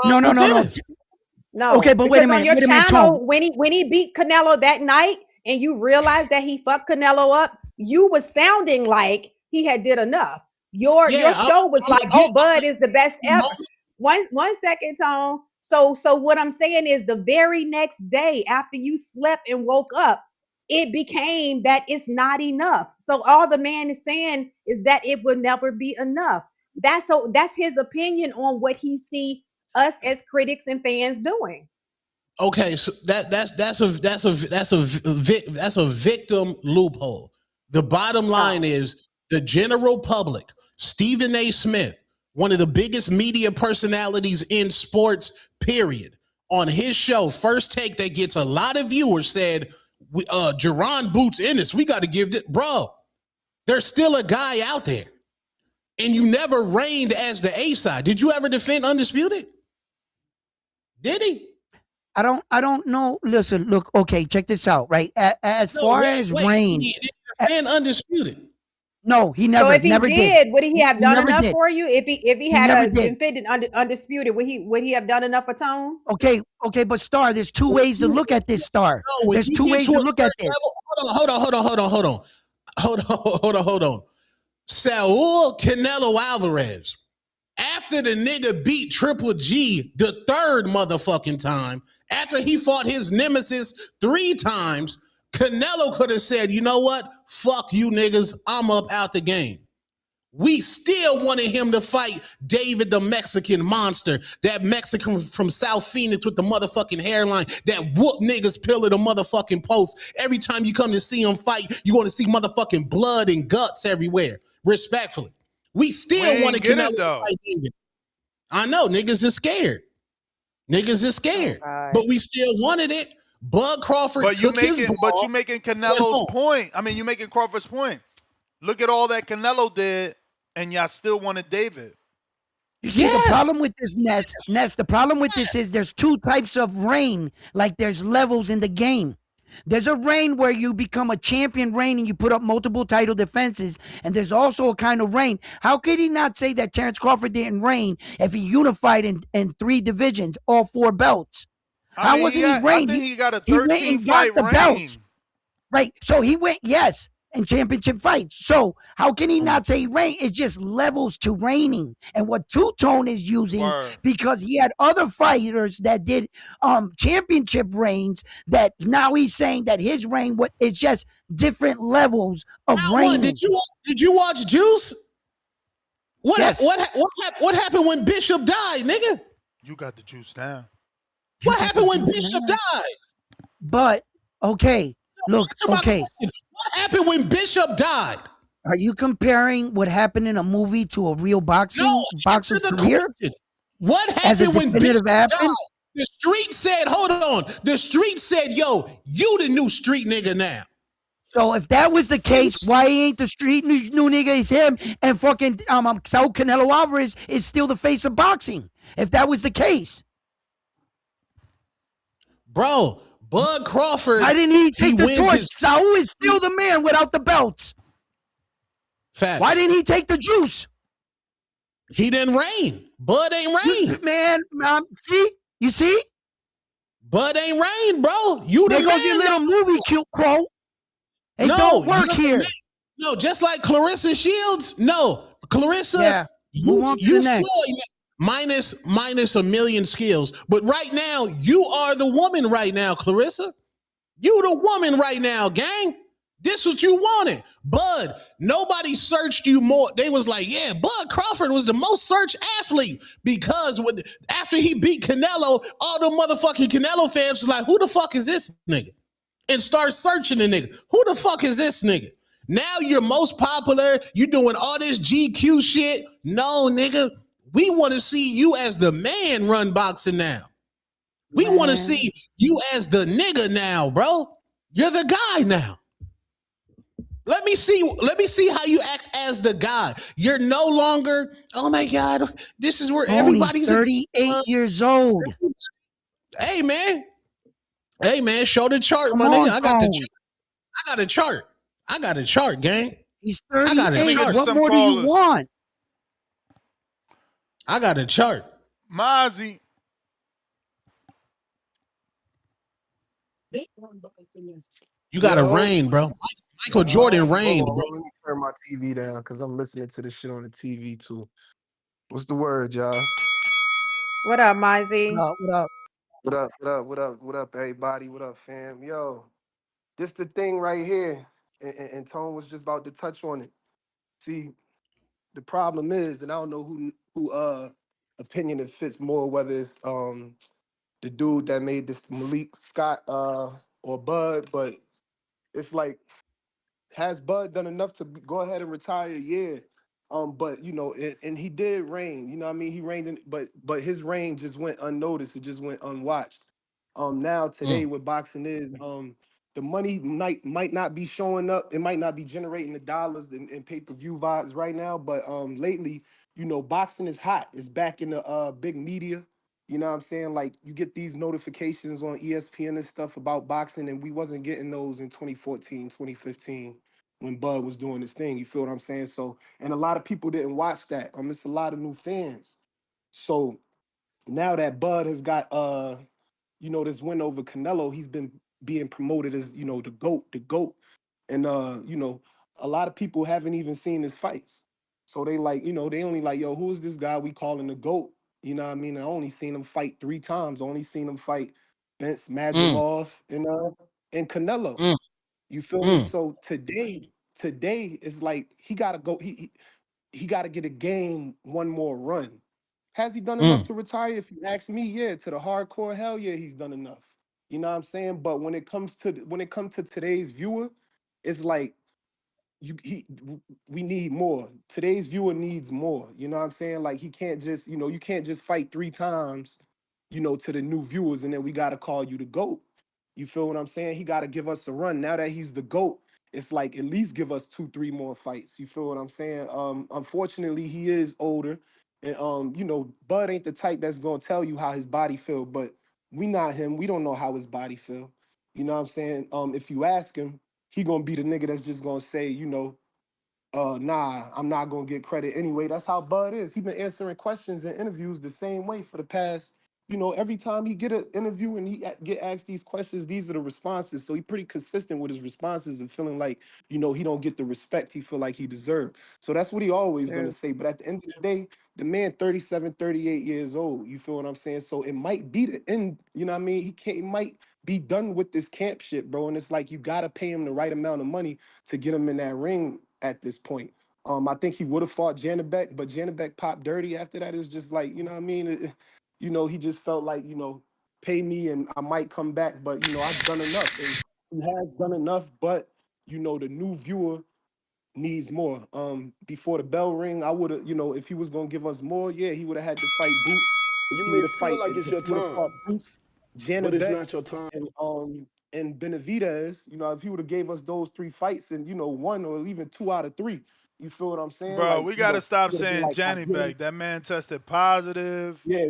No. No. Okay, but wait a minute. On your channel, when he beat Canelo that night, and you realized that he fucked Canelo up, you was sounding like he had did enough. Your show was like, Bud is the best ever. One second, Tone. So what I'm saying is, the very next day after you slept and woke up, it became that it's not enough. So all the man is saying is that it will never be enough. That's his opinion on what he see us as critics and fans doing. Okay, so that's a victim loophole. The bottom line is the general public. Stephen A. Smith, one of the biggest media personalities in sports, period, on his show, First Take, that gets a lot of viewers, said, Jerron Boots Ennis, we got to give it, bro. There's still a guy out there. And you never reigned as the A side. Did you ever defend Undisputed? Did he? I don't know. Listen, look, okay, check this out, right? As far as reign. He did defend Undisputed. No, he never. So if he never did, would he have done enough did. for you? If he had defended Undisputed, would he have done enough for Tone? Okay, but Star, there's two ways to look at this, Star. There's two ways to look at this. Hold on. Saul Canelo Alvarez, after the nigga beat Triple G the third motherfucking time, after he fought his nemesis 3 times, Canelo could have said, you know what? Fuck you niggas, I'm up out the game. We still wanted him to fight David the Mexican Monster, that Mexican from South Phoenix with the motherfucking hairline that whoop niggas pillar the motherfucking post. Every time you come to see him fight, you're going to see motherfucking blood and guts everywhere. Respectfully. We still wanted Canelo to fight David. I know, niggas is scared. But we still wanted it. Bud Crawford took his ball. But you making Canelo's point. I mean, you making Crawford's point. Look at all that Canelo did, and y'all still wanted David. You see, the problem with this, Ness, the problem with this is there's 2 types of reign. Like there's levels in the game. There's a reign where you become a champion reign and you put up multiple title defenses. And there's also a kind of reign. How could he not say that Terrence Crawford didn't reign if he unified in 3 divisions, all 4 belts? How wasn't he reign? I think he got a 13-fight reign. Belt. Right. So he went, in championship fights. So how can he not say reign? It's just levels to reigning. And what Two-Tone is using, because he had other fighters that did championship reigns, that now he's saying that his reign is just different levels of reigning. Did you watch Juice? What happened when Bishop died, nigga? You got the juice down. What happened when Bishop died? But okay, look, okay. What happened when Bishop died? Are you comparing what happened in a movie to a real boxer's career? What happened when Bishop died? The street said, hold on. The street said, yo, you the new street nigga now. So if that was the case, why ain't the street new nigga is him and fucking Saul Canelo Alvarez is still the face of boxing? If that was the case, bro, Bud Crawford. Why didn't he take the torch? Saul is still the man without the belts. Facts. Why didn't he take the juice? He didn't reign. Bud ain't reign. Man, see? You see? Bud ain't reign, bro. You the there goes your little movie quote. It don't work here. No, just like Clarissa Shields. No, Clarissa, you Floyd minus a million skills. But right now, you are the woman right now, Clarissa. You the woman right now, gang. This what you wanted. Bud, nobody searched you more. They was like, yeah, Bud Crawford was the most searched athlete because after he beat Canelo, all the motherfucking Canelo fans was like, who the fuck is this nigga? And start searching the nigga. Who the fuck is this nigga? Now you're most popular. You doing all this GQ shit. No, nigga. We want to see you as the man run boxing now. We want to see you as the nigga now, bro. You're the guy now. Let me see how you act as the guy. You're no longer, oh my God, this is where everybody's 38 years old. Hey man, show the chart, my nigga. I got a chart. I got a chart, gang. He's 38. What more do you want? I got a chart. Mozzie. You got to reign, bro. Michael Jordan reigned, bro. Let me turn my TV down because I'm listening to this shit on the TV too. What's the word, y'all? What up, Mizey? What up? What up? What up? What up? What up, everybody? What up, fam? Yo, this the thing right here, and Tone was just about to touch on it. See, the problem is, and I don't know who opinion it fits more, whether it's the dude that made this Malik Scott or Bud, but it's like, has Bud done enough to go ahead and retire? Yeah. But you know, and he did reign. You know what I mean? He reigned, but his reign just went unnoticed. It just went unwatched. Now today, what boxing is, the money might not be showing up. It might not be generating the dollars and pay-per-view vibes right now. But lately, you know, boxing is hot. It's back in the big media. You know what I'm saying? Like, you get these notifications on ESPN and stuff about boxing, and we wasn't getting those in 2014, 2015 when Bud was doing his thing. You feel what I'm saying? So, and a lot of people didn't watch that. It's a lot of new fans. So now that Bud has got you know, this win over Canelo, he's been being promoted as, you know, the GOAT. And you know, a lot of people haven't even seen his fights. So they like, you know, they only like, yo, who is this guy we calling the GOAT? You know what I mean? I only seen him fight 3 times. I only seen him fight Vince Madrimov and Canelo. You feel me? So today is like he gotta go. He gotta get a game one more run. Has he done enough to retire? If you ask me, yeah. To the hardcore, hell yeah, he's done enough. You know what I'm saying? But when it comes to today's viewer, it's like we need more. Today's viewer needs more. You know what I'm saying? Like, he can't just, you know, you can't just fight 3 times, you know, to the new viewers, and then we gotta call you the GOAT. You feel what I'm saying? He gotta give us a run. Now that he's the GOAT, it's like, at least give us 2-3 more fights. You feel what I'm saying? Unfortunately, he is older. And you know, Bud ain't the type that's gonna tell you how his body feel, but we not him. We don't know how his body feel. You know what I'm saying? If you ask him, he gonna be the nigga that's just gonna say, you know, nah, I'm not gonna get credit anyway. That's how Bud is. He been answering questions in interviews the same way for the past, you know, every time he get an interview and he get asked these questions, these are the responses. So he pretty consistent with his responses and feeling like, you know, he don't get the respect he feel like he deserved. So that's what he always gonna say. But at the end of the day, the man 37, 38 years old. You feel what I'm saying? So it might be the end, you know what I mean? He might be done with this camp shit, bro. And it's like, you gotta pay him the right amount of money to get him in that ring at this point. I think he would have fought Janabek, but Janabek popped dirty after that. It's just like, you know what I mean? You know, he just felt like, you know, pay me and I might come back, but, you know, I've done enough. And he has done enough, but, you know, the new viewer needs more. Before the bell ring, I would have, you know, if he was going to give us more, yeah, he would have had to fight Boots. You he may would have feel fight like if it's your he would have time, fought Boots, but it's Janabek, not your time. and Benavidez. You know, if he would have gave us those 3 fights and one or even 2 out of 3, you feel what I'm saying? Bro, Like, we gotta he stop would have been saying like, I Johnny get him. Bag. That man tested positive. Yeah.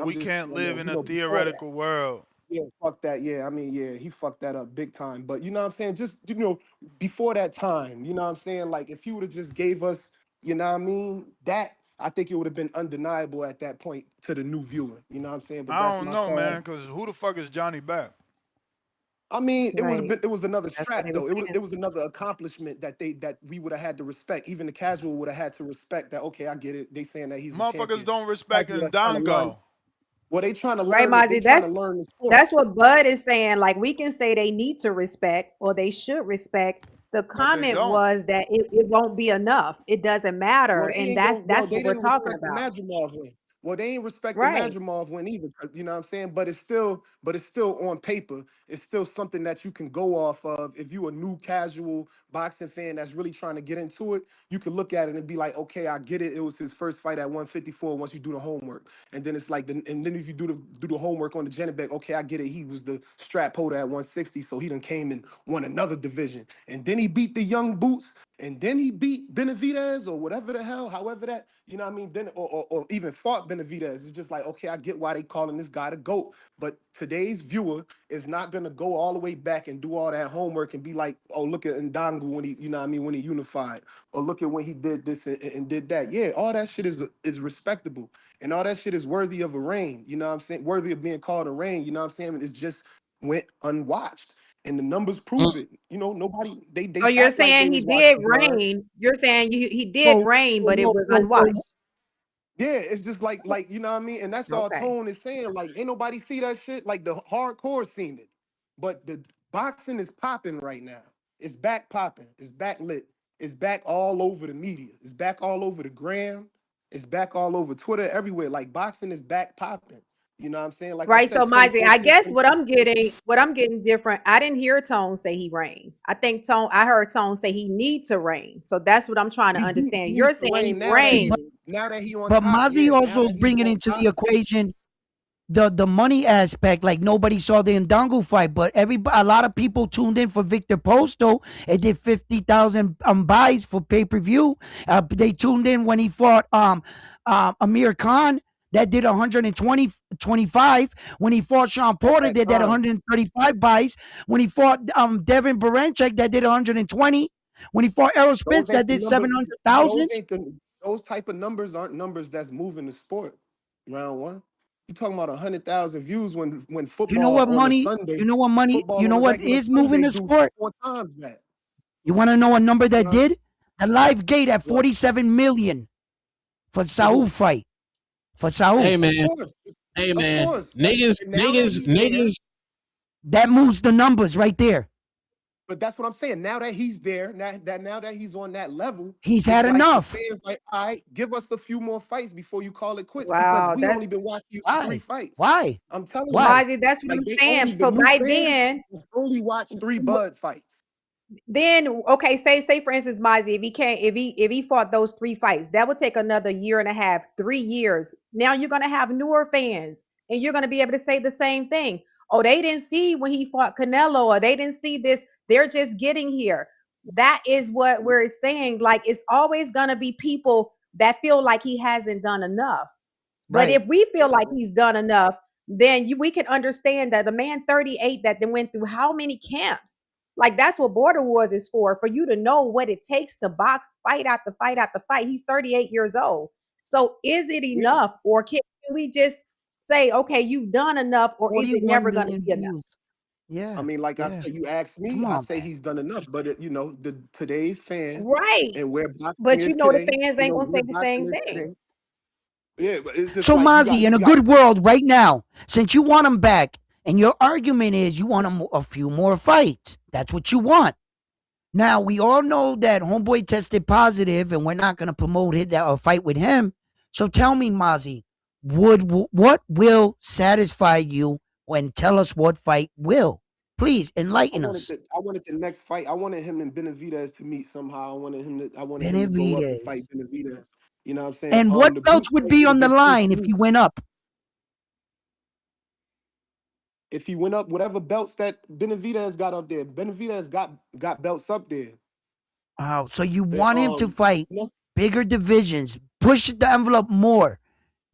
We can't live in a Before that. theoretical world. Yeah, fuck that. Yeah, I mean, yeah, he fucked that up big time. But you know what I'm saying? Just before that time, you know what I'm saying? Like if he would have just gave us, you know what I mean, that I think it would have been undeniable at that point to the new viewer. You know what I'm saying? But I that's don't my know, call. man, because who the fuck is Johnny Bag? I mean, Right. it was another That's what strap they were though. saying. It was another accomplishment that we would have had to respect. Even the casual would have had to respect that. Okay, I get it. They saying that he's a Motherfuckers champion. don't respect Casual that's trying to learn. Ndango. Well, they trying to Right, learn it. They Mazi. trying to learn the sport. That's what Bud is saying. Like we can say they need to respect or they should respect. The But they comment don't. was that it won't be enough. It doesn't matter. Well, And that's they what we're didn't talking respect the about. Madrimov win. Well, they ain't respect the Right. Madrimov win either, 'cause, you know what I'm saying? But it's still on paper. It's still something that you can go off of. If you a new casual boxing fan that's really trying to get into it, you can look at it and be like, okay, I get it. It was his first fight at 154 once you do the homework. And then it's like, and then if you do the homework on the Janibek, okay, I get it. He was the strap holder at 160, so he done came and won another division. And then he beat the young boots. And then he beat Benavidez or whatever the hell, however that, you know what I mean? Then or even fought Benavidez. It's just like, okay, I get why they calling this guy the GOAT. But today's viewer is not gonna go all the way back and do all that homework and be like, oh, look at Ndangu when he, you know what I mean, when he unified, or look at when he did this and did that. Yeah, all that shit is respectable. And all that shit is worthy of a reign, you know what I'm saying? Worthy of being called a reign, you know what I'm saying? It just went unwatched. And the numbers prove it. You know, nobody So they you're act like they saying he was did watching blind. reign. You're saying he did Whoa, reign, but it whoa, was whoa, whoa. unwatched. Yeah, it's just like you know what I mean, and that's all Okay. Tone is saying. Like, ain't nobody see that shit. Like the hardcore seen it, but the boxing is popping right now. It's back popping. It's back lit. It's back all over the media. It's back all over the gram. It's back all over Twitter. Everywhere. Like boxing is back popping. You know what I'm saying? Like I Right. So said, Mizey, I 2014. guess what I'm getting different. I didn't hear Tone say he reigned. I heard Tone say he needs to reign. So that's what I'm trying to He understand. You're needs to saying he reign reigned. now that he on But top. Mozzie Yeah, now also that is he's bringing on into the top. equation the money aspect. Like nobody saw the Ndongo fight, but a lot of people tuned in for Victor Posto. It did 50,000 buys for pay per view. They tuned in when he fought Amir Khan. That did 125. When he fought Sean At Porter, that they did time. 135 buys. When he fought Devin Baranchek, that did 120. When he fought Errol Spence, Those that ain't the did numbers. 700,000. Those type of numbers aren't numbers that's moving the sport. Round one. You talking about 100,000 views when You know football what on a money? Sunday, You know what money? You football on know a what regular is moving Sunday the do sport? 4 times that. You want to know a number that What? did? The live gate at What? 47 million for For Saul who? fight. For Saul. Hey Of man, course. hey Of man, course. niggas, And now that niggas, he's there, niggas. That moves the numbers right there. but that's what I'm saying. Now that he's there, now that he's on that level, He's it's had like the enough. fans like, all right, give us a few more fights before you call it quits. Because Wow, we that's only been watching you for 3 Why? fights. Why? I'm telling you, Why? Mozzie, that's what like I'm they saying. only the So new by fans then, only watch 3 Bud fights. then okay, say for instance, Mozzie, if he fought those 3 fights, that would take another year and a half, 3 years. Now you're gonna have newer fans, and you're gonna be able to say the same thing. Oh, they didn't see when he fought Canelo, or they didn't see this. They're just getting here. That is what we're saying. Like it's always gonna be people that feel like he hasn't done enough. But Right. if we feel like he's done enough, then we can understand that a man 38 that then went through how many camps? Like that's what Border Wars is for you to know what it takes to box, fight after fight after fight. He's 38 years old. So is it Yeah. enough, or can we just say, okay, you've done enough, or is it 41 never going to million be enough? views. I Yeah. mean, like I Yeah. said, you asked me, Come I on, say man. he's done enough. But the today's fan Right. and where boxing But is the today, fans ain't going to say where the boxing same is thing. today. Yeah, but it's just So like Mozzie, in you a got good world right now, since you want him back, and your argument is you want a few more fights. That's what you want. Now we all know that Homeboy tested positive, and we're not going to promote a fight with him. So tell me, Mozzie, what will satisfy you? And tell us what fight will. Please enlighten us. I wanted the next fight. I wanted him and Benavidez to meet somehow. I wanted him to go up and Benavidez. fight Benavidez. You know what I'm saying? And what The else Boots would fight be would have on the been cool line if too. he went up? if he went up, whatever belts that Benavidez got up there, Benavidez got belts up there. Wow. So you want him to fight bigger divisions, push the envelope more.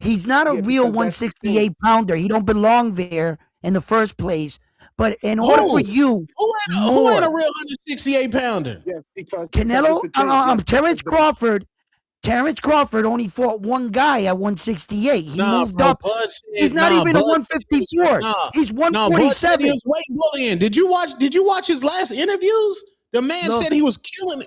He's not a real 168 pounder. He don't belong there in the first place. But in order for you, who ain't a real 168 pounder? Yes, because Canelo, Terrence Crawford. Terrence Crawford only fought one guy at 168. He moved up. He's not even a 154. He's 147. He was weight bullying. Did you watch his last interviews? The man said he was killing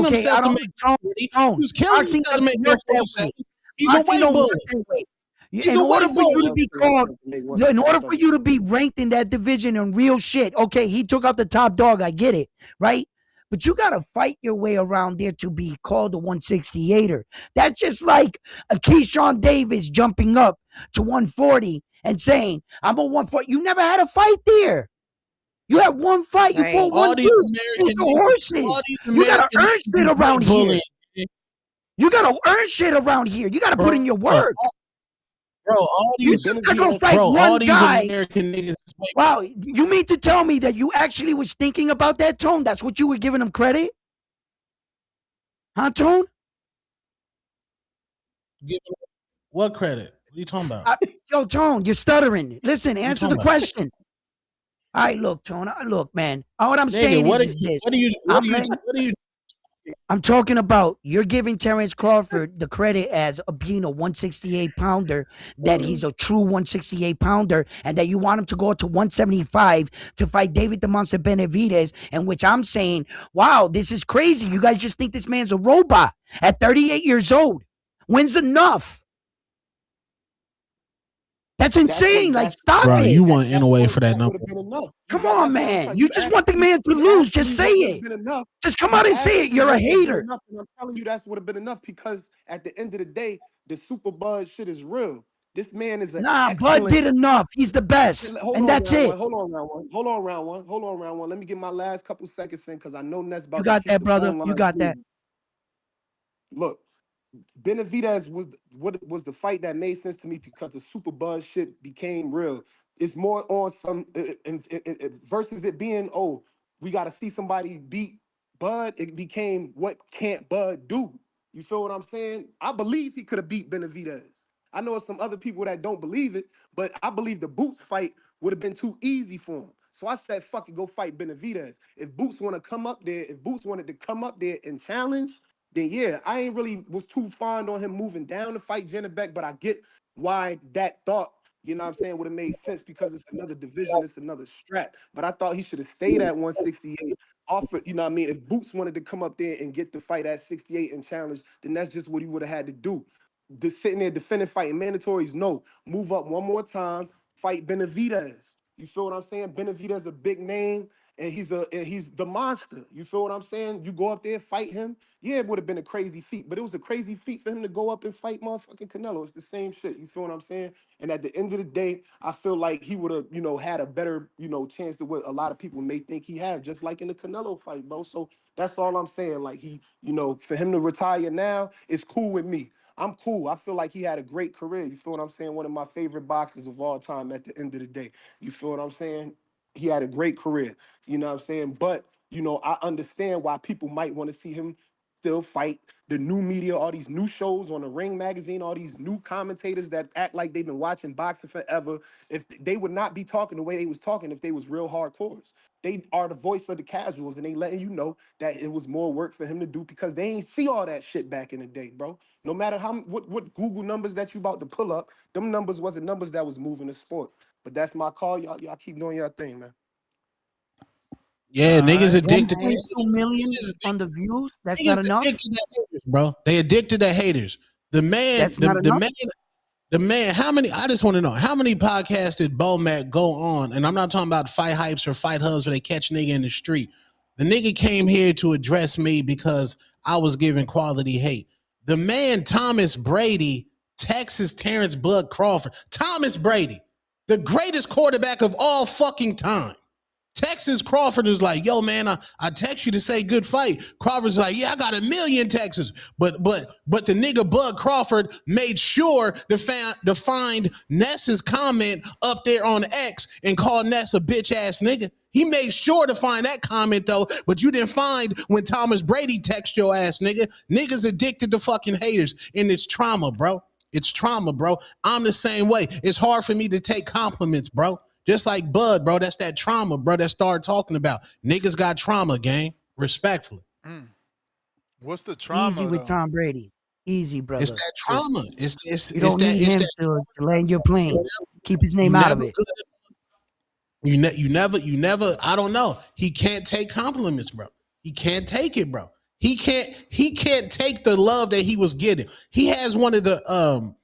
himself to make he was killing himself to make 147. He's a weight bully. In order for you to be called, in order for you to be ranked in that division and real shit, okay, he took out the top dog. I get it, right? But you got to fight your way around there to be called a 168er. That's just like a Keyshawn Davis jumping up to 140 and saying, I'm a 140. You never had a fight there. You had one fight. You fought one dude. These are horses. You got to earn shit around here. You got to earn shit around here. You got to put in your work. Bro, all these American niggas. Wow, you mean to tell me that you actually was thinking about that, Tone? That's what you were giving him credit? Huh, Tone? What credit? What are you talking about? Yo, Tone, you're stuttering. Listen, answer the question. All right, look, Tone. Look, man. What I'm saying is this. What are you I'm talking about you're giving Terrence Crawford the credit as being a 168 pounder, that he's a true 168 pounder, and that you want him to go to 175 to fight David the Monster Benavidez, in which I'm saying, wow, this is crazy. You guys just think this man's a robot at 38 years old. When's enough? That's insane. Stop bro, it. You want Inoue for that number. Come on, man. You just want the man to lose. Just say it. Just come out and say it. You're a hater. I'm telling you, that would have been enough, because at the end of the day, the Super Bud shit is real. This man is Bud did enough. He's the best. And that's it. Hold on, round one. Let me get my last couple seconds in, because I know Ness about You got that, brother. You got that. Look, Benavidez was the fight that made sense to me, because the Super Buzz shit became real. It's more on some versus it being, oh, we got to see somebody beat Bud. It became, what can't Bud do? You feel what I'm saying? I believe he could have beat Benavidez. I know some other people that don't believe it, but I believe the Boots fight would have been too easy for him. So I said, fuck it, go fight Benavidez. If Boots wanted to come up there and challenge, then yeah, I ain't really was too fond on him moving down to fight Janabek, but I get why that thought, you know what I'm saying, would have made sense, because it's another division, it's another strap. But I thought he should have stayed at 168. Offered, you know what I mean? If Boots wanted to come up there and get the fight at 68 and challenge, then that's just what he would have had to do. Just sitting there defending, fighting mandatories, no. Move up one more time, fight Benavidez. You feel what I'm saying? Benavidez a big name, and he's the monster. You feel what I'm saying? You go up there, fight him. Yeah, it would have been a crazy feat, but it was a crazy feat for him to go up and fight motherfucking Canelo. It's the same shit. You feel what I'm saying? And at the end of the day, I feel like he would have, had a better, chance to what a lot of people may think he had, just like in the Canelo fight, bro. So that's all I'm saying. Like, he, for him to retire now, it's cool with me. I'm cool. I feel like he had a great career. You feel what I'm saying? One of my favorite boxers of all time at the end of the day. You feel what I'm saying? He had a great career. You know what I'm saying? But, I understand why people might want to see him still fight. The new media, all these new shows on the Ring magazine, all these new commentators that act like they've been watching boxing forever. If they would not be talking the way they was talking if they was real hardcores. They are the voice of the casuals, and they letting you know that it was more work for him to do, because they ain't see all that shit back in the day, bro. No matter what Google numbers that you about to pull up, them numbers wasn't numbers that was moving the sport. But that's my call. Y'all keep doing your thing, man. Yeah, niggas addicted. 1.2 million on the views. That's not enough, bro. They addicted to haters. The man, the man. How many? I just want to know how many podcasts did Bo Mac go on? And I'm not talking about fight hypes or fight hubs where they catch nigga in the street. The nigga came here to address me because I was giving quality hate. The man, Thomas Brady, Texas Terrence Bud Crawford. Thomas Brady, the greatest quarterback of all fucking time. Texas Crawford is like, yo, man, I text you to say good fight. Crawford's like, yeah, I got 1 million texts. But the nigga Bud Crawford made sure to find Ness's comment up there on X and call Ness a bitch ass nigga. He made sure to find that comment though, but you didn't find when Thomas Brady text your ass, nigga. Niggas addicted to fucking haters, and it's trauma, bro. It's trauma, bro. I'm the same way. It's hard for me to take compliments, bro. Just like Bud, bro. That's that trauma, bro, that started talking about. Niggas got trauma, gang. Respectfully. What's the trauma, Easy with though? Tom Brady. Easy, brother. It's that trauma. You don't need him to land your plane. Keep his name out of it. You never, I don't know. He can't take compliments, bro. He can't take it, bro. He can't take the love that he was getting. He has one of the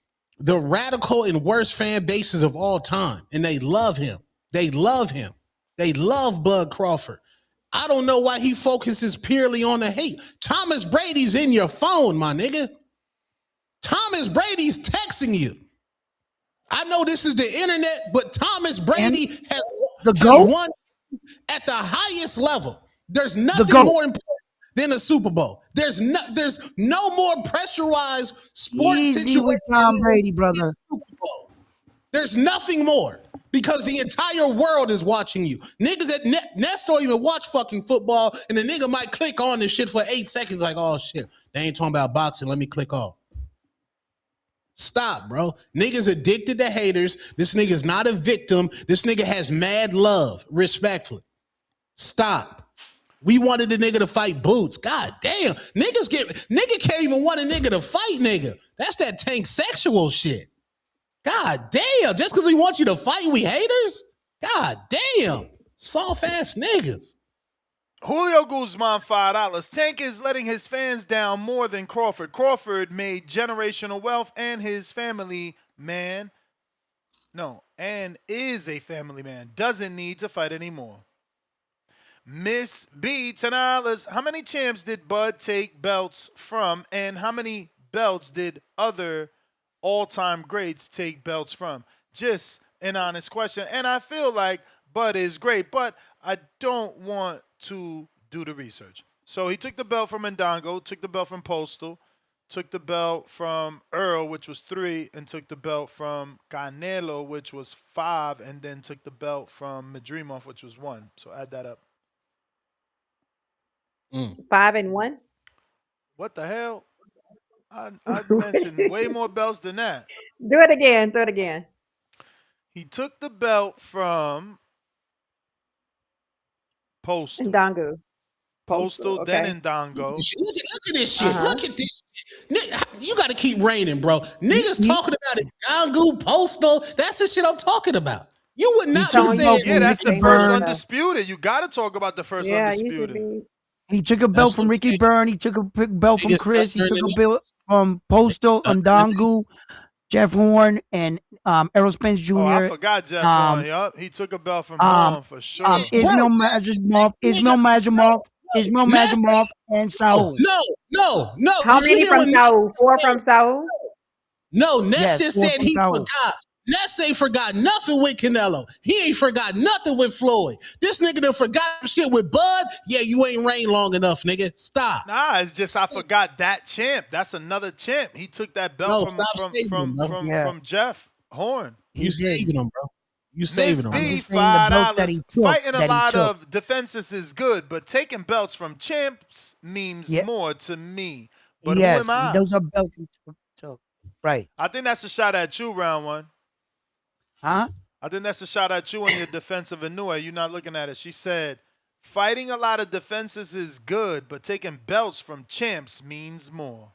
radical and worst fan bases of all time, and they love him. They love him. They love Bud Crawford. I don't know why he focuses purely on the hate. Thomas Brady's in your phone, my nigga. Thomas Brady's texting you. I know this is the internet, but Thomas Brady has won at the highest level. There's nothing more important than a Super Bowl. There's no more pressurized sports Easy with Tom Brady, brother. There's nothing more because the entire world is watching you. Niggas at Nets don't even watch fucking football, and the nigga might click on this shit for 8 seconds like, oh shit, they ain't talking about boxing. Let me click off. Stop, bro. Niggas addicted to haters. This nigga's not a victim. This nigga has mad love, respectfully. Stop. We wanted the nigga to fight Boots. God damn. Nigga can't even want a nigga to fight nigga. That's that tank sexual shit. God damn. Just because we want you to fight, we haters? God damn. Soft ass niggas. Julio Guzman, $5. Tank is letting his fans down more than Crawford. Crawford made generational wealth and his family man. No, and is a family man. Doesn't need to fight anymore. Miss B, $10. How many champs did Bud take belts from, and how many belts did other all-time greats take belts from? Just an honest question. And I feel like Bud is great, but I don't want to do the research. So he took the belt from Ndongo, took the belt from Postal, took the belt from Earl, which was 3, and took the belt from Canelo, which was 5, and then took the belt from Madrimov, which was 1. So add that up. 5 and 1. What the hell? I mentioned way more belts than that. Do it again. Do it again. He took the belt from Postal. Ndongo. Postal, okay. then Ndongo. Look at this shit. Look at this shit. You got to keep raining, bro. Niggas talking about Ndongo, Postal. That's the shit I'm talking about. You would not be saying, yeah, that's the first undisputed. You got to talk about the first undisputed. He took a belt from Ricky Byrne. He took a belt from Chris. He took a belt from Postal, Ndongo, Jeff Horn, and Errol Spence Jr. Oh, I forgot Jeff Horn. Yup, he took a belt from Horn for sure. Ismail Majumov, and Saul. No. How many from Saul? 4 from Saul? No, Ness just said he forgot. Ness ain't forgot nothing with Canelo. He ain't forgot nothing with Floyd. This nigga done forgot shit with Bud. Yeah, you ain't reigned long enough, nigga. Stop. Nah, it's just I forgot that champ. That's another champ. He took that belt from Jeff Horn. You saving him, bro. You saving him. B, $5. Fighting a lot of defenses is good, but taking belts from champs means more to me. But who am I? Those are belts he took. Right. I think that's a shot at you, round 1. Huh? I think that's a shot at you on your defense of Inoue. You're not looking at it. She said, fighting a lot of defenses is good, but taking belts from champs means more.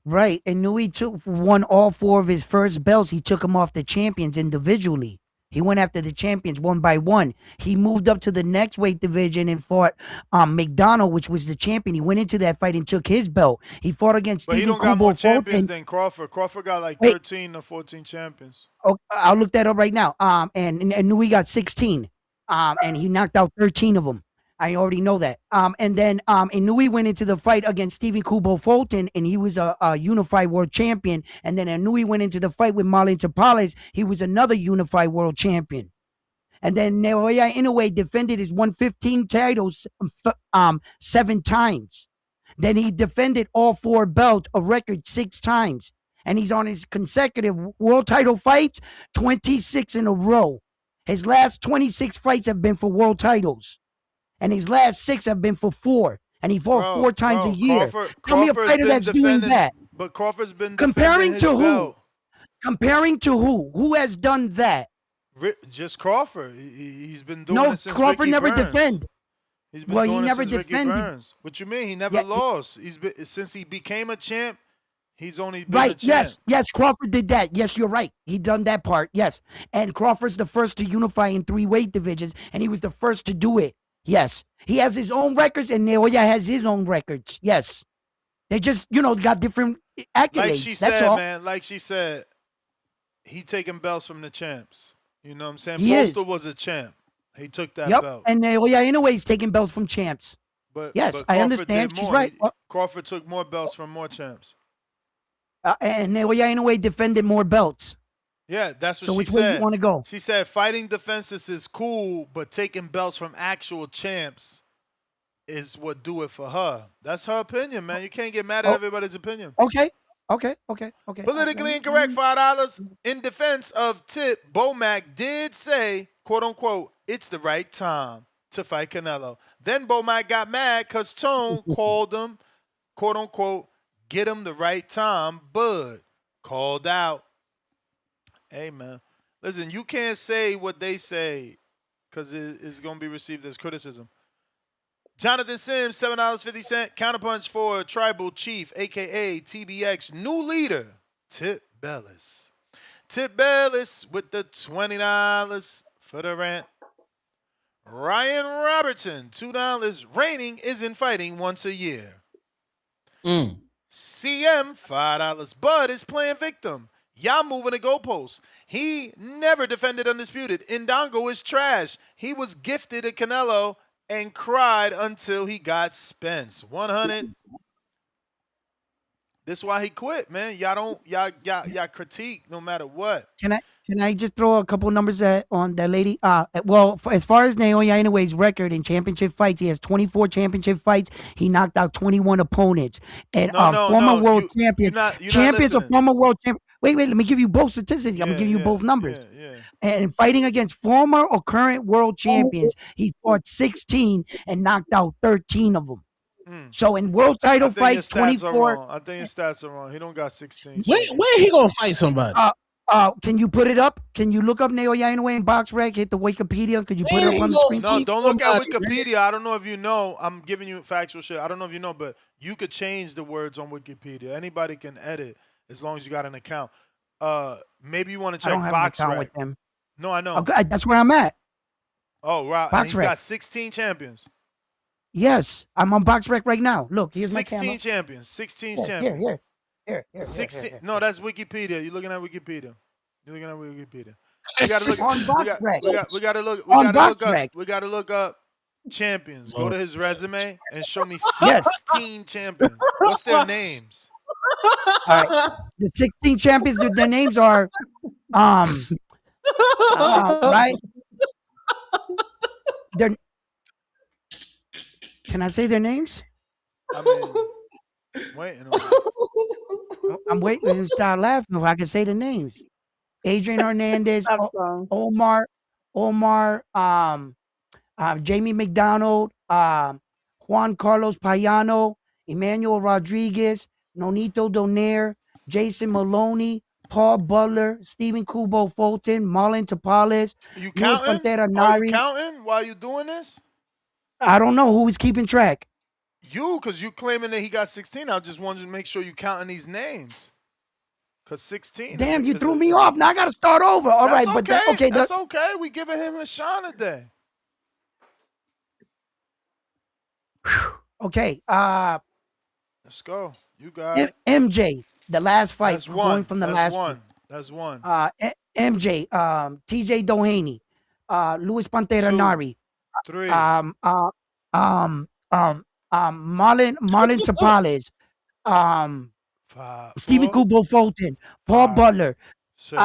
Right. Inoue won all 4 of his first belts. He took them off the champions individually. He went after the champions one by one. He moved up to the next weight division and fought McDonald, which was the champion. He went into that fight and took his belt. He fought against Stephen Kubo. But he don't got more champions than Crawford. Crawford got like 13 or 14 champions. Oh, I'll look that up right now. And Inoue got 16. And he knocked out 13 of them. I already know that. And then Inoue went into the fight against Stephen Kubo Fulton, and he was a unified world champion. And then Inoue went into the fight with Marlon Tapales. He was another unified world champion. And then Naoya Inoue defended his 115 titles 7 times. Then he defended all 4 belts, a record 6 times. And he's on his consecutive world title fights, 26 in a row. His last 26 fights have been for world titles. And his last 6 have been for 4. And he fought 4 times a year. Tell me a fighter that's doing that. But Crawford's been comparing his to who? belt. Comparing to who? Who has done that? Just Crawford. He's been doing it since Crawford Ricky never Burns. defended. He's been doing it since Ricky Burns. What you mean? He never lost. He's been, since he became a champ. He's only been a champ. Yes, Crawford did that. Yes, you're right. He done that part. Yes, and Crawford's the first to unify in 3 weight divisions, and he was the first to do it. Yes, he has his own records, and Naoya has his own records. Yes, they just got different accolades. Like she That's said, all. man. Like she said, he taking belts from the champs. You know what I'm saying? He Postal is. was a champ. He took that Yep, belt. and Naoya in a way is taking belts from champs. But yes, but I Crawford understand. did She's more. right. Crawford took more belts from more champs. And Naoya in a way defended more belts. Yeah, that's what So she which said. way you want to go? She said fighting defenses is cool, but taking belts from actual champs is what do it for her. That's her opinion, man. You can't get mad at everybody's opinion. Okay. Politically incorrect, $5. In defense of Tip, Bomac did say, quote unquote, it's the right time to fight Canelo. Then Bomac got mad because Tone called him, quote unquote, get him the right time, bud. Called out. Hey, man. Listen, you can't say what they say because it's going to be received as criticism. Jonathan Sims, $7.50. Counterpunch for Tribal Chief, a.k.a. TBX new leader, Tip Bellis. Tip Bellis with the $20 for the rant. Ryan Robertson, $2. Reigning isn't fighting once a year. CM, $5. Bud is playing victim. Y'all moving the goalposts. He never defended undisputed. Indongo is trash. He was gifted a Canelo and cried until he got Spence. 100. This is why he quit, man. Y'all critique no matter what. Can I just throw a couple numbers on that lady? Well, as far as Naoya Inoue's record in championship fights, he has 24 championship fights. He knocked out 21 opponents. And former world champion. Champions or former world champion. Wait, let me give you both statistics. I'm going to give you both numbers. And fighting against former or current world champions, he fought 16 and knocked out 13 of them. So in world title fights, 24. I think his stats are wrong. He don't got 16. Where he gonna fight somebody? Can you put it up? Can you look up Naoya Inoue in BoxRec? Hit the Wikipedia. Could you put it up on the screen? No, don't look at Wikipedia. I don't know if you know. I'm giving you factual shit. I don't know if you know, but you could change the words on Wikipedia. Anybody can edit as long as you got an account. Maybe you want to check I don't have an account BoxRec. with them. No, I know. Okay, that's where I'm at. Oh, wow. And he's BoxRec. got 16 champions. Yes, I'm on BoxRec right now. Look, here's my camera. 16 champions. 16 champions. Here. 16. No, that's Wikipedia. You're looking at Wikipedia. We gotta look on BoxRec. We gotta look up champions. Go to his resume and show me 16 champions. What's their names? All right. The 16 champions, their names are right. Can I say their names? I mean, waiting. I'm waiting to start laughing if I can say the names. Adrian Hernandez, Omar, Jamie McDonald, Juan Carlos Payano, Emmanuel Rodriguez, Nonito Donaire, Jason Maloney, Paul Butler, Stephen Kubo Fulton, Marlon Tapales, You counting? Are you counting while you doing this? I don't know who is keeping track. You, because you claiming that he got 16. I just wanted to make sure you counting these names. Because 16. Damn, you threw me off. Now I got to start over. All right, okay. but okay. That's okay. We giving him a shine today. Okay. Let's go. You got it. MJ, the last fight. That's one. Going from the last one. That's one. MJ, TJ Doheny, Luis Pantera Nari. 3. Marlon Tapales, 5. Stephen Kubo Fulton, Paul Butler, 6.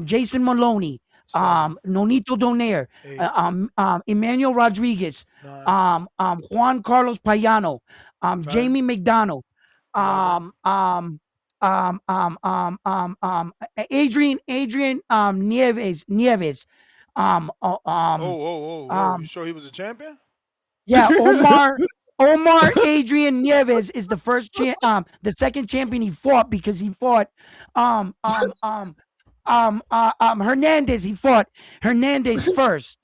Jason Maloney, Nonito Donaire, Emmanuel Rodriguez, Juan Carlos Payano, Jamie McDonald, Adrian Nieves, You sure he was a champion? yeah, Omar Adrian Nieves is the second champion he fought, because he fought Hernandez. He fought Hernandez first.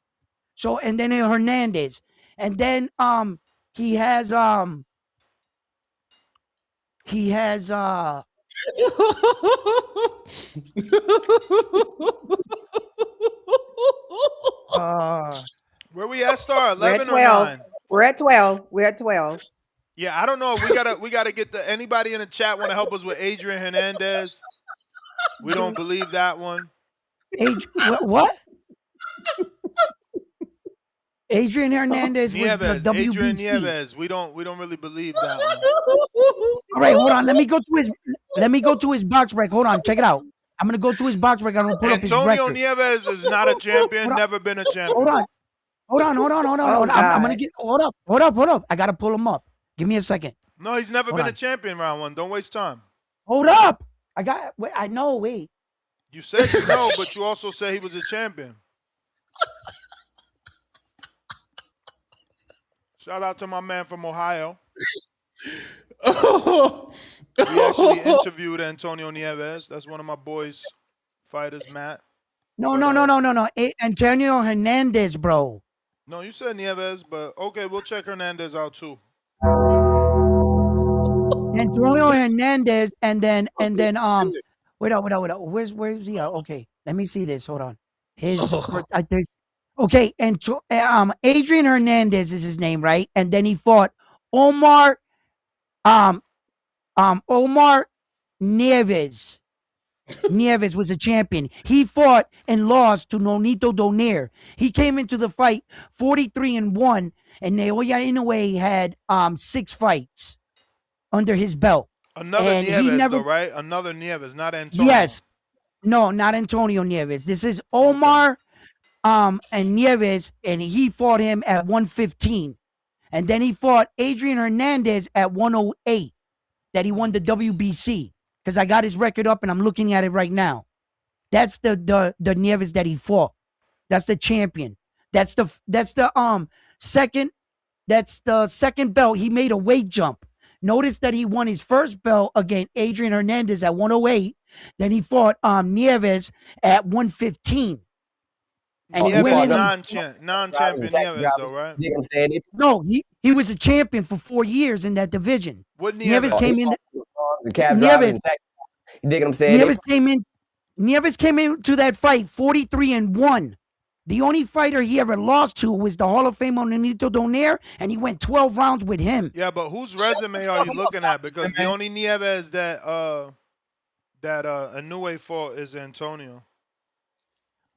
So, and then Hernandez. And then he has where we at, Star? We're 11 at or 12. 9? We're at 12. We're at 12. Yeah, I don't know. We gotta get anybody in the chat want to help us with Adrian Hernandez? We don't believe that one. What? Adrian Hernandez was the WBC. Adrian Nieves. We don't really believe that one. All right, hold on. Let me go to his box break. Hold on, check it out. I'm gonna go to his box break. I'm gonna pull up his record. Antonio Nieves is not a champion. Never been a champion. Hold on. I'm gonna get. Hold up. I gotta pull him up. Give me a second. No, he's never been a champion. Round 1. Don't waste time. Hold up. I know. Wait. You said you know, but you also said he was a champion. Shout out to my man from Ohio. We actually interviewed Antonio Nieves. That's one of my boys' fighters, Matt. No. Antonio Hernandez, bro. No, you said Nieves, but okay, we'll check Hernandez out too. Antonio Hernandez, and then wait up. Where's he at? Okay, let me see this. Hold on. Okay, and Adrian Hernandez is his name, right? And then he fought Omar Nieves. Nieves was a champion. He fought and lost to Nonito Donaire. He came into the fight 43-1, and Naoya Inoue had 6 fights under his belt. Another Nieves, though, right? Another Nieves, not Antonio. Yes. No, not Antonio Nieves. This is Omar and Nieves, and he fought him at 115. And then he fought Adrian Hernandez at 108, that he won the WBC. Because I got his record up and I'm looking at it right now. That's the Nieves that he fought. That's the champion. That's the second belt. He made a weight jump. Notice that he won his first belt against Adrian Hernandez at 108. Then he fought Nieves at 115. And he was non-champion Nieves, though, right? You know what I'm saying? No, he was a champion for 4 years in that division. What Nieves came in. The cab drivers, you dig what I'm saying? Nieves came into that fight 43-1. The only fighter he ever lost to was the Hall of Famer Nonito Donaire, and he went 12 rounds with him. Yeah, but whose resume are you looking at? Because the only Nieves that Inoue fought is Antonio.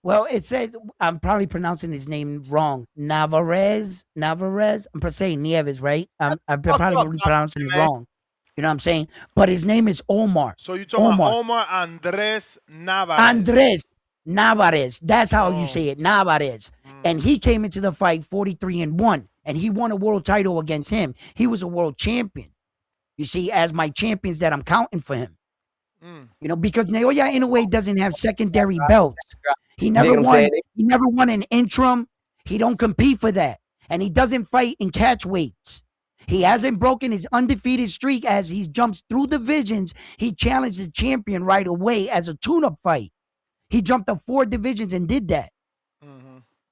Well, it says, I'm probably pronouncing his name wrong. Navarez. I'm saying Nieves, right? I'm probably pronouncing it wrong. You know what I'm saying? But his name is Omar. So you're talking about Omar Andres Navarez. Andres Navarez. That's how you say it, Navarez. And he came into the fight 43-1, and he won a world title against him. He was a world champion. You see, as my champions that I'm counting for him. You know, because Naoya Inoue doesn't have secondary belts. He never won. He never won an interim. He don't compete for that, and he doesn't fight in catch weights. He hasn't broken his undefeated streak as he jumps through divisions. He challenged the champion right away as a tune-up fight. He jumped up 4 divisions and did that.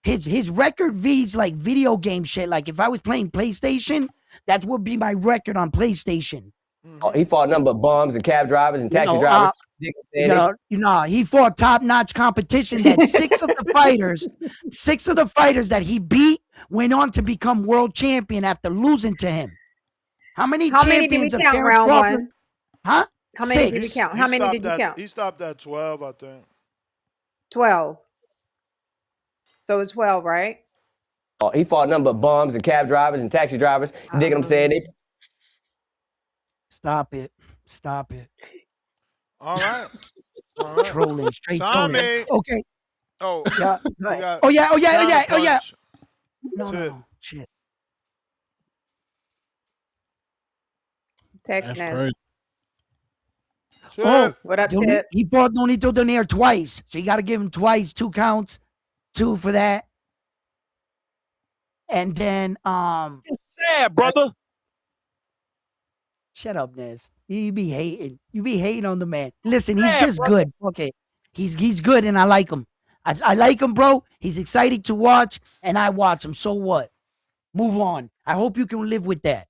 His record V's like video game shit. Like if I was playing PlayStation, that would be my record on PlayStation. Oh, he fought a number of bums and cab drivers and taxi drivers. He fought top-notch competition that 6 of the fighters that he beat went on to become world champion after losing to him. How many champions did we count round Crawford? 1? Huh? How many did we count? How many did you count? He stopped at 12, I think. 12. So it's 12, right? Oh, he fought a number of bums and cab drivers and taxi drivers. You dig what I'm saying? Stop it. All right. Trolling, straight trolling. Tommy. Okay. Oh, Yeah. we got Oh yeah. Counterpunch. No. Shit. Text message. Oh, What up, Tip? he fought Nonito Donaire twice, so you got to give him twice, 2 counts, 2 for that. And then, sad, brother. Shut up, Nez. You be hating. You be hating on the man. Listen, he's Sad, just brother. good. Okay, he's good, and I like him. I like him, bro. He's exciting to watch, and I watch him. So what? Move on. I hope you can live with that.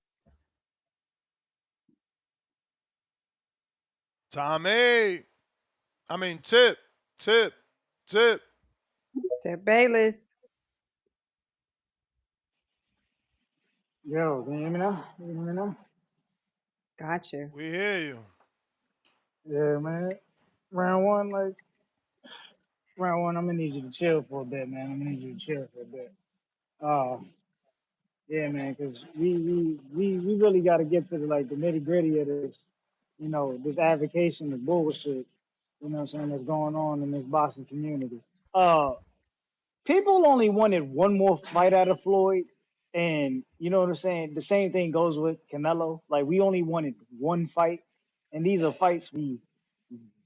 Tommy. I mean, Tip. Tip Bayless. Yo, can you hear me now? Can you hear me now? Gotcha. We hear you. Yeah, man. Round one, I'm gonna need you to chill for a bit, man. I'm gonna need you to chill for a bit. Yeah, man, because we really got to get to the nitty gritty of this, this advocation of bullshit, what I'm saying, that's going on in this boxing community. People only wanted one more fight out of Floyd, and you know what I'm saying? The same thing goes with Canelo. Like, we only wanted one fight, and these are fights we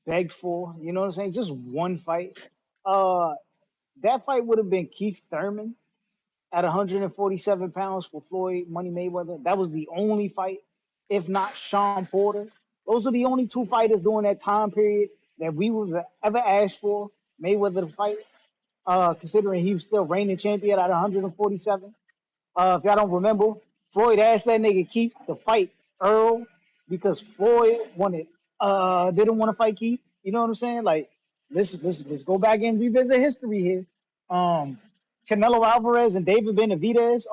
begged for, you know what I'm saying? Just one fight. That fight would have been Keith Thurman at 147 pounds for Floyd Money Mayweather. That was the only fight, if not Sean Porter. Those are the only 2 fighters during that time period that we would ever asked for Mayweather to fight, considering he was still reigning champion at 147. If y'all don't remember, Floyd asked that nigga Keith to fight Earl because Floyd didn't want to fight Keith. You know what I'm saying? Like, let's go back and revisit history here. Canelo Alvarez and David Benavidez.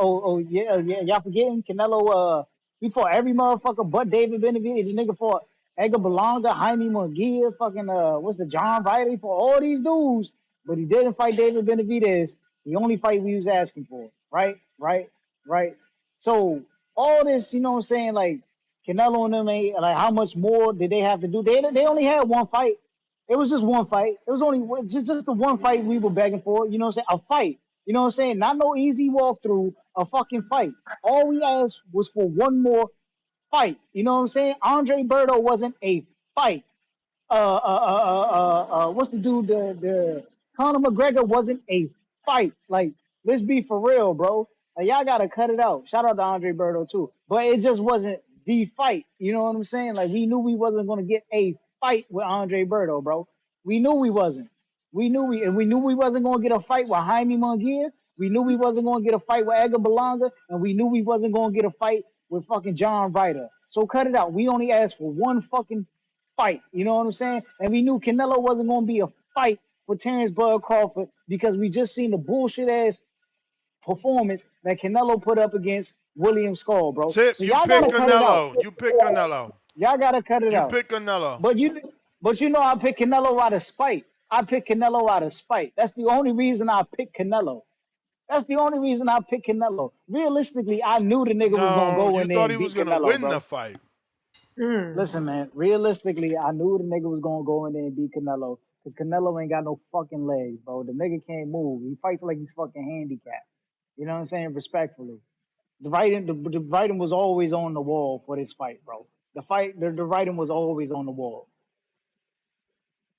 Yeah, y'all forgetting Canelo? He fought every motherfucker but David Benavidez. This nigga fought Edgar Berlanga, Jaime Munguia, fucking John Ryder. He fought all these dudes, but he didn't fight David Benavidez. The only fight we was asking for, right? So all this, you know what I'm saying, like Canelo and them ain't like, how much more did they have to do? They only had one fight. It was just one fight. It was only just the one fight we were begging for. You know what I'm saying? A fight. You know what I'm saying? Not no easy walkthrough. A fucking fight. All we asked was for one more fight. You know what I'm saying? Andre Berto wasn't a fight. What's the dude? The Conor McGregor wasn't a fight. Like, let's be for real, bro. Like, y'all gotta cut it out. Shout out to Andre Berto too, but it just wasn't the fight. You know what I'm saying? Like, we knew we wasn't gonna get a fight with Andre Berto, bro. We knew we wasn't. We knew we wasn't gonna get a fight with Jaime Munguia. We knew we wasn't gonna get a fight with Edgar Berlanga, and we knew we wasn't gonna get a fight with fucking John Ryder. So cut it out. We only asked for one fucking fight. You know what I'm saying? And we knew Canelo wasn't going to be a fight for Terrence Bud Crawford because we just seen the bullshit ass performance that Canelo put up against William Skull, bro. Tip, So you y'all pick gotta cut it out. Canelo. You pick Canelo. Y'all gotta cut it You out. pick Canelo. But you know I pick Canelo out of spite. I pick Canelo out of spite. That's the only reason I pick Canelo. That's the only reason I pick Canelo. Realistically, I knew the nigga was gonna No, go you in there thought and he was beat gonna Canelo, win bro. the fight. Listen, man. Realistically, I knew the nigga was gonna go in there and beat Canelo because Canelo ain't got no fucking legs, bro. The nigga can't move. He fights like he's fucking handicapped. You know what I'm saying? Respectfully, the writing was always on the wall for this fight, bro. The writing was always on the wall.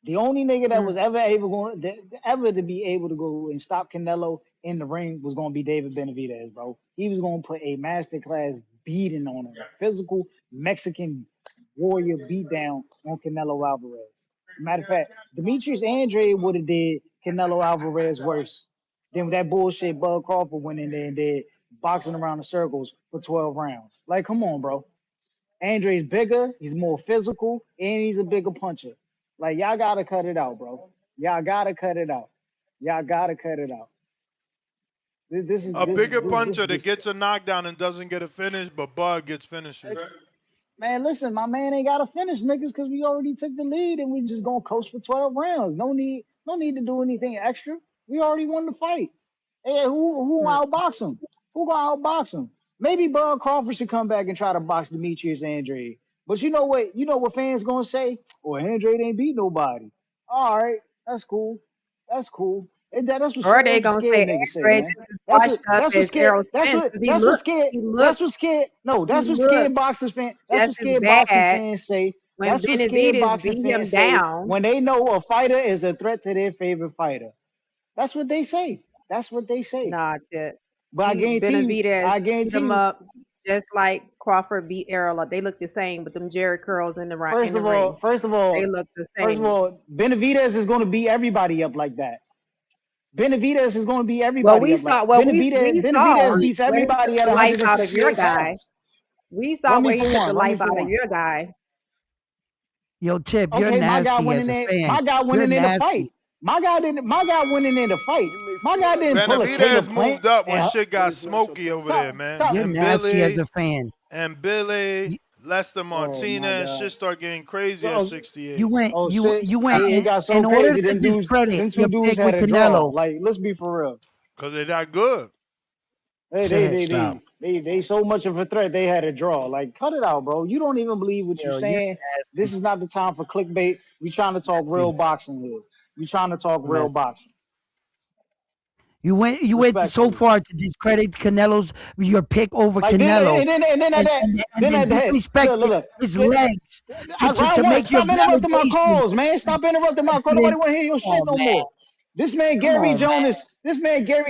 The only nigga that was ever to be able to go and stop Canelo in the ring was gonna be David Benavidez, bro. He was gonna put a masterclass beating on him, a physical Mexican warrior beatdown on Canelo Alvarez. Matter of fact, Demetrius Andrade would have did Canelo Alvarez worse than that bullshit Bud Crawford went in there and did boxing around in circles for 12 rounds. Like, come on, bro. Andre's bigger, he's more physical, and he's a bigger puncher. Like, y'all gotta cut it out, bro. Y'all gotta cut it out. Y'all gotta cut it out. A bigger puncher that gets a knockdown and doesn't get a finish, but Bud gets finishes. Man, listen, my man ain't gotta finish niggas because we already took the lead and we just gonna coast for 12 rounds. No need to do anything extra. We already won the fight. Hey, who outbox him? Who gonna outbox him? Maybe Bud Crawford should come back and try to box Demetrius Andrade. But you know what? You know what fans gonna say? Well, Andrade ain't beat nobody. All right, that's cool. That's cool. And that's Or they what gonna say scared niggas say, Andre man. just as washed up That's what as scared. Errol Spence because That's what scared. No, he that's what looked scared boxers fans. That's just what as scared boxing bad fans say. when That's what scared Benavidez boxing beat him fans say down. when they know a fighter is a threat to their favorite fighter. That's what they say. That's what they say. Nah, Tip. But Benavidez I beat guarantee him you. up just like Crawford beat Errol up. They look the same, but them Jerry curls in the First of all, ring. They look the same. Benavidez is going to beat everybody up like that. Benavidez is going to beat Well, everybody we up like saw. Well, we Benavidez saw beats where he everybody took at the life out of your 168 guy. pounds. We saw Run me where he for took the one. Run me life for out of one. your guy. Yo, Tip, you're Okay, my guy nasty went as in a there. fan. My guy went You're in there to fight. nasty. My guy went in there to fight. My guy didn't pull a Caleb Benavidez Plant. moved up when And shit got smoky over there, man. You're nasty as a fan. Billy, Lester oh my Martinez, God. shit started getting crazy at So, 68. oh shit, you went it got in so order crazy. to discredit Them two your dudes pick had with a draw. Canelo. Like, let's be for real. Because they're that good. Stop. They so much of a threat. They had a draw. Like, cut it out, bro. You don't even believe what you're Yo, you're saying. This nasty. is not the time for clickbait. We trying to talk real boxing here. We trying to talk real Messy. boxing. You went so Respectfully. far to discredit Canelo's your pick over Like Canelo, then at that, and then at that, disrespected look. his legs to Round one, make your stop interrupting my validation. calls, man. Stop interrupting my call. Nobody want to hear your shit Oh no man, more. This man come Gary on, man.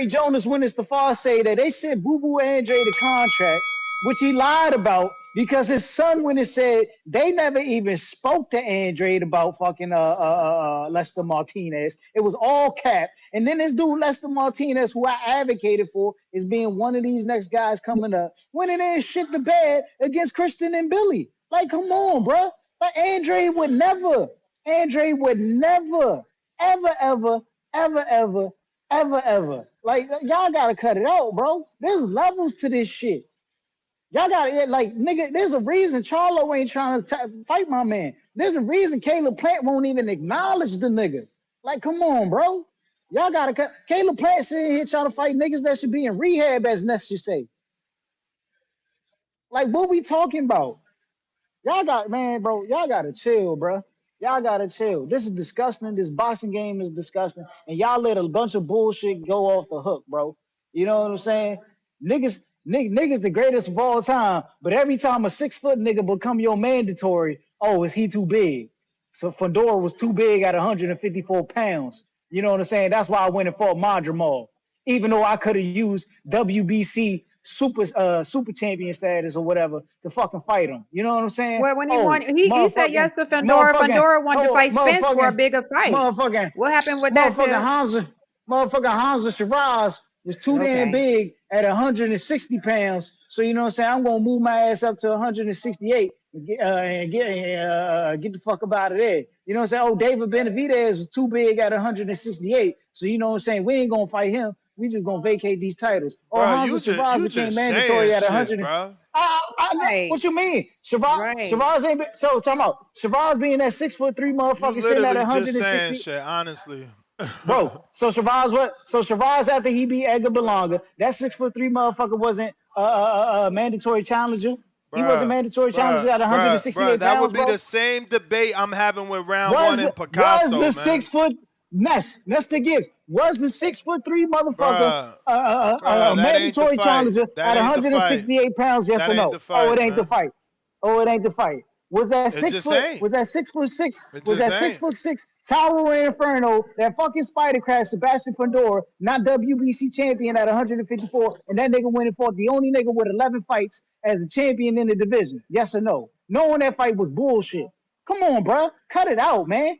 Jonas, went as far as say that they sent Boo Boo Andre the contract, which he lied about because his son went and said they never even spoke to Andre about fucking Lester Martinez. It was all cap. And then this dude Lester Martinez, who I advocated for, is being one of these next guys coming up, went in there and shit the bed against Christian and Billy. Like, come on, bro. But Andre would never, ever. Like, y'all gotta cut it out, bro. There's levels to this shit. Y'all gotta, like, nigga, there's a reason Charlo ain't trying to fight my man. There's a reason Caleb Plant won't even acknowledge the nigga. Like, come on, bro. Y'all gotta cut. Caleb Plant sitting here trying to fight niggas that should be in rehab, as Ness should say. Like, what we talking about? Y'all gotta chill, bro. Y'all gotta chill. This is disgusting. This boxing game is disgusting. And y'all let a bunch of bullshit go off the hook, bro. You know what I'm saying? Niggas the greatest of all time. But every time a 6 foot nigga become your mandatory, oh, is he too big? So Fedor was too big at 154 pounds. You know what I'm saying? That's why I went and fought Madrimal. Even though I could have used WBC super champion status or whatever to fucking fight him. You know what I'm saying? Well, when he won, he said yes to Fedor. Fedor wanted to fight Spence for a bigger fight. What happened with that? Motherfucking Hamza Shiraz was too damn big at 160 pounds. So you know what I'm saying? I'm gonna move my ass up to 168 and get the fuck up out of there. You know what I'm saying? Oh, David Benavidez was too big at 168. So you know what I'm saying? We ain't gonna fight him. We just gonna vacate these titles. Or Hamza Shiraz became mandatory at 100. Bro. What you mean? Shiraz ain't been, so talking about Shiraz being that 6'3" motherfucker sitting at Literally just 160. saying shit, honestly. Bro, so Shiraz what? So Shiraz after he beat Edgar Berlanga, that 6'3" motherfucker wasn't a mandatory challenger. He wasn't mandatory challenger at 168 pounds, that would be bro. the same debate I'm having with round one in Was Picasso, the man. 6 foot Ness the Gibbs? Was the 6'3" motherfucker a mandatory challenger at 168 pounds? Yes or no? Oh, it ain't the fight. Oh, it ain't the fight. Was that 6 foot? Was that 6'6"? Was that 6'6" Tower Inferno, that fucking spider crash, Sebastian Pandora, not WBC champion at 154, and that nigga went and fought the only nigga with 11 fights as a champion in the division? Yes or no? Knowing that fight was bullshit. Come on, bro. Cut it out, man.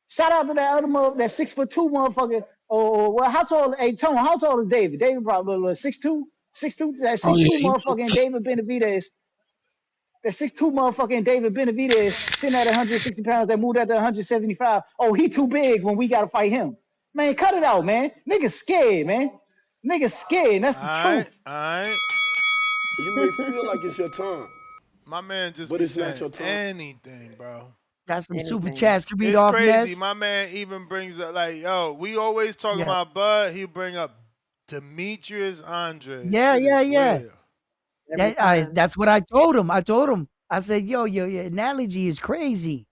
Shout out to that other that 6'2" motherfucker. Oh, well, how tall? Hey, Tone, how tall is David? David probably 6'2". 6'2", that 6'2" motherfucking David Benavidez. That 6'2" motherfucking David Benavidez sitting at 160 pounds that moved out to 175. Oh, he too big when we got to fight him. Man, cut it out, man. Niggas scared, man. Niggas scared. That's the truth. All right. You may feel like it's your time. My man just But be it's not saying your time. anything, bro. Got some super chats to read it's off, crazy. Ness. My man even brings up, like, yo, we always talk about Bud. He bring up Demetrius Andre. Yeah. That's what I told him. I said, yo, your analogy is crazy.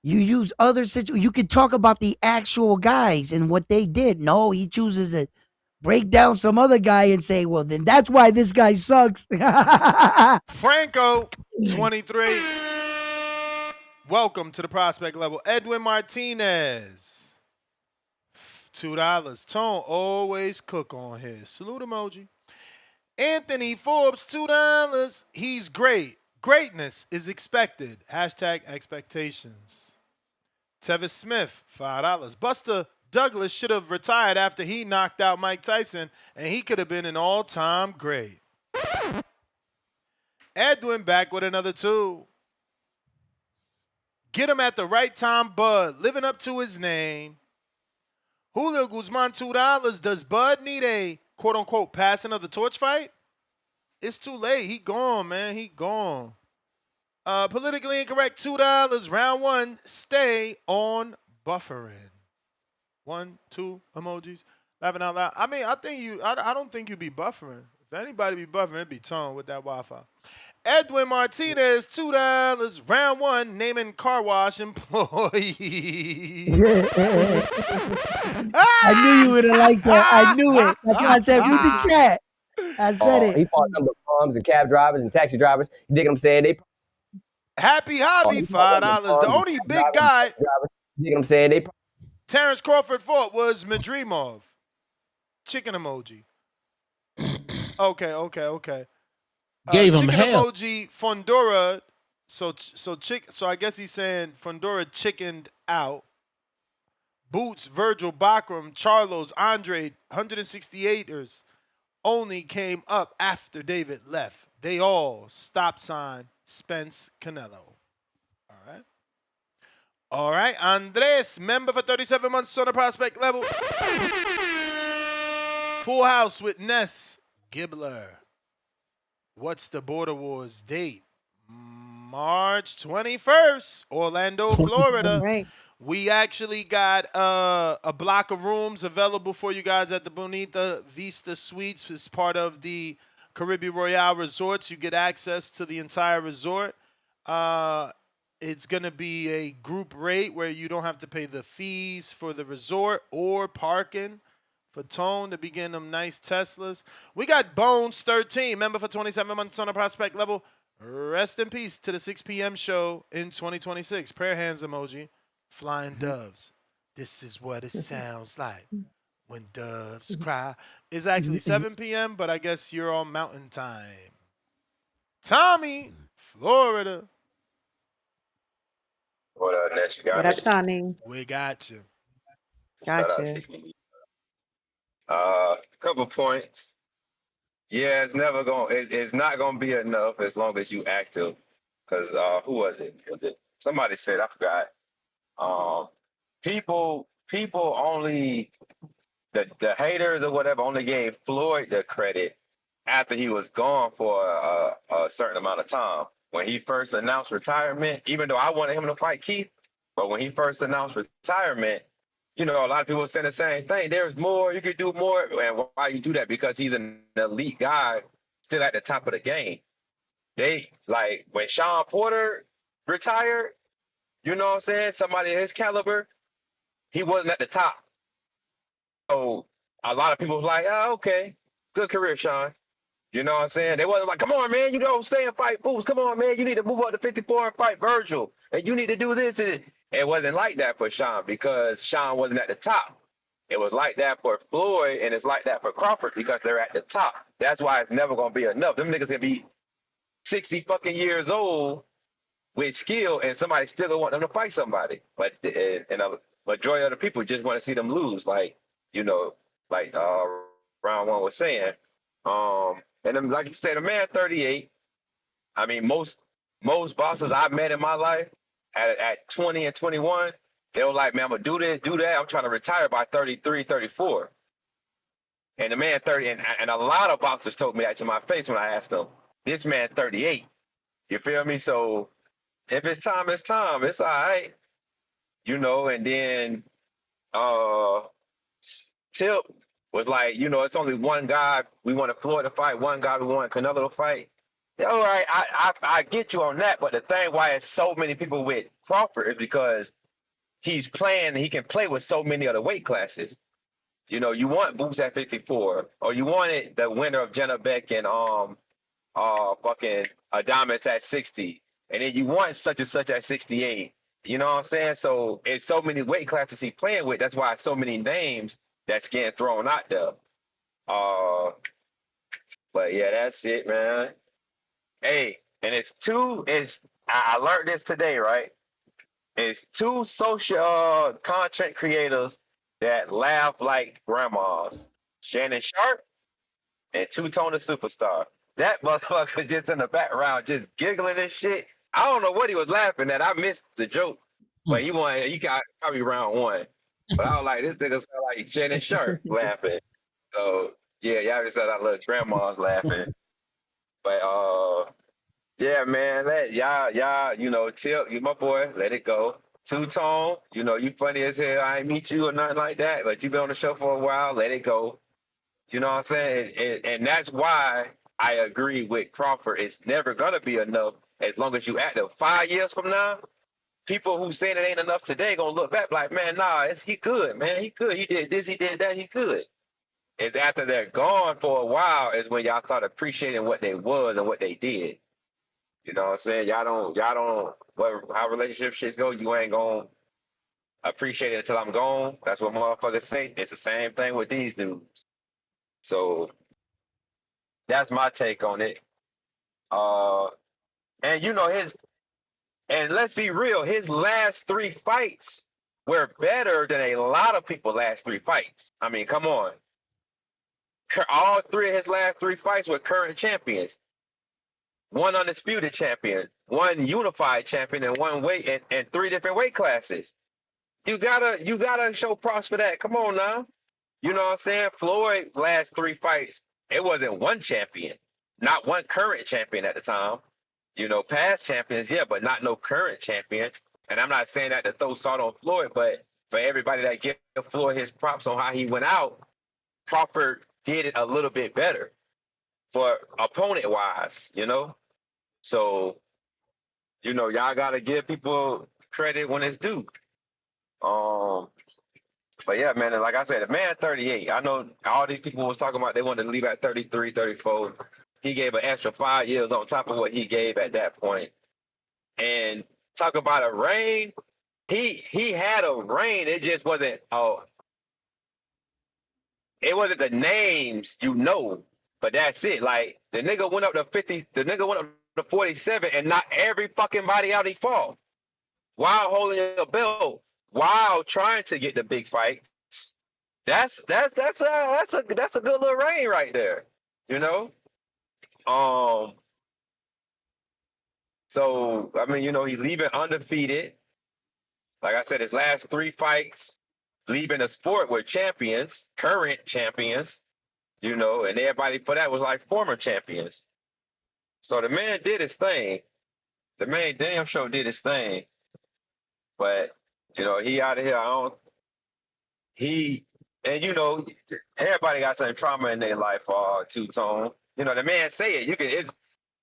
You use other situations. You could talk about the actual guys and what they did. No, he chooses to break down some other guy and say, well, then that's why this guy sucks. Franco, 23. Welcome to the prospect level. Edwin Martinez, $2. Tone always cook on his. Salute emoji. Anthony Forbes, $2. He's great. Greatness is expected. Hashtag expectations. Tevis Smith, $5. Buster Douglas should have retired after he knocked out Mike Tyson, and he could have been an all-time great. Edwin back with another 2. Get him at the right time, Bud. Living up to his name. Julio Guzman, $2. Does Bud need a quote-unquote passing of the torch fight? It's too late. He gone, man. He gone. Politically incorrect, $2. Round 1, stay on buffering. 1, 2 emojis. Laughing out loud. I mean, I don't think you be buffering. If anybody be buffering, it'd be Tone with that Wi-Fi. Edwin Martinez, $2. Round 1, naming car wash employees. I knew you would have liked that. I knew it. That's why I said, read the chat. I said it. He fought number bums and cab drivers and taxi drivers. You dig what I'm saying? They Happy Hobby, $5. The only big guy. You dig what I'm saying? They Terrence Crawford fought was Madrimov. Chicken emoji. Okay. Gave him chicken hell. Emoji, Fondora. So I guess he's saying Fondora chickened out. Boots, Virgil, Bakram, Charlos, Andre, 168ers only came up after David left. They all Spence Canelo. All right. Andres, member for 37 months on the prospect level. Full House with Ness Gibbler. What's the Border Wars date? March 21st, Orlando, Florida. Right. We actually got a block of rooms available for you guys at the Bonita Vista Suites. It's part of the Caribbean Royale Resorts. You get access to the entire resort. It's going to be a group rate where you don't have to pay the fees for the resort or parking. For Tone to begin them nice Teslas. We got Bones 13, member for 27 months on the prospect level. Rest in peace to the 6 p.m. show in 2026. Prayer hands emoji. Flying doves. This is what it sounds like when doves cry. It's actually 7 p.m., but I guess you're on mountain time. Tommy, Florida. What up, Ness? You got What me? up, Tommy? We got you. Gotcha. Couple points. Yeah, it's not gonna be enough as long as you active. Cause who was it? Somebody said, I forgot. People only the haters or whatever only gave Floyd the credit after he was gone for a certain amount of time. When he first announced retirement, even though I wanted him to fight Keith, but when he first announced retirement, you know, a lot of people saying the same thing. There's more, you could do more. And why you do that? Because he's an elite guy still at the top of the game. They, like, when Sean Porter retired, you know what I'm saying? Somebody of his caliber, he wasn't at the top. So a lot of people was like, oh, okay, good career, Sean. You know what I'm saying? They wasn't like, come on, man, you don't stay and fight Boots. Come on, man, you need to move up to 54 and fight Virgil. And you need to do this. And it wasn't like that for Sean because Sean wasn't at the top. It was like that for Floyd, and it's like that for Crawford because they're at the top. That's why it's never going to be enough. Them niggas going to be 60 fucking years old with skill, and somebody still gonna want them to fight somebody. But and a majority of the people just want to see them lose, like, you know, like round one was saying. And then, like you said, a man 38. I mean, most bosses I've met in my life at 20 and 21, they were like, man, I'm gonna do this, do that. I'm trying to retire by 33, 34. And the man 30, and a lot of boxers told me that to my face when I asked them, this man 38. You feel me? So if it's time, it's time. It's all right. You know, and then Tip was like, you know, it's only one guy we want Floyd to fight, one guy we want Canelo to fight. All right, I get you on that, but the thing why it's so many people with Crawford is because he can play with so many other weight classes. You know, you want Boots at 54, or you wanted the winner of Jenna Beck and fucking Adamas at 60, and then you want such and such at 68. You know what I'm saying? So it's so many weight classes he playing with. That's why so many names that's getting thrown out there. But yeah, that's it, man. Hey, and I learned this today, right? It's two social content creators that laugh like grandmas. Shannon Sharp and Two-Tone the Superstar. That motherfucker just in the background just giggling and shit. I don't know what he was laughing at. I missed the joke, but he got probably round one. But I was like, this nigga sound like Shannon Sharp laughing. So yeah, y'all just said I love grandmas laughing. But yeah, man, let y'all, you know, Tip, you my boy, let it go. Two-Tone, you know, you funny as hell. I ain't meet you or nothing like that, but you been on the show for a while, let it go. You know what I'm saying? And that's why I agree with Crawford. It's never gonna be enough as long as you active. 5 years from now, people who saying it ain't enough today gonna look back like, man, nah, he good, man. He good. He did this, he did that, he good. It's after they're gone for a while is when y'all start appreciating what they was and what they did. You know what I'm saying? Y'all don't how relationship shits go, you ain't gonna appreciate it until I'm gone. That's what motherfuckers say. It's the same thing with these dudes. So that's my take on it. And you know and let's be real, his last 3 fights were better than a lot of people's last 3 fights. I mean, come on. All 3 of his last 3 fights were current champions. 1 undisputed champion, 1 unified champion, and 1 weight and 3 different weight classes. You gotta show props for that. Come on now. You know what I'm saying? Floyd last 3 fights, it wasn't 1 champion, not 1 current champion at the time. You know, past champions, yeah, but not no current champion. And I'm not saying that to throw salt on Floyd, but for everybody that give Floyd his props on how he went out, Crawford did it a little bit better for opponent wise, you know? So, you know, y'all gotta give people credit when it's due. But yeah, man, and like I said, the man 38. I know all these people was talking about they wanted to leave at 33, 34. He gave an extra 5 years on top of what he gave at that point. And talk about a reign. He had a reign. It just wasn't it wasn't the names, you know, but that's it. Like the nigga went up to 50, the nigga went up to 47 and knocked every fucking body out he fought while holding a belt, while trying to get the big fight. That's a good little reign right there, you know. So I mean, you know, he leaving undefeated. Like I said, his last 3 fights, leaving the sport with champions, current champions, you know, and everybody for that was like former champions. So the man did his thing. The man damn sure did his thing. But you know, he out of here. And you know, everybody got some trauma in their life. Two-Tone. You know, the man say it. It's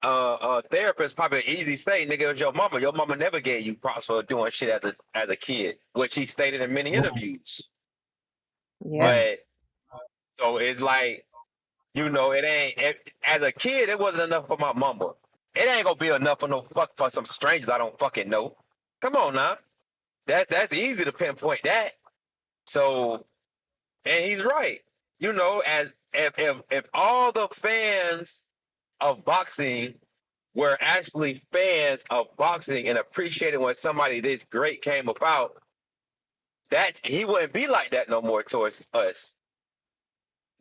a therapist probably easy say, nigga, it was your mama. Your mama never gave you props for doing shit as a kid, which he stated in many interviews. Yeah. But so it's like, you know, as a kid, it wasn't enough for my mama. It ain't gonna be enough for no fuck for some strangers I don't fucking know. Come on now. That's easy to pinpoint that. So, and he's right. You know, as if all the fans of boxing were actually fans of boxing and appreciated when somebody this great came about, that he wouldn't be like that no more towards us.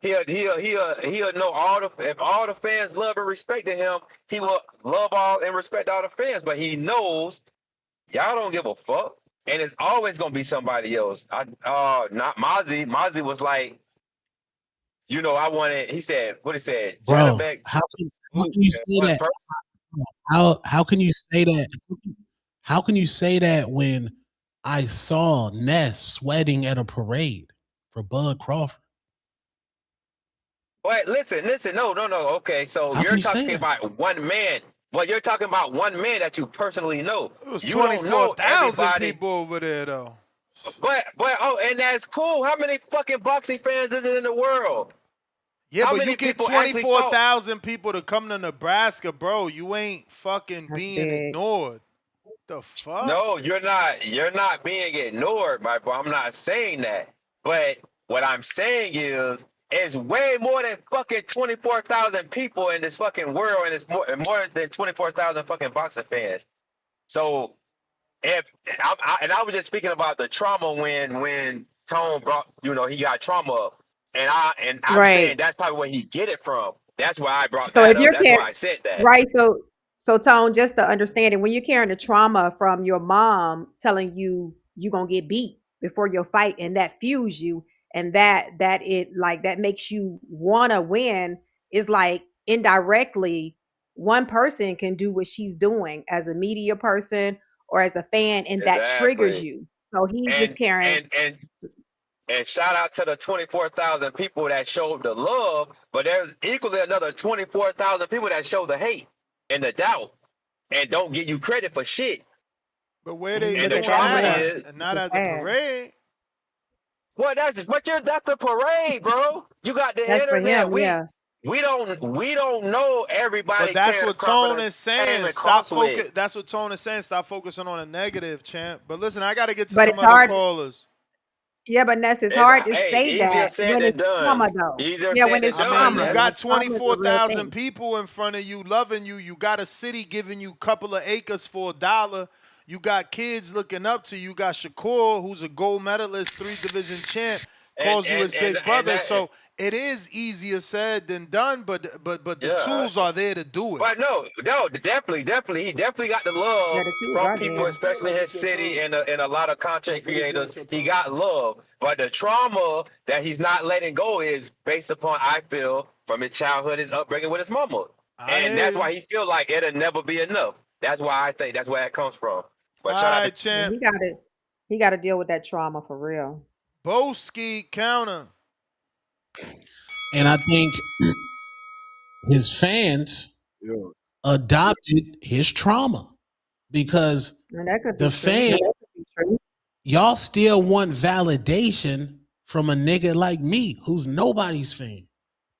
He'll know if all the fans love and respected him, he will love all and respect all the fans. But he knows y'all don't give a fuck, and it's always gonna be somebody else. Not Mozzie. Mozzie was like, you know, I wanted. He said, what he said, Bro, Janabek. how can you say that? How can you say that? How can you say that when I saw Ness sweating at a parade for Bud Crawford? Wait, listen. No. Okay, so you're talking about one man. But you're talking about one man that you personally know. It was You don't know 24,000 everybody. people over there, though. But and that's cool. How many fucking boxing fans is it in the world? Yeah, How but you many get people actually fought? 24,000 people to come to Nebraska, bro. You ain't fucking That's being big. ignored. The fuck? No, you're not. You're not being ignored, my bro. I'm not saying that. But what I'm saying is, it's way more than fucking 24,000 people in this fucking world, and it's more than 24,000 fucking boxing fans. So if I was just speaking about the trauma when Tone brought, he got trauma up, and I'm Right. saying that's probably where he get it from. That's why I brought So that if up. you're That's why carrying, I said that. right, so Tone, just to understand it, when you're carrying the trauma from your mom telling you you're gonna get beat before your fight, and that fuels you, and that makes you wanna win, is like indirectly one person can do what she's doing as a media person or as a fan, and that triggers Exactly. you. So he's just And carrying. and and And shout out to the 24,000 people that showed the love, but there's equally another 24,000 people that show the hate and the doubt and don't give you credit for shit. But where And you they And look the at that doing trauma that more, is, at? which Not is at the bad. parade. well, that's the parade, bro. You got the That's for internet. him, We yeah. we don't know But everybody that's Canada what Crawford Tone is came saying. across with. That's what Tone is saying. Stop focusing on the negative, champ. But listen, I got to get to But some it's other hard. callers. Yeah, but Ness, it's It's hard to hey, say easier that said when than it's trauma, done. though. Easier Yeah, said when than it's I mean, done. you trauma. That's Like got trauma is a real 24,000 thing. people in front of you loving you. You got a city giving you a couple of acres for $1. You got kids looking up to you. You got Shakur, who's a gold medalist, 3-division champ, and calls you and his and big and brother. that So it is easier said than done, but the yeah. tools are there to do it. But no, definitely, he definitely got the Yeah, love the tools from are people, there. Feel especially like his it's your city time, and a lot of content but it's creators. not your He time. got love, but the trauma that he's not letting go is based upon, I feel, from his childhood, his upbringing with his mama, I and hear that's you. why he feel like it'll never be enough. That's why I think that's where that comes from. All But shout out to right, Yeah, champ. he got to deal with that trauma for real. Boski counter. And I think his fans Yo, adopted his trauma because And that could the be true. fan, y'all still want validation from a nigga like me who's nobody's fan.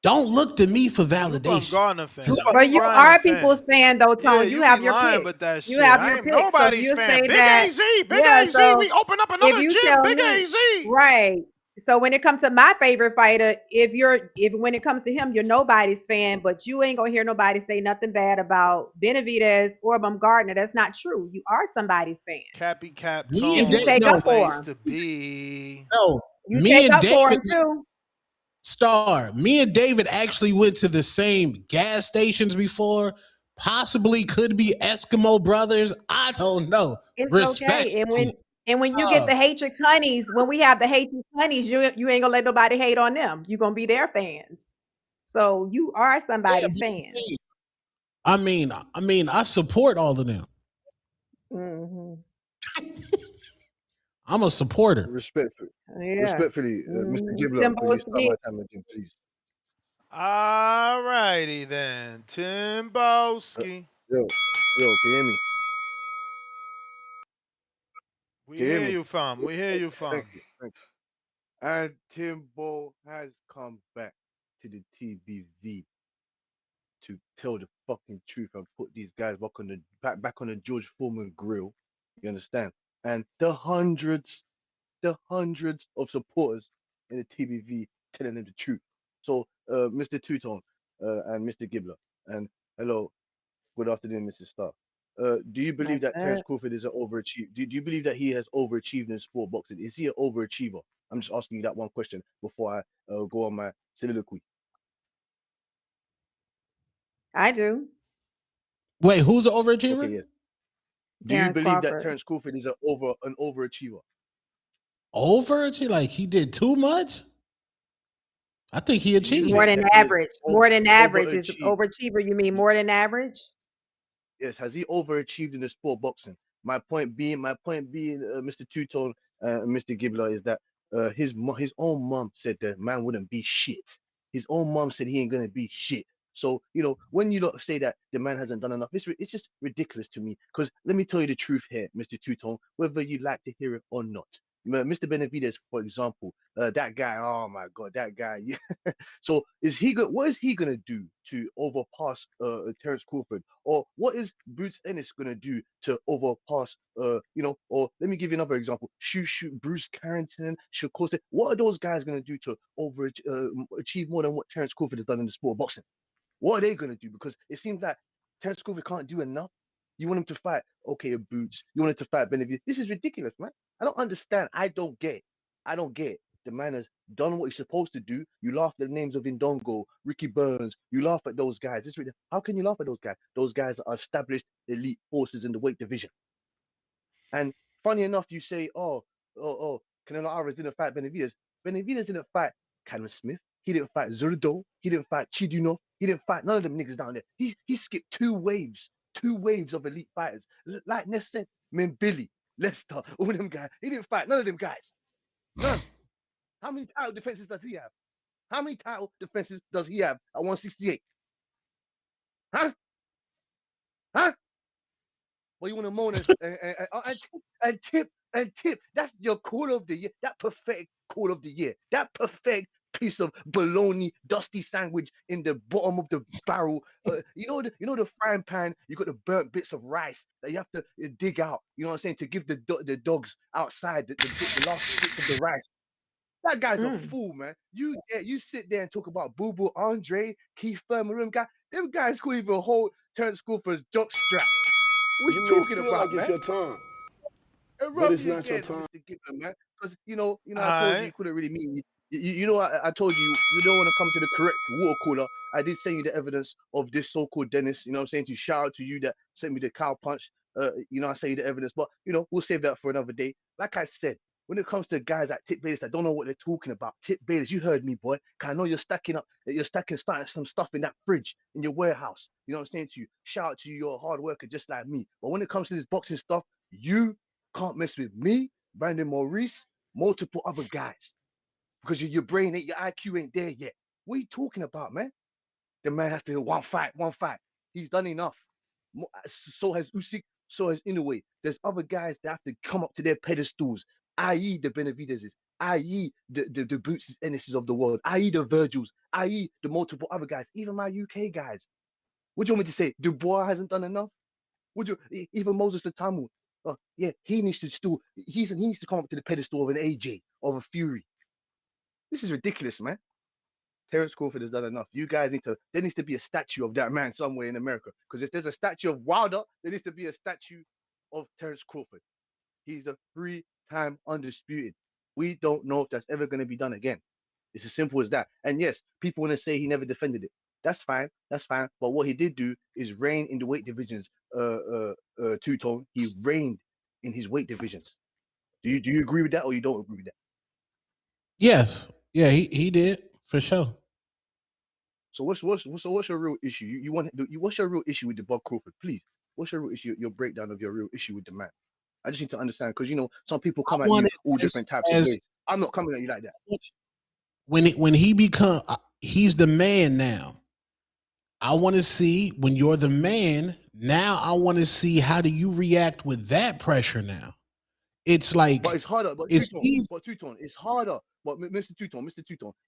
Don't look to me for You validation. Bumgarner fan. But You you Ryan are fan. people's fan, though, Yeah, Tone. You you be have your lying pick. with that You shit. have I your ain't pick. So nobody's you fan. say Big that, AZ, Big yeah. AZ. So We open up if another you gym. tell Big me, AZ. right. So when it comes to my favorite fighter, if when it comes to him, you're nobody's fan, but you ain't gonna hear nobody say nothing bad about Benavidez or Bumgarner. That's not true. You are somebody's fan. Cappy Cap Me and And you David, Tone, take the up no, for place him. to be. no. You Me take and up for David him too. Me and David actually went to the same gas stations before. Possibly could be Eskimo brothers. I don't know. It's okay. Respectfully. And when you get the Hatrix honeys, when we have the Hatrix honeys, you ain't gonna let nobody hate on them. You're gonna be their fans. So you are Yeah, somebody's fan. I support all of them. Hmm. I'm a supporter. respectfully, Yeah. respectfully, Mr. Hmm. Gibbler, Timbo could you start Ski. my time again, please? All righty then. Uh, Timbowski. yo, can you hear me? We Can you hear hear me? you from. We hear you from. Thank you. And Timbo has come back to the TBV to tell the fucking truth and put these guys back on the George Foreman grill. You understand? And the hundreds of supporters in the TBV telling them the truth. So, Mr. Two-Tone and Mr. Gibbler, and hello, good afternoon, Mrs. Starr. Do you believe That's that Terence it. Crawford is an overachieved? Do you believe that he has overachieved in sport boxing? Is he an overachiever? I'm just asking you that one question before I go on my soliloquy. I do. Wait, who's an Okay, overachiever? yes. Do you Terrence believe that Crawford. Terence Crawford is an overachiever? Overachiever? Like he did too much? I think he Do you achieved. More think than that he is average. More than average is overachieved? overachiever. You mean more than average? Yes, has he overachieved in the sport boxing? My point being, Mr. Two-Tone and Mr. Gibbler, is that his own mom said that man wouldn't be shit. His own mom said he ain't gonna be shit. So, when you lot say that the man hasn't done enough, it's just ridiculous to me. Because let me tell you the truth here, Mr. Two-Tone, whether you like to hear it or not. Mr. Benavidez, for example, that guy, oh my God, that guy. So what is he gonna do to overpass Terence Crawford? Or what is Boots Ennis gonna do to overpass or let me give you another example. Shoot Bruce Carrington, Shakur. What are those guys gonna do to achieve more than what Terence Crawford has done in the sport of boxing? What are they gonna do? Because it seems like Terence Crawford can't do enough. You want him to fight, okay, a Boots. You want him to fight Benavidez. This is ridiculous, man. I don't understand. I don't get it. I don't get it. The man has done what he's supposed to do. You laugh at the names of Indongo, Ricky Burns. You laugh at those guys. How can you laugh at those guys? Those guys are established elite forces in the weight division. And funny enough, you say, Canelo Alvarez didn't fight Benavidez. Benavidez didn't fight Cameron Smith. He didn't fight Zurdo. He didn't fight Chidunov. He didn't fight none of them niggas down there. He skipped two waves of elite fighters. Like Ness said, Billy, Lester, all them guys. He didn't fight none of them guys. None. How many title defenses does he have? How many title defenses does he have at 168? Huh? Huh? Well, you want to moan and tip. That's your call of the year. That pathetic call of the year. That pathetic piece of bologna, dusty sandwich in the bottom of the barrel. You know the frying pan. You got the burnt bits of rice that you have to dig out. You know what I'm saying, to give the dogs outside the last bits of the rice. That guy's a fool, man. You sit there and talk about Boo Boo Andre, Keith Thurman, guy. Them guys couldn't even hold Terence Crawford's jock strap. What You you may talking feel about, like man? it's your time, but Erupt it's me not your again, time. Mr. Gibbler, man. Because I told you couldn't really meet me. I told you don't want to come to the correct water cooler. I did send you the evidence of this so-called Dennis. You know what I'm saying? To shout out to you that sent me the cow punch. I sent you the evidence, but we'll save that for another day. Like I said, when it comes to guys like Tip Bayless that don't know what they're talking about, Tip Bayless, you heard me, boy. Cause I know you're stacking starting some stuff in that fridge in your warehouse. You know what I'm saying to you? Shout out to you, you're a hard worker just like me. But when it comes to this boxing stuff, you can't mess with me, Brandon Maurice, multiple other guys. Because your brain ain't, your IQ ain't there yet. What are you talking about, man? The man has to hit one fight. He's done enough. So has Usyk, so has Inoue. There's other guys that have to come up to their pedestals, i.e. the Benavidez's, i.e. the Boots Ennises of the world, i.e. the Virgils, i.e. the multiple other guys, even my UK guys. What do you want me to say? Dubois hasn't done enough? Even Moses Satamu? Yeah, he needs to come up to the pedestal of an AJ, of a Fury. This is ridiculous, man. Terence Crawford has done enough. You guys there needs to be a statue of that man somewhere in America. Because if there's a statue of Wilder, there needs to be a statue of Terence Crawford. He's a 3-time undisputed. We don't know if that's ever going to be done again. It's as simple as that. And yes, people want to say he never defended it. That's fine. But what he did do is reign in the weight divisions. Two-Tone. He reigned in his weight divisions. Do you agree with that, or you don't agree with that? Yes. Yeah, he did for sure. So what's your real issue? What's your real issue with the Bob Crawford? Please, what's your real issue? Your breakdown of your real issue with the man. I just need to understand, because some people come at you all different types of ways. I'm not coming at you like that. When he's the man now. I want to see, when you're the man now, I want to see, how do you react with that pressure now? It's like, but it's harder. But Two-Tone, it's harder. But Mr. Two-Tone,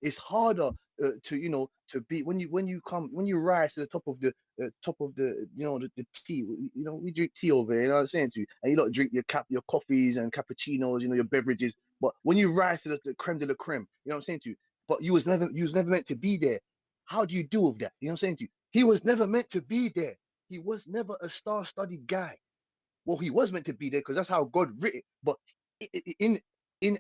it's harder to be when you rise to the top of the the tea. We drink tea over here. You know what I'm saying to you, and you don't drink your coffees and cappuccinos. Your beverages. But when you rise to the creme de la creme, you know what I'm saying to you. But you was never meant to be there. How do you deal with that? You know what I'm saying to you. He was never meant to be there. He was never a star-studded guy. Well, he was meant to be there because that's how God written it. But in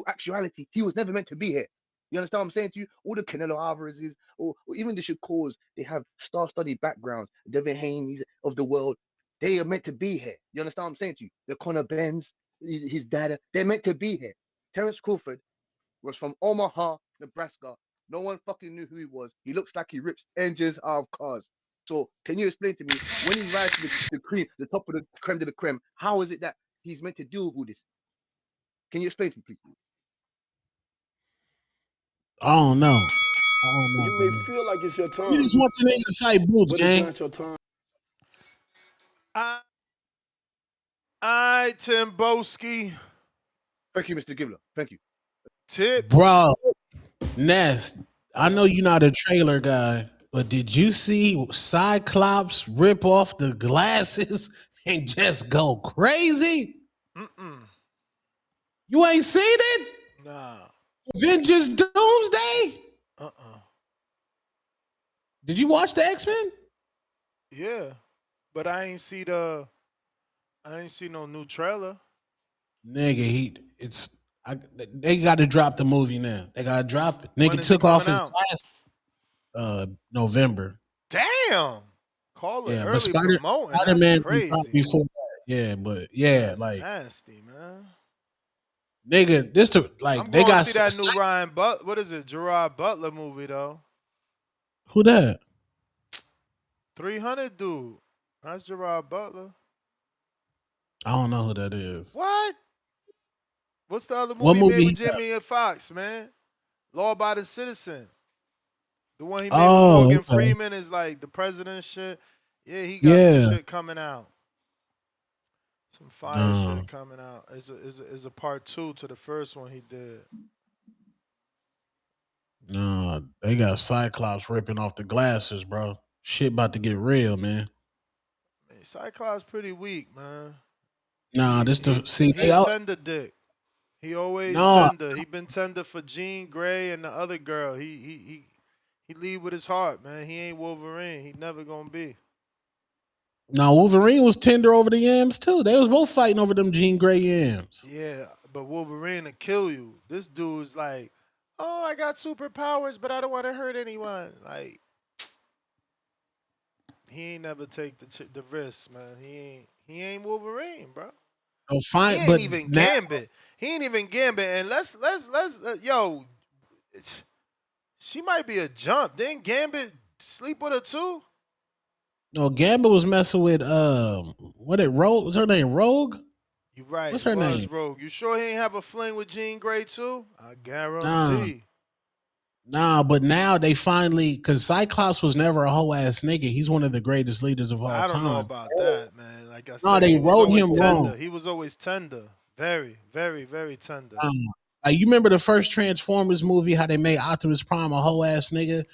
actuality, he was never meant to be here. You understand what I'm saying to you? All the Canelo Alvarez's, or even the Shakurs, they have star-studded backgrounds. Devin Haney's of the world, they are meant to be here. You understand what I'm saying to you? The Conor Benns, his dad, they're meant to be here. Terence Crawford was from Omaha, Nebraska. No one fucking knew who he was. He looks like he rips engines out of cars. So can you explain to me, when he rises to the cream, the top of the creme de la creme, how is it that he's meant to deal with all this? Can you explain to me, please? I don't know. I don't know, You may man. feel like it's your You time, just want the nigga to fight Boots, but it's gang. not your time. I Timboski. Thank you, Mr. Gibbler. Thank you. Tip. Bro, Ness, I know you're not a trailer guy, but did you see Cyclops rip off the glasses and just go crazy? Mm-mm. You ain't seen it? Nah. Avengers Doomsday? Uh-uh. Did you watch the X-Men? Yeah. But I ain't see no new trailer. Nigga, they got to drop the movie now. They got to drop it. When Nigga is it took off coming his out? glasses November. Damn. Call it Yeah, but early promoting. That's Spider-Man dropped crazy. before that. Yeah, but yeah, That's like nasty, man. nigga, this the like I'm they going to got see that new Ryan But what is it? Gerard Butler movie though. who that? 300 dude. That's Gerard Butler. I don't know who that is. What? What's the other movie What he made movie? with Jimmy and Fox, man? Law Abiding Citizen. The one he made with Oh, Morgan okay. Freeman is like the president shit. Yeah, he got some Yeah. shit coming out. Some fire shit coming out. Is a part 2 to the first one he did. No, they got Cyclops ripping off the glasses, bro. Shit about to get real, man. Man, Cyclops pretty weak, man. Nah, He a tender dick. He always no, tender. He been tender for Jean Grey and the other girl. He lead with his heart, man. He ain't Wolverine. He never gonna be. no, Wolverine was tender over the yams too. They was both fighting over them Jean Grey yams. Yeah, but Wolverine will kill you. This dude's like, oh, I got superpowers, but I don't want to hurt anyone. Like, he ain't never take the risk, man. He ain't Wolverine, bro. No, He fine, ain't but even now, Gambit. He ain't even Gambit. And let's yo, she might be a jump. Didn't Gambit sleep with her too? no, Gambit was messing with what it Rogue? Was her name Rogue? You right. What's It her was name? Rogue. You sure he ain't have a fling with Jean Grey too? I Nah, guarantee. nah, but now they finally because Cyclops was never a whole ass nigga. He's one of the greatest leaders of all I don't know time. about that, man. Like I No, said, they he was wrote always him tender. wrong. He was always tender. Very, very, very tender. Like you remember the first Transformers movie? How they made Optimus Prime a whole ass nigga,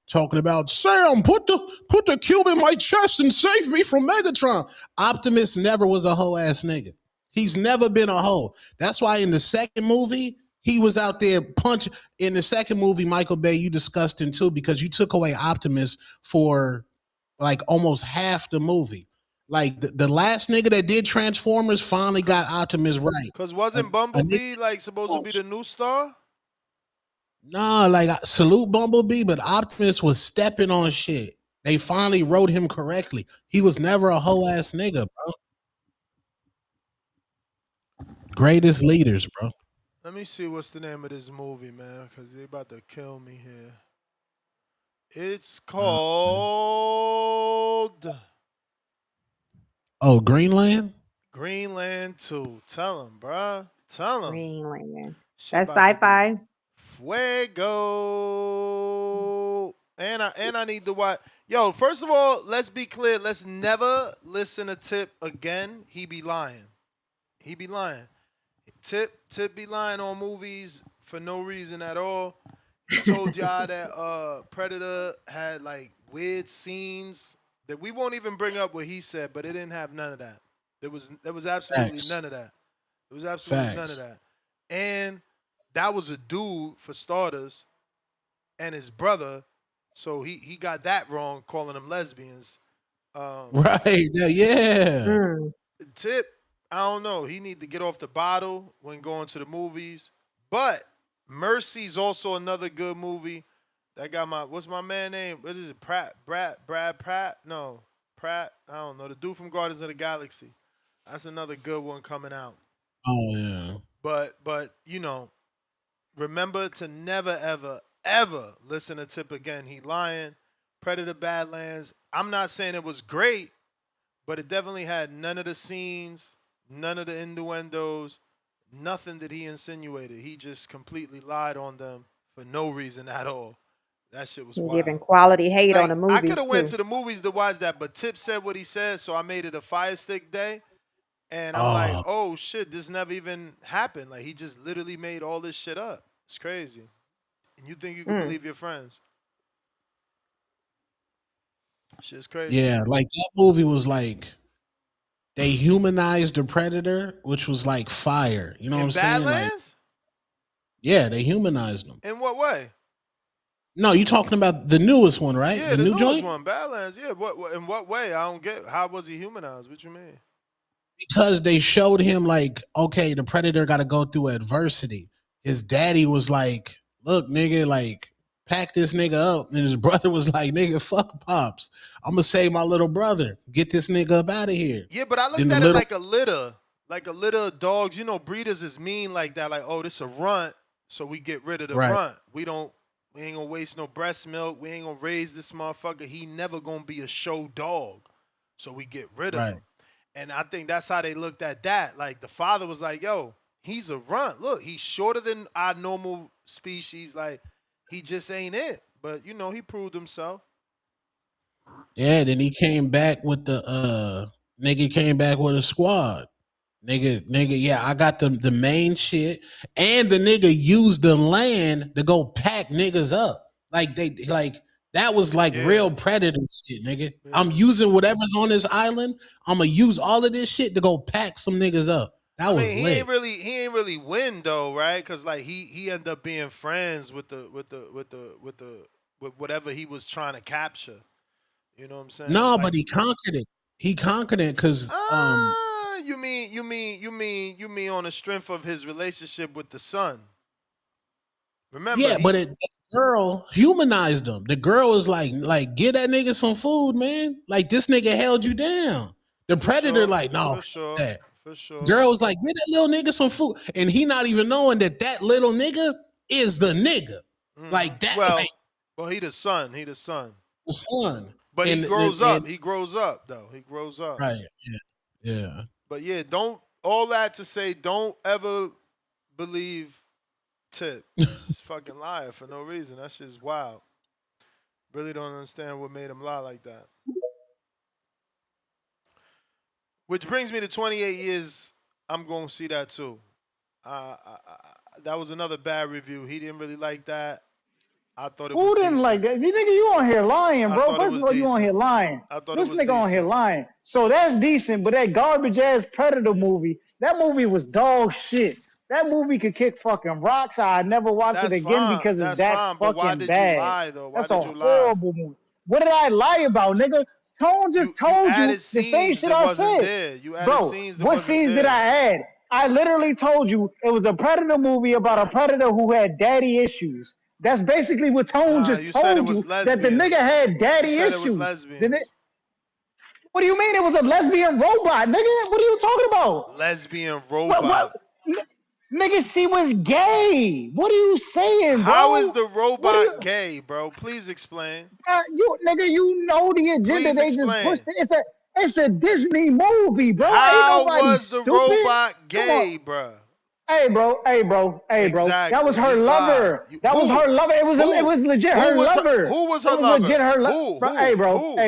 talking about Sam, put the cube in my chest and save me from Megatron. Optimus never was a whole ass nigga. He's never been a hoe. That's why in the second movie he was out there punching. In the second movie, Michael Bay, you disgusting too because you took away Optimus for like almost half the movie. Like the last nigga that did Transformers finally got Optimus right. Cause wasn't Bumblebee like supposed to be the new star? Nah, like salute Bumblebee, but Optimus was stepping on shit. They finally wrote him correctly. He was never a whole ass nigga, bro. Greatest leaders, bro. Let me see what's the name of this movie, man, because they about to kill me here. It's called Greenland? Greenland 2. Tell him, bruh. Tell him. Greenland. Shit That's about to be sci-fi. fuego. And I need to watch. Yo, first of all, let's be clear. Let's never listen to Tip again. He be lying. He be lying. Tip be lying on movies for no reason at all. He told y'all that Predator had like weird scenes that we won't even bring up what he said, but it didn't have none of that. There was absolutely Facts. none of that. There was absolutely none of that. And that was a dude for starters, and his brother. So he got that wrong, calling them lesbians. Right. Yeah. Tip, I don't know. He need to get off the bottle when going to the movies. But Mercy's also another good movie. That got what's my man name? What is it? Brad Pratt? No, Pratt. I don't know. The dude from Guardians of the Galaxy. That's another good one coming out. Oh yeah. But you know, remember to never ever listen to Tip again. He lying. Predator Badlands. I'm not saying it was great, but it definitely had none of the scenes, none of the innuendos, nothing that he insinuated. He just completely lied on them for no reason at all. That shit was You wild. giving quality hate on Like, the I could movies have went too. to the movies to watch that, but Tip said what he said, so I made it a Fire Stick day. And I'm like, Oh, oh shit, this never even happened. Like, he just literally made all this shit up. It's crazy. And you think you could Mm. believe your friends? Shit's crazy. yeah, like that movie was like they humanized the predator, which was like fire. You know what In I'm saying? Like, Badlands? yeah, they humanized them. In what way? No, you talking about the newest one, right? Yeah, The the new newest joint? one, Badlands. Yeah, what? In what way? I don't get. How was he humanized? What you mean? Because they showed him like, okay, the predator got to go through adversity. His daddy was like, "Look, nigga, like pack this nigga up," and his brother was like, "Nigga, fuck pops. I'm gonna save my little brother. Get this nigga up out of here." Yeah, but I Then looked the at it little like a litter of dogs. You know, breeders is mean like that. Like, oh, this a runt, so we get rid of the right, runt. We ain't gonna waste no breast milk. We ain't gonna raise this motherfucker. He never gonna be a show dog, so we get rid of right. him. And I think that's how they looked at that. Like the father was like, yo, he's a runt. Look, he's shorter than our normal species. Like, he just ain't it. But you know, he proved himself. Yeah, then he came back with the nigga came back with a squad. Nigga, yeah, I got the main shit. And the nigga used the land to go pack niggas up. Like that was like real predator shit, nigga. I'm using whatever's on this island. I'm gonna use all of this shit to go pack some niggas up. That I was mean, he lit. ain't really win though, right? Cause like he ended up being friends with whatever he was trying to capture. You know what I'm saying? No, Like, but he conquered it. He conquered it because you mean on the strength of his relationship with the son. Remember, yeah, but the girl humanized him. The girl was like, get that nigga some food, man. Like this nigga held you down. The predator, like, no, for sure, that. for sure. Girl was like, get that little nigga some food. And he not even knowing that little nigga is the nigga. Like that, Well, he the son. He the son. the son. But he And- grows and- up. He grows up though. He grows up. Right. Yeah. But yeah, don't all that to say, don't ever believe Tip. He's fucking liar for no reason. That shit's wild. Really don't understand what made him lie like that. Which brings me to 28 years. I'm going to see that too. That was another bad review. He didn't really like that. I thought it was Who didn't like that? You nigga, you on here lying, I bro. thought it First was of all, you on decent. here lying. I thought This it was nigga on here decent. lying. So that's decent, but that garbage ass Predator movie, that movie was dog shit. That movie could kick fucking rocks. I'd never watch That's it again fine. because That's it's that fine. fucking But why did bad. you lie though? Why That's did a you lie? horrible movie. What did I lie about, nigga? Tone just told you added the same scenes shit that I wasn't said. there. You added Bro, scenes that what wasn't scenes did there. I add? I literally told you it was a Predator movie about a Predator who had daddy issues. That's basically what Tone just you said it told was you, that the lesbians. nigga had daddy You said issues. it was lesbians. What do you mean it was a lesbian robot, nigga? What are you talking about? Lesbian robot. What? Nigga, she was gay. What are you saying, bro? How is the robot gay, bro? Please explain. You know the agenda. Please They explain. just pushed it. It's a Disney movie, bro. How Ain't nobody was the stupid. robot Come gay, on. bro? Hey, bro. Exactly. That was her You lover. lied. That was her lover. It was legit her lover. Who was her It was lover? legit her Who? lover. Hey,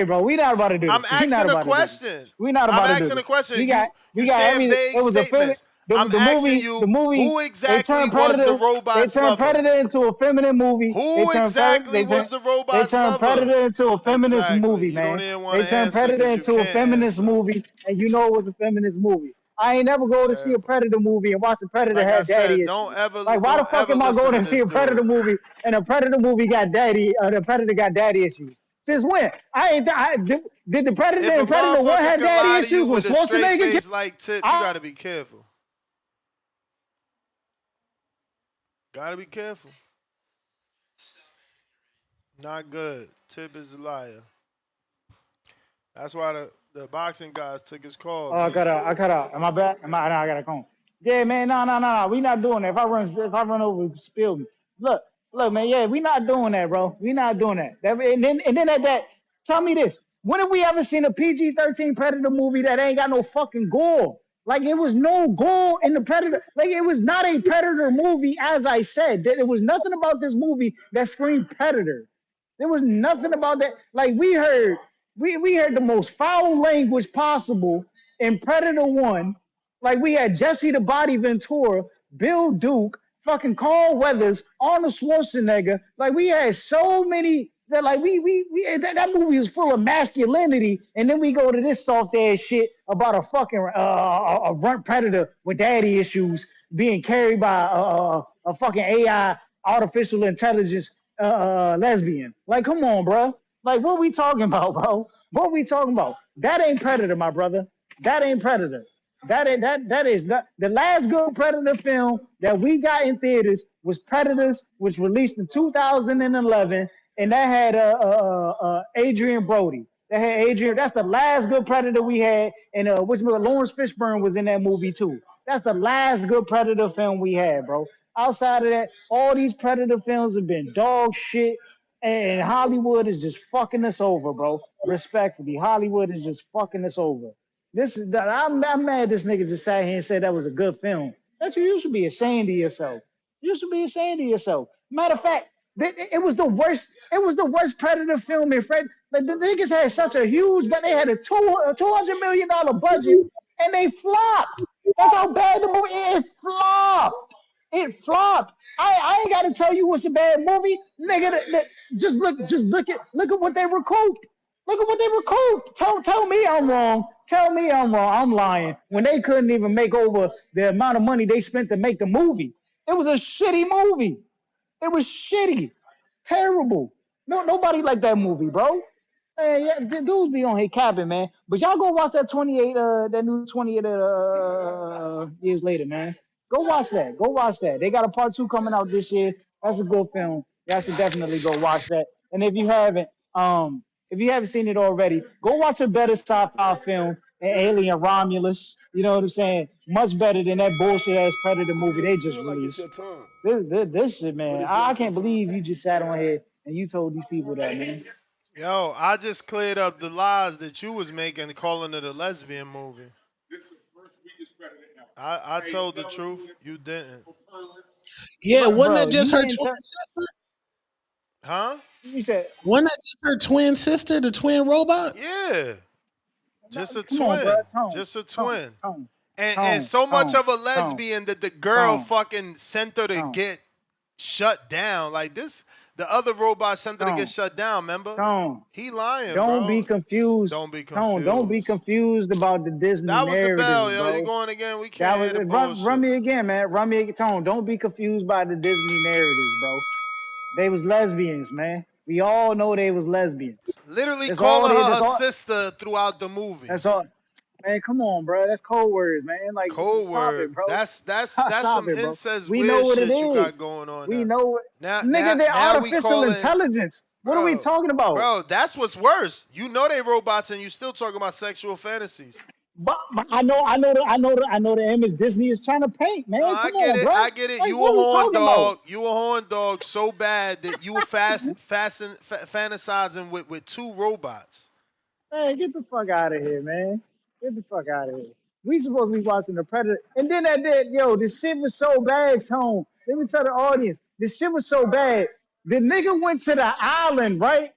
bro. We not about to do this. I'm asking a question. We not about to do this. I'm asking a question. We got saying everything. vague It was statements. I'm asking you, the movie. who exactly was the robot's They turned lover? Predator into a feminine movie. Who exactly was the robot's They turned lover? Predator into a feminist Exactly. movie, You man. don't even want They to turned answer Predator 'cause you into a can't feminist answer. movie, and you know it was a feminist movie. I ain't never go to see a Predator movie and watch the Predator Like I have daddy said, issues. don't ever Like, why the don't fuck ever am I listen going to to see this a Predator dude. movie and a Predator movie got the Predator got daddy issues? Since when? Did the Predator If a and Predator 1 motherfucker have can lie daddy to you issues? Was with a straight Schwarzenegger? face like Tip, you gotta be careful. Gotta be careful. Not good. Tip is a liar. That's why the boxing guys took his call. Oh, I cut out. Am I back? No, I gotta come. Yeah, man, no. We not doing that. If I run over, spill me. Look, man. Yeah, we not doing that, bro. We not doing that. And then at that, tell me this: when have we ever seen a PG-13 Predator movie that ain't got no fucking gore? Like, it was no gore in the Predator. Like, it was not a Predator movie, as I said. There was nothing about this movie that screamed Predator. There was nothing about that. Like we heard the most foul language possible in Predator 1. Like we had Jesse the Body Ventura, Bill Duke, fucking Carl Weathers, Arnold Schwarzenegger. Like we had so many that like that movie was full of masculinity, and then we go to this soft ass shit about a fucking a runt predator with daddy issues being carried by a fucking AI artificial intelligence lesbian. Like, come on, bro. Like, what we talking about, bro? What we talking about? That ain't Predator, my brother. That ain't Predator. That is not the last good Predator film that we got in theaters was Predators, which released in 2011, and that had Adrian Brody. That had Adrian. That's the last good Predator we had, and which Lawrence Fishburne was in that movie too. That's the last good Predator film we had, bro. Outside of that, all these Predator films have been dog shit, and Hollywood is just fucking us over, bro. Respectfully, Hollywood is just fucking us over. I'm mad this nigga just sat here and said that was a good film. You should be ashamed of yourself. You should be ashamed of yourself. Matter of fact, it was the worst. It was the worst Predator film in Fred. Like, the niggas had such a huge, but they had a $200 million budget, and they flopped. That's how bad the movie is. It flopped. It flopped. I ain't got to tell you what's a bad movie, nigga. Just look at what they recouped. Look at what they recouped. Tell me I'm wrong. Tell me I'm wrong. I'm lying. When they couldn't even make over the amount of money they spent to make the movie. It was a shitty movie. It was shitty. Terrible. Nobody liked that movie, bro. Man, yeah, the dudes be on here capping, man. But y'all go watch that that new 28 years later, man. Go watch that. Go watch that. They got a part 2 coming out this year. That's a good film. Y'all should definitely go watch that. And if you haven't seen it already, go watch a better sci-fi film, Alien Romulus. You know what I'm saying? Much better than that bullshit ass Predator movie they just released. This shit, man. I can't believe you just sat on here and you told these people that, man. Yo, I just cleared up the lies that you was making, calling it a lesbian movie. I told the truth. You didn't. Yeah, wasn't that just her twin sister? Huh? You said wasn't that just her twin sister, the twin robot? Yeah. Just a Come twin. on, bro. Just a twin. Tone. And so much of a lesbian that the girl fucking sent her to get shut down. Like this, the other robot sent her to get shut down, remember? He lying, Don't bro. be confused. Don't be confused. Don't be confused about the Disney That was narrative, the bell, yo. bro. You going again? We can't hear the bullshit. Run me again, man. Run me again. Tone, don't be confused by the Disney narratives, bro. They was lesbians, man. We all know they was lesbians. Literally calling her a sister throughout the movie. That's all. Man, come on, bro. That's code words, man. Like code word, bro. That's some incest we weird know what shit it you is. got going on. We know it. Now, nigga, they're artificial intelligence. What are we talking about? Bro, that's what's worse. You know they robots and you still talking about sexual fantasies. But I know the image Disney is trying to paint, man. No, Come I get on, it. bro. I get it. Like, You a horn dog. About? You a horn dog so bad that you were fantasizing with two robots. Man, get the fuck out of here, man. Get the fuck out of here. We supposed to be watching the Predator. And then this shit was so bad, Tone. Let me tell the audience, this shit was so bad. The nigga went to the island, right?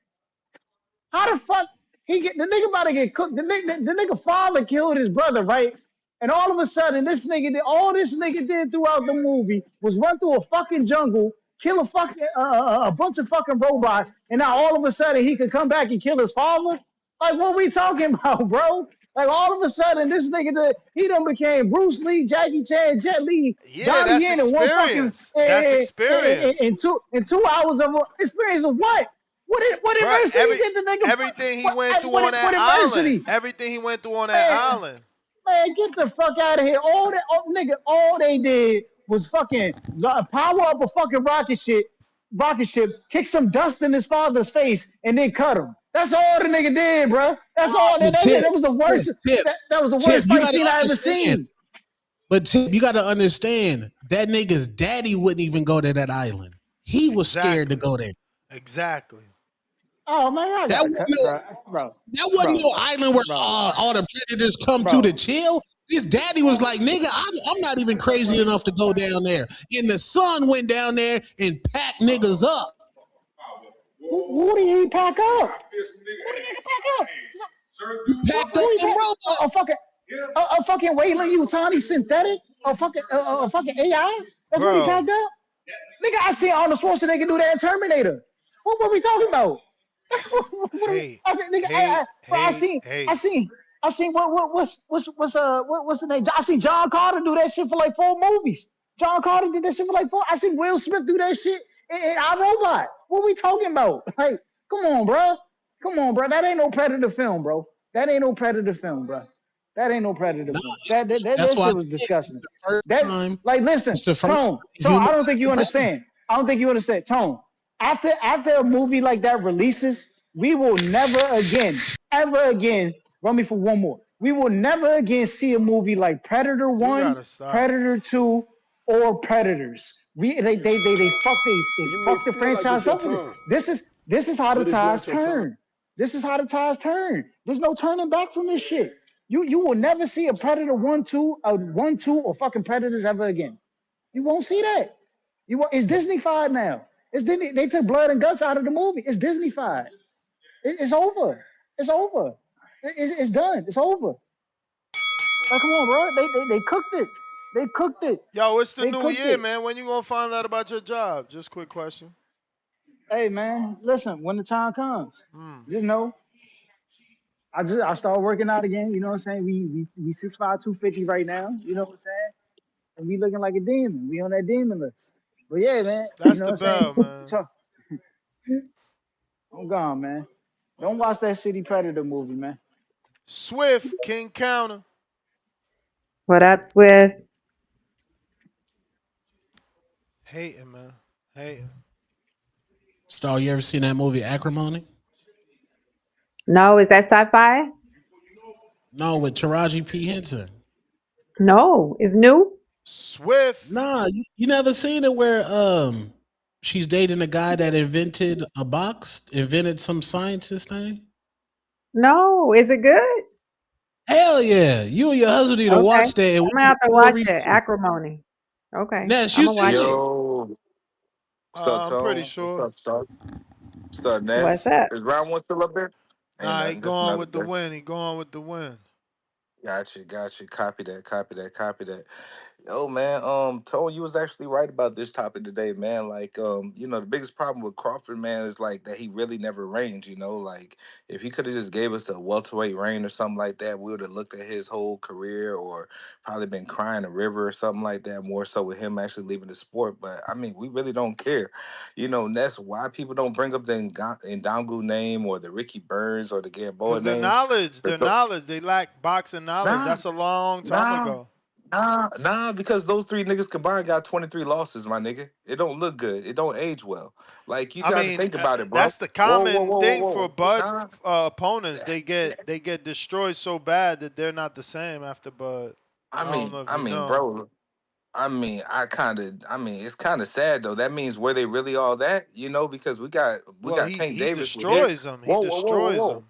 How the fuck the nigga about to get cooked? The nigga father killed his brother, right? And all of a sudden, this nigga did throughout the movie was run through a fucking jungle, kill a bunch of fucking robots, and now all of a sudden he could come back and kill his father? Like, what we talking about, bro? Like, all of a sudden, this nigga, he done became Bruce Lee, Jackie Chan, Jet Li, Donnie Yen in one fucking... That's experience. In 2 hours of experience of what? What adversity did the nigga... Everything he went through on that island. Everything he went through on that island. Man, get the fuck out of here. All they did was fucking power up a fucking rocket ship, kick some dust in his father's face, and then cut him. That's all the nigga did, bro. That's all. That was the worst. That was the worst fight scene I ever seen. But Tip, you got to understand that nigga's daddy wouldn't even go to that island. He was scared to go there. Exactly. Oh man, that wasn't no island where all the predators come to chill. His daddy was like, nigga, I'm not even crazy enough to go down there. And the son went down there and packed niggas up. Who did he pack up? Who did he pack up? You packed up Who he them pack? robots. A fucking Wayland Utani synthetic? A fucking AI? That's what he Bro. packed up? Nigga, I seen Arnold Schwarzenegger do that in Terminator. What we talking about? Hey, I said, nigga, hey, bro, I hey, hey. seen what's the name? I seen John Carter do that shit for like 4 movies. John Carter did that shit for like 4. I seen Will Smith do that shit in iRobot. What we talking about? Like, come on, bro. Come on, bro. That ain't no Predator film, bro. That ain't no Predator film, bro. That ain't no Predator Nah, film. That that's that why I shit was said disgusting. it's the first That time. like listen, It's the first Tone, time I human don't think you predator. understand. I don't think you understand. Tone, after a movie like that releases, we will never again, ever again, run me for one more. We will never again see a movie like Predator You 1, gotta stop. Predator 2, or Predators. They You may fucked the feel like it's franchise your up with it. time, This is how the but it's tides not your time. turn. This is how the tides turn. There's no turning back from this shit. You will never see a Predator 1, 2, or fucking Predators ever again. You won't see that. It's Disney-fied now. It's Disney. They took blood and guts out of the movie. It's Disney-fied. It's over. It's over. It's done. It's over. Like, come on, bro. They cooked it. They cooked it. Yo, it's the They new cooked year, it. man. When you gonna find out about your job? Just quick question. Hey, man. Listen, when the time comes, Hmm. just know I start working out again. You know what I'm saying? We 6'5", 250 right now. You know what I'm saying? And we looking like a demon. We on that demon list. But yeah, man. You That's know the what I'm saying? bell, man. I'm gone, man. Don't watch that shitty Predator movie, man. Swift, King Counter. What up, Swift? Hating, man. Hating. Star, you ever seen that movie Acrimony? No, is that sci-fi? No, with Taraji P. Henson. No, it's new. Swift. Nah, you never seen it where she's dating a guy that invented some scientist thing? No, is it good? Hell yeah. You and your husband need to Okay, watch that and I'm gonna have to do a watch it. review. Acrimony. Okay, Ness, I'm you gonna watch seen it. it? Yo, what's up, I'm pretty Tone? What's sure. up, Star? What's up, What's Ness? up? Is round one still up there? Ain't Nah, he nothing, just going another with the day. win. He going with the win. Got you. Copy that, copy that, copy that. Yo, man, Tone, you was actually right about this topic today, man. Like, the biggest problem with Crawford, man, is like that he really never reigned, like if he could have just gave us a welterweight reign or something like that, we would have looked at his whole career or probably been crying a river or something like that, more so with him actually leaving the sport. But I mean, we really don't care. And that's why people don't bring up the Ndangu name or the Ricky Burns or the Gamboa Cause name. their knowledge, they lack boxing knowledge. Nah, That's a long time nah. ago. Because those three niggas combined got 23 losses, my nigga. It don't look good. It don't age well. Like you I got to mean, think about it, bro. that's the Whoa, whoa, common whoa, whoa, thing for whoa. Bud Nah, opponents. They get destroyed so bad that they're not the same after Bud. I I don't mean, know if I you mean, know. bro. It's kind of sad though. That means were they really all that? Because we got Well, Tank he Davis with his. destroys them. He Whoa, whoa, whoa, whoa, destroys whoa. them.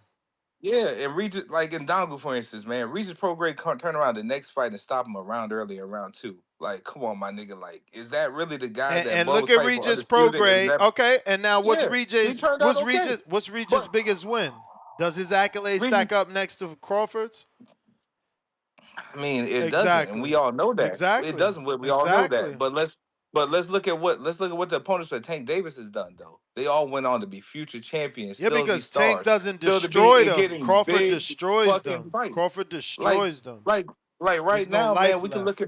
Yeah, and Regis, like in Dongle, for instance, man, Regis Prograde can't turn around the next fight and stop him around early in round 2. Like, come on, my nigga. Like, is that really the guy that And Bud look was at fighting for Regis undisputed? Is Prograde. that Okay, and now yeah? He turned out okay. What's Regis' But biggest win? Does his accolades Regis, stack up next to Crawford's? I mean, it doesn't, and we Exactly. all know that it Exactly. doesn't. We all know Exactly. that. But let's look at what the opponents for Tank Davis has done though. They all went on to be future champions, Yeah, still to be because Tank stars, doesn't still to be destroy in them. getting Crawford big destroys fucking them. fights. Crawford Like, destroys them. like, like There's right no now, man, life we can left.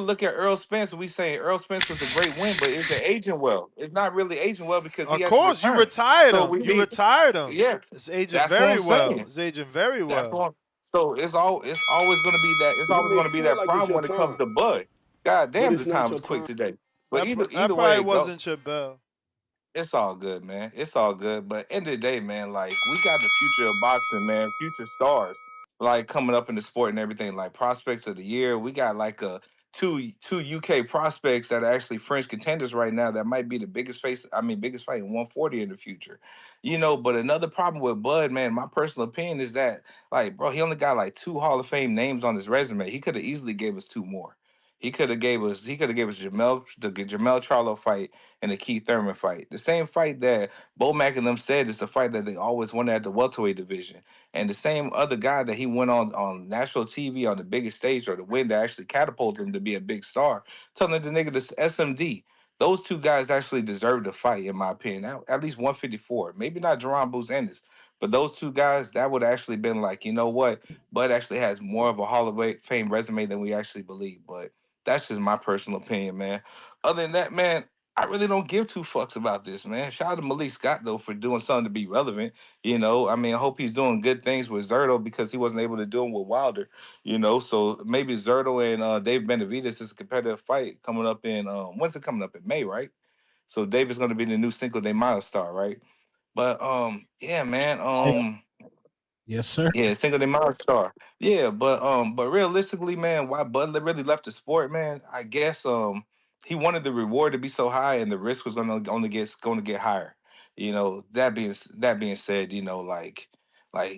look at Earl Spence. And we saying Earl Spence was a great win, but is it aging well? It's not really aging well because he Of has to course, you return. retired So him. we You need, retired him. yeah, It's aging that's what very I'm well. saying. It's aging very That's well. what. So it's always going to be that. It's You always may going to be feel that like it's problem your when it comes time, to Bud. God but damn, it's the not time your is quick time. today. But That, that either probably way it go, wasn't your bell. it's all good, man. It's all good. But end of the day, man, like we got the future of boxing, man. Future stars like coming up in the sport and everything. Like prospects of the year, we got like two UK prospects that are actually French contenders right now. That might be the biggest fight in 140 in the future. But another problem with Bud, man, my personal opinion is that like, bro, he only got like 2 Hall of Fame names on his resume. He could have easily gave us 2 more. He could have gave us the Jamel Charlo fight and the Keith Thurman fight. The same fight that Bo Mack and them said is the fight that they always wanted at the welterweight division. And the same other guy that he went on national TV on the biggest stage or the win that actually catapulted him to be a big star, telling the nigga this SMD. Those two guys actually deserve to fight, in my opinion. At least 154. Maybe not Jerron Boots Ennis, but those two guys, that would actually been like, you know what? Bud actually has more of a Hall of Fame resume than we actually believe. But that's just my personal opinion, man. Other than that, man, I really don't give two fucks about this, man. Shout out to Malik Scott, though, for doing something to be relevant. You know, I mean, I hope he's doing good things with Zerto because he wasn't able to do them with Wilder, you know. So maybe Zerto and Dave Benavidez is a competitive fight coming up in, when's it coming up? In May, right? So David's going to be the new Cinco de Mayo star, right? But, yeah, man, yes, sir. yeah, Cinco de Mayo star. Yeah, but realistically, man, why Butler really left the sport, man? I guess he wanted the reward to be so high and the risk was going to get higher. You know, that being said, you know, like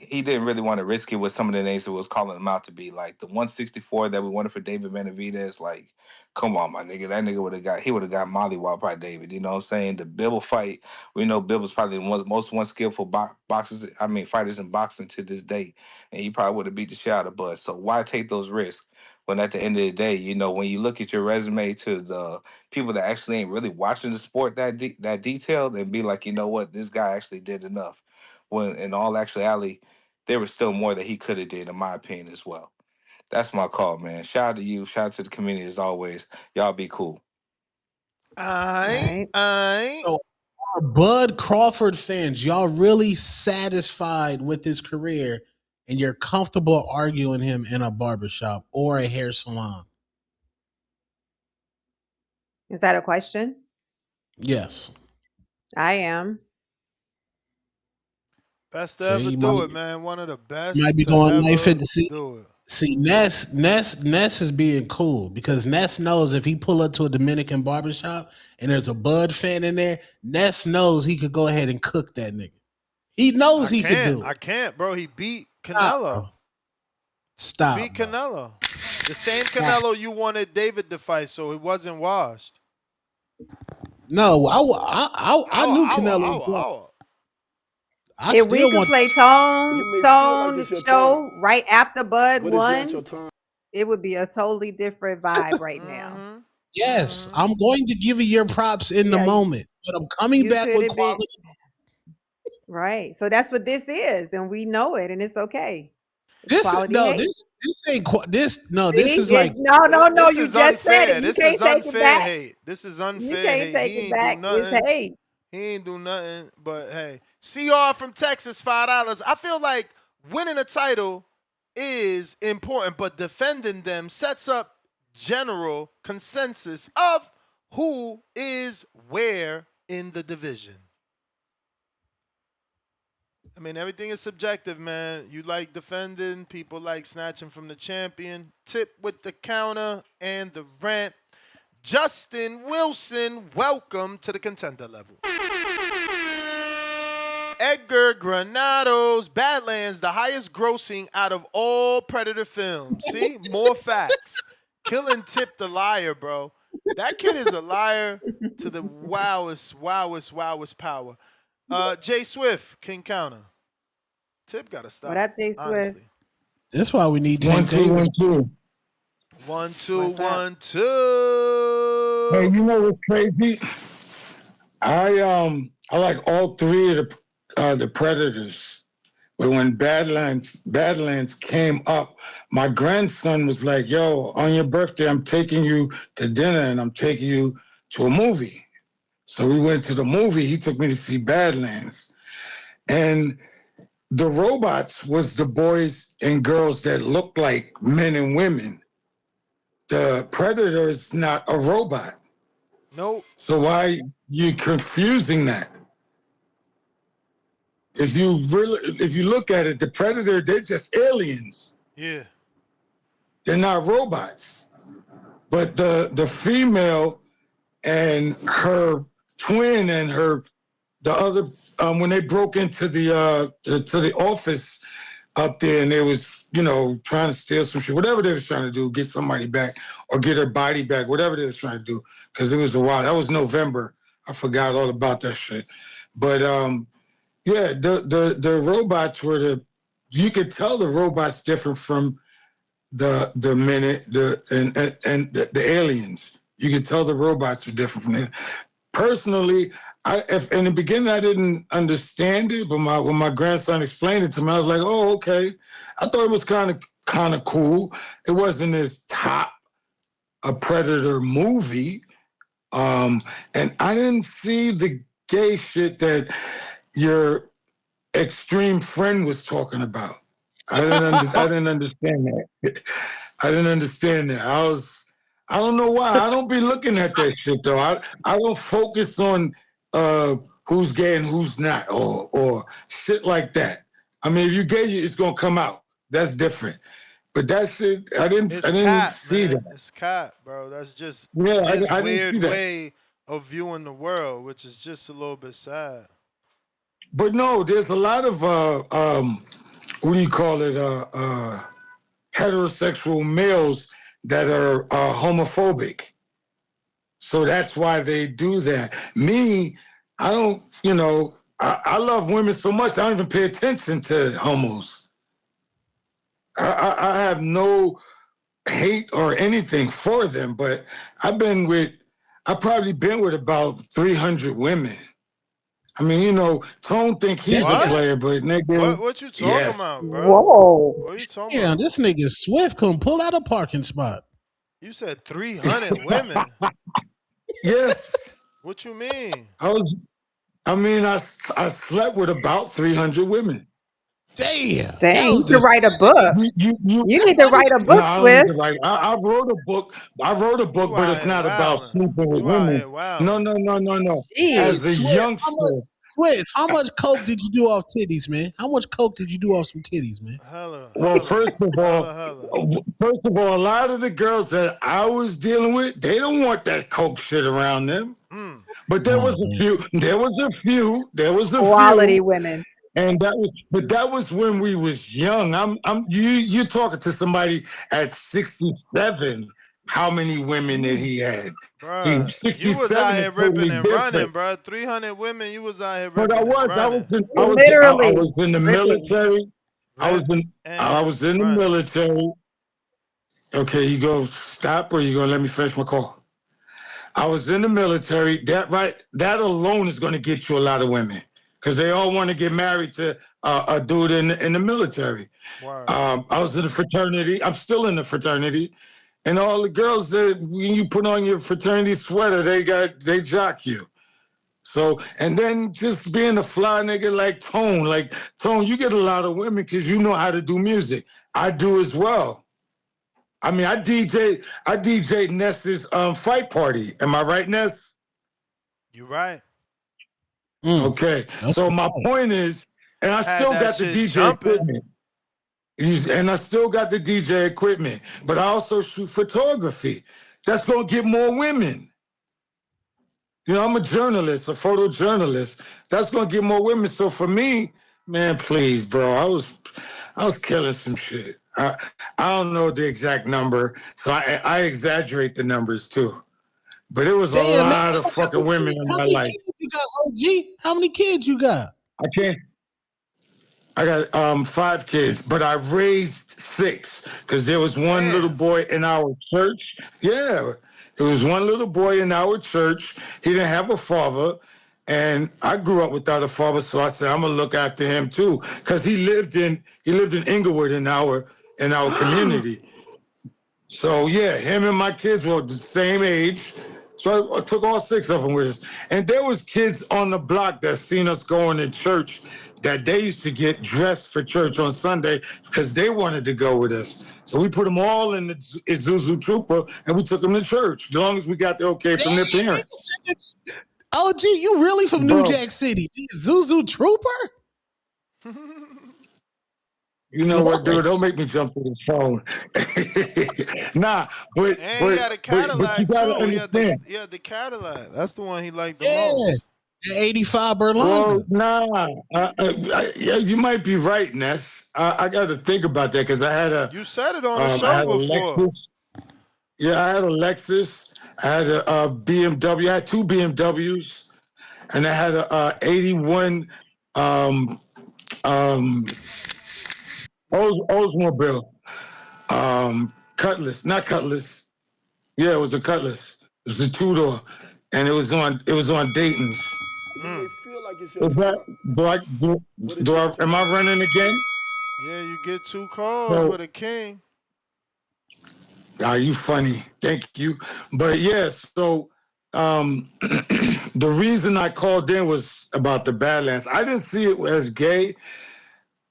he didn't really want to risk it with some of the names that was calling him out to be like the 164 that we wanted for David Benavidez. Like, come on, my nigga, that nigga would have got mollywopped by David. You know what I'm saying? The Bibble fight. We know Bill was probably the most skillful fighters in boxing to this day, and he probably would have beat the shit out of Bud. So why take those risks when at the end of the day, you know, when you look at your resume to the people that actually ain't really watching the sport that detailed, and be like, you know what, this guy actually did enough. When in all actuality, there was still more that he could have did, in my opinion, as well. That's my call, man. Shout out to you. Shout out to the community as always. Y'all be cool. So, are Bud Crawford fans, y'all really satisfied with his career and you're comfortable arguing him in a barbershop or a hair salon? Is that a question? Yes. I am. Best to See, ever you do might- it, man. One of the best You might be to going ever 950. do it. See, Ness is being cool because Ness knows if he pull up to a Dominican barbershop and there's a Bud fan in there, Ness knows he could go ahead and cook that nigga. He knows he could do it. I can't, bro. He beat Stop, Canelo. bro. Stop. He beat Canelo. The same Canelo you wanted David to fight, so it wasn't washed. No, I knew Canelo was wrong. I If we still could want. play You may feel like Tone it's your show time, right after Bud but it's not your won, time. it would be a totally different vibe right now. Yes, I'm going to give you your props in the moment, but I'm coming You back could with have been quality. right. So that's what this is, and we know it, and it's okay. It's quality hate. This ain't this. No, See? this is like no. This You is just said unfair. it. You This can't is take it unfair back. hate. This is unfair You can't hate. take He it ain't back. do nothing. It's hate. He ain't do nothing. But hey, CR from Texas, $5. I feel like winning a title is important, but defending them sets up general consensus of who is where in the division. I mean, everything is subjective, man. You like defending, people like snatching from the champion. Tip with the counter and the rant. Justin Wilson, welcome to the contender level. Edgar Granados, Badlands, the highest grossing out of all Predator films. See, more facts. Killing Tip the liar, bro. That kid is a liar to the wowest power. Jay Swift, King Counter. Tip gotta stop. What up, Jay Swift? Honestly. That's why we need 1 2 1 2. 1 2 1 2. Hey, you know what's crazy? I like all three of the Predators. But when Badlands came up, my grandson was like, "Yo, on your birthday, I'm taking you to dinner and I'm taking you to a movie." So we went to the movie. He took me to see Badlands, and the robots was the boys and girls that looked like men and women. The Predator is not a robot. Nope. So why you confusing that? If you look at it, the Predator, they're just aliens. Yeah. They're not robots. But the female and her twin and the other when they broke into the office, up there and they was, trying to steal some shit, whatever they was trying to do, get somebody back or get her body back, whatever they was trying to do. Because it was a while. That was November. I forgot all about that shit. But yeah, the robots were you could tell the robots different from the aliens. You could tell the robots were different from them. Personally, if in the beginning I didn't understand it, but when my grandson explained it to me, I was like, oh, okay. I thought it was kind of cool. It wasn't as top a Predator movie. And I didn't see the gay shit that your extreme friend was talking about. I didn't understand that. I didn't understand that. I don't know why. I don't be looking at that shit though. I don't focus on who's gay and who's not, or shit like that. I mean, if you're gay, it's gonna come out. That's different. But that shit, I didn't see that. It's cat, bro. That's just Yeah, his I didn't see weird that. way of viewing the world, which is just a little bit sad. But no, there's a lot of what do you call it? Heterosexual males that are homophobic. So that's why they do that. Me, I don't, I love women so much, I don't even pay attention to homos. I have no hate or anything for them, but I've probably been with about 300 women. I mean, Tone think he's a player, but nigga. What you talking about, bro? Whoa. What are you talking Yeah, about? this nigga Swift couldn't pull out a parking spot. You said 300 women. Yes. What you mean? I slept with about 300 women. Damn. Dang, you could write a book. You need to write a book, No, I don't Swift. need to write. I wrote a book. But it's not about sleeping with women. No. Hey, As a Swift, youngster. how much coke did you do off titties, man? How much coke did you do off some titties, man? Well, first of all, a lot of the girls that I was dealing with, they don't want that coke shit around them. But there was a few. There was a Quality few. women. And that was when we was young. You're talking to somebody at 67. How many women did he had? Bruh, 67 you was out is here ripping totally and different. running, bro. 300 women, you was out here But ripping and running. I was in the ripping. military. I was in the military. Okay, you go stop, or you gonna let me finish my call? I was in the military. That alone is going to get you a lot of women, because they all want to get married to a dude in the military. I was in the fraternity. I'm still in the fraternity, and all the girls that when you put on your fraternity sweater, they jock you. So, and then just being a fly nigga like Tone, you get a lot of women because you know how to do music. I do as well. I mean, I DJ Ness's fight party. Am I right, Ness? You right. Okay. So my point is, and I still got the DJ equipment. And I still got the DJ equipment, but I also shoot photography. That's gonna get more women. I'm a journalist, a photojournalist. That's gonna get more women. So for me, man, please, bro, I was killing some shit. I don't know the exact number, so I exaggerate the numbers too. But it was a lot of fucking women in my life. Kids you got, OG? How many kids you got? I got 5 kids, but I raised 6 because there was one little boy in our church. Yeah, there was one little boy in our church. He didn't have a father, and I grew up without a father, so I said I'm gonna look after him too, because he lived in Inglewood in our community. So yeah, him and my kids were the same age. So I took all 6 of them with us. And there was kids on the block that seen us going to church that they used to get dressed for church on Sunday because they wanted to go with us. So we put them all in the Isuzu Trooper and we took them to church, as long as we got the okay from their parents. OG, you really from New Jack City? Isuzu Trooper? You know what, dude? Don't make me jump to the phone. Nah, but And he had a Cadillac you gotta too. understand. He had the Cadillac. That's the one he liked the most. 85 Berlanga. Well, nah, you might be right, Ness. I got to think about that because I had a. You said it on the I show had a before. Lexus. Yeah, I had a Lexus. I had a BMW. I had two BMWs, and I had a 81 Oldsmobile Cutlass, not Cutlass. Yeah, it was a Cutlass. It was a two-door, and it was on Dayton's. You may feel like it's your Is that time. am I running again? Yeah, you get 2 calls So- with a king. Are you funny? Thank you. But yes, so the reason I called in was about the Badlands. I didn't see it as gay,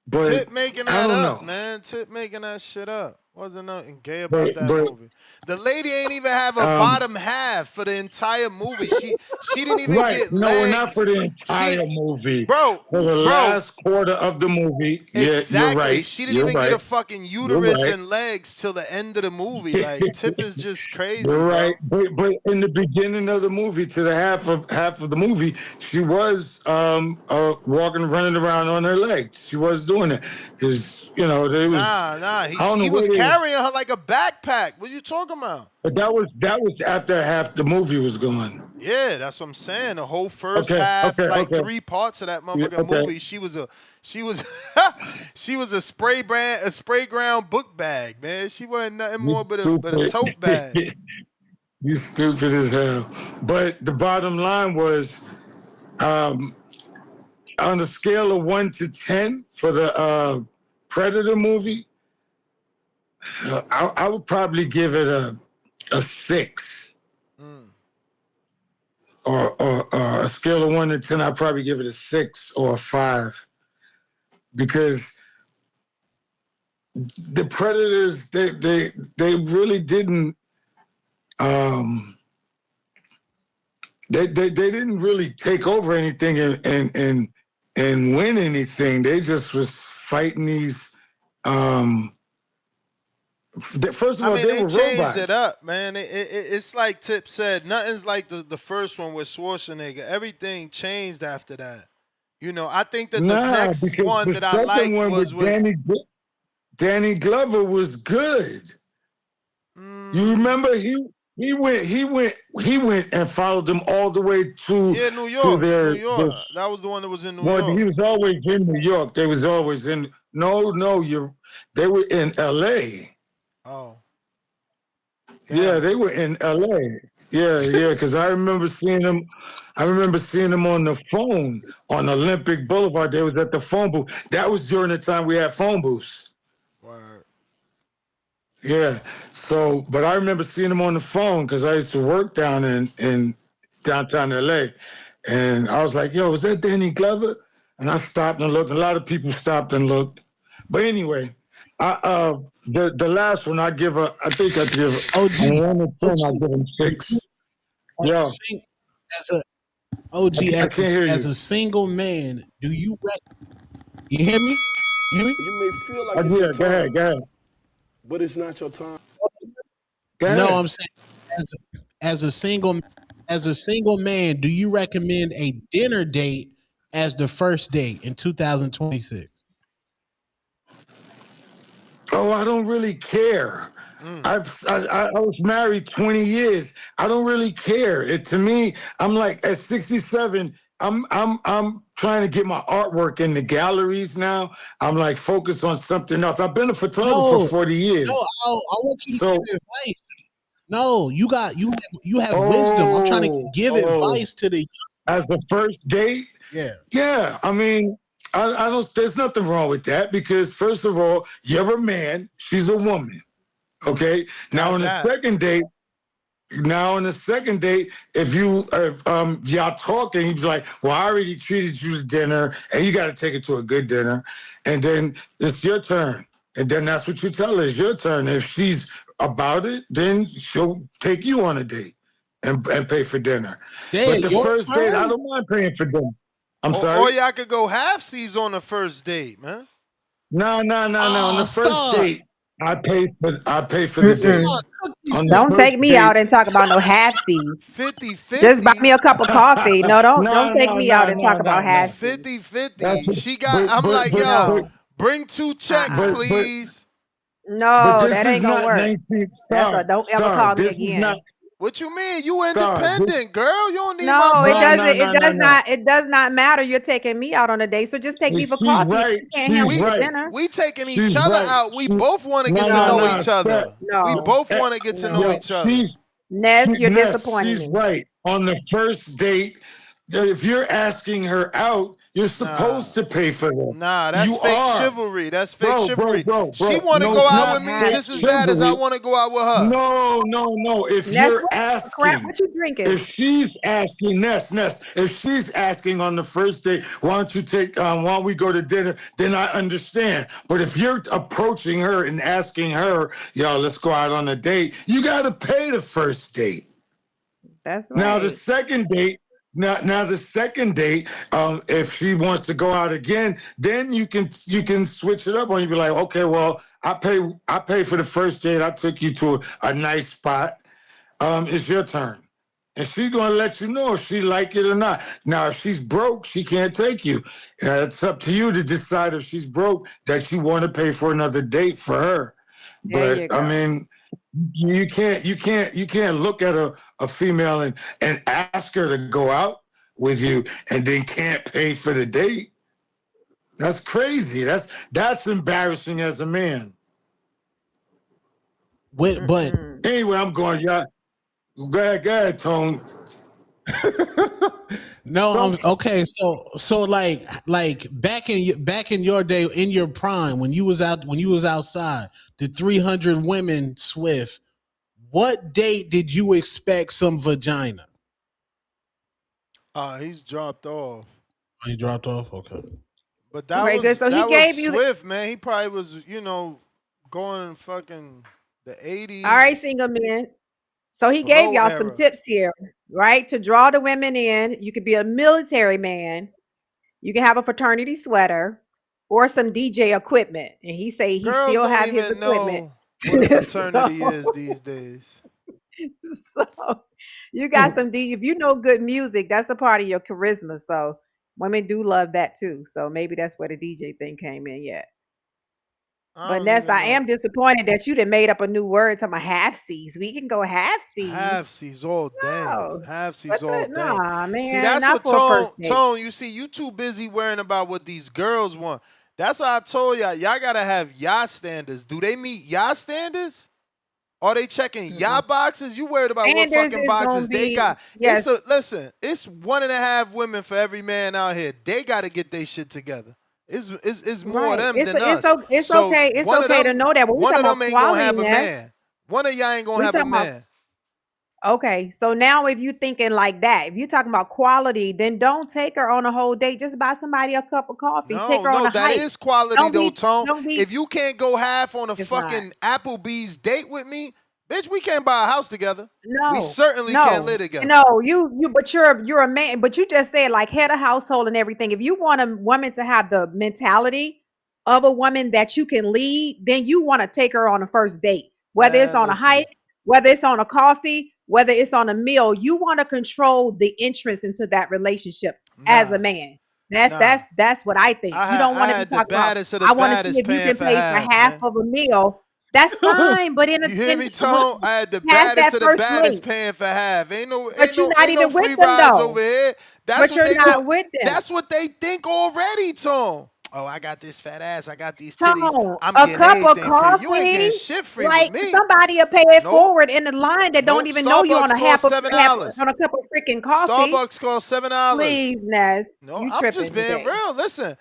but Tip making I that don't up, know. man. Tip making that shit up. Wasn't nothing gay about that But movie. The lady ain't even have a bottom half for the entire movie. She didn't even right, get no, legs. not for the entire movie, Bro, for the last quarter of the movie. Yeah, you're exactly. right. She didn't You're even get right. a fucking You're uterus right. and legs till the end of the movie. Like Tip is just crazy, You're bro. right, but in the beginning of the movie, to the half of the movie, she was walking, running around on her legs. She was doing it because there was. Nah. I don't know He was where they- carrying her like a backpack. What you talking about? But that was after half the movie was gone. Yeah, that's what I'm saying. The whole first Okay, half, okay. 3 parts of that motherfucking okay. movie, she was a spray ground book bag, man. She wasn't nothing more but a tote bag. You stupid as hell. But the bottom line was, on a scale of 1 to 10 for the Predator movie, I would probably give it a 6. Or a scale of 1 to 10, I'd probably give it a 6 or a 5. Because the Predators, they really didn't they didn't really take over anything and win anything. They just was fighting these first of all, they were changed robots. it up, man. It's like Tip said, nothing's like the first one with Schwarzenegger. Everything changed after that. I think that the next because one the that I second liked one was with Danny Glover was good. You remember he went and followed them all the way to New York. their, New York. That was the one that was in New well, York. he was always in New York. They was always in. No, they were in L.A. Oh. Yeah, they were in L.A. Yeah, because I remember seeing them. I remember seeing them on the phone on Olympic Boulevard. They was at the phone booth. That was during the time we had phone booths. Word. Yeah. So, but I remember seeing them on the phone because I used to work down in downtown LA. And I was like, yo, is that Danny Glover? And I stopped and looked. A lot of people stopped and looked. But anyway, the last one I think I'd give OG. 1 to 10, I'd give him 6. Yeah. As a single man, do you you hear me? You hear me? You may feel like it's your time. Go ahead. But it's not your time. No, I'm saying as a single man, do you recommend a dinner date as the first date in 2026? Oh, I don't really care. I was married 20 years. I don't really care. To me, I'm like at 67. I'm trying to get my artwork in the galleries now. I'm like focused on something else. I've been a photographer for 40 years. No, I want you to give advice. No, you have wisdom. I'm trying to give advice to the as the first date. Yeah. I mean, I don't. There's nothing wrong with that because first of all, you're a man. She's a woman. Okay. Now on the second date, if y'all talking, he's like, well, I already treated you to dinner, and you got to take it to a good dinner, and then it's your turn, and then that's what you tell her. It's your turn. If she's about it, then she'll take you on a date and pay for dinner. Damn, but the first date, I don't mind paying for dinner. I'm sorry. Or y'all could go half seas on the first date, man. No. On the first date, I pay for the date. On the Don't first take me date. out and talk about no half-seas. 50-50. Just buy me a cup of coffee. No, don't take me out and talk about No. half-seas. 50-50. She got, I'm like, But yo, No. bring 2 checks, Uh-uh. please. But No, this that is ain't gonna not work. 19 That's a star. don't ever Star. call me This is not again. What you mean? You star. independent, girl. You don't need my No, it No, money. doesn't. no, It no, no, does no. not. It does not matter. You're taking me out on a date, so just take me for She's coffee. right. You can't She's handle the right. dinner. We taking each She's other right. out. We both want to get to know No. No, each other. We no, both want to get to know no. Yo, each other. Ness, you're Ness, disappointing she's me. right. On the first date, if you're asking her out, you're Nah. supposed to pay for them. Nah, that's You fake are. chivalry. That's fake Bro. chivalry. She want to No, go it's out not with me fake just as bad as I chivalry. want to go out with her. No. If Ness, you're what crap? asking, What you drinking? if she's asking, Ness, if she's asking on the first date, why don't we go to dinner? Then I understand. But if you're approaching her and asking her, yo, let's go out on a date, you got to pay the first date. That's right. Now the second date, if she wants to go out again, then you can switch it up on you. Be like, okay, well, I pay for the first date. I took you to a nice spot. It's your turn. And she's gonna let you know if she like it or not. Now, if she's broke, she can't take you. It's up to you to decide if she's broke that you want to pay for another date for her. There you But I go. mean, you can't look at a female and ask her to go out with you and then can't pay for the date. That's crazy. That's embarrassing as a man. But anyway, I'm going, y'all. Go ahead, Tone. No, okay. So like back in your day, in your prime, when you was outside, the 300 women Swift. What date did you expect some vagina? He's dropped off. He dropped off. Okay. But that Okay, good. was So he that was gave you. Swift, man. He probably was, going in fucking the 80s. All right, single men. So he gave Bro y'all some era. tips here, right? To draw the women in. You could be a military man. You can have a fraternity sweater or some DJ equipment. And he say he Girls still don't have his even equipment. know what a fraternity is these days. So you got some D. If you know good music, that's a part of your charisma. So women do love that too. So maybe that's where the DJ thing came in. Yeah. I But don't Ness, even I know. am disappointed that you done made up a new word to my half C's. We can go half C's. Half C's all day. No. Half C's all day. Nah, See, man, that's not what for a first date. Tone, you see, you too busy worrying about what these girls want. That's why I told y'all gotta have y'all standards. Do they meet y'all standards? Are they checking y'all boxes? You worried about what Standards fucking is gonna boxes they be got. yes. Listen, it's 1.5 women for every man out here. They gotta get their shit together. It's more Right. of them It's than us. it's So okay. It's one of okay to them, know that. But we one of talking them about ain't gonna quality, have a Ness. man. One of y'all ain't gonna We have a talking about man. okay. So now if you thinking like that, if you talking about quality, then don't take her on a whole date. Just buy somebody a cup of coffee. Take her on No, a that hike. is quality Don't though, be Tone. don't be If you can't go half on a it's not. fucking Applebee's date with me, bitch, we can't buy a house together. We No, certainly can't live together. no, but you're a man, but you just said like head of household and everything. If you want a woman to have the mentality of a woman that you can lead, then you want to take her on a first date, whether it's Man, on a listen. hike, whether it's on a coffee, whether it's on a meal. You want to control the entrance into that relationship as a man. That's what I think. You don't I want to be had the talking about. baddest of the I want to see baddest if you paying can for pay for half, half man. of a meal. That's fine, but in You hear me, look, Tone? I had the past baddest that of the first baddest link. paying for half. But you're not Ain't no even with free them rides though. over here. That's But what you're they go. not with them. That's what they think already, Tone. Oh, I got this fat ass. I got these titties. Tone, I'm a getting cup of everything free. You ain't getting coffee, shit free with like me. somebody will pay it Nope. forward in the line that don't Nope. even know you on Starbucks a half costs of $7. on a cup of freaking coffee. Starbucks costs $7. Please, Ness, No, you I'm just tripping being today? real. Listen,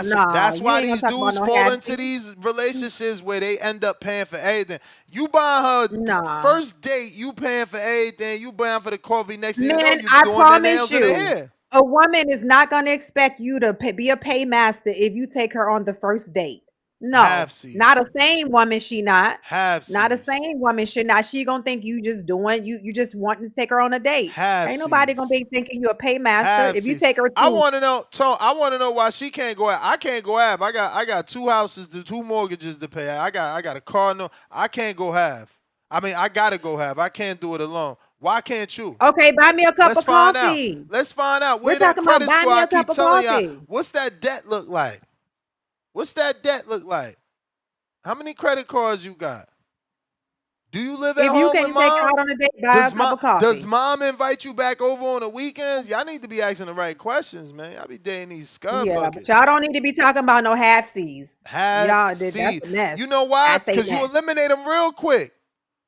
Nah, that's you why ain't gonna these talk about dudes no fall half into seat. these relationships where they end up paying for everything. You buy her Nah, first date, you paying for everything. You buying for the coffee. Next thing you know, man, you I doing their promise nails in the you, hair. a woman is not gonna expect you to be a paymaster if you take her on the first date. No, not Halfsies. a sane woman. She not. Not a Halfsies. sane woman should not. She gonna think you just doing you just wanting to take her on a date. Ain't nobody gonna Halfsies. be thinking you a paymaster if you Halfsies. take her I to. want to know, Tone. I want to know why she can't go out. I can't go half. I got 2 houses, 2 mortgages to pay. I got a car. No, I can't go half. I mean, I gotta go half. I can't do it alone. Why can't you? Okay, buy me a cup Let's of find out. coffee. Let's find out We're where that talking about credit buy score. me I a keep cup of telling y'all, coffee. what's that debt look like? What's that debt look like? How many credit cards you got? Do you live at If you home with can't take her mom? out on a date, buy a cup of Does coffee. mom invite you back over on the weekends? Y'all need to be asking the right questions, man. Y'all be dating these scud Yeah, but buckets. y'all don't need to be talking about no half C's. Have Y'all did that's see. a mess. You know why? That's a Because you mess. eliminate them real quick.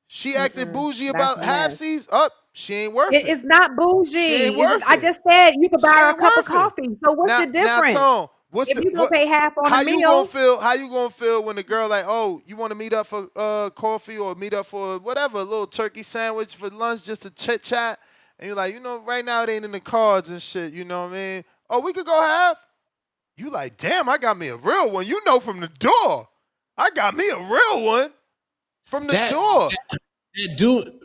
She acted bougie That's about a mess. halfsies. Up, she ain't worth it. It's not She ain't bougie. worth I it. just said you could buy She her a ain't cup of worth it. coffee. So what's the Now, difference? Tone, what's If the you gonna what? pay half on a How you gonna meal, feel? How you gonna feel when the girl like, oh, you want to meet up for coffee or meet up for whatever, a little turkey sandwich for lunch just to chit chat, and you're like, right now it ain't in the cards and shit. You know what I mean? Oh, we could go half. You like, damn, I got me a real one. You know from the door. I got me a real one from the door.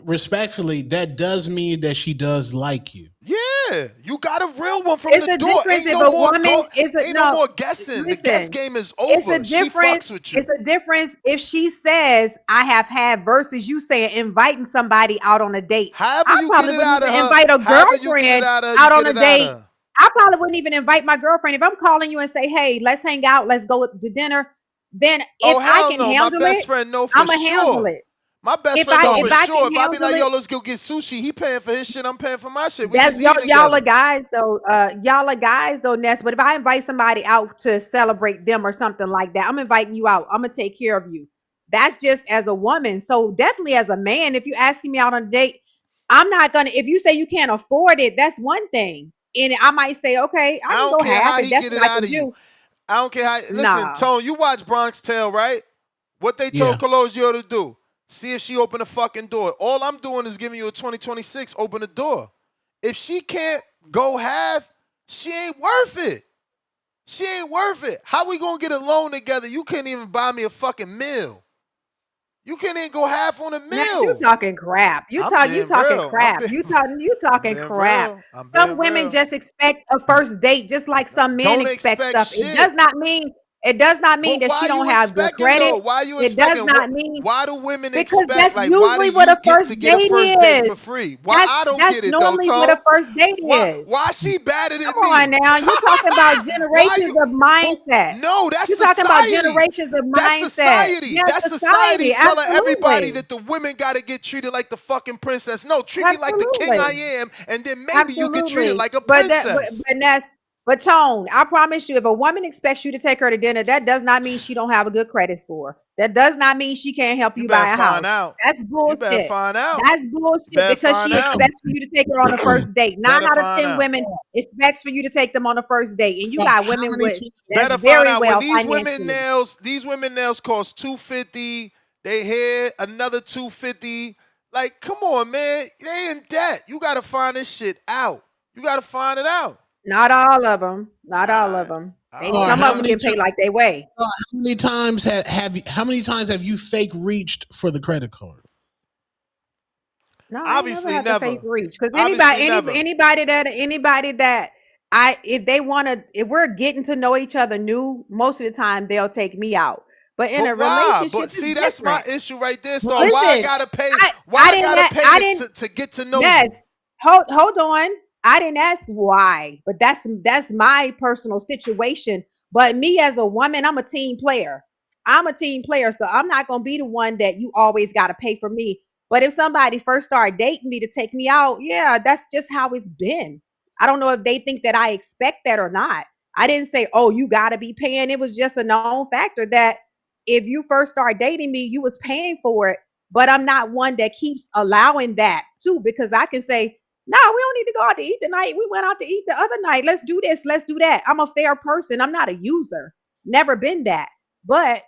Respectfully, that does mean that she does like you. Yeah, you got a real one from it's the a door. difference Ain't if no a more woman is a ain't no no. more guessing. The guess Listen, game is it's a over. She difference. fucks with It's you. a difference if she says I have had versus you saying inviting somebody out on a date. However I you get probably it wouldn't out of even her, invite a however you get it girlfriend out of her, you out on get a it out date. of her. I probably wouldn't even invite my girlfriend if I'm calling you and say, "Hey, let's hang out, let's go to dinner." Then if Oh I hell can no, my handle best it, friend know for I'ma handle sure. it. My best If friend I know if for I sure. can If I be handle like, yo, it, let's go get sushi, he paying for his shit, I'm paying for my shit. We that's just eating y'all are together. guys though. Y'all are guys though, Ness. But if I invite somebody out to celebrate them or something like that, I'm inviting you out. I'm gonna take care of you. That's just as a woman. So definitely as a man, if you asking me out on a date, I'm not gonna. If you say you can't afford it, that's one thing, and I might say, okay, I I can don't go care half how if he that's get it what I out can of you. do. I don't care how. Listen, Nah, Tone, you watch Bronx Tale, right? What they Yeah. told Colosio to do. See if she open the fucking door. All I'm doing is giving you a 2026, open the door. If she can't go half, she ain't worth it. She ain't worth it. How we gonna get a loan together? You couldn't even buy me a fucking meal. You can't even go half on a Ness, you meal. talking crap. You I'm you being talking real. crap. You I'm talking being crap. real. I'm Some being women real. just expect a first date, just like some men Don't expect expect stuff. shit. It does not mean But that she why don't you have good expecting credit. though? Why you It does expecting? not mean Why do women because expect? that's Like, why do usually what you a get first to get a date first date for is. free? Why I don't That's get it though, normally what a Tone? first date is. Why she better Come than on me? now. You talking about Why generations you? of But mindset. no, that's You talking about society. generations of That's mindset. society. Yeah, That's society society. telling everybody Absolutely. that the women gotta get treated like the fucking princess. No, treat me like the king I Absolutely. am, and then maybe you get treated Absolutely. like a But princess. but Tone, I promise you, if a woman expects you to take her to dinner, that does not mean she don't have a good credit score. That does not mean she can't help You you better buy a find house. out. That's You better bullshit. find out. That's You bullshit better because find she out. expects for you to take her on the first date. Nine Better out of find 10 out. women expects for you to take them on the first date. And you So got how women many with times? that's Better find very out when well financially. these women nails cost $250. They hair another $250. Like, come on, man. They in debt. You gotta find this shit out. You gotta find it out. Not all of them. Not all of I them. They don't Or some of how them know. many get times? paid like they weigh. How many times how many times have you fake reached for the credit card? No, I ain't never Obviously had to fake never. reach because Obviously never. anybody that I if they want to if we're getting to know each other new, most of the time they'll take me out. But in a But why? relationship, But it's see, that's my different. issue right there, Star. Why I Listen, gotta pay? I Why I I didn't gotta a- pay I didn't to get to know Yes. you? Hold on. I didn't ask why, but that's my personal situation. But me as a woman, I'm a team player. I'm a team player, so I'm not gonna be the one that you always gotta pay for me. But if somebody first started dating me to take me out, yeah, that's just how it's been. I don't know if they think that I expect that or not. I didn't say, oh, you gotta be paying. It was just a known factor that if you first start dating me, you was paying for it. But I'm not one that keeps allowing that too, because I can say, no, we don't need to go out to eat tonight. We went out to eat the other night. Let's do this. Let's do that. I'm a fair person. I'm not a user. Never been that. But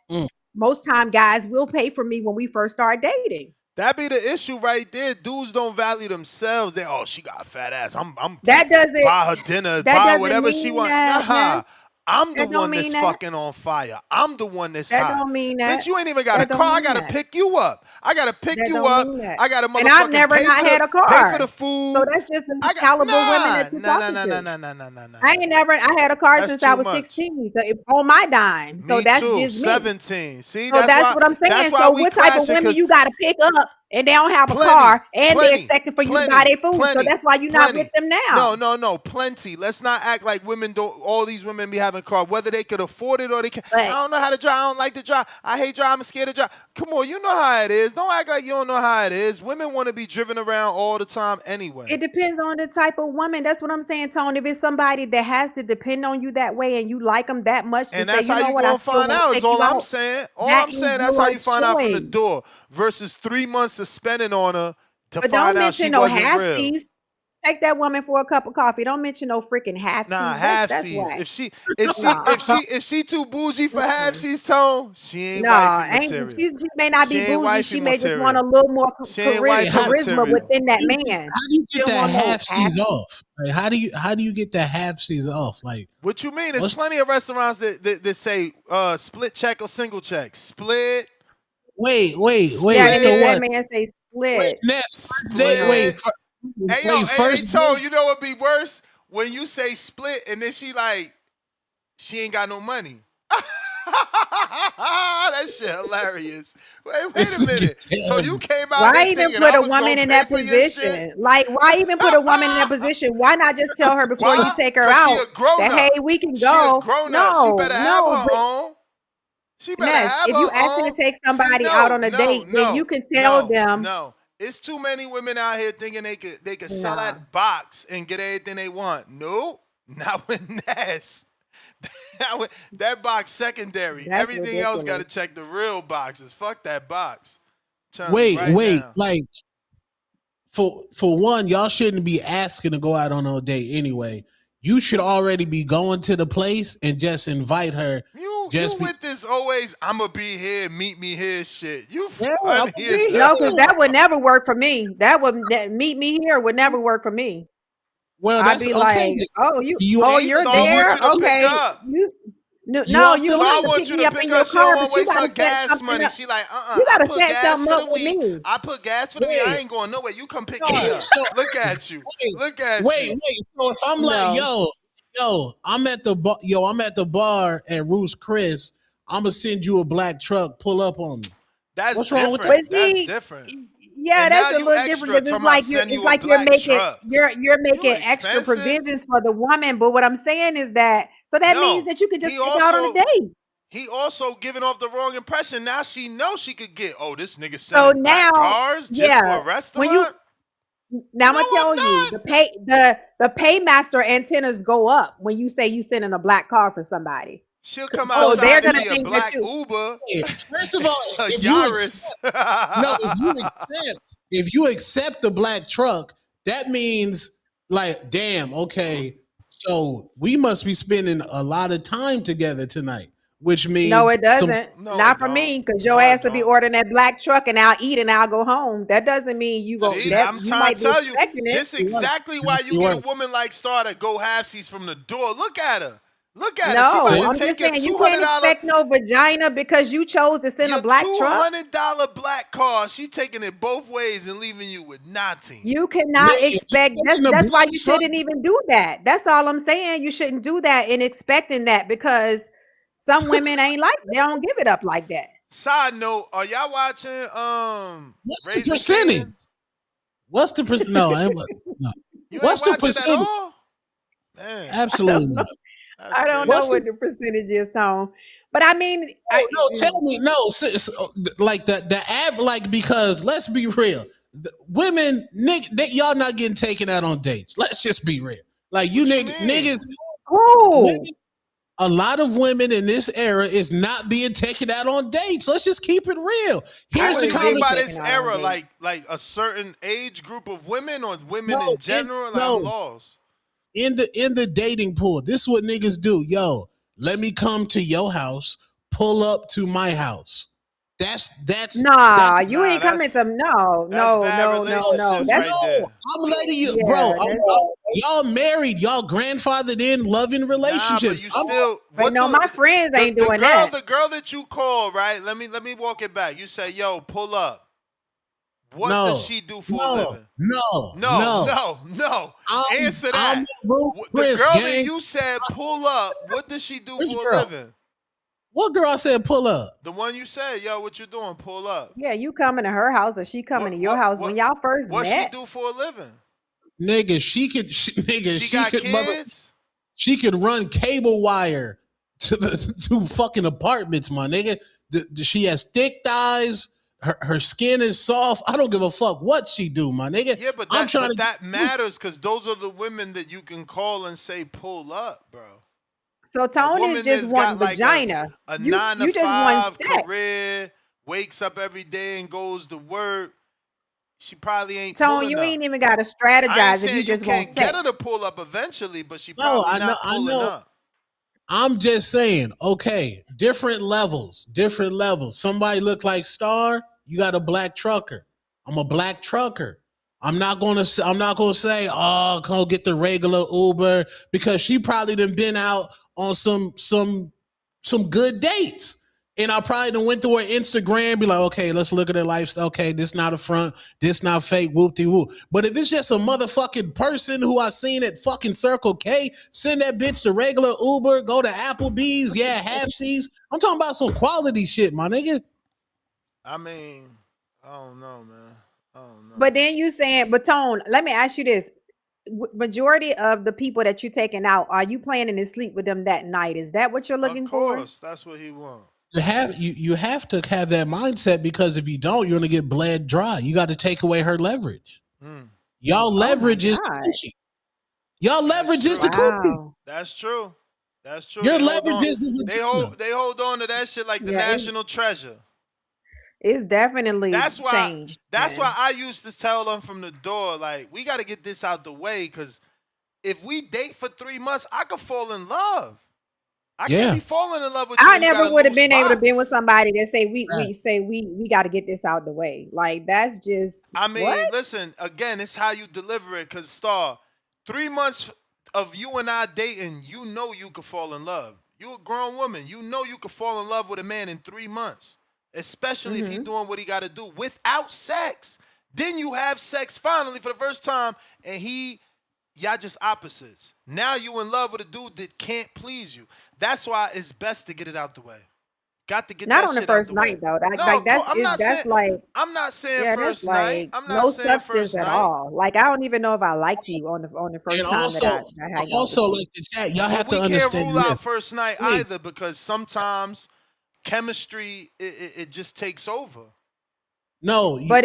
most time guys will pay for me when we first start dating. That be the issue right there. Dudes don't value themselves. She got a fat ass. I'm That doesn't buy her dinner, that buy doesn't whatever she mean want. that, Nah. Ness. I'm the That don't one that's mean that. fucking on fire. I'm the one that's That hot. don't mean that. Bitch, you ain't even got a That don't car. I mean gotta that. pick you up. I gotta pick That you don't up. mean that. I gotta And I've motherfucking never not had a pay for the car. So food. that's just the I got caliber of women that you're nah. talking to. I had a car That's since I too was much. 16, so on my dime. So Me that's too. just me. 17. See, So that's what I'm that's saying. why So we what type of clashing, women because you got to pick up and they don't have a plenty, car and they expecting for you to buy their food. So that's why you're not with them now. No, plenty. Let's not act like women don't. All these women be having cars, whether they could afford it or they can. I don't know how to drive. I don't like to drive. I hate driving. I'm scared to drive. Come on, you know how it is. Don't act like you don't know how it is. Women want to be driven around all the time anyway. It depends on the type of woman. That's what I'm saying, Tony. If it's somebody that has to depend on you that way and you like them that much to And say, that's you how know you what, I gonna still find want to out. Is take you all I'm out. saying. All That I'm is saying. That's how your you find out from the choice. door versus 3 months of spending on her to But find don't out she mention no wasn't real. half-seas. Take that woman for a cup of coffee. Don't mention no freaking Nah, half-seas. half That's seas. whack. If she too bougie for half seas, Tone, she ain't No, wifey ain't material. she may not She be ain't bougie. wifey She may just want a material. little more She ain't wifey charisma material. within that man. How do you She get don't that want no half seas off? Like how do you get that half seas off? Like What you mean? There's what's plenty of restaurants that say split check or single check. Split. wait. Yeah, and So if that what? man say Wait, split, next Split. Hey, first Tone, you know what'd be worse? When you say split and then she ain't got no money. That shit hilarious. Wait a minute. So you came out why here even thinking put I a was gonna woman in pay that for your shit? position? Like, why even put a woman in that position? Why not just tell her before you Why? take her Because she out a grown that, hey, up. we can She a go? grown up. She No, better have no, her but own. She better Ness, have if you her asking to own. take See, somebody out on a date, then you can tell them, no. It's too many women out here thinking they could sell nah. that box and get everything they want. Nope, not with Ness. That box secondary. That's Everything else got to ridiculous. check the real boxes. Fuck that box. wait, Right now. like for one, y'all shouldn't be asking to go out on a date anyway. You should already be going to the place and just invite her. You with this always I'ma be here, meet me here shit. You Yeah, funny as No, because hell. that would never work for me. That meet me here would never work for me. Well, I'd that's be okay. like, See, you're Star there? wants you to pick Okay. up. You No, you also don't have Star to wants pick you me to up in pick your up. She don't car, want but to you waste got her to set gas something money. up. She like, You I got to put set gas something for up the with week. me. I put gas for the week. I ain't going nowhere. You come pick me up. so Look at you. Look at you. So if I'm like, I'm at the I'm at the bar at Roos Chris. I'm gonna send you a black truck. Pull up on me. That's What's wrong with different. that? But That's see, different. yeah, And now that's a you little different extra because talking about send it's you a like you're black making truck. you're You making extra expensive? provisions for the woman. But what I'm saying is that that means No. that you could just He take out on a also date. he also giving off the wrong impression. Now she knows she could get, this nigga So sending black now, cars just for yeah, a when you restaurant? now I'm No, gonna I'm tell you not. the paymaster antennas go up when you say you sending a black car for somebody. She'll come So they're outside and gonna be a think that black you. Uber, First of all, a if you Yaris. accept, no, if you accept the black truck, that means like, damn, okay, so we must be spending a lot of time together tonight, which No, means it some. doesn't. Not for me, because your ass will be ordering that black truck and I'll eat and I'll go home. That doesn't mean See, that I'm you trying might to be tell you, expecting it. this exactly why you get a woman like Star to go half seas from the door. Look at her. Look at her. She about No, to I'm take just your saying you can't $200 expect no vagina because you chose to send a your black truck. $200 black car. She taking it both ways and leaving you with nothing. You cannot expect that's why you shouldn't even do that. That's all I'm saying. You shouldn't do that in expecting that because some women ain't like they don't give it up like that. Side note, are y'all watching What's the Raising percentage? Kanan? What's the percentage? No, I ain't. No. You What's ain't the watching at percentage? all? Man. Absolutely not. I don't know what the percentage is, Tom. But I mean, no, tell me like the app, like, because let's be real, women, y'all not getting taken out on dates. Let's just be real. Like niggas, women, a lot of women in this era is not being taken out on dates. Let's just keep it real. Here's What the do you mean by conversation. this era? Like a certain age group of women or women in general? I'm lost. In the dating pool, this is what niggas do. Yo, let me come to your house, pull up to my house. Nah, you ain't coming to no. bad relationships That's right there. I'm letting you, bro. yeah. Y'all married, y'all grandfathered in loving Nah, relationships. but you still. But no, my friends ain't the doing girl, that. the girl that you call, right? Let me walk it back. You say, "Yo, pull up." What does she do for a living? No. Answer that. The Chris, girl that gang. you said pull up, what does she do Which for girl? a living? What girl said pull up? The one you said, yo, what you doing? Pull up. Yeah, you coming to her house or she coming to your house when y'all first What met. she do for a living? Nigga, she could she could run cable wire to fucking apartments, my nigga. She has thick thighs. Her skin is soft. I don't give a fuck what she do, my nigga. Yeah, but that matters because those are the women that you can call and say pull up, bro. So Tony is just wanting vagina. A you 9 to you just want 5 sex. career, wakes up every day and goes to work. She probably ain't Tone, pulling you up. ain't even got to I ain't strategize if saying you you just want can't sex. get her to pull up eventually, but she probably not pulling up. I'm just saying, okay, different levels. Somebody look like Star, you got a black trucker. I'm a black trucker. I'm not gonna say, oh, go get the regular Uber, because she probably done been out on some good dates. And I probably done went through her Instagram, be like, okay, let's look at her lifestyle. Okay, this not a front, this not fake, whoop-de-whoop. But if it's just a motherfucking person who I seen at fucking Circle K, send that bitch to regular Uber, go to Applebee's, yeah, half-seas. I'm talking about some quality shit, my nigga. I mean, I don't know, man. I don't know. But then you saying, but Tone, let me ask you this. Majority of the people that you taking out, are you planning to sleep with them that night? Is that what you're looking for? Of course, that's what he wants. You have to have that mindset, because if you don't, you're gonna get bled dry. You got to take away her leverage. Y'all leverage is the coochie. Y'all leverage is the coochie. That's true. Your leverage is the vagina. They hold on to that shit like the national treasure. It's definitely changed. That's man. why I used to tell them from the door, like, we got to get this out the way, because if we date for 3 months, I could fall in love. I can't be falling in love with you. I never would have been able to be with somebody that say we got to get this out the way. Like, that's just. I mean, what? listen, again, it's how you deliver it. Because Star, 3 months of you and I dating, you know you could fall in love. You're a grown woman. You know you could fall in love with a man in 3 months, especially if he's doing what he got to do without sex. Then you have sex finally for the first time, and y'all just opposites. Now you in love with a dude that can't please you. That's why it's best to get it out the way. Got to get not that on the shit first out the way. night though. I'm not saying first night. I'm not no saying substance first at night. all. Like, I don't even know if I like you on the first time that I hang out with you. Like the chat, y'all have to We understand. can't rule out first night either, because sometimes chemistry it just takes over. No, but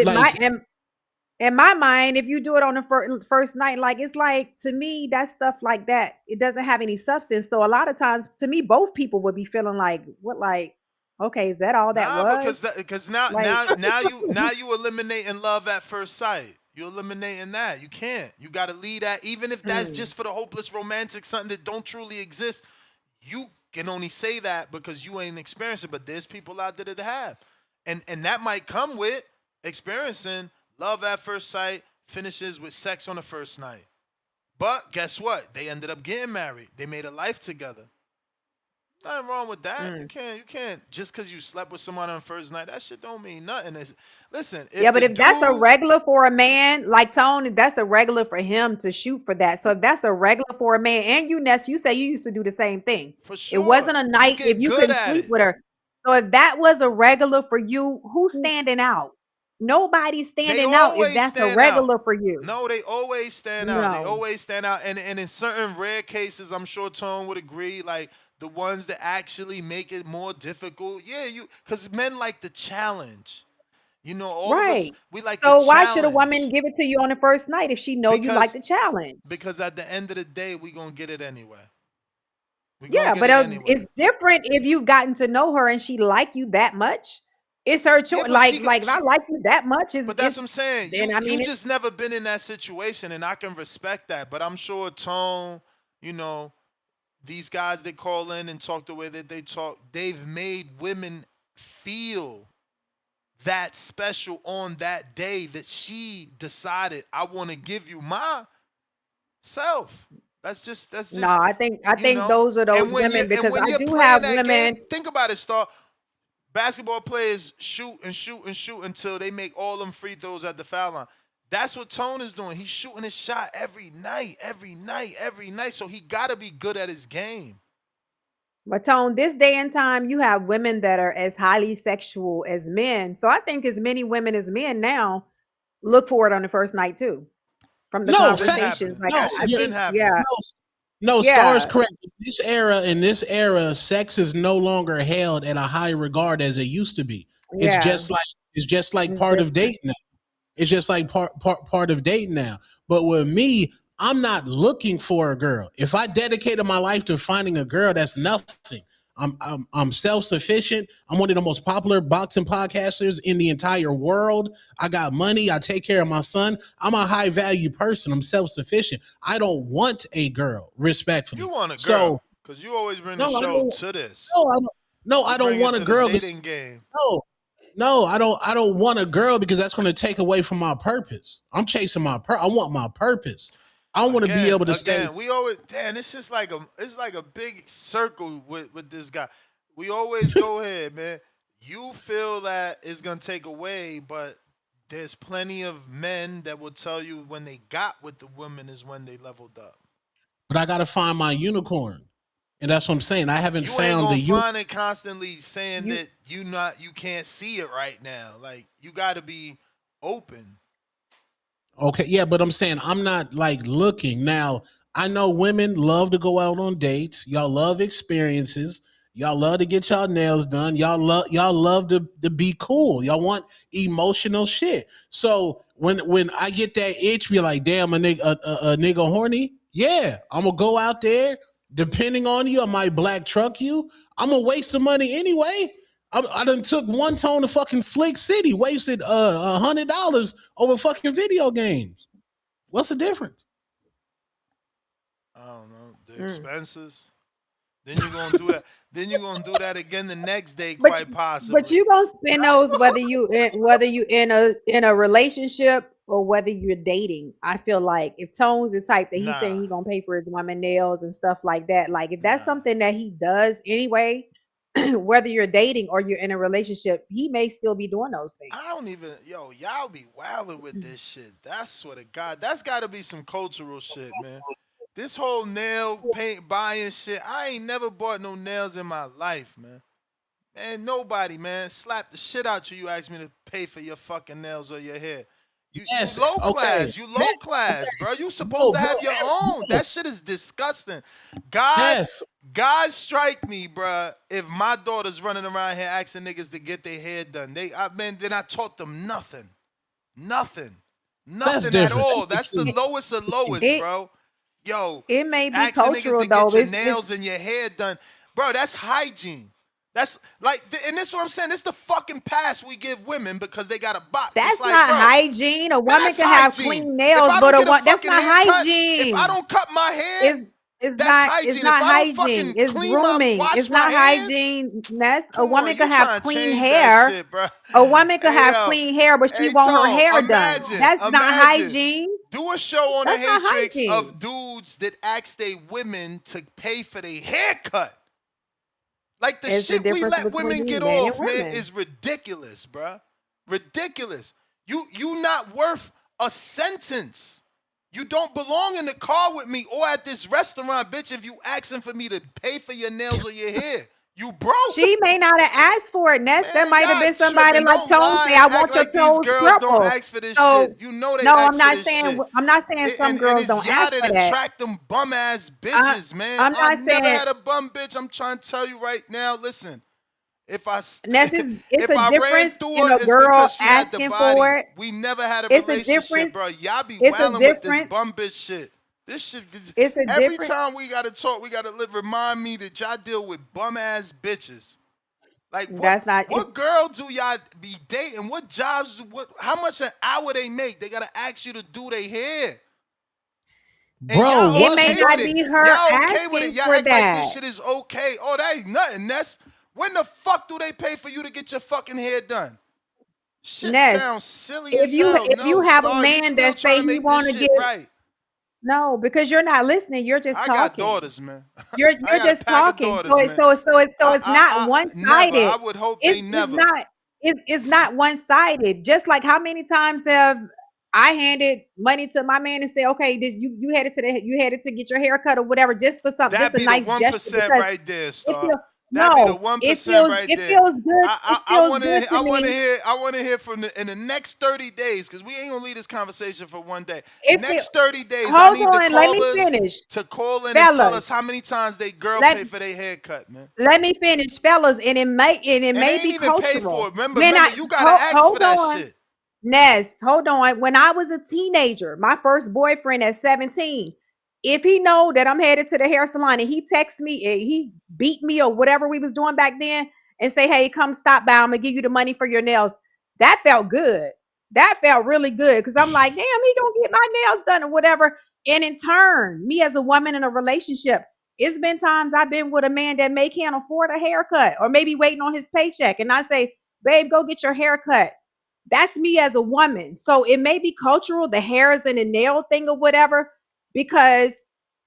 in my mind, if you do it on the first night, like, it's like, to me, that stuff like that, it doesn't have any substance. So a lot of times, to me, both people would be feeling like, what, like, okay, is that all that was? Because now you eliminating love at first sight. You're eliminating that. You can't. You got to leave that, even if that's just for the hopeless romantic, something that don't truly exist. You can only say that because you ain't experienced it, but there's people out there that have. And that might come with experiencing love at first sight, finishes with sex on the first night. But guess what? They ended up getting married. They made a life together. Nothing wrong with that. You can't just because you slept with someone on the first night, that shit don't mean nothing. Listen, but if that's a regular for a man, like Tony, that's a regular for him to shoot for that. So if that's a regular for a man, and you, Ness, you say you used to do the same thing. For sure. It wasn't a night if you couldn't sleep with her. So if that was a regular for you, who's standing out? Nobody's standing out if that's a regular for you. No, they always stand out. They always stand out. And in certain rare cases, I'm sure Tone would agree, like the ones that actually make it more difficult. Yeah, because men like the challenge. You know, all of us, we like the challenge. So why should a woman give it to you on the first night if she know you like the challenge? Because at the end of the day, we're going to get it anyway. Yeah, but it's different if you've gotten to know her and she like you that much. It's her choice. Yeah, if I like you that much, but that's what I'm saying. Then, you just never been in that situation, and I can respect that. But I'm sure Tone, these guys that call in and talk the way that they talk, they've made women feel that special on that day that she decided I want to give you myself. That's just No, I you think know. those are those women because I When you're do playing have that game, women. think about it, Star. Basketball players shoot and shoot and shoot until they make all them free throws at the foul line. That's what Tone is doing. He's shooting his shot every night, every night, every night. So he got to be good at his game. But Tone, this day and time, you have women that are as highly sexual as men. So I think as many women as men now look for it on the first night too. From the No, conversations, like no, That shit been happening. yeah, no. Star is yeah, correct. In this era, sex is no longer held at a high regard as it used to be. It's yeah. just like It's part of different. dating now. It's just like part of dating now. But with me, I'm not looking for a girl. If I dedicated my life to finding a girl, that's nothing. I'm self-sufficient. I'm one of the most popular boxing podcasters in the entire world. I got money. I take care of my son. I'm a high value person. I'm self-sufficient. I don't want a girl, respectfully. You want a So girl because you always bring no, the I show don't. to this. No, I don't. No, I You don't bring it want a to the girl. dating game. No, I don't. I don't want a girl because that's going to take away from my purpose. I'm chasing I want my purpose. I want to be able to say. We always it's just like it's like a big circle with this guy. We always go ahead, man. You feel that it's gonna take away, but there's plenty of men that will tell you when they got with the women is when they leveled up. But I got to find my unicorn, and that's what I'm saying. I haven't You ain't found gonna the find it constantly saying that you can't see it right now. Like you got to be open. Okay, yeah, but I'm saying I'm not like looking. Now, I know women love to go out on dates. Y'all love experiences. Y'all love to get y'all nails done. Y'all love to be cool. Y'all want emotional shit. So when I get that itch, be like, damn, a nigga horny. Yeah, I'm gonna go out there. Depending on you, I might black truck you. I'm gonna waste the money anyway. I done took one tone to fucking Slick City, wasted $100 over fucking video games. What's the difference? I don't know the expenses. Then you're gonna do that. Then you're gonna do that again the next day, quite possibly. But you gonna spend those whether you in a relationship or whether you're dating. I feel like if Tone's the type that he's saying he's gonna pay for his woman nails and stuff like that, like if that's something that he does anyway, whether you're dating or you're in a relationship, he may still be doing those things. I don't even y'all be wilding with this shit. That's sort of God. That's got to be some cultural shit, man. This whole nail paint buying shit. I ain't never bought no nails in my life, man. Man, nobody, man, slap the shit out you. You ask me to pay for your fucking nails or your hair. You low class. You low class, bro. You supposed to have your own. That shit is disgusting. God strike me, bro. If my daughter's running around here asking niggas to get their hair done, then I taught them nothing, nothing at all. That's the lowest of lowest, bro. Yo, it may be asking niggas cultural to though. get your nails and your hair done, bro. That's hygiene. That's like, and this is what I'm saying. This is the fucking pass we give women because they got a box. That's it's like, not bro, hygiene. A woman that's can have hygiene. clean If nails, I but don't get a that's fucking not haircut, hygiene. if I don't cut my hair, It's that's not. hygiene. It's not If I don't hygiene. fucking It's clean grooming. wash It's my not hands, hygiene. Ness. A come woman on, can you have trying to clean change hair. that shit, bro? A woman can Hey, have yo, clean hair, but she hey, want her Tone, hair done. That's not hygiene. Do a show on the That's not Hatrix hygiene. of dudes that ask they women to pay for their haircut. Like the It's the shit we difference let women between get men and off, man, women. is ridiculous, bruh. Ridiculous. You not worth a sentence. You don't belong in the car with me or at this restaurant, bitch, if you asking for me to pay for your nails or your hair. You broke. She may not have asked for it, Ness. There might have Y'all been somebody tripping. like Don't Tone lie say, and "I act want your like these toes girls don't purple." ask for this So shit. You know they no, ask I'm for not this saying. shit. I'm not saying some girls And it's don't ask y'all that for that. attract them bum ass bitches, man. I'm I not never saying. had a bum bitch. I'm trying to tell you right now. Listen, if I Ness is. It's if a I ran difference through in her, a it's girl because she had the asking body. for it. We never had a It's a relationship, difference. bro. Y'all be It's a wilding with this difference. bum bitch shit. This shit. It's a Every difference. time we gotta talk, we gotta remind me that y'all deal with bum ass bitches. Like That's not. what girl do y'all be dating? What jobs? How much an hour they make? They gotta ask you to do their hair. And Bro, It what's may wrong? not be her Y'all okay with it? asking Y'all for act like this that. shit is okay. Oh, that ain't nothing. When the fuck do they pay for you to get your fucking hair done? Shit Ness, sounds silly if as hell. you No, have a Star, you man still that say trying to he make this want to shit give, right. no, because you're not listening. You're just I got talking. daughters, man. You're I got a just pack of talking. So daughters, man. it's not one Never. sided. I would hope they It's never. not it's not one sided. Just like how many times have I handed money to my man and say, okay, this you headed to get your hair cut or whatever, just for something, just That a be the nice gesture 1% because right there, it Star. feels That be the no, 1% right it there. feels good. It I feels want good to. to me. I want to hear from in the next 30 days, because we ain't gonna leave this conversation for one day. It feel, Next 30 days, I hold need the on, let me callers finish. to call in and tell Fellas, us how many times they girl let pay for their haircut, man. let me finish, fellas, and it And they may ain't be even pay for cultural. it. Remember, Man, you gotta ask for hold that on. shit. Ness, hold on. When I was a teenager, my first boyfriend at 17, if he know that I'm headed to the hair salon and he texts me, he beat me or whatever we was doing back then and say, hey, come stop by. I'm gonna give you the money for your nails. That felt good. That felt really good because I'm like, damn, he gonna get my nails done or whatever. And in turn, me as a woman in a relationship, it's been times I've been with a man that may can't afford a haircut or maybe waiting on his paycheck. And I say, babe, go get your hair cut. That's me as a woman. So it may be cultural, the hairs and the nail thing or whatever, because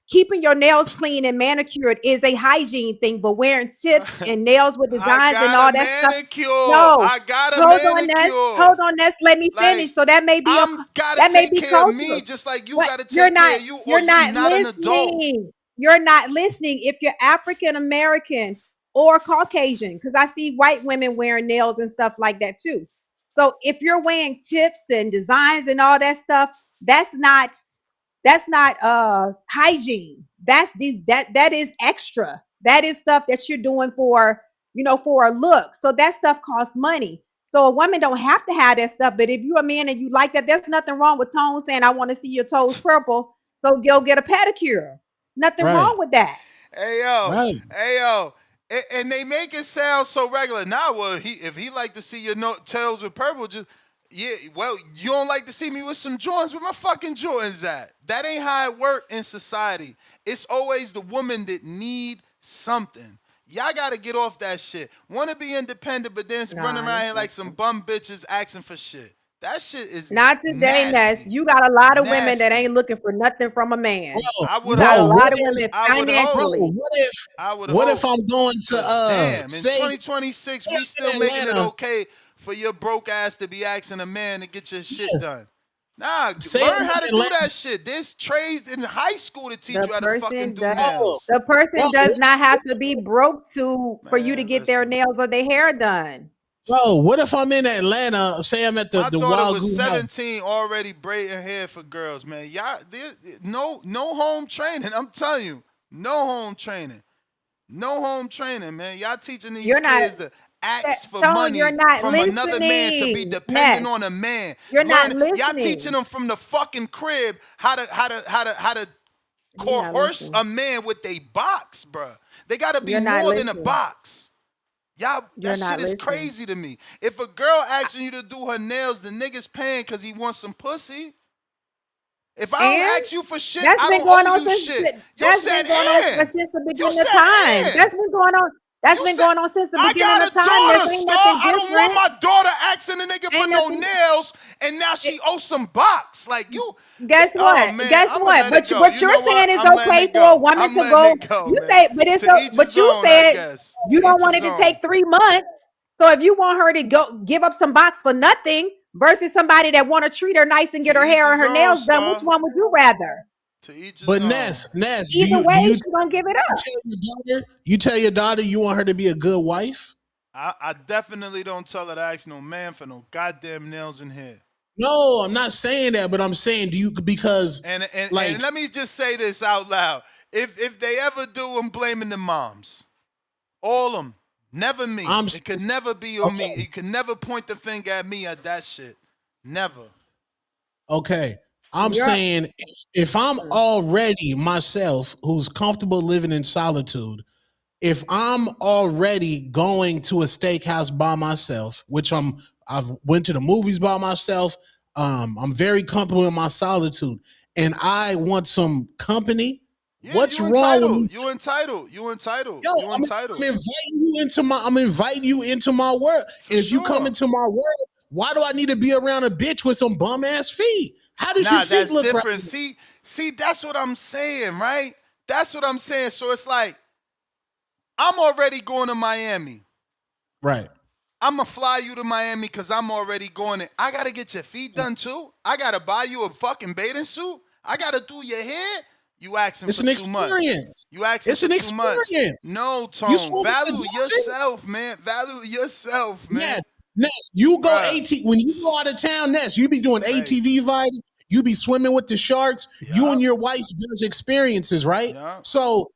keeping your nails clean and manicured is a hygiene thing, but wearing tips and nails with I designs and got all a that stuff. manicure. No, I got a hold on, Ness. manicure. Hold on, Ness. Let me Like, finish. So that may be I'm gotta that may take be care of cultural. me just like you What gotta take care of you, or you're you not not an adult. listening. You're not listening. If you're African American or Caucasian, because I see white women wearing nails and stuff like that too. So if you're wearing tips and designs and all that stuff, that's not hygiene. That is extra. That is stuff that you're doing for, for a look. So that stuff costs money. So a woman don't have to have that stuff, but if you're a man and you like that, there's nothing wrong with Tone saying I want to see your toes purple, so go get a pedicure. Nothing Right. wrong with that. Hey yo, Right. hey yo, and they make it sound so regular. Nah, well, if he like to see your tails with purple, just yeah. Well, you don't like to see me with some Jordans. Where my fucking Jordans at? That ain't how it work in society. It's always the woman that need something. Y'all gotta get off that shit. Want to be independent, but then running around here like some bum bitches asking for shit. That shit is Not today, Ness. nasty. You got a lot of women that Nasty. ain't looking for nothing from a man. Bro, I You would got a bro, hope. lot what of if, women I would bro, hope. financially. I would what if hope. I'm going to Cause damn, in say 2026, we still in making it Atlanta, okay for your broke ass to be asking a man to get your shit yes, done. Nah, say I'm learn how in to do Atlanta, that shit. There's trades in high school to teach The you how to fucking person do does bro, nails. the person bro, does not have to be broke for you to Man, get their listen. nails or their hair done. bro, what if I'm in Atlanta, say I'm at My the daughter Wild was Goose House? 17 already braiding hair for girls, man. Y'all, no home training. I'm telling you, no home training. No home training, man. Y'all teaching these You're not kids to ask for Tone, you're money not from another man to be listening. dependent Ness, on a man. you're not Y'all teaching listening. them from the fucking crib how to You're not coerce a listening. man with a box, bruh. They gotta be You're not more than a listening. box. Y'all, You're that shit not is listening. crazy to me. If a girl asking you to do her nails, the nigga's paying because he wants some pussy. If I don't And ask you for shit, that's I been don't going owe on you shit. You that's said been going on and. since the You beginning of said time. and. That's You been said going on since the I beginning got of a time. This daughter, ain't Star. nothing I don't want different. my daughter asking the nigga for Ain't no nothing. nails, and now she owes some box. Like you, Guess oh what? man, Guess I'ma what? let it go. What You you're know what? saying is I'm letting okay it for a go. woman I'm to letting go. it go, You man. say, but it's To each but his you own, I said guess. you To don't each want his it to own. take 3 months. So if you want her to go give up some box for nothing versus somebody that want to treat her nice and To get her each hair and his her own, nails done, which Star. one would you rather? To each his But own. Ness, Either way, she gonna give it up. you tell your daughter you want her to be a good wife? I definitely don't tell her to ask no man for no goddamn nails in hair. No, I'm not saying that, but I'm saying do you because And let me just say this out loud. If they ever do, I'm blaming the moms. All of them. Never me. It could never be on me. okay. You can never point the finger at me at that shit. Never. Okay. I'm You're saying if I'm already myself who's comfortable living in solitude, if I'm already going to a steakhouse by myself, which I've went to the movies by myself, I'm very comfortable in my solitude, and I want some company. Yeah, What's you wrong with me? entitled. You entitled. You entitled. Yo, You I'm entitled. inviting you into my world. For And if you come sure. into my world, Why do I need to be around a bitch with some bum ass feet? How does your feet that's look different. right? See, that's what I'm saying, right? That's what I'm saying. So it's like, I'm already going to Miami. Right. I'm going to fly you to Miami because I'm already going in. I got to get your feet done too. I got to buy you a fucking bathing suit. I got to do your hair. You asking It's for an too much. experience. You asking It's for an too much. experience. No, You Tone. smoking the Value dolphins? yourself, man. Value yourself, man. Ness, you go Bruh. when you go out of town, Ness, you be doing ATV riding, you be swimming with the sharks, you and your wife does experiences, right? So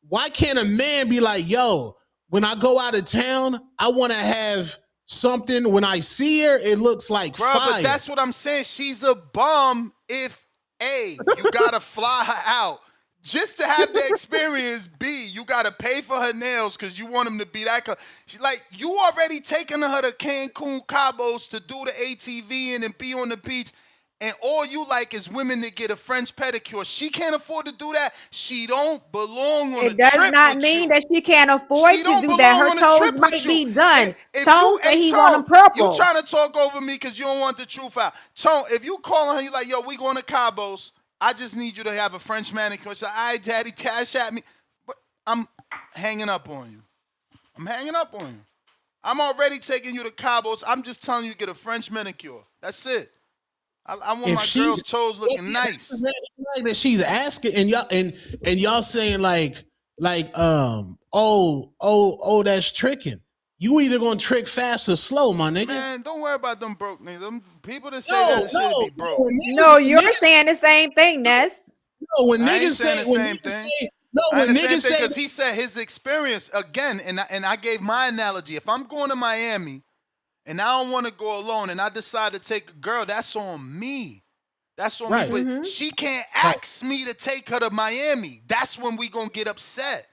why can't a man be like, yo, when I go out of town, I want to have something when I see her, it looks like Bro, fire. but that's what I'm saying. She's a bum if A, you gotta fly her out. Just to have the experience, B, you gotta pay for her nails because you want them to be that. She's like, you already taking her to Cancun, Cabos to do the ATV and be on the beach. And all you like is women that get a French pedicure. She can't afford to do that. She don't belong on a It does trip not with mean you. that she can't afford She to don't do belong that. Her on a toes trip with might you. be done. If Tone you, said hey, he Tone, want them you purple. trying to talk over me because you don't want the truth out. Tone, if you calling her, you like, yo, we going to Cabos. I just need you to have a French manicure. She's like, all right, daddy, cash at me. But I'm hanging up on you. I'm hanging up on you. I'm already taking you to Cabos. I'm just telling you to get a French manicure. That's it. I want my girl's toes looking nice. That she's asking, and y'all saying like that's tricking. You either gonna trick fast or slow, my nigga. Man, don't worry about them broke niggas. Them people that say that shit be broke. No, you're saying the same thing, Ness. No, when I ain't niggas saying say the same thing. I ain't the same thing because he said his experience again, and I gave my analogy. If I'm going to Miami and I don't want to go alone, and I decide to take a girl, that's on me. That's on me. But she can't ask me to take her to Miami. That's when we gonna get upset.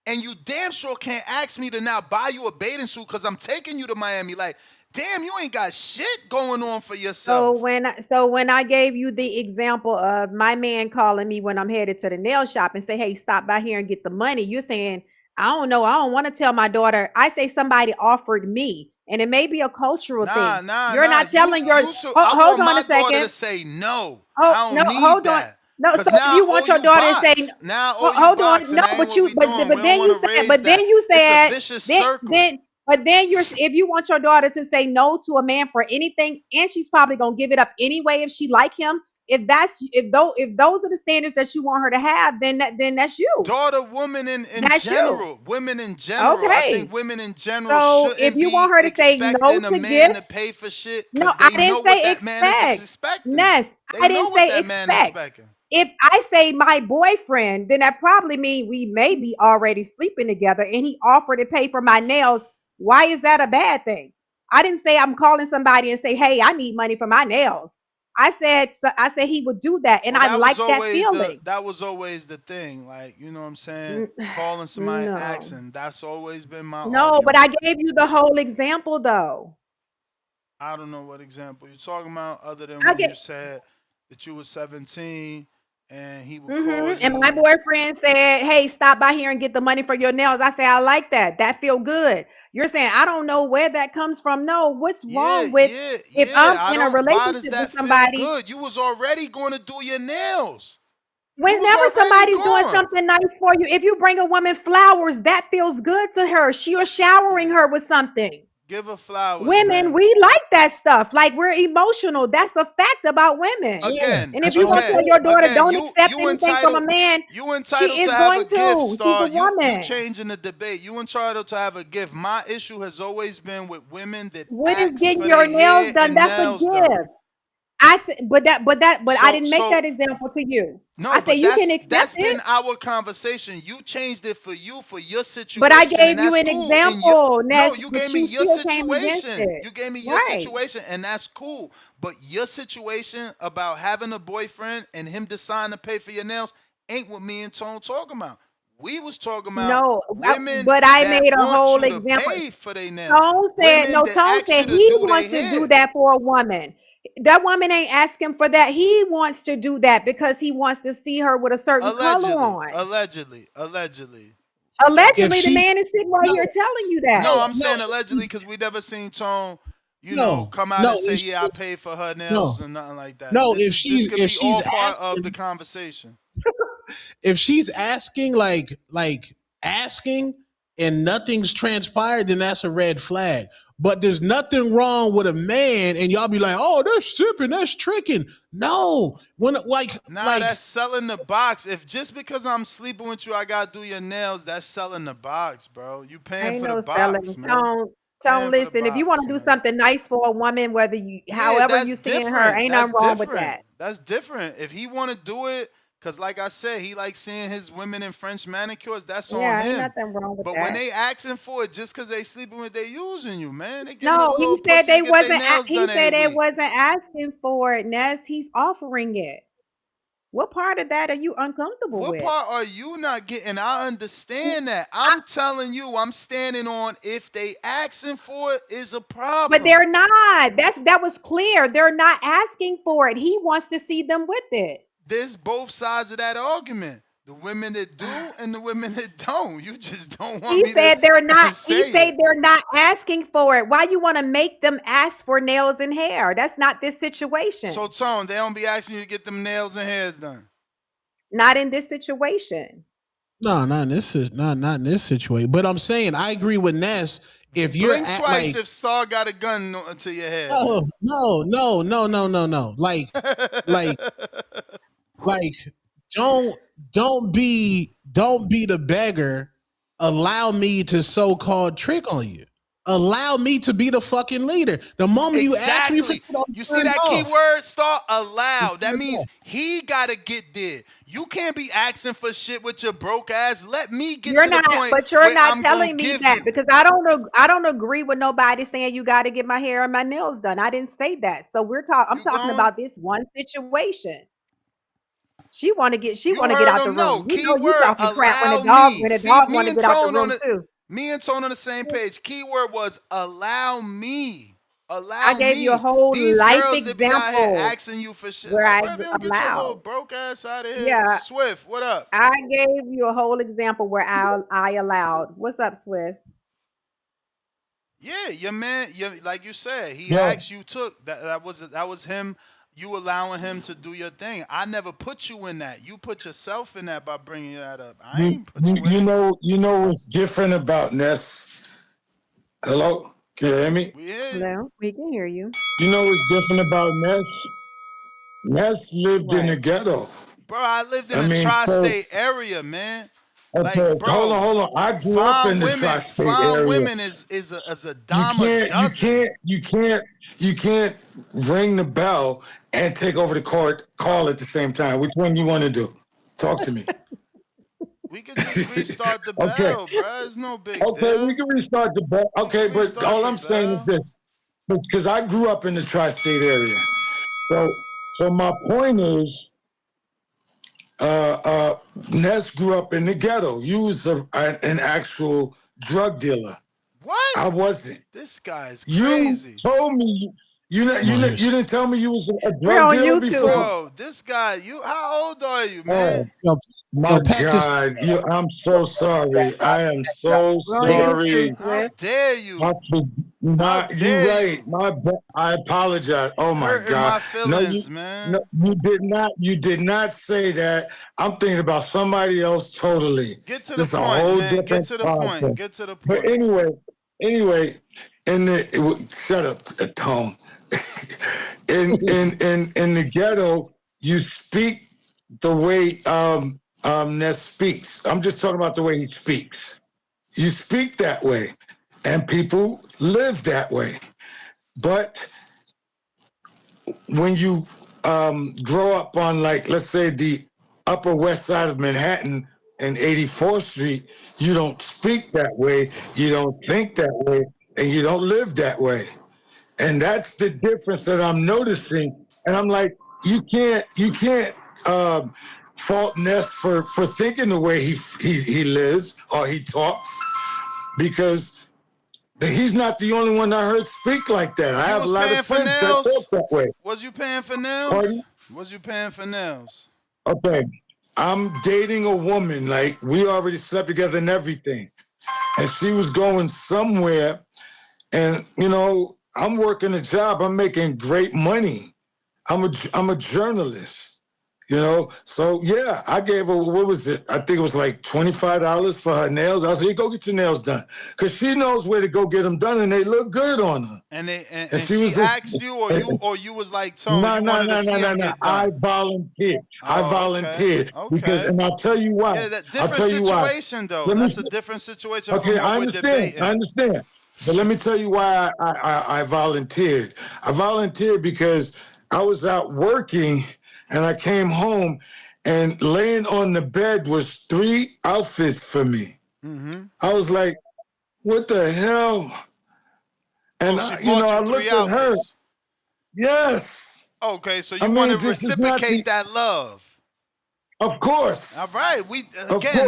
And you damn sure can't ask me to now buy you a bathing suit because I'm taking you to Miami. Like, damn, you ain't got shit going on for yourself. So when I gave you the example of my man calling me when I'm headed to the nail shop and say, hey, stop by here and get the money, you're saying, I don't know, I don't want to tell my daughter. I say somebody offered me, and it may be a cultural thing. You're not telling your I hold want on my a second. daughter to say no. Oh, I no, don't need hold on. that. No, so now if you want your daughter to say now all you hold on, box, no, and that ain't but what you we doing. but We don't then you want to said raise that. It's a vicious circle. then you're if you want your daughter to say no to a man for anything, and she's probably gonna give it up anyway if she like him. If those are the standards that you want her to have, then that's you. Daughter, woman in That's general. you. Women in general. I Okay. think women in general So if shouldn't you be want her to say no expecting a to man to gifts, pay for shit no, because I they know didn't what say that man is expect. expecting. Ness, They I know didn't what say that man is expect. expecting. If I say my boyfriend, then that probably means we may be already sleeping together and he offered to pay for my nails. Why is that a bad thing? I didn't say I'm calling somebody and say, hey, I need money for my nails. I said he would do that, and Well, I like that feeling. that was always the thing. Like, you know what I'm saying? Calling somebody No. asking. That's always been my No, but argument. I gave you the whole example though. I don't know what example you're talking about other than I when get you said that you were 17 and he would call And my you. boyfriend said, hey, stop by here and get the money for your nails. I say, I like that. That feel good. You're saying, I don't know where that comes from. No, what's wrong with if I'm I in a don't. Why does relationship with that feel somebody, good? You was already going to do your nails. You was whenever already somebody's doing gone. something nice for you, if you bring a woman flowers, that feels good to her. You're showering her with something. Give her flowers, Women, man. we like that stuff. Like we're emotional. That's a fact about women. Again, And if you want to tell your daughter don't accept you anything from a entitled. man, You she entitled to is have a going gift, to. She's a Star. You woman. changing the debate. You entitled to have a gift. My issue has always been with women that What is ask getting for your their nails hair done? and That's a nails done. gift. I said, but I So didn't make so that example to you. I no, said but you can accept that's been it, our conversation. You changed it for you for your but I situation, and gave you that's an cool. And you example, no, Ness, you gave but me you your still came against situation. it. You gave me your Right. situation, and that's cool. But your situation about having a boyfriend and him deciding to pay for your nails ain't what me and Tone talking about. We was talking about No, women but I that made a want whole you to example. pay for their nails. No, Women that Tone ask said you to he do their wants to do hair. that for a woman. That woman ain't asking for that. He wants to do that because he wants to see her with a certain color on. Allegedly. Allegedly, the man is sitting right no, here telling you that. No, I'm saying allegedly because we never seen Tone come out and say, yeah, I paid for her nails and nothing like that. No, This could be all part asking, of the conversation. If she's asking, asking, and nothing's transpired, then that's a red flag. But there's nothing wrong with a man, and y'all be like, "Oh, that's sipping, that's tricking." No, that's selling the box. If just because I'm sleeping with you, I gotta do your nails, that's selling the box, bro. You paying Ain't for no the box, selling. man. Tone, listen, if you want to do something nice for a woman, however you seeing her, ain't nothing wrong with that. That's different. If he want to do it, because like I said, he likes seeing his women in French manicures, that's on him. Ain't nothing wrong with but that. when they asking for it just because they sleeping with, they using you, man. They giving No, a he little said pussy they to get wasn't. their nails He done said every they week. wasn't asking for it, Ness. He's offering it. What part of that are you uncomfortable with? What part are you not getting? I understand that. I'm telling you, I'm standing on if they asking for it is a problem. But they're not. That was clear. They're not asking for it. He wants to see them with it. There's both sides of that argument. The women that do and the women that don't. You just don't want me said to they're not. say He said it. they're not asking for it. Why you want to make them ask for nails and hair? That's not this situation. So Tone, they don't be asking you to get them nails and hairs done. Not in this situation. No, not in this situation. But I'm saying I agree with Ness. If you're Blink twice if Star got a gun to your head. No. Don't be the beggar. Allow me to so-called trick on you. Allow me to be the fucking leader. The moment you ask me for you see that key word, Star? Allow. That means he gotta get there. You can't be asking for shit with your broke ass. Let me get to the point. But you're where not I'm telling me that you. because I don't agree with nobody saying you got to get my hair and my nails done. I didn't say that. So I'm talking about this one situation. She want to get out the room. You know you talking crap when a dog want to get out the room too. Me and Tone on the same page. Keyword was allow me. I gave you a whole These life girls example that be out here asking you for shit. where Like, I bro, don't get your little broke ass out of here. Yeah. Swift, what up? I gave you a whole example where I allowed. What's up, Swift? Yeah, your man, like you said, he asked you took that was him. You allowing him to do your thing. I never put you in that. You put yourself in that by bringing that up. I ain't put you in it. You know what's different about Ness? Hello? Can you hear me? Hello? We can hear you. You know what's different about Ness? Ness lived in the ghetto. Bro, I lived in a tri-state area, man. Okay, Like, bro, hold on. I grew up in the tri-state area. Fine women is a dime a dozen. You can't ring the bell and take over the call at the same time. Which one you want to do? Talk to me. We could just restart the bell, bro. It's no big deal. Okay, we can restart the bell. Okay, but all I'm saying is this. Because I grew up in the tri-state area. So my point is, Ness grew up in the ghetto. You was an actual drug dealer. What? I wasn't. This guy's crazy. You told me you didn't tell me you was a We're drug on dealer YouTube. before. Bro, this guy, how old are you, man? My God, I'm so sorry. I am so sorry. How dare you? You're right. I apologize. Oh my Hurting God. my feelings, man. No, you did not say that. I'm thinking about somebody else totally. Get to This the a point, whole man. Get different to the point. concept. Get to the But point. anyway, shut up, Tone. in the ghetto, you speak the way Ness speaks. I'm just talking about the way he speaks. You speak that way, and people live that way. But when you grow up on, like, let's say the Upper West Side of Manhattan and 84th Street, you don't speak that way, you don't think that way, and you don't live that way. And that's the difference that I'm noticing. And I'm like, you can't fault Ness for thinking the way he lives or he talks, because he's not the only one I heard speak like that. I have a lot of friends that talk that way. Was you paying for nails? Pardon? Was you paying for nails? Okay, I'm dating a woman, like, we already slept together and everything. And she was going somewhere, and, I'm working a job. I'm making great money. I'm a journalist. You know, so yeah, I gave her, what was it? I think it was like $25 for her nails. I said, hey, go get your nails done. Because she knows where to go get them done, and they look good on her. And she she was asked you, or you was like, Tone, no, you wanted to see them get done. I volunteered. I volunteered. Okay. Because, and I'll tell you why. Yeah, that I'll different tell you why. situation, though. That's a different situation Okay, from what I we're understand. debating. I understand. But let me tell you why I volunteered. I volunteered because I was out working and I came home and laying on the bed was 3 outfits for me. Mm-hmm. I was like, what the hell? And she bought I you 3 looked at her. outfits. Yes. Okay, so you want to reciprocate that love. Of course. All right.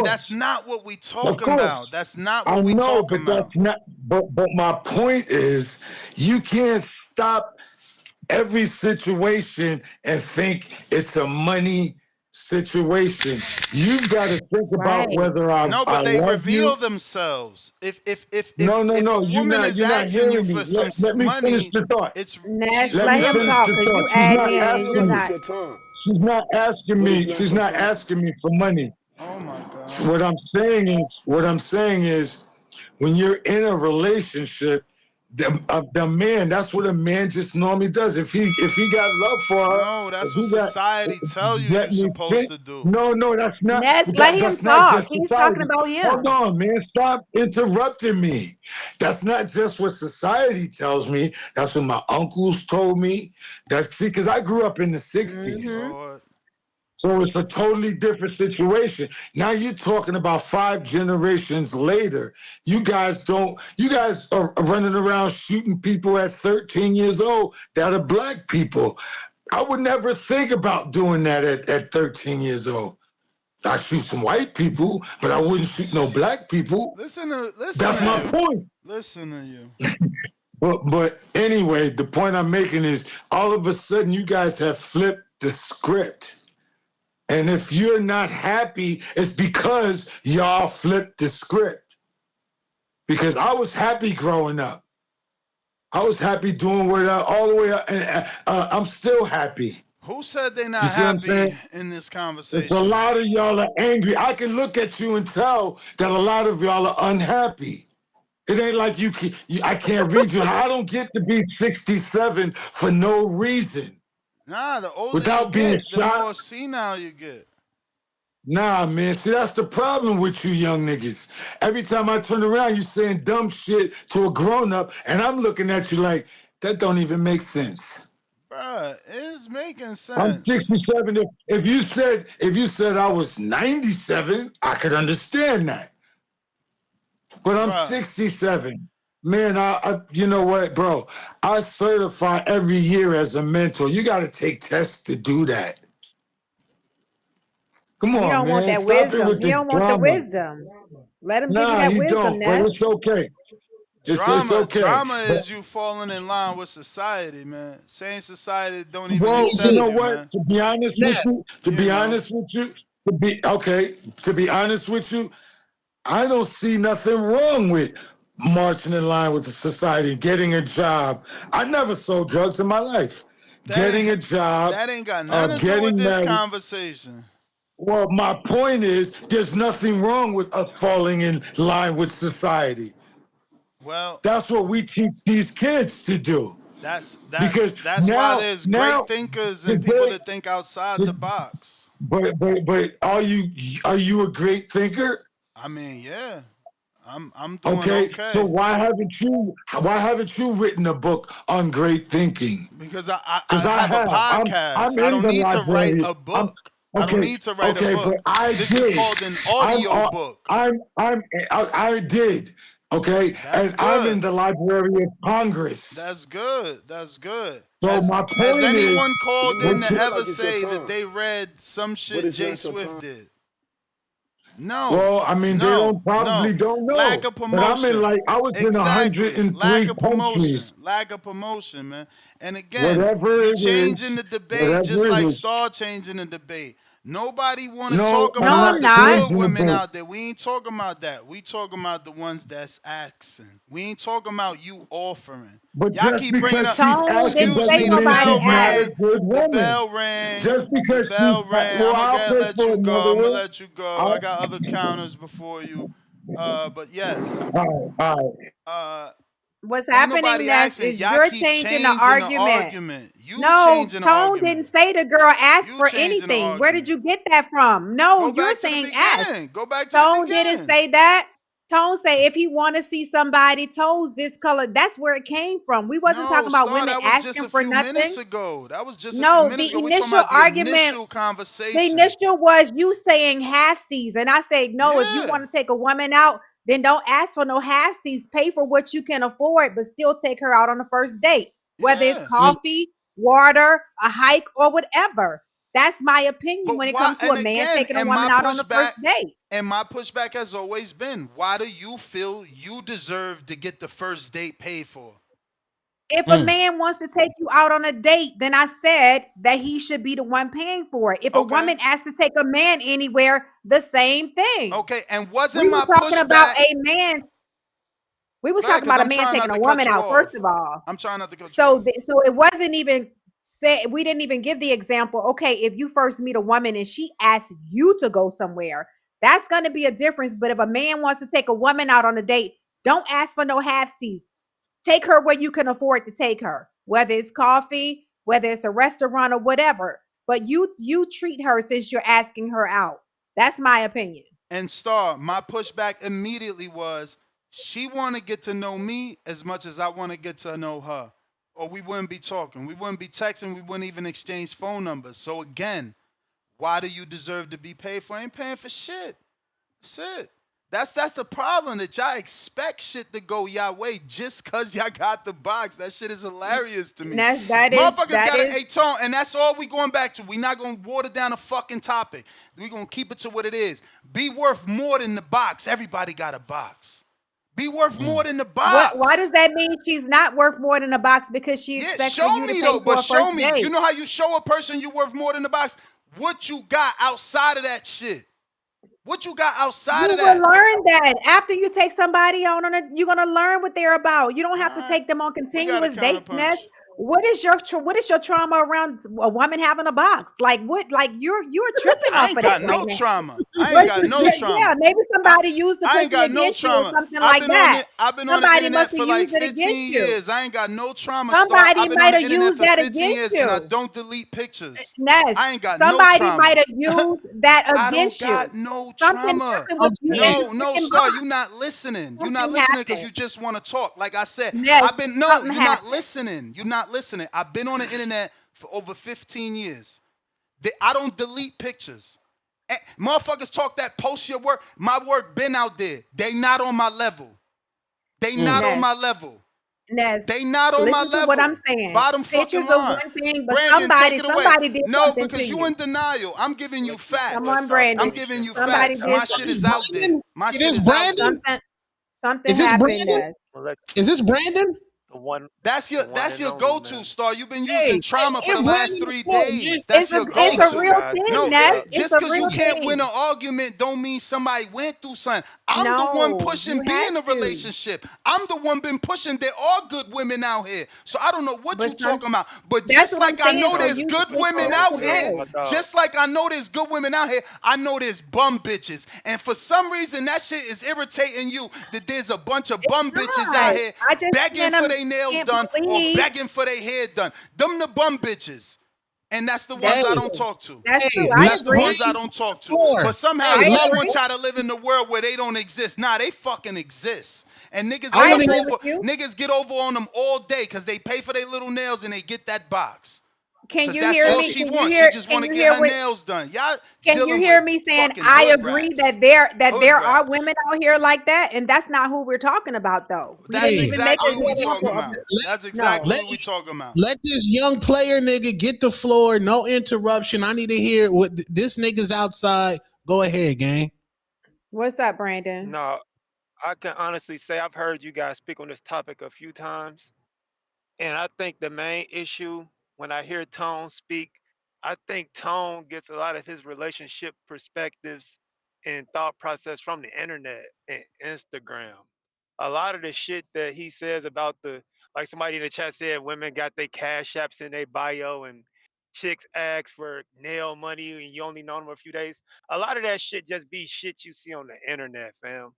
That's not what we talking about. That's not what we talking about. That's not. But my point is, you can't stop every situation and think it's a money situation. You've got to think about whether I they love reveal you. themselves. If No, a woman is asking you for some let me finish money, the thought. it's Nash, let him talk because you adding in. You're not. She's not asking me. She's not asking me for money. Oh my God. What I'm saying is, when you're in a relationship, the man, that's what a man just normally does. If he got love for her, no, that's what society tell you you're supposed to do. No, that's not. Nash, let him that's talk. not just He's society. talking about him. Hold on, man. Stop interrupting me. That's not just what society tells me. That's what my uncles told me. Because I grew up in the 60s. Mm-hmm. So it's a totally different situation. Now you're talking about 5 generations later. You guys are running around shooting people at 13 years old that are black people. I would never think about doing that at 13 years old. I shoot some white people, but I wouldn't shoot no black people. That's my point. Listen to you. But anyway, the point I'm making is all of a sudden you guys have flipped the script. And if you're not happy, it's because y'all flipped the script. Because I was happy growing up. I was happy doing all the way up, and I'm still happy. Who said they're not happy in this conversation? It's a lot of y'all are angry. I can look at you and tell that a lot of y'all are unhappy. It ain't like I can't read you. I don't get to be 67 for no reason. Nah, the older you get, the more senile you get. Nah, man. See, that's the problem with you young niggas. Every time I turn around, you saying dumb shit to a grown-up, and I'm looking at you like, that don't even make sense. Bruh, it's making sense. I'm 67. If you said I was 97, I could understand that. But I'm 67. Man, you know what, bro? I certify every year as a mentor. You got to take tests to do that. Come on, you don't man. want that Stop wisdom. It with you don't want the wisdom. Let him give you that wisdom, Nash. But it's okay. It's okay. Drama is you falling in line with society, man. Saying society don't even Well, accept you know you, what? man. To be honest with you, I don't see nothing wrong with marching in line with the society, getting a job. I never sold drugs in my life. Getting a job. That ain't got nothing to do with this conversation. Well, my point is, there's nothing wrong with us falling in line with society. Well, that's what we teach these kids to do. That's now, why there's great thinkers and people that think outside the box. But are you a great thinker? I mean, yeah. I'm doing okay. So why haven't you written a book on great thinking? Because I have a podcast. I don't need to write a book. I don't need to write a book. This is called an audio book. I did. Okay, and I'm in the Library of Congress. That's good. That's good. So my point has anyone is, called in to ever say that they read some shit Jay Swift did? No. Well, I mean, they don't know. Lack of promotion. But I was in 103 countries. Lack of promotion, man. And again, you're changing the debate just like Star changing the debate. Nobody want to No, talk I'm No, about not I'm the not. good women reasonable. out there. We ain't talking about that. We talking about the ones that's asking. We ain't talking about you offering. But Y'all just keep bringing because up, she's Tone asking didn't excuse say doesn't me, the mean nobody bell she's not a asked. rang. good The woman. bell rang. Just The because she's, bell rang. well, I'm I'll gonna pray let for you it, go. I'm Mother. gonna let you go. I got other counters before you. But yes. All right. What's Ain't happening, nobody Ness, asking. is Y'all you're keep changing the changing the argument. argument. You No, changing the Tone didn't argument. say the girl asked You for changing the anything. Where did argument. you get that from? No, Go you're back to the saying ask. beginning. Go back to the Tone didn't beginning. say that. Tone say if he want to see somebody, Tone's this color. That's where it came from. We wasn't No, talking about Star, women that was just asking a for few nothing. minutes ago. That was just a few No, minutes the ago. We talking initial about the argument, initial the conversation. initial was you saying half seas, and I said no. If you Yeah. want to take a woman out, then don't ask for no half seas. Pay for what you can afford, but still take her out on the first date, whether it's Yeah. coffee, water, a hike, or whatever. That's my opinion But when it why? comes to And a man again, taking a woman out on the first date. my pushback has always been, why do you feel you deserve to get the first date paid for? If a man wants to take you out on a date, then I said that he should be the one paying for it. If a Okay. woman asks to take a man anywhere, the same thing. Okay. And We wasn't were my talking about pushback? a man. We was Go ahead, talking because about a I'm man trying taking not a to cut woman you out, first off. of all. I'm trying not to cut you So, off. so it wasn't even said. We didn't even give the example. Okay, if you first meet a woman and she asks you to go somewhere, that's going to be a difference. But if a man wants to take a woman out on a date, don't ask for no half seas. Take her where you can afford to take her, whether it's coffee, whether it's a restaurant or whatever. But you treat her since you're asking her out. That's my opinion. And Star, my pushback immediately was, she want to get to know me as much as I want to get to know her. Or we wouldn't be talking. We wouldn't be texting. We wouldn't even exchange phone numbers. So again, why do you deserve to be paid for? I ain't paying for shit. That's it. That's the problem, that y'all expect shit to go y'all way just cause y'all got the box. That shit is hilarious to me. That Motherfuckers got is a tone, and that's all we going back to. We not gonna water down a fucking topic. We gonna keep it to what it is. Be worth more than the box. Everybody got a box. Be worth more than the what. Why does box. that mean she's not worth more than a box because she Yeah, expects for show you to me pay though, for but a first show me. You date? know how you show a person you worth more than the box? What you got outside of that shit? What you got outside You of will that? learn that after you take somebody out on a. You're gonna learn what they're about. You don't All have to right. take them on We got a continuous dates, Ness. counterpunch. What is your trauma around a woman having a box? Like what? Like you're tripping I off ain't of that got right no now. trauma. I ain't What got you, no yeah, yeah, trauma. maybe I, somebody used the I ain't pussy got no against you or trauma. something like that. I've been on the Somebody must internet have for like used it against 15 you. years. I ain't got no trauma, Star. Somebody I've been on might the have internet used for that 15 against years and I you. don't delete pictures. Ness, I ain't got no somebody might trauma. have used that I don't against got you. no Something trauma. happened with you and the No, freaking Star, box. you not listening. You not Something listening because happened. you just want to talk. Like I said, Ness, something you're not happened. listening. You're not listening. I've been on the internet for over 15 years. I don't delete pictures. Motherfuckers talk that post your work. My work been out there. They not on my level. They not on Ness, my level. Ness, They not on my listen to what I'm level. saying. Bottom fucking Pictures are line. one thing, but Brandon, take somebody, it away. somebody did No, something to because you you. in denial. I'm giving you Come on, facts. I'm Brandon. giving you Somebody facts. did My shit something. is out there. My It shit is is out there. Brandon. Something Is this happened, Brandon? Ness. Is this Brandon? That's your go-to, Star. You've been using Hey, trauma for give the last Brandon the 3 floor, man. days. That's your It's a go-to. real thing, No, Ness. It's just a because you real can't win thing. an argument don't mean somebody went through something. I'm the one No, pushing you being had in a to. relationship. I'm the one been pushing. There are good women out here. So I don't know what you But some, talking about. But that's just what I'm like I saying. know So there's you good listen women to out here, today. just like I know there's good women out here, I know there's bum bitches. And for some reason that shit is irritating you, that there's a bunch of bum bitches God, out here I just begging for their nails can't done or believe begging for their hair done. Them the bum bitches. And that's the that's ones I Hey, don't true. talk to. That's hey, true. I let That's the agree. ones I Brandon don't talk to. floor. But somehow Hey, I let y'all agree. want y'all to live in the world where they don't exist. Nah, they fucking exist. And niggas I I get want up to agree hear. with over, you. niggas get over on them all day because they pay for their little nails and they get that box. Can Cause you that's hear all me? she wants. She just Can want to you get hear her what? nails done. Y'all Can you dealing hear with me saying fucking I hood agree rats. that Hood there are rats. women out here like that, and that's not who we're talking about though. We didn't That's Hey, even make exactly an what we talking example of about. it. That's No. exactly let what we talking about. let this young player nigga get the floor. No interruption. I need to hear what this nigga's outside. Go ahead, gang. What's up, Brandon? No, I can honestly say I've heard you guys speak on this topic a few times. And I think the main issue when I hear Tone speak I think Tone gets a lot of his relationship perspectives and thought process from the internet and Instagram. A lot of the shit that he says about like somebody in the chat said, women got their cash apps in their bio and chicks ask for nail money and you only know them a few days. A lot of that shit just be shit you see on the internet, fam.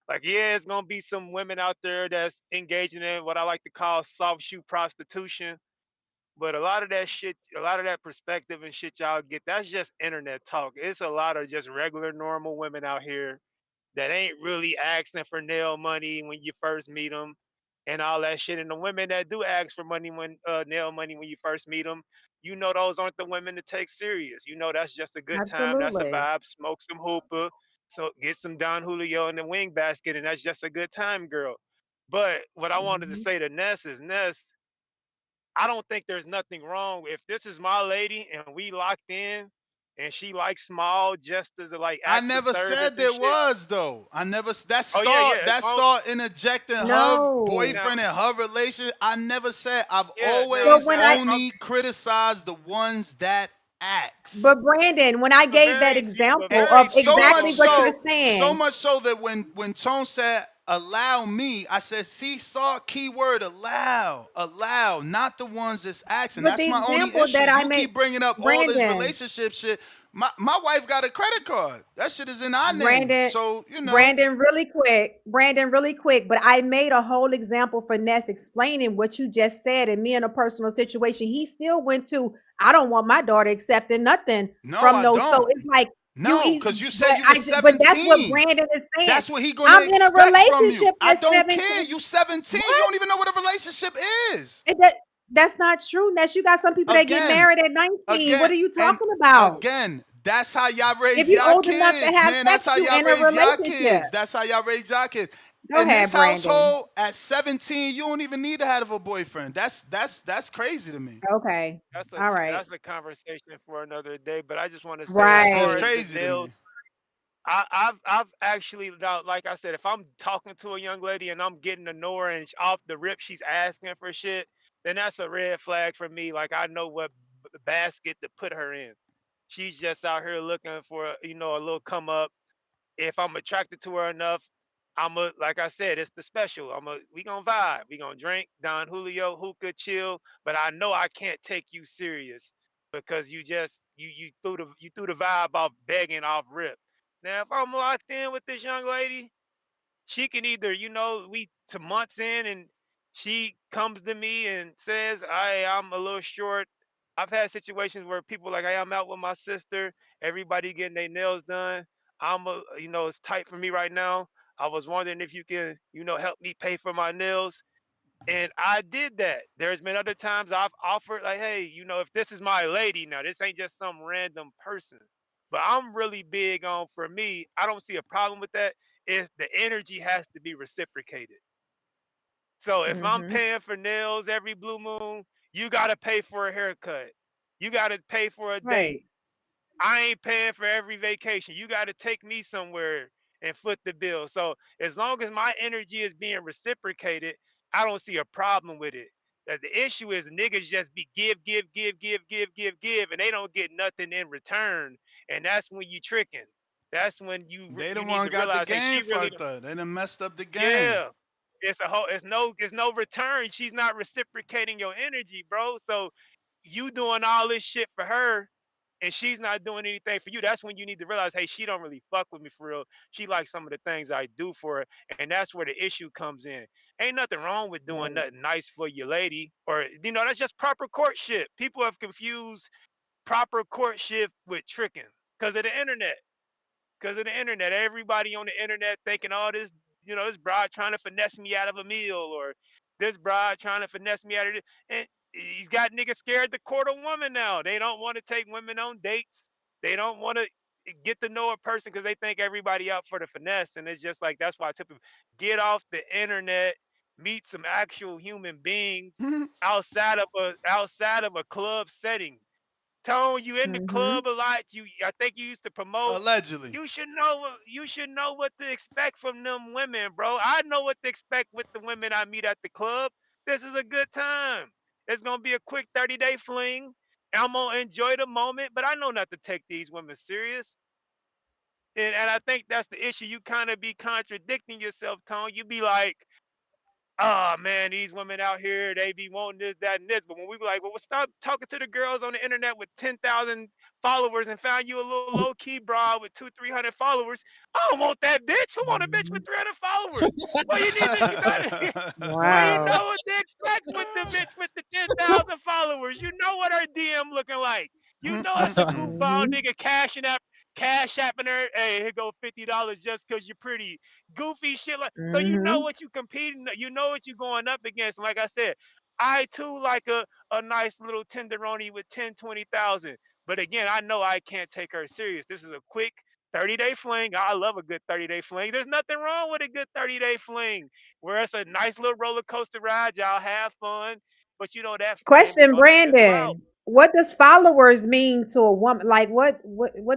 Like, yeah, it's gonna be some women out there that's engaging in what I like to call soft shoe prostitution. But a lot of that shit, a lot of that perspective and shit y'all get, that's just internet talk. It's a lot of just regular, normal women out here that ain't really asking for nail money when you first meet them and all that shit. And the women that do ask for money when nail money when you first meet them, you know those aren't the women to take serious. You know that's just a good time. That's a Absolutely. vibe. Smoke some hookah, so get some Don Julio in the wing basket, and that's just a good time, girl. But what I wanted to Hmm. say to Ness is Ness, I don't think there's nothing wrong if this is my lady and we locked in and she likes small just as like I acts of never service said and there shit. was though. I never that Oh yeah, start yeah. As that long start interjecting her No. now, boyfriend and her relationship. I never said. I've yeah, now, But always when now I, if I'm only criticized the ones that ask. but Brandon, when I but gave that very few, but example very of few of exactly them, what you're Ness. So saying, much so that when Tone said allow me, I said see start keyword allow, not the ones that's asking. but That's the my only example issue. that I You made, keep bringing up all this Brandon, relationship shit. My wife got a credit card. That shit is in our name. Brandon, So you know. Brandon, really quick. But I made a whole example for Ness explaining what you just said and me in a personal situation. He still went to, I don't want my daughter accepting nothing No, from I those. So don't. it's like No, because you said but you were but that's what 17. Brandon is saying. That's what he gonna I'm in a expect from you. relationship I at don't care. 17. You 17. You What? don't even know what a relationship is. That's not true, Ness. You got some people that get Again, married at 19. What again, are you and talking about? again, that's how y'all If raise you're y'all old enough to kids, have man. That's sex, how you y'all in a raise y'all relationship. kids. That's how y'all raise y'all kids. Go In this ahead, Brandon. household, at 17, you don't even need to have a boyfriend. That's crazy to me. Okay. All right. That's a conversation for another day. But I just want to say, as That's far just Right. as the crazy to nails, me. I've actually now, like I said, if I'm talking to a young lady and I'm getting to know her and off the rip she's asking for shit, then that's a red flag for me. Like I know what basket to put her in. She's just out here looking for a little come up. If I'm attracted to her enough, like I said, it's the special. We gonna vibe. We gonna drink Don Julio, hookah, chill. But I know I can't take you serious because you threw the vibe off begging off rip. Now if I'm locked in with this young lady, she can either, we to months in and she comes to me and says, I'm a little short. I've had situations where people like, hey, I'm out with my sister, everybody getting their nails done. It's tight for me right now. I was wondering if you can, help me pay for my nails. And I did that. There's been other times I've offered, like, hey, if this is my lady now, this ain't just some random person. But I'm really big on, for me, I don't see a problem with that. Is the energy has to be reciprocated. So if I'm Mm-hmm. paying for nails every blue moon, you got to pay for a haircut. You got to pay for a date. Right. I ain't paying for every vacation. You got to take me somewhere and foot the bill. So as long as my energy is being reciprocated, I don't see a problem with it. That the issue is niggas just be give, and they don't get nothing in return. And that's when you tricking. That's when They the you need one to got the realize, hey, game she really fucked up. They done messed up the game. yeah. It's no return. She's not reciprocating your energy, bro. So you doing all this shit for her and she's not doing anything for you. That's when you need to realize, hey, she don't really fuck with me for real. She likes some of the things I do for her, and that's where the issue comes in. Ain't nothing wrong with doing Right. nothing nice for your lady, or that's just proper courtship. People have confused proper courtship with tricking because of the internet. Because of the internet, everybody on the internet thinking, oh, this broad trying to finesse me out of a meal, or this broad trying to finesse me out of it. And he's got niggas scared to court a woman now. They don't want to take women on dates. They don't want to get to know a person because they think everybody out for the finesse. And it's just like, that's why I tell people, get off the internet, meet some actual human beings outside of a club setting. Tone, you in the Mm-hmm. club a lot. I think you used to promote. Allegedly. You should know what to expect from them women, bro. I know what to expect with the women I meet at the club. This is a good time. It's gonna be a quick 30-day fling. I'm gonna enjoy the moment, but I know not to take these women serious. And I think that's the issue. You kind of be contradicting yourself, Tone. You be like, oh man, these women out here, they be wanting this, that, and this. But when we be like, well, stop talking to the girls on the internet with 10,000 followers and found you a little low key broad with 200-300 followers, I don't want that bitch. Who want a bitch with 300 followers? Well, you need to, you better, well, you Wow. know what to expect with the bitch with the 10,000 followers. You know what her DM looking like. You know that's a goofball Mhm. nigga cash apping her. Hey, here go $50 just cause you're pretty. Goofy shit like so you know Mhm. what you competing, you know what you going up against. Like I said, I too like a nice little tenderoni with 10, 20,000. But again, I know I can't take her serious. This is a quick 30-day fling. I love a good 30-day fling. There's nothing wrong with a good 30-day fling where it's a nice little roller coaster ride. Y'all have fun. But you know that fling is Question, gonna fizzle out. Brandon. What does followers mean to a woman? Like what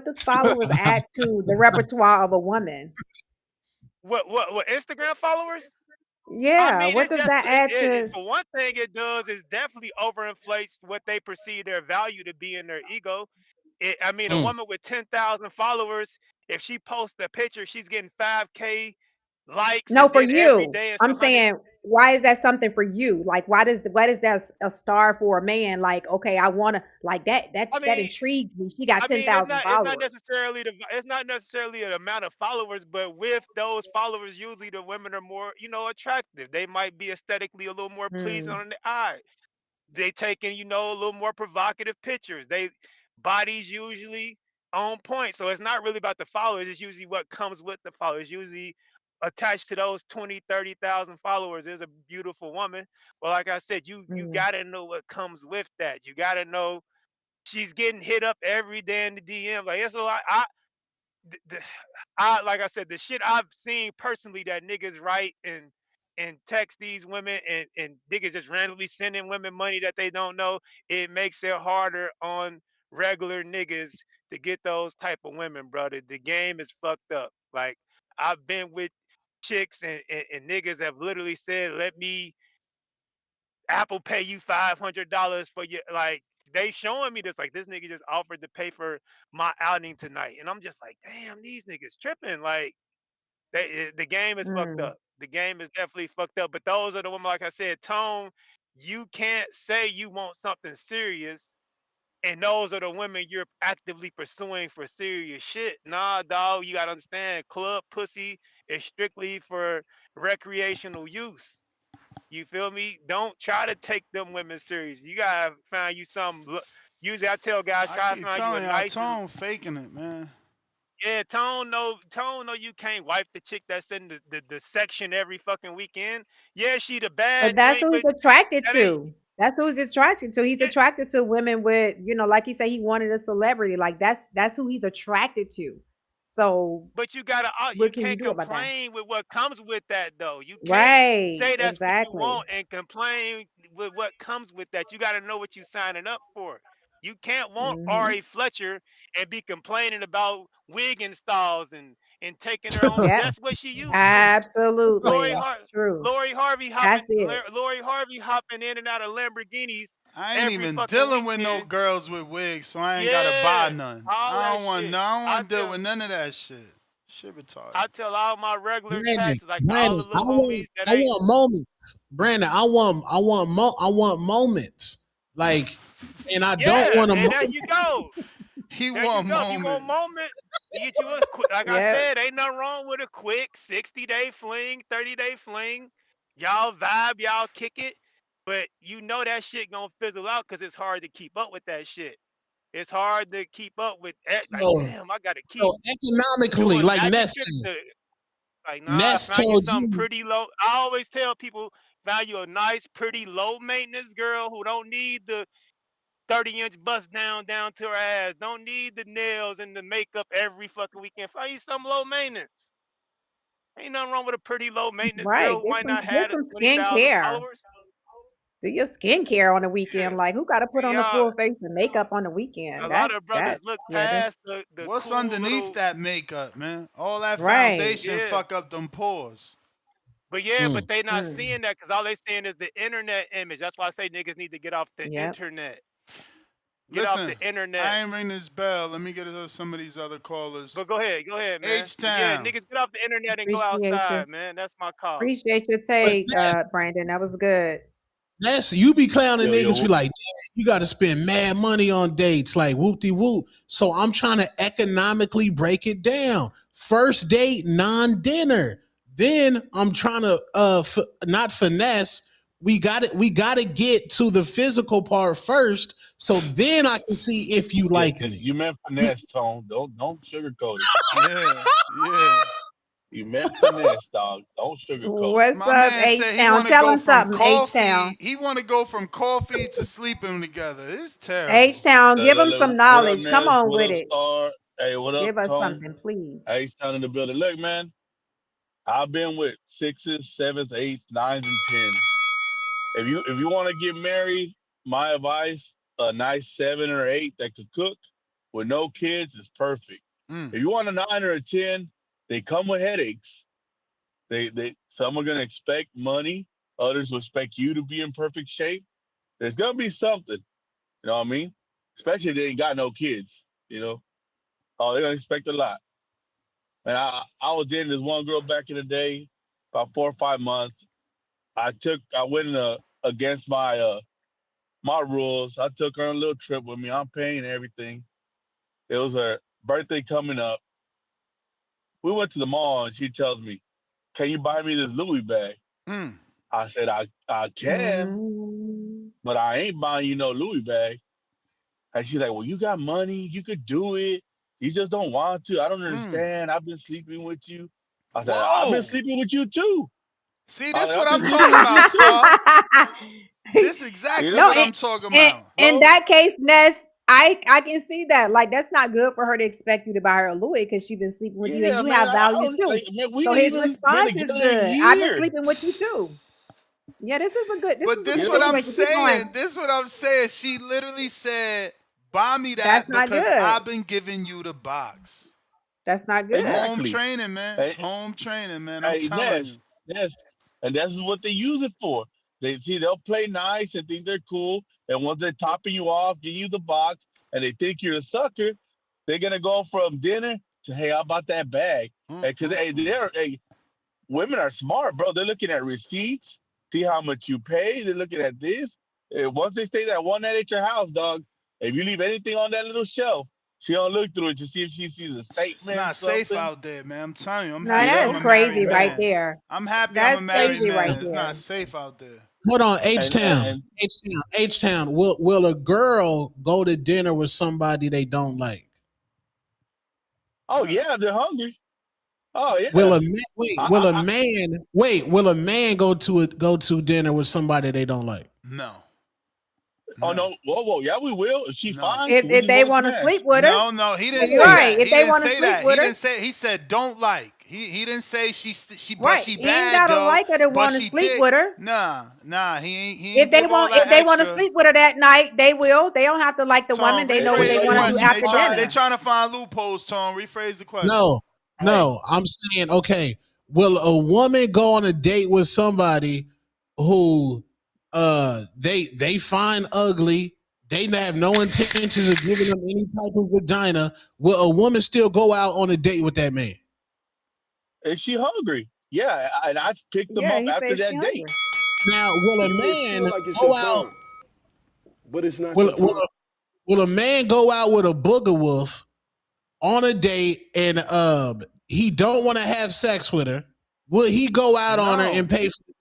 does followers add to the repertoire of a woman? What Instagram followers? I Yeah, mean, what it does just that add it to? for one thing it does is definitely overinflates what they perceive their value to be in their ego. I mean, a Mm. woman with 10,000 followers, if she posts a picture, she's getting 5K likes, No, and for then every you. day it's I'm 100. saying, why is that something for you? Like, why is that a star for a man? Like, okay, I want to like that. I That mean, intrigues me. She got I ten mean, thousand it's not followers. necessarily it's not necessarily an amount of followers, but with those followers, usually the women are more, attractive. They might be aesthetically a little more pleasing Hmm. on the eye. They taking, a little more provocative pictures. They bodies usually on point. So it's not really about the followers. It's usually what comes with the followers. Usually attached to those 20, 30,000 followers is a beautiful woman. But like I said, you Hmm. gotta know what comes with that. You gotta know she's getting hit up every day in the DM. Like it's a lot. I like I said, the shit I've seen personally that niggas write and text these women and niggas just randomly sending women money that they don't know, it makes it harder on regular niggas to get those type of women, brother. The game is fucked up. Like I've been with chicks and niggas have literally said, let me Apple pay you $500 for your like they showing me this like this nigga just offered to pay for my outing tonight, and I'm just like, damn, these niggas tripping. Like the game is fucked Mm. up. The game is definitely fucked up. But those are the women, like I said, Tone. You can't say you want something serious, and those are the women you're actively pursuing for serious shit. Nah, dog, you gotta understand, club pussy is strictly for recreational use. You feel me? Don't try to take them women serious. You gotta find you some. Usually, I tell guys, I try to keep find you a telling y'all, nice. Tone faking it, man. Yeah, Tone know you can't wipe the chick that's in the section every fucking weekend. Yeah, she the But bad that's joint, who but he's attracted that ain't. to. That's who he's attracted to. He's Yeah, attracted to women with, like he said, he wanted a celebrity. Like that's who he's attracted to. So but you gotta, you what can you can't do about that? complain with what comes with that though. You can't Right. say that's what you Exactly. want and complain with what comes with that. You gotta know what you signing up for. You can't want Hmm. Ari Fletcher and be complaining about wig installs and taking her on. Yep. That's what she used to. Lori Absolutely. Har- True. Lori Harvey That's hopping it. Lori Harvey hopping in and out of Lamborghinis I ain't every even fucking dealing with no weekend. girls with wigs, so I ain't gotta buy Yeah, none. all I that don't want shit. no. I don't I want to deal tell with none of that shit. Shit retarded. I tell all my regular Brandon, chats, like all Brandon, the little homies that I ain't. want moments. Brandon, I want moments. Like, and I don't Yeah, want a and there moment. you go. He There you want go. If you want moments. moment, you get you a quick. Like I Yep. said, ain't nothing wrong with a quick 60-day fling, 30-day fling. Y'all vibe, y'all kick it, but you know that shit gonna fizzle out because it's hard to keep up with that shit. It's hard to keep up with. Like, So, damn, I gotta keep so economically, doing like magic Ness tricks said, to. Like, nah, Ness find you told something you. pretty low. I always tell people, find you a nice, pretty low maintenance girl who don't need the 30-inch bust down to her ass. Don't need the nails and the makeup every fucking weekend. Find you some low maintenance. Ain't nothing wrong with a pretty low maintenance Right. girl who might not Get have some 20,000 skincare. followers. Do your skincare on the Yeah, weekend. Like who got to put on the y'all. full face and makeup on the A weekend? lot That's of that. brothers look Yeah, that's past the What's cool underneath little. that makeup, man? All that right. foundation Yeah. fuck up them pores. But yeah, but Mm. they not Mm. seeing that because all they seeing is the internet image. That's why I say niggas need to get off the Yep. internet. Get off Listen, the internet. I ain't ring this bell. Let me get to some of these other callers. But go ahead, man. But yeah, H-Town. niggas, get off the internet and go Appreciate you. outside, man. That's my call. Appreciate your But take, Brandon. That was good. that's you be clowning niggas. Yo, You like, damn, you got to spend mad money on dates, like whoop de whoop. So I'm trying to economically break it down. First date, non-dinner. Then I'm trying to not finesse. We got it. We got to get to the physical part first, so then I can see if you like me. You meant finesse, Tone. Don't sugarcoat it. Yeah. You meant finesse, dog. Don't sugarcoat it. What's My up, man said he H-Town? want to Tell go him from something, H-Town. coffee. He want to go from coffee to sleeping together. It's terrible. H-Town, give him some What up, knowledge. Come Ness? on What with up, it. Star? Hey, what up, Give us Tone? something, please. H-Town in the building. Look, man, I've been with 6s, 7s, 8s, 9s, and 10s. If you want to get married, my advice: a nice 7 or 8 that could cook with no kids is perfect. If you want a 9 or a 10, they come with headaches. Some are gonna expect money, others will expect you to be in perfect shape. There's gonna be something, you know what I mean? Especially if they ain't got no kids, you know. Oh, they're gonna expect a lot. And I was dating this one girl back in the day, about 4 or 5 months. I went against my my rules. I took her on a little trip with me. I'm paying everything. It was her birthday coming up. We went to the mall and she tells me, "Can you buy me this Louis bag?" I said, I can, but I ain't buying you no Louis bag. And she's like, "Well, you got money. You could do it. You just don't want to. I don't understand. I've been sleeping with you." I said, "I've been sleeping with you too." See, this is what I'm talking about, Star. This is exactly what I'm talking about. In that case, Ness, I can see that. Like, that's not good for her to expect you to buy her a Louis because she's been sleeping with you and Yeah, you man. have I value don't too. like, man, we So ain't his even been response is together a good. I've been year. sleeping with you too. Yeah, this is a good What I'm situation. Keep going. saying. This is what I'm saying. She literally said, "Buy me that That's not because good. I've been giving you the box." That's not good. Home Exactly. training, man. Hey, Home training, man. I'm hey, telling you. Ness, and that's what they use it for. They'll play nice and think they're cool, and once they're topping you off, give you the box, and they think you're a sucker, they're gonna go from dinner to, "Hey, how about that bag?" Because women are smart, bro. They're looking at receipts, see how much you pay. They're looking at this. Once they stay that one night at your house, dog, if you leave anything on that little shelf, she don't look through it to see if she sees a It's statement, not safe something. out there, man. I'm telling you. I'm No, You happy that I'm is know? a married crazy right man. there. I'm happy I'm a That's married crazy man. right It's there. not safe out there. Hold on, And H-Town. Will a girl go to dinner with somebody they don't like? oh yeah, they're hungry. Oh yeah. Will a man Will a I, man Will a man go to dinner with somebody they don't like? No. oh no, whoa, yeah, we will. If she fine, If we if just they want to want to sleep smash. with her, No, he didn't you're say right. that. If He they didn't want to say sleep that. with He her, didn't say. He said don't like. He didn't say right? she He ain't bad gotta though, like her to but want to she sleep thick. with her. Nah. He If ain't give all that they want to extra. sleep with her that night, they will. They don't have to like the Tone, woman. They know what they rephrase the want to do question. after dinner. They trying to find loopholes. Tone, rephrase the question. No. I'm saying, okay, will a woman go on a date with somebody who they find ugly? They have no intentions of giving them any type of vagina. Will a woman still go out on a date with that man? Is she hungry? Yeah, and I picked them Yeah, up he after said she that date. hungry. Now, will a You may feel man like it's your go out? time, but it's not Will, your will, time. will a man go out with a booger wolf on a date and he don't want to have sex with her? Will he go out on her and pay for it?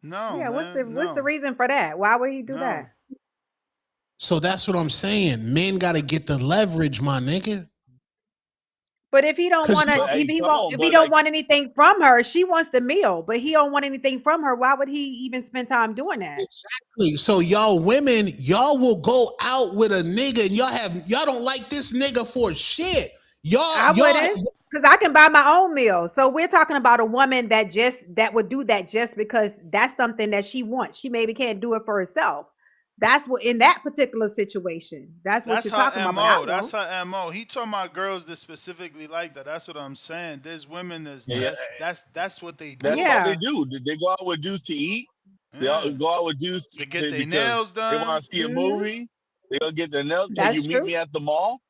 No, Yeah, man. what's the No. reason for that? Why would he do No. that? So that's what I'm saying. Men got to get the leverage, my nigga. But if he don't Cause want to, But hey, come on, if he but don't like, want anything from her, she wants the meal. But he don't want anything from her. Why would he even spend time doing that? exactly. So y'all women, y'all will go out with a nigga and y'all don't like this nigga for shit. I wouldn't, because I can buy my own meal. So we're talking about a woman that would do that just because that's something that she wants. She maybe can't do it for herself. That's what in that particular situation. That's what That's you're talking her about. But I MO. That's won't. her MO. He talking about girls that specifically like that. That's what I'm saying. There's women yeah, that's what they that's do. all they Yeah. do. They go out with dudes to eat. They Yeah. all go out with dudes To get their because nails they done. want to see a movie. They're gonna get their nails. Can you That's meet true. me at the mall?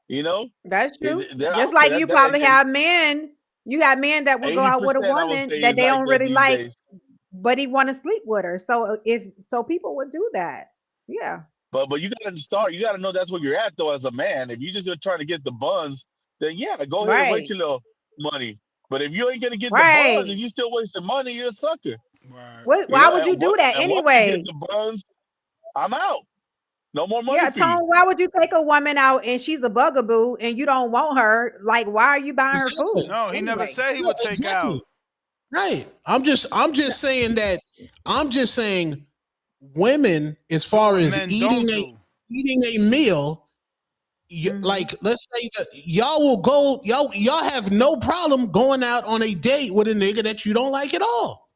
You know, That's true. they're Just out like there. you That, probably have men. You got men that will go out with a 80%, I would woman say, that is they like don't that really these like, days. but he want to sleep with her. So if so, people would do that. Yeah. But you gotta start. You gotta know that's where you're at though. As a man, if you just are trying to get the buns, then yeah, go ahead and wait Right. your little money. But if you ain't gonna get the buns and Right. you still wasting money, you're a sucker. Right. What? You Why know, would you do that and once you get anyway? the buns, I'm out. No more money Yeah, for you. Tone. Why would you take a woman out and she's a bugaboo and you don't want her? Like, why are you buying her Exactly. food No, he never anyway? said he No, would take exactly. out. Right. I'm just saying that I'm just saying women, as Do far what as men don't do. eating a meal, Hmm. like let's say that y'all will go, y'all have no problem going out on a date with a nigga that you don't like at all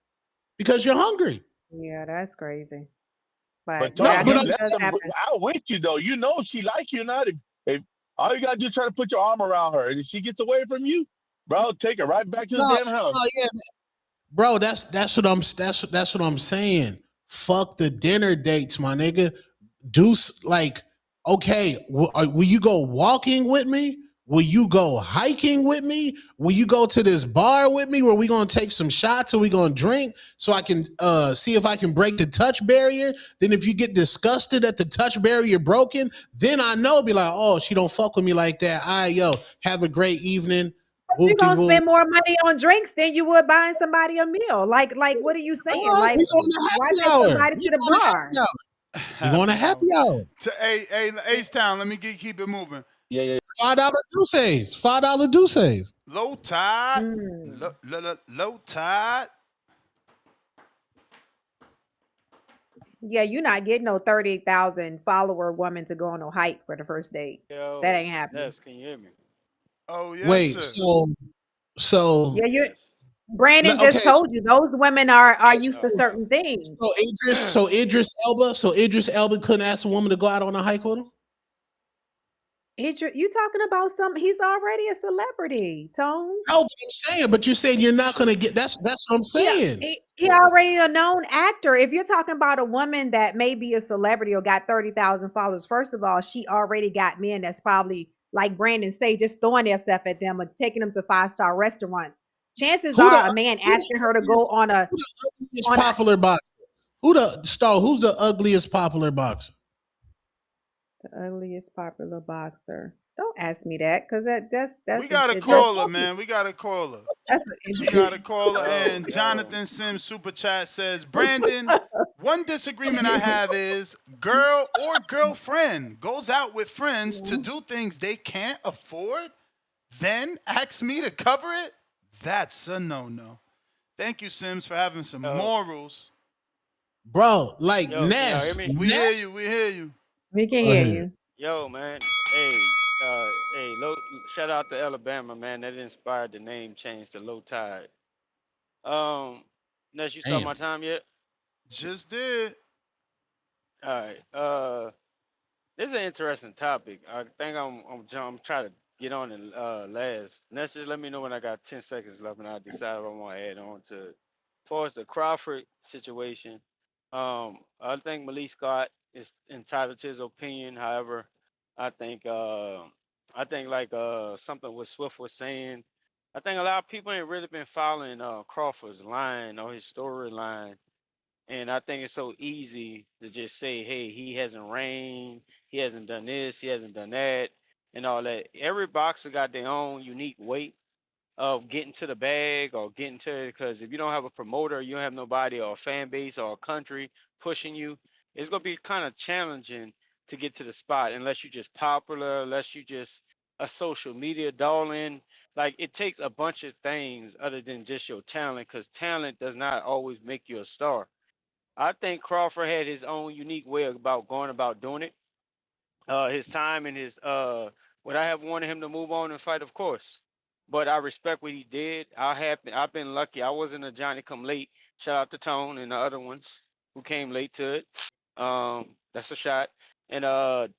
because you're hungry. Yeah, that's crazy. But But No, yeah, I Tone, but think you I'm it let does them saying, happen. out with you though. You know if she like you or not. If all you gotta do is try to put your arm around her, and if she gets away from you, bro, take her right back to the no, damn house. no, yeah, bro. That's what I'm saying. Fuck the dinner dates, my nigga. Like, okay, will you go walking with me? Will you go hiking with me? Will you go to this bar with me where we gonna take some shots or we gonna drink so I can see if I can break the touch barrier? Then if you get disgusted at the touch barrier broken, then I know be like, oh, she don't fuck with me like that. All right, yo, have a great evening. But you're Whoop de gonna whoop. spend more money on drinks than you would buying somebody a meal. Like, what are you saying? Oh, Like, we going to why happy take hour. somebody We to the going to bar? happy hour. We going to Happy happy hour. hour. Hey, H Town, let me keep it moving. Yeah. $5 Deuces. $5 Deuces. Low tide. Mm. Low tide. Yeah, you're not getting no 30,000 follower woman to go on no hike for the first date. That Yo, ain't happening. Ness, can you hear me? Oh yes, Wait, sir. so Yeah, you Yes. Brandon just okay. told you those women are used to Oh, certain things. So Idris Elba couldn't ask a woman to go out on a hike with him? You talking about he's already a celebrity, Tone. No, but I'm saying, but you said you're not gonna get that's what I'm Yeah, saying. he already a known actor. If you're talking about a woman that may be a celebrity or got 30,000 followers, first of all, she already got men that's probably like Brandon say, just throwing themselves at them or taking them to 5-star restaurants. Chances Who the are a man who the asking her to go ugliest, who the ugliest on a popular boxer? Who's the ugliest popular boxer? the ugliest popular boxer. Don't ask me that because We got a Bro, caller, fuck it. man. We got a caller. that's We got a caller, yo, and yo. Jonathan Sims super chat says, Brandon, one disagreement I have is girl or girlfriend goes out with friends to do things they can't afford, then asks me to cover it. That's a no-no. Thank you, Sims, for having some Yo, morals. Bro, like can y'all hear me? We hear you. We hear you. we can Go hear ahead. you. Yo, man. Shout out to Alabama, man. That inspired the name change to Low Tide. Um, Ness, you start Damn. my time yet? Just did. All right. This is an interesting topic. I think I'm trying to get on and last. Ness, just let me know when I got 10 seconds left, and I'll decide if I want to add on to it. As far as the Crawford situation, I think Malik Scott is entitled to his opinion. However, I think uh, I think like something what Swift was saying. I think a lot of people ain't really been following Crawford's line or his storyline, and I think it's so easy to just say, hey, he hasn't reigned, he hasn't done this, he hasn't done that, and all that. Every boxer got their own unique weight of getting to the bag or getting to it. Because if you don't have a promoter, you don't have nobody or a fan base or a country pushing you, it's gonna be kind of challenging to get to the spot unless you just popular, unless you just a social media darling. Like it takes a bunch of things other than just your talent, because talent does not always make you a star. I think Crawford had his own unique way about going about doing it. His time and his would I have wanted him to move on and fight? Of course. But I respect what he did. I've been lucky. I wasn't a Johnny come late. Shout out to Tone and the other ones who came late to it. That's a shot. And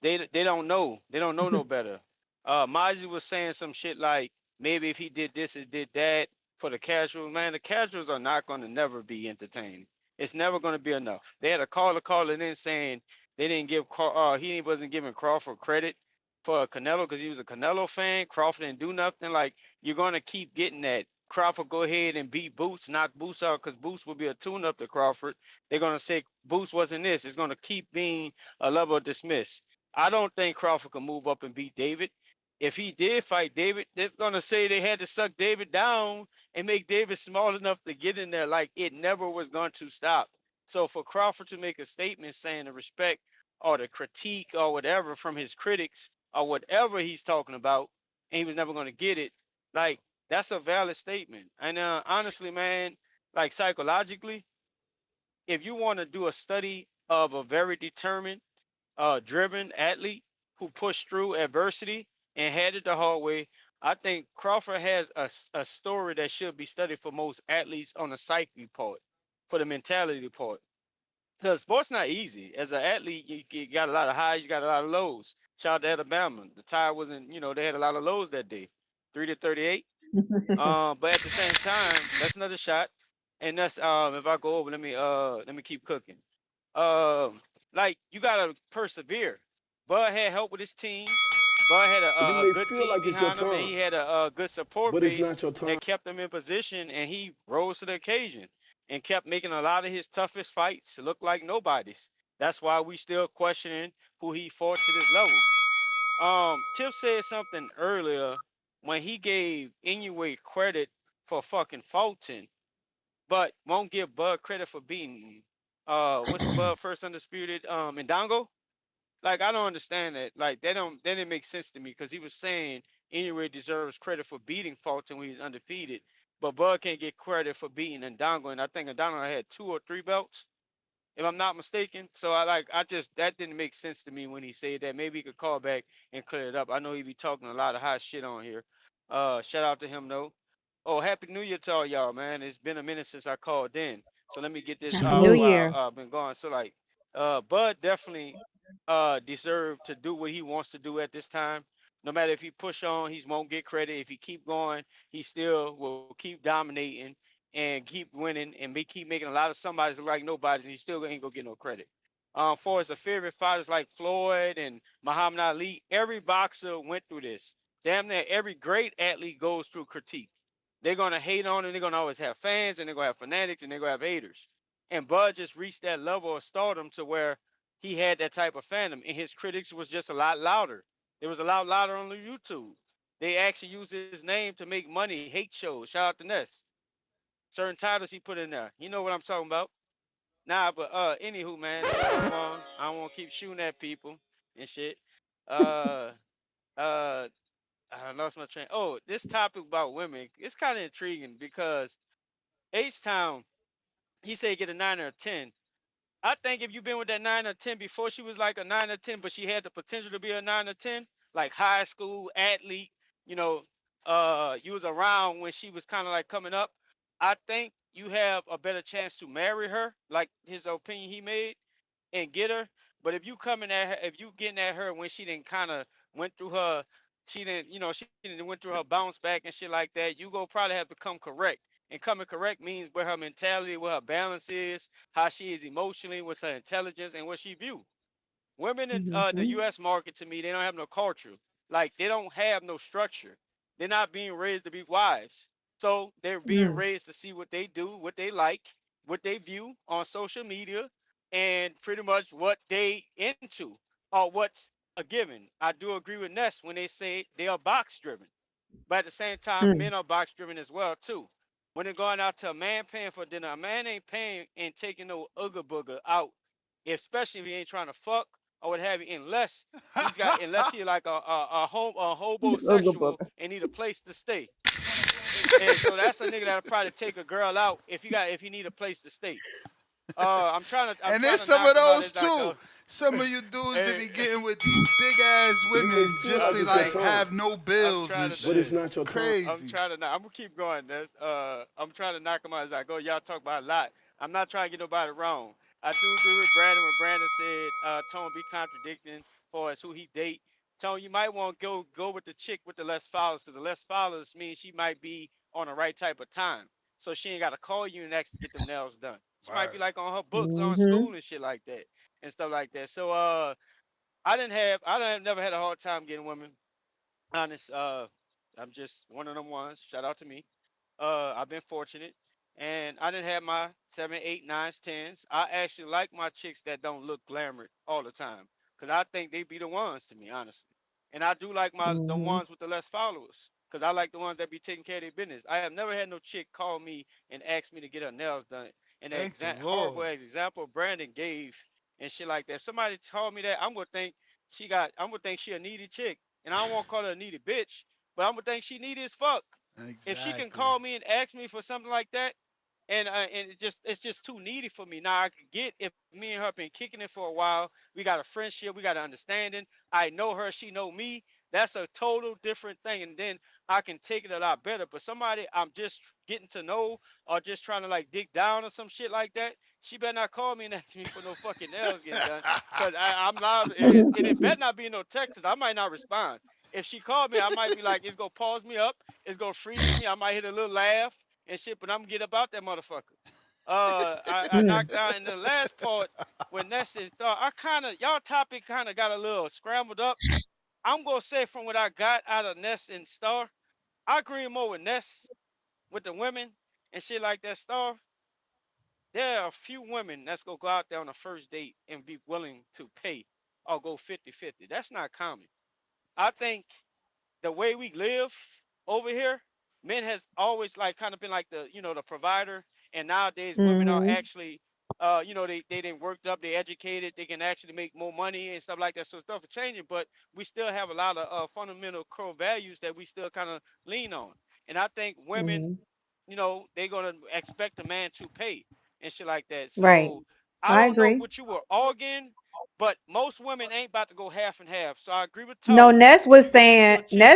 they don't know. They don't know no better. Mozzie was saying some shit like maybe if he did this and did that for the casuals, man, the casuals are not gonna never be entertained. It's never gonna be enough. They had a caller calling in saying They didn't give he wasn't giving Crawford credit for Canelo because he was a Canelo fan. Crawford didn't do nothing. Like you're gonna keep getting that. Crawford go ahead and beat Boots, knock Boots out because Boots will be a tune-up to Crawford. They're gonna say Boots wasn't this. It's gonna keep being a level of dismiss. I don't think Crawford can move up and beat David. If he did fight David, they're gonna say they had to suck David down and make David small enough to get in there. Like it never was going to stop. So for Crawford to make a statement saying the respect or the critique or whatever from his critics or whatever he's talking about, and he was never going to get it, like that's a valid statement. And honestly, man, like psychologically, if you want to do a study of a very determined, driven athlete who pushed through adversity and had it the hard way, I think Crawford has a story that should be studied for most athletes on the psyche part, for the mentality part. Because sports not easy. As an athlete, you got a lot of highs, you got a lot of lows. Shout out to Alabama. The Tide wasn't, they had a lot of lows that day, 3-38. But at the same time, that's another shot. And that's if I go over, let me keep cooking. Like you gotta persevere. Bud had help with his team. Bud had You a may good feel team like it's your behind him, and time, he had a good support but it's base not your time. that kept him in position, and he rose to the occasion and kept making a lot of his toughest fights look like nobody's. That's why we still questioning who he fought to this level. Tip said something earlier when he gave Inoue credit for fucking Fulton, but won't give Bud credit for beating what's Bud first undisputed Indongo? Like I don't understand that. Like that didn't make sense to me because he was saying Inoue deserves credit for beating Fulton when he's undefeated, but Bud can't get credit for beating Indongo, and I think Indongo had 2 or 3 belts if I'm not mistaken. So I just that didn't make sense to me when he said that. Maybe he could call back and clear it up. I know he be talking a lot of hot shit on here. Shout out to him though. Oh, happy New Year to all y'all, man. It's been a minute since I called in. So let me get this Happy out New Salute. while Year. I've been gone. So like Bud definitely deserved to do what he wants to do at this time. No matter if he push on, he won't get credit. If he keep going, he still will keep dominating and keep winning and keep making a lot of somebody's look like nobody's, and he still ain't gonna get no credit. For his favorite fighters like Floyd and Muhammad Ali, every boxer went through this. Damn near every great athlete goes through critique. They're gonna hate on it. They're gonna always have fans, and they're gonna have fanatics, and they're gonna have haters. And Bud just reached that level of stardom to where he had that type of fandom, and his critics was just a lot louder. It was a lot louder on the YouTube. They actually used his name to make money, hate shows. Shout out to Ness. Certain titles he put in there. You know what I'm talking about. Nah, but anywho, man, let me move on. I don't want to keep shooting at people and shit. Uh, uh, I lost my train. Oh, this topic about women, it's kind of intriguing because H Town, he said get a 9 or a 10. I think if you've been with that 9 or 10 before she was like a 9 or 10, but she had the potential to be a 9 or 10, like high school athlete, you know, you was around when she was kind of like coming up. I think you have a better chance to marry her, like his opinion he made, and get her. But if you coming at her, if you getting at her when she didn't kind of went through her, she didn't went through her bounce back and shit like that, you go probably have to come correct. And coming correct means where her mentality, where her balance is, how she is emotionally, what's her intelligence, and what she view. Women in the Hmm. U.S. market, to me, they don't have no culture. Like they don't have no structure. They're not being raised to be wives. So they're being Mm. raised to see what they do, what they like, what they view on social media, and pretty much what they into or what's a given. I do agree with Ness when they say they are box driven. But at the same time, Mm. men are box driven as well too. When they're going out to a man paying for dinner, a man ain't paying and taking no ooga booga out, especially if he ain't trying to fuck or what have you, unless he like a Ooga hobosexual booga. and need a place to stay. And so that's a nigga that'll probably take a girl out if he need a place to stay. I'm And trying there's to some knock of him out those as like too. a Some of you dudes that and, be getting with these big ass You may women feel just like to it's your like time, have no I'm bills trying and to but it's shit. not your time. I'm Crazy. trying to knock. I'm gonna keep going. I'm trying to knock him out as I go. Y'all talk about a lot. I'm not trying to get nobody wrong. I do agree with Brandon when Brandon said Tone be contradicting for as who he date. Tone, you might want to go with the chick with the less followers because the less followers means she might be on the right type of time. So she ain't gotta call you and ask to get them nails done. She might be Word. like on her books on Hmm. school and shit like that. and stuff like that. So I didn't have never had a hard time getting women. Honest, I'm just one of them ones. Shout out to me. I've been fortunate, and I didn't have my seven, eight, nines, tens. I actually like my chicks that don't look glamorous all the time, cause I think they be the ones to me, honestly. And I do like the Mm-hmm. ones with the less followers, cause I like the ones that be taking care of their business. I have never had no chick call me and ask me to get her nails done. And that Thank the horrible Lord. example Brandon gave and shit like that. If somebody told me that, I'm gonna think she a needy chick, and I don't want to call her a needy bitch, but I'm gonna think she needy as fuck. If she can Exactly. call me and ask me for something like that, and it's just too needy for me. Now I could get if me and her been kicking it for a while, we got a friendship, we got an understanding. I know her, she know me. That's a total different thing, and then I can take it a lot better. But somebody I'm just getting to know or just trying to like dig down or some shit like that, she better not call me and ask me for no fucking nails getting done. Cause I'm loud, and it better not be no Texas. I might not respond. If she called me, I might be like, it's gonna pause me up, it's gonna freeze me. I might hit a little laugh and shit, but I'm gonna get about that motherfucker. I knocked down in the last part when Ness is. I kind of y'all topic kind of got a little scrambled up. I'm gonna say from what I got out of Ness and Star, I agree more with Ness with the women and shit like that. Star, there are a few women that's gonna go out there on a first date and be willing to pay or go 50-50. That's not common. I think the way we live over here, men has always like kind of been like the provider, and nowadays women are Mm-hmm. actually they didn't worked up, they educated, they can actually make more money and stuff like that. So stuff is changing, but we still have a lot of fundamental core values that we still kind of lean on. And I think women, Mm-hmm. they're gonna expect a man to pay and shit like that. Right. So I I don't know agree. what you were arguing, but most women ain't about to go half and half. So I agree with No, Tone. Listen to your chick.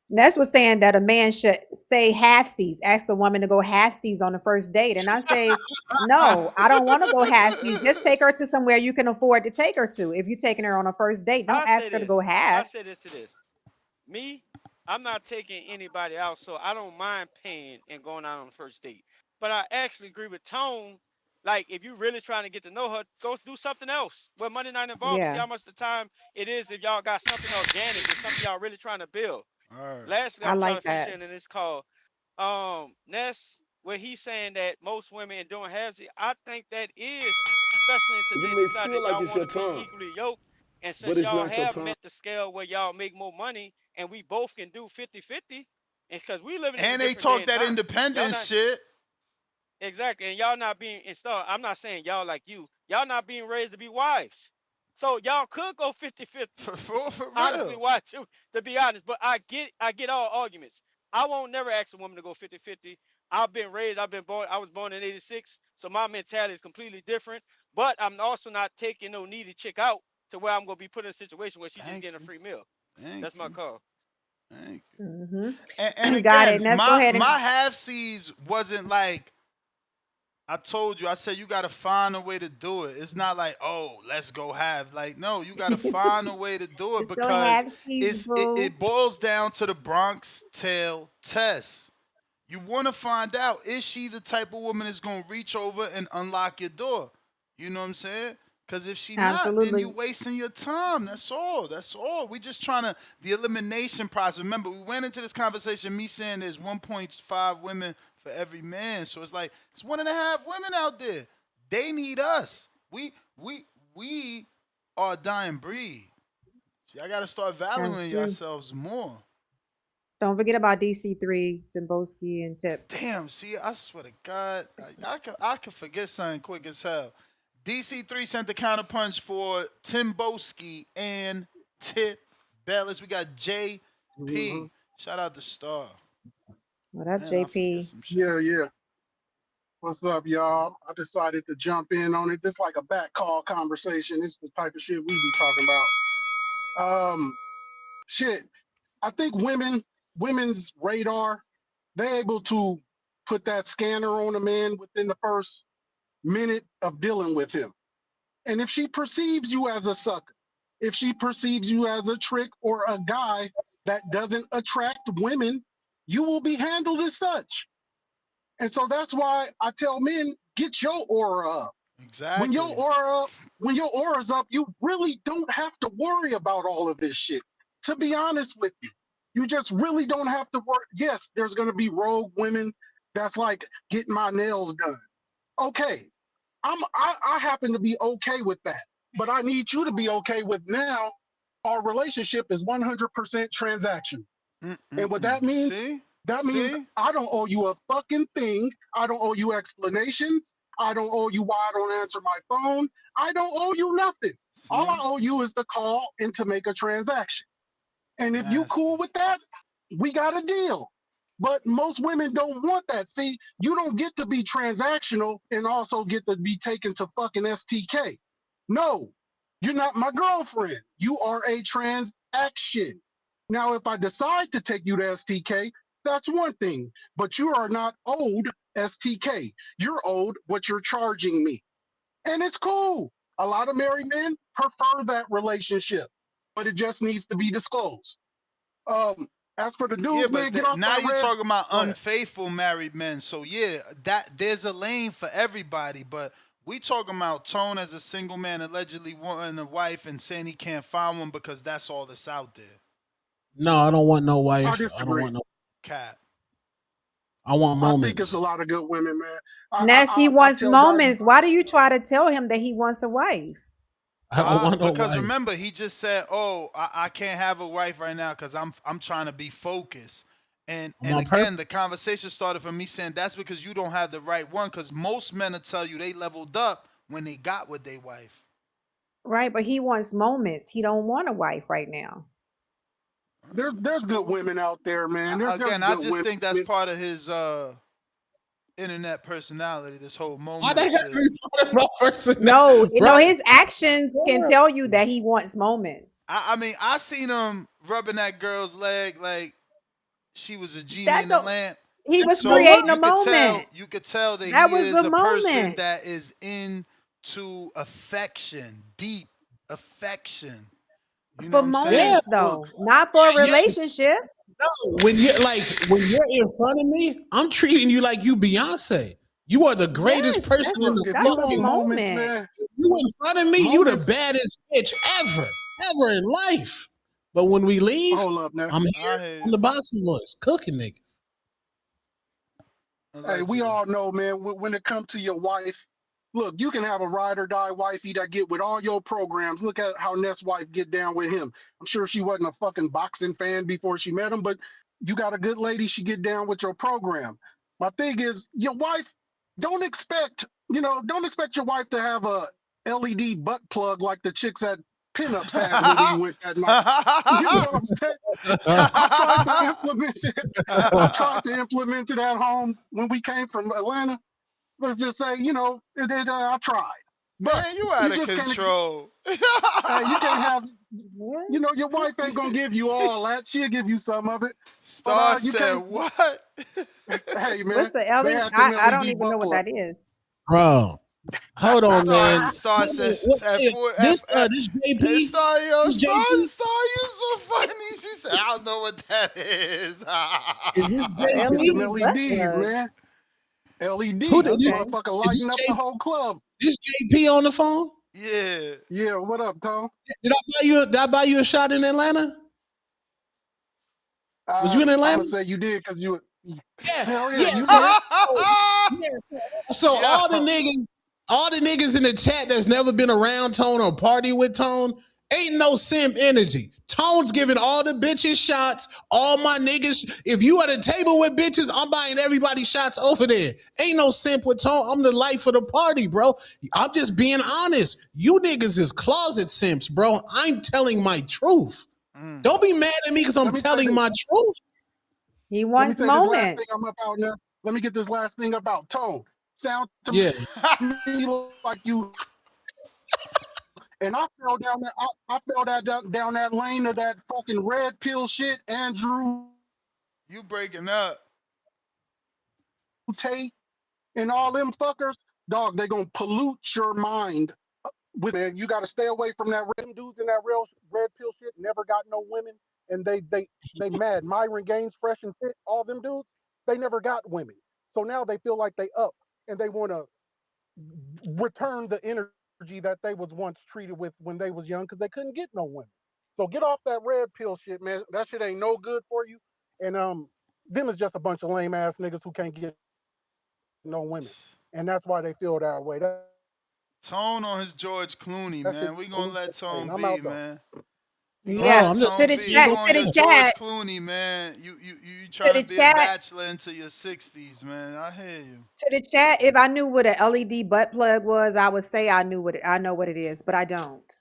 Ness was saying that a man should say halfsies, ask a woman to go halfsies on the first date. And I say, no, I don't want to go halfsies. Just take her to somewhere you can afford to take her to. If you're taking her on a first date, don't I say ask her to this. go I half. say this to this. Me, I'm not taking anybody out, so I don't mind paying and going out on the first date. But I actually agree with Tone. Like, if you're really trying to get to know her, go do something else where money not involved and see Yeah, how much the time it is if y'all got something organic and something y'all really trying to build. All right. Lastly, I I'm trying like to finish that. it, and it's called Ness, where he's saying that most women are doing halvesy. I think that is, especially in You today's may society, feel that like y'all it's want your to be time, equally yoked. And but since it's y'all not your have time. met the scale where y'all make more money and we both can do 50-50, and because we living in a And they different day talk and that time, y'all independent not shit. exactly, and y'all not being installed. I'm not saying y'all like you. Y'all not being raised to be wives. So y'all could go 50-50. For Honestly, real. watch you, to be honest. But I get all arguments. I won't never ask a woman to go 50-50. I was born in 86, so my mentality is completely different. But I'm also not taking no needy chick out to where I'm gonna be put in a situation where she's just Thank getting a you. free meal. Thank That's my you. call. Thank you. And Mm-hmm. Got it. again, Ness, go my ahead my and half C's wasn't like I told you. I said you gotta find a way to do it. It's not like, oh, let's go have. Like, no, you gotta find a way to do it just go because half seas, it, boo. it boils down to the Bronx tail test. You want to find out, is she the type of woman that's going to reach over and unlock your door? You know what I'm saying? Because if she not, then you Absolutely. wasting your time. That's all. That's all. We just trying to, the elimination process. Remember, we went into this conversation, me saying there's 1.5 women for every man. So it's like, it's 1.5 women out there. They need us. We are a dying breed. Y'all got to start That's valuing true. yourselves more. Don't forget about DC3, Timboski, and Tip. Damn, see, I swear to God, I could forget something quick as hell. DC3 sent the counterpunch for Timboski and Tip Bellis. We got Mm-hmm. JP. Shout out to Star. What up, Man, I forget JP? some shit. Yeah, yeah. What's up, y'all? I decided to jump in on it. This like a back call conversation. This is the type of shit we be talking about. Shit. I think women's radar, they're able to put that scanner on a man within the first minute of dealing with him. And if she perceives you as a sucker, if she perceives you as a trick or a guy that doesn't attract women, you will be handled as such. And so that's why I tell men, get your aura up. Exactly. When your aura's up, you really don't have to worry about all of this shit. To be honest with you, you just really don't have to worry. Yes, there's gonna be rogue women that's like getting my nails done. Okay, I happen to be okay with that, but I need you to be okay with now. Our relationship is 100% transaction, and what that means, See? that means See? I don't owe you a fucking thing. I don't owe you explanations. I don't owe you why I don't answer my phone. I don't owe you nothing. All I See? owe you is the call and to make a transaction. And if you Nasty. cool with that, we got a deal. But most women don't want that. See, you don't get to be transactional and also get to be taken to fucking STK. No, you're not my girlfriend. You are a transaction. Now, if I decide to take you to STK, that's one thing. But you are not owed STK. You're owed what you're charging me. And it's cool. A lot of married men prefer that relationship, but it just needs to be disclosed. As for the Yeah, dudes, but man, get off now that you're red. talking about Go ahead. unfaithful married men. So yeah, that there's a lane for everybody, but we talking about Tone as a single man allegedly wanting a wife and saying he can't find one because that's all that's out there. No, I don't want no I wife. I don't disagree. want no. Cat. I want I think it's a moments. lot of good women, man. Ness, he I wants tell guys, moments. Why do you try to tell him that he wants a wife? I don't want no Because wife. remember, he just said, "Oh, I can't have a wife right now because I'm trying to be focused." I'm And on again, the purpose. conversation started from me saying that's because you don't have the right one. Because most men will tell you they leveled up when they got with their wife. Right, but he wants moments. He don't want a wife right now. there's good women out there, man. There's Again, I good just women. think that's part of his internet personality. This whole Why moment they got to shit. be part of my No, personality, you bro? know, his actions can tell you that he wants moments. I mean, I seen him rubbing that girl's leg like she was a genie That in the don't lamp. he was No So what? creating a moment. you could tell that That he was is the a person moment. that is into affection, deep affection. You know For what I'm saying? Yeah, moments though, not for a yeah. relationship. No, when you're in front of me, I'm treating you like you Beyonce. You are the greatest Yes, person that's in Look, the if you that's a want fucking. moments, moment. man, You in front of me, you the moments. baddest bitch ever in life. But when we leave, Hold up, now. I'm I here hear on you. the boxing voice, cooking niggas. Hey, we Allegedly. all know, man, when it comes to your wife, look, you can have a ride or die wifey that get with all your programs. Look at how Ness' wife get down with him. I'm sure she wasn't a fucking boxing fan before she met him, but you got a good lady, she get down with your program. My thing is, your wife, don't expect your wife to have a LED butt plug like the chicks at pinups had when we went that night. You know what I'm saying? I tried to implement it. I tried to implement it at home when we came from Atlanta. Let's just say, I tried. But Man, you out you of just can't, control. you can't have, What? your wife ain't gonna give you all that. She'll give you some of it. But Star you said can't. what? Hey man, What's the they LED? had them I don't LED even know butt what plug. that is. Bro, hold on, Star man. Star says at Hey, four this F, this hey, JP, Star, yo, this JP, Star, you so funny. She said, I don't know what that is. is this It's them JP? LED butt LEDs, plug. man. Who LED. did This this? Okay. motherfucker Is lighting this up the whole club. this JP on the phone? Yeah. Yeah, what up, Tom? Did I buy you a shot in Atlanta? Was you in I'm Atlanta? gonna say you did because you. Yeah, Hell yeah, yeah. you So, did. so, yeah, so Yo. all the niggas in the chat that's never been around Tone or party with Tone, ain't no simp energy. Tone's giving all the bitches shots. All my niggas. If you at a table with bitches, I'm buying everybody shots over there. Ain't no simp with Tone. I'm the life of the party, bro. I'm just being honest. You niggas is closet simps, bro. I'm telling my truth. Don't be mad at me because I'm Let me say telling this. my truth. He Let me wants say this last moments. thing I'm about now. Let me get this last thing about Tone. Sound to Yeah. me like you. And I fell down that. I fell down that lane of that fucking red pill shit. Andrew You breaking up. Tate and all them fuckers. Dog, they gonna pollute your mind. With man, you got to stay away from that. Them dudes in that real red pill shit never got no women, and they mad. Myron Gaines, Fresh and Fit, all them dudes, they never got women. So now they feel like they up, and they want to return the energy that they was once treated with when they was young because they couldn't get no women. So get off that red pill shit, man. That shit ain't no good for you. And them is just a bunch of lame ass niggas who can't get no women, and that's why they feel that way. Tone on his George Clooney, man. We gonna let Tone I'm be, out though. man. We gonna Yeah, let to Tone the be. chat, You on to your the George chat, Clooney, man. You to trying the to be a chat, bachelor into your 60s, man. I hear you. to the chat. If I knew what an LED butt plug was, I would say I know what it is, but I don't.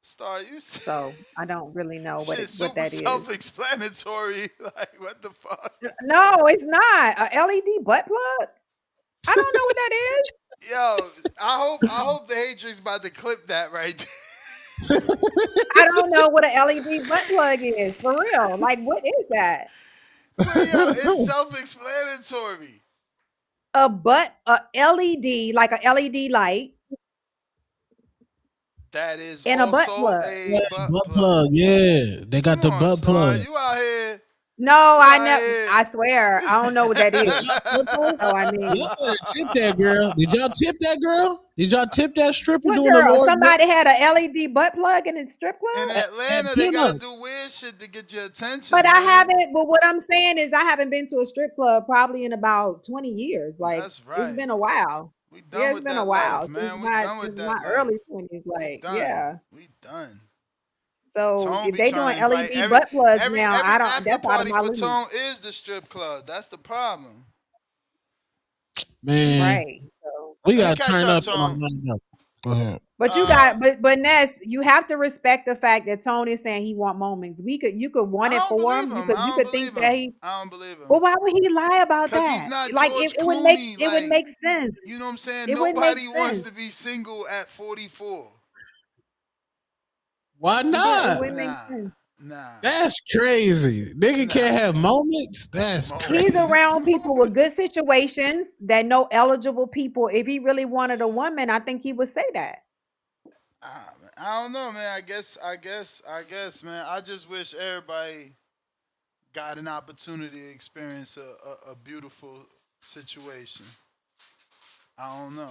Star, you So I don't really know shit what super that is. self-explanatory. Like, what the fuck? No, it's not a LED butt plug. I don't know what that is. Yo, I hope the Hatrix about to clip that right there. I don't know what an LED butt plug is for real. Like, what is that? But yo, it's self-explanatory. A LED, like a LED light, That is and a butt also plug. a butt Butt plug. plug, yeah. They got Come the on, butt Star. plug. You out here. No, You I out never. here. I swear, I don't know what that Did is. y'all tip her? So I Y'all mean, better tip that girl. Did y'all tip that girl? Did y'all tip that stripper what doing the girl? Lord Somebody had a LED butt plug in a strip In club. at Atlanta, they gotta Pinner? do weird shit to get your But attention, I man. haven't. But what I'm saying is, I haven't been to a strip club probably in about 20 years. Like, That's it's right. been a while. We Yeah, done it's with been a that life, while man. We done with since that my life. early 20s. We Like, done. yeah. We done. So Tone if be they trying doing to invite LED butt plugs now, I every don't. after That's out of party my for league. Tone is the strip club. That's the problem. Man, Right. So, we Let me gotta catch turn up, up. Tone. Go ahead. but you got, but Ness, you have to respect the fact that Tony's saying he want moments. You could want I it don't for believe him. him. I You don't could think believe that him. he. I don't believe him. Well, why would he lie about Cause he's that? not Like George it would make Clooney. it would Like, make sense. you know what I'm saying? It would make Nobody wants sense. to be single at 44. Why It not? would make Nah. sense. Nah. That's crazy. Nigga Nah. can't have moments. That's He's crazy. around people with good situations that know eligible people. If he really wanted a woman, I think he would say that. I don't know, man. I guess, man. I just wish everybody got an opportunity to experience a beautiful situation. I don't know.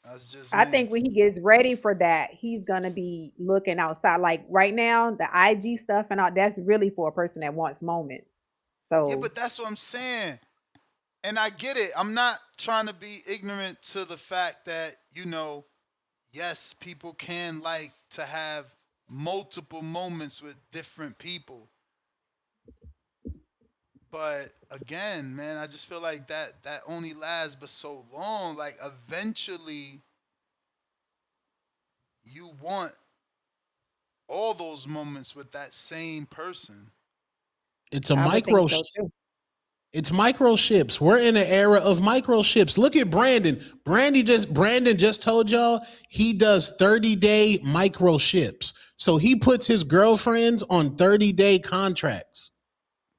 That's just I me. think when he gets ready for that, he's gonna be looking outside. Like right now, the IG stuff and all that's really for a person that wants moments. Yeah, So but that's what I'm saying. And I get it. I'm not trying to be ignorant to the fact that, yes, people can like to have multiple moments with different people. But again, man, I just feel like that only lasts but so long. Like eventually you want all those moments with that same person. It's a I would think micro. so too. It's microships. We're in an era of microships. Look at Brandon. Brandon just told y'all he does 30-day microships. So he puts his girlfriends on 30-day contracts.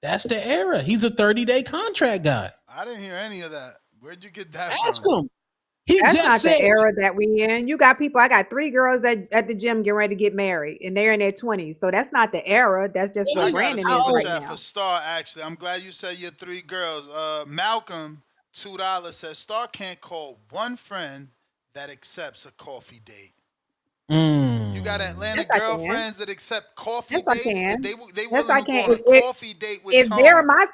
That's the era. He's a 30-day contract guy. I didn't hear any of that. Where'd you get that Ask from? him. He That's just not the said era that we in. You got people. I got 3 girls at the gym getting ready to get married, and they're in their 20s. So that's not the era. That's just I where got a Brandon is super right chat for now. Star, actually. I'm glad you said your 3 girls. Malcolm, $2, says Star can't call one friend that accepts a coffee date. You got Atlanta Yes, I can. girlfriends that accept coffee Yes, I dates? That can. they Yes, willing I to go can. on a coffee date with If they're Tone. my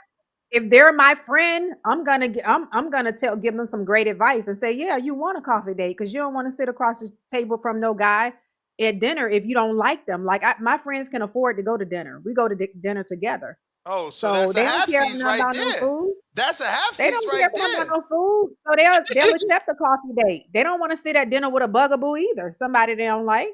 if they're my friend, I'm gonna give them some great advice and say, yeah, you want a coffee date because you don't want to sit across the table from no guy at dinner if you don't like them. Like my friends can afford to go to dinner. We go to dinner together, Oh, so so that's a they don't half care seas nothing right about no there. food. That's a half They seas don't right care nothing about there. no food, so they'll accept a coffee date. They don't want to sit at dinner with a bugaboo either. Somebody they don't like.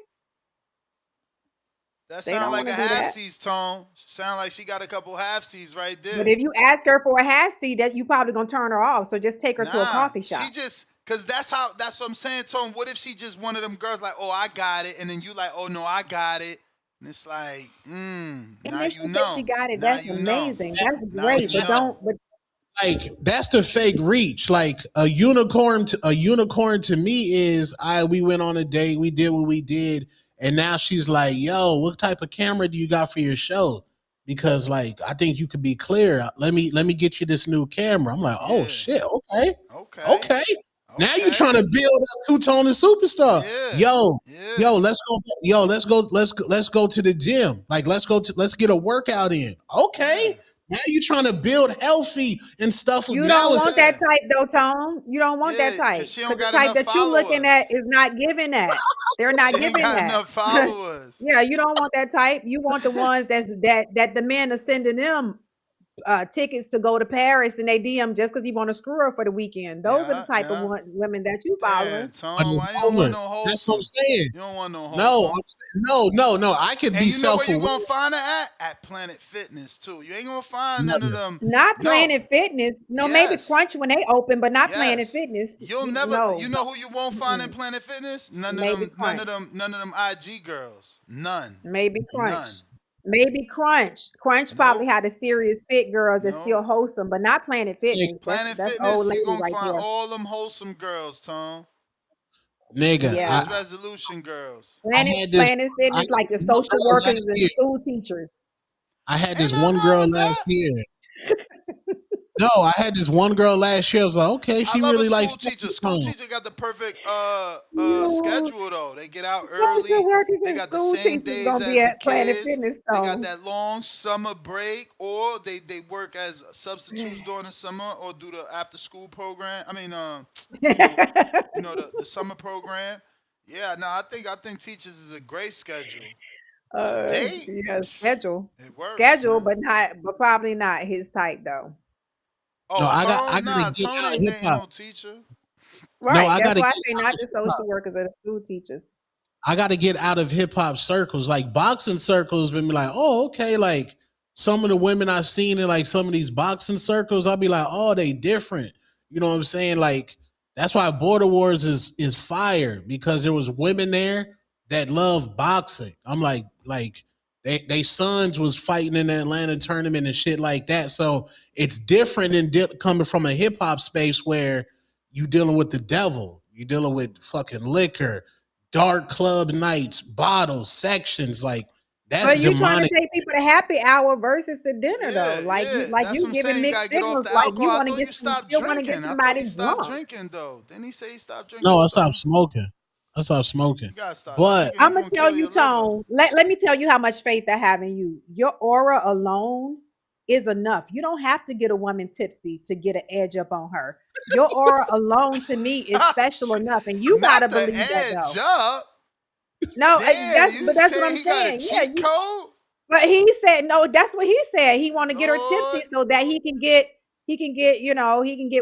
That They sound don't like want a to do half that. seas, Tone. Sound like she got a couple half seas right But there. if you ask her for a half seat, that you probably gonna turn her off. So just take her to a Nah, coffee she shop. just cause that's what I'm saying, Tone. What if she just one of them girls like, oh, I got it, and then you like, oh no, I got it, and it's like, And now if you she thinks she know, got it, now that's you know, amazing. That's now great. you But know. don't. But like that's the fake reach. Like a unicorn to me is we went on a date, we did what we did, and now she's like, yo, what type of camera do you got for your show? Because like I think you could be clear. Let me get you this new camera. I'm like, oh Yeah. shit, okay. Okay. Okay. Now you're trying to build up two-tone and superstar. Yo, let's go to the gym. Like, let's get a workout in. Okay. Now you're trying to build healthy and stuff. You don't want that type though, Tone. You don't want that type. Because the type that you're looking at is not giving that. They're not giving that. Enough followers. Yeah, you don't want that type. You want the ones that the men are sending them tickets to go to Paris and they DM just because he want to screw her for the weekend. Those are the type of women that you following. Tom, why you don't want no wholesome? That's what I'm saying. You don't want no wholesome. No. I could be self-aware. You know where you gonna find her at Planet Fitness too. You ain't gonna find none of them. Not Planet Fitness. No, maybe Crunch when they open, but not Planet Fitness. You'll never. No. You know who you won't find in Planet Fitness? None of them IG girls. None. Maybe Crunch. None. Maybe Crunch. Crunch probably had a serious fit girls that's still wholesome, but not Planet Fitness. Planet Fitness, you're gonna find all them wholesome girls, Tom. Nigga, resolution girls. Planet Fitness, like the social workers and school teachers. I had this one girl last year. No, I had this one girl last year. I was like, okay, she really likes school teacher got the perfect schedule though. They get out early. They got the same days as the kids. They got that long summer break, or they work as substitutes during the summer, or do the after school program. I mean, the summer program. Yeah, no, I think teachers is a great schedule. Yeah, schedule. It works, schedule, but probably not his type though. Oh, no, I gotta get out of hip hop. No teacher. Right, that's why I say not the social workers or the school teachers. I gotta get out of hip hop circles, like boxing circles. Been be like, oh, okay, like some of the women I've seen in like some of these boxing circles, I'll be like, oh, they different. You know what I'm saying? Like that's why Border Wars is fire, because there was women there that love boxing. I'm like they sons was fighting in the Atlanta tournament and shit like that. So it's different than coming from a hip hop space where you dealing with the devil, you dealing with fucking liquor, dark club nights, bottles, sections. Like that's but you demonic. Trying to take people to happy hour versus to dinner though. Like you giving mixed signals. Like you want to get still want to get somebody drunk. Drinking though. Didn't he say he stopped drinking? No, I stopped smoking. But I'm gonna tell you, Tone. Let me tell you how much faith I have in you. Your aura alone is enough. You don't have to get a woman tipsy to get an edge up on her. Your aura alone to me is special enough, and you gotta believe that though. No, that's what I'm saying. But he said no. That's what he said. He want to get her tipsy so that he can get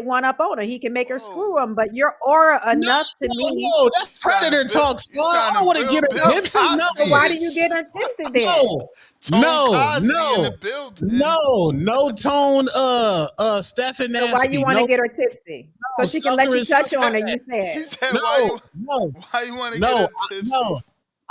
one up on her. He can make her screw him. But your aura enough to me. No, that's predator talk. I don't want to get her tipsy. No, why do you get her tipsy then? No, Tone. Stephen. So why you want to get her tipsy? So she can let you touch on her. You said. She said, why you want to get her tipsy? No.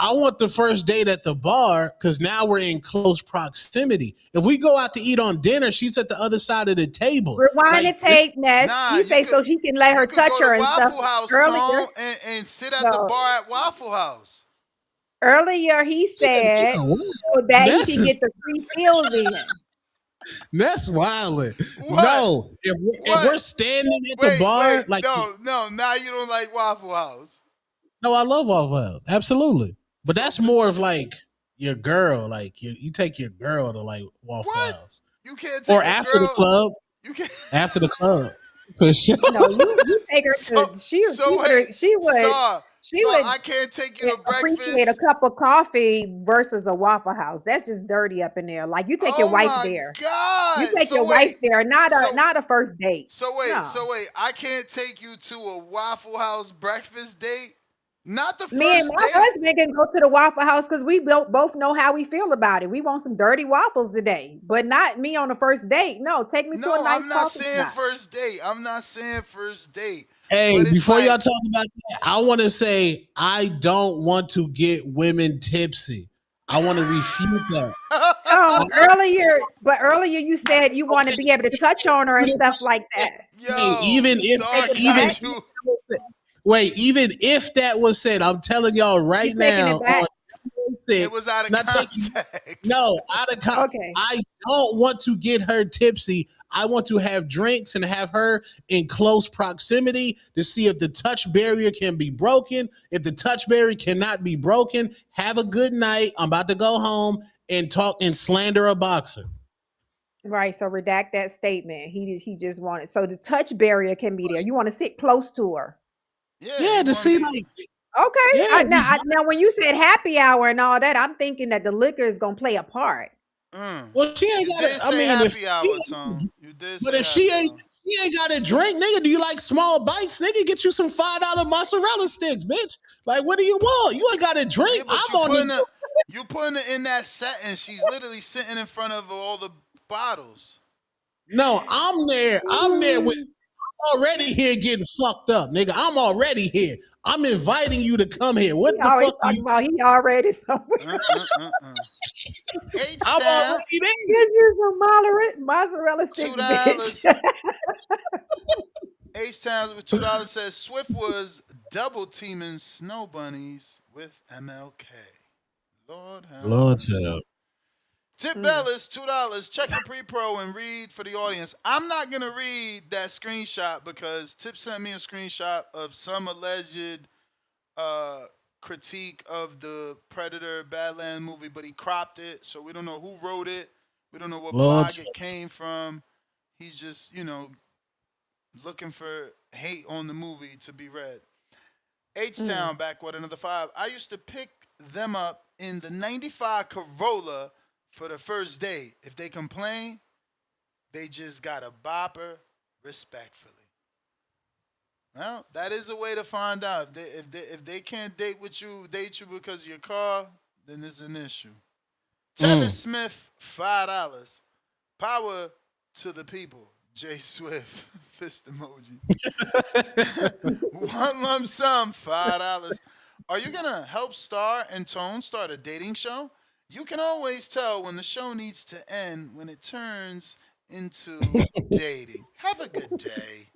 I want the first date at the bar because now we're in close proximity. If we go out to eat on dinner, she's at the other side of the table. Rewind the tape, Ness. You say so she can let her touch her and stuff. Waffle House, Tom, and sit at the bar at Waffle House. Earlier, he said so that he can get the free meals in. That's wildin'. No, if we're standing at the bar, like no, now you don't like Waffle House. No, I love Waffle House, absolutely. But that's more of like your girl, like you take your girl to like Waffle House. You can't take or after the club. You can't after the club. No, you take her to she would. I can't take you to breakfast. Appreciate a cup of coffee versus a Waffle House. That's just dirty up in there. Like you take your wife there. God. You take your wife there, not a first date. So wait, I can't take you to a Waffle House breakfast date. Not the first Me and my date. husband can go to the Waffle House because we both know how we feel about it. We want some dirty waffles today, but not me on the first date. No, take me to a nice coffee shop. I'm not saying first date. Hey, before y'all talk about that, I want to say I don't want to get women tipsy. I want to refute that. Earlier you said you want to be able to touch on her and stuff like that. Even if that was said, I'm telling y'all right now. It was out of context. Out of context. Okay. I don't want to get her tipsy. I want to have drinks and have her in close proximity to see if the touch barrier can be broken. If the touch barrier cannot be broken, have a good night. I'm about to go home and talk and slander a boxer. Right. So redact that statement. He just wanted so the touch barrier can be there. You want to sit close to her. Yeah, to see like. Okay. Yeah, Now when you said happy hour and all that, I'm thinking that the liquor is gonna play a part. Well, she ain't got it. I mean, happy hour, Tom. You did. But if she ain't got a drink, nigga, do you like small bites? Nigga, get you some $5 mozzarella sticks, bitch. Like, what do you want? You ain't got a drink. Yeah, I'm on the. You putting her in that setting. She's literally sitting in front of all the bottles. No, I'm there. I'm already here getting fucked up, nigga. I'm already here. I'm inviting you to come here. What the fuck are you about? He already somewhere. I'm already there. Get you some mozzarella sticks, bitch. H-Town with $2 says Swift was double teaming Snow Bunnies with MLK. Lord have mercy. Tip Bellis, $2. Check the pre-pro and read for the audience. I'm not going to read that screenshot because Tip sent me a screenshot of some alleged critique of the Predator Badland movie, but he cropped it, so we don't know who wrote it. We don't know what blog it came from. He's just, looking for hate on the movie to be read. H-Town back with another $5. I used to pick them up in the 95 Corolla for the first date. If they complain, they just got a bopper respectfully. Well, that is a way to find out. If they can't date you because of your car, then there's an issue. Taylor Smith, $5. Power to the people. J Swift, fist emoji. One lump sum, $5. Are you gonna help Star and Tone start a dating show? You can always tell when the show needs to end when it turns into dating. Have a good day.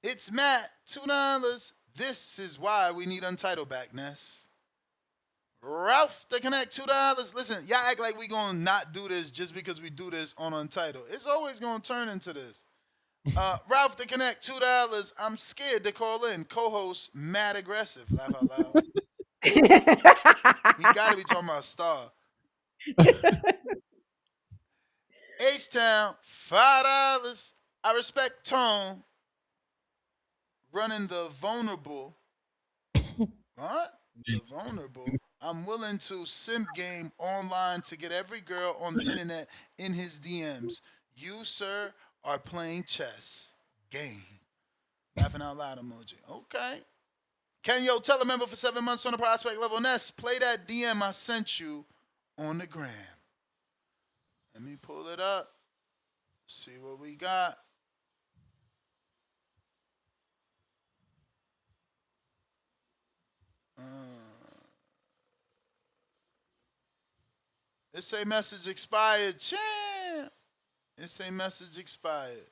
It's Matt, $2. This is why we need Untitled back, Ness. Ralph the Connect, $2. Listen, y'all act like we gonna not do this just because we do this on Untitled. It's always gonna turn into this. Ralph the Connect, $2. I'm scared to call in. Co-host Mad Aggressive. Laugh out loud. We gotta be talking about Star. H-Town, $5. I respect Tone running the vulnerable. What? The vulnerable. I'm willing to simp game online to get every girl on the internet in his DMs. You, sir, are playing chess. Game. Laughing out loud emoji. Okay. Can yo tell a member for 7 months on the prospect level? Ness, play that DM I sent you on the gram. Let me pull it up. See what we got. It say message expired. Champ. It say message expired.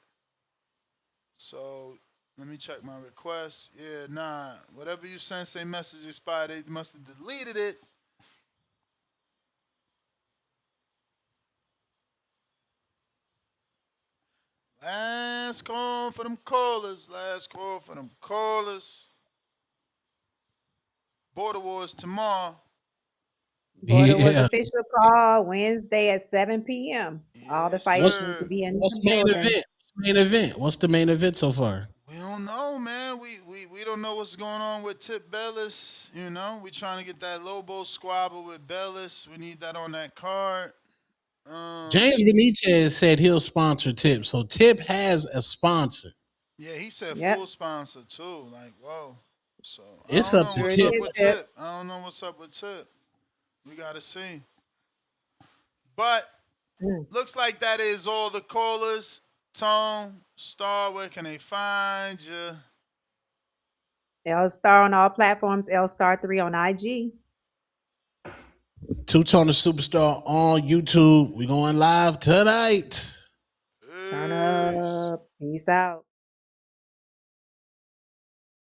So let me check my request. Yeah, nah. Whatever you sent say message expired. They must have deleted it. Last call for them callers. Last call for them callers. Border Wars tomorrow. Border Wars official call Wednesday at 7 p.m. All the fights need to be in the building. What's the main event so far? We don't know, man. We don't know what's going on with Tip Bellis. We trying to get that Lobo squabble with Bellis. We need that on that card. James Benitez said he'll sponsor Tip, so Tip has a sponsor. Yeah, he said full sponsor too. Like, whoa. So it's up to Tip. I don't know what's up with Tip. We gotta see. But looks like that is all the callers. Tone, Star, where can they find you? L Star on all platforms. L Star 3 on IG. Two-Tone the Superstar on YouTube. We going live tonight. Turn up. Peace out.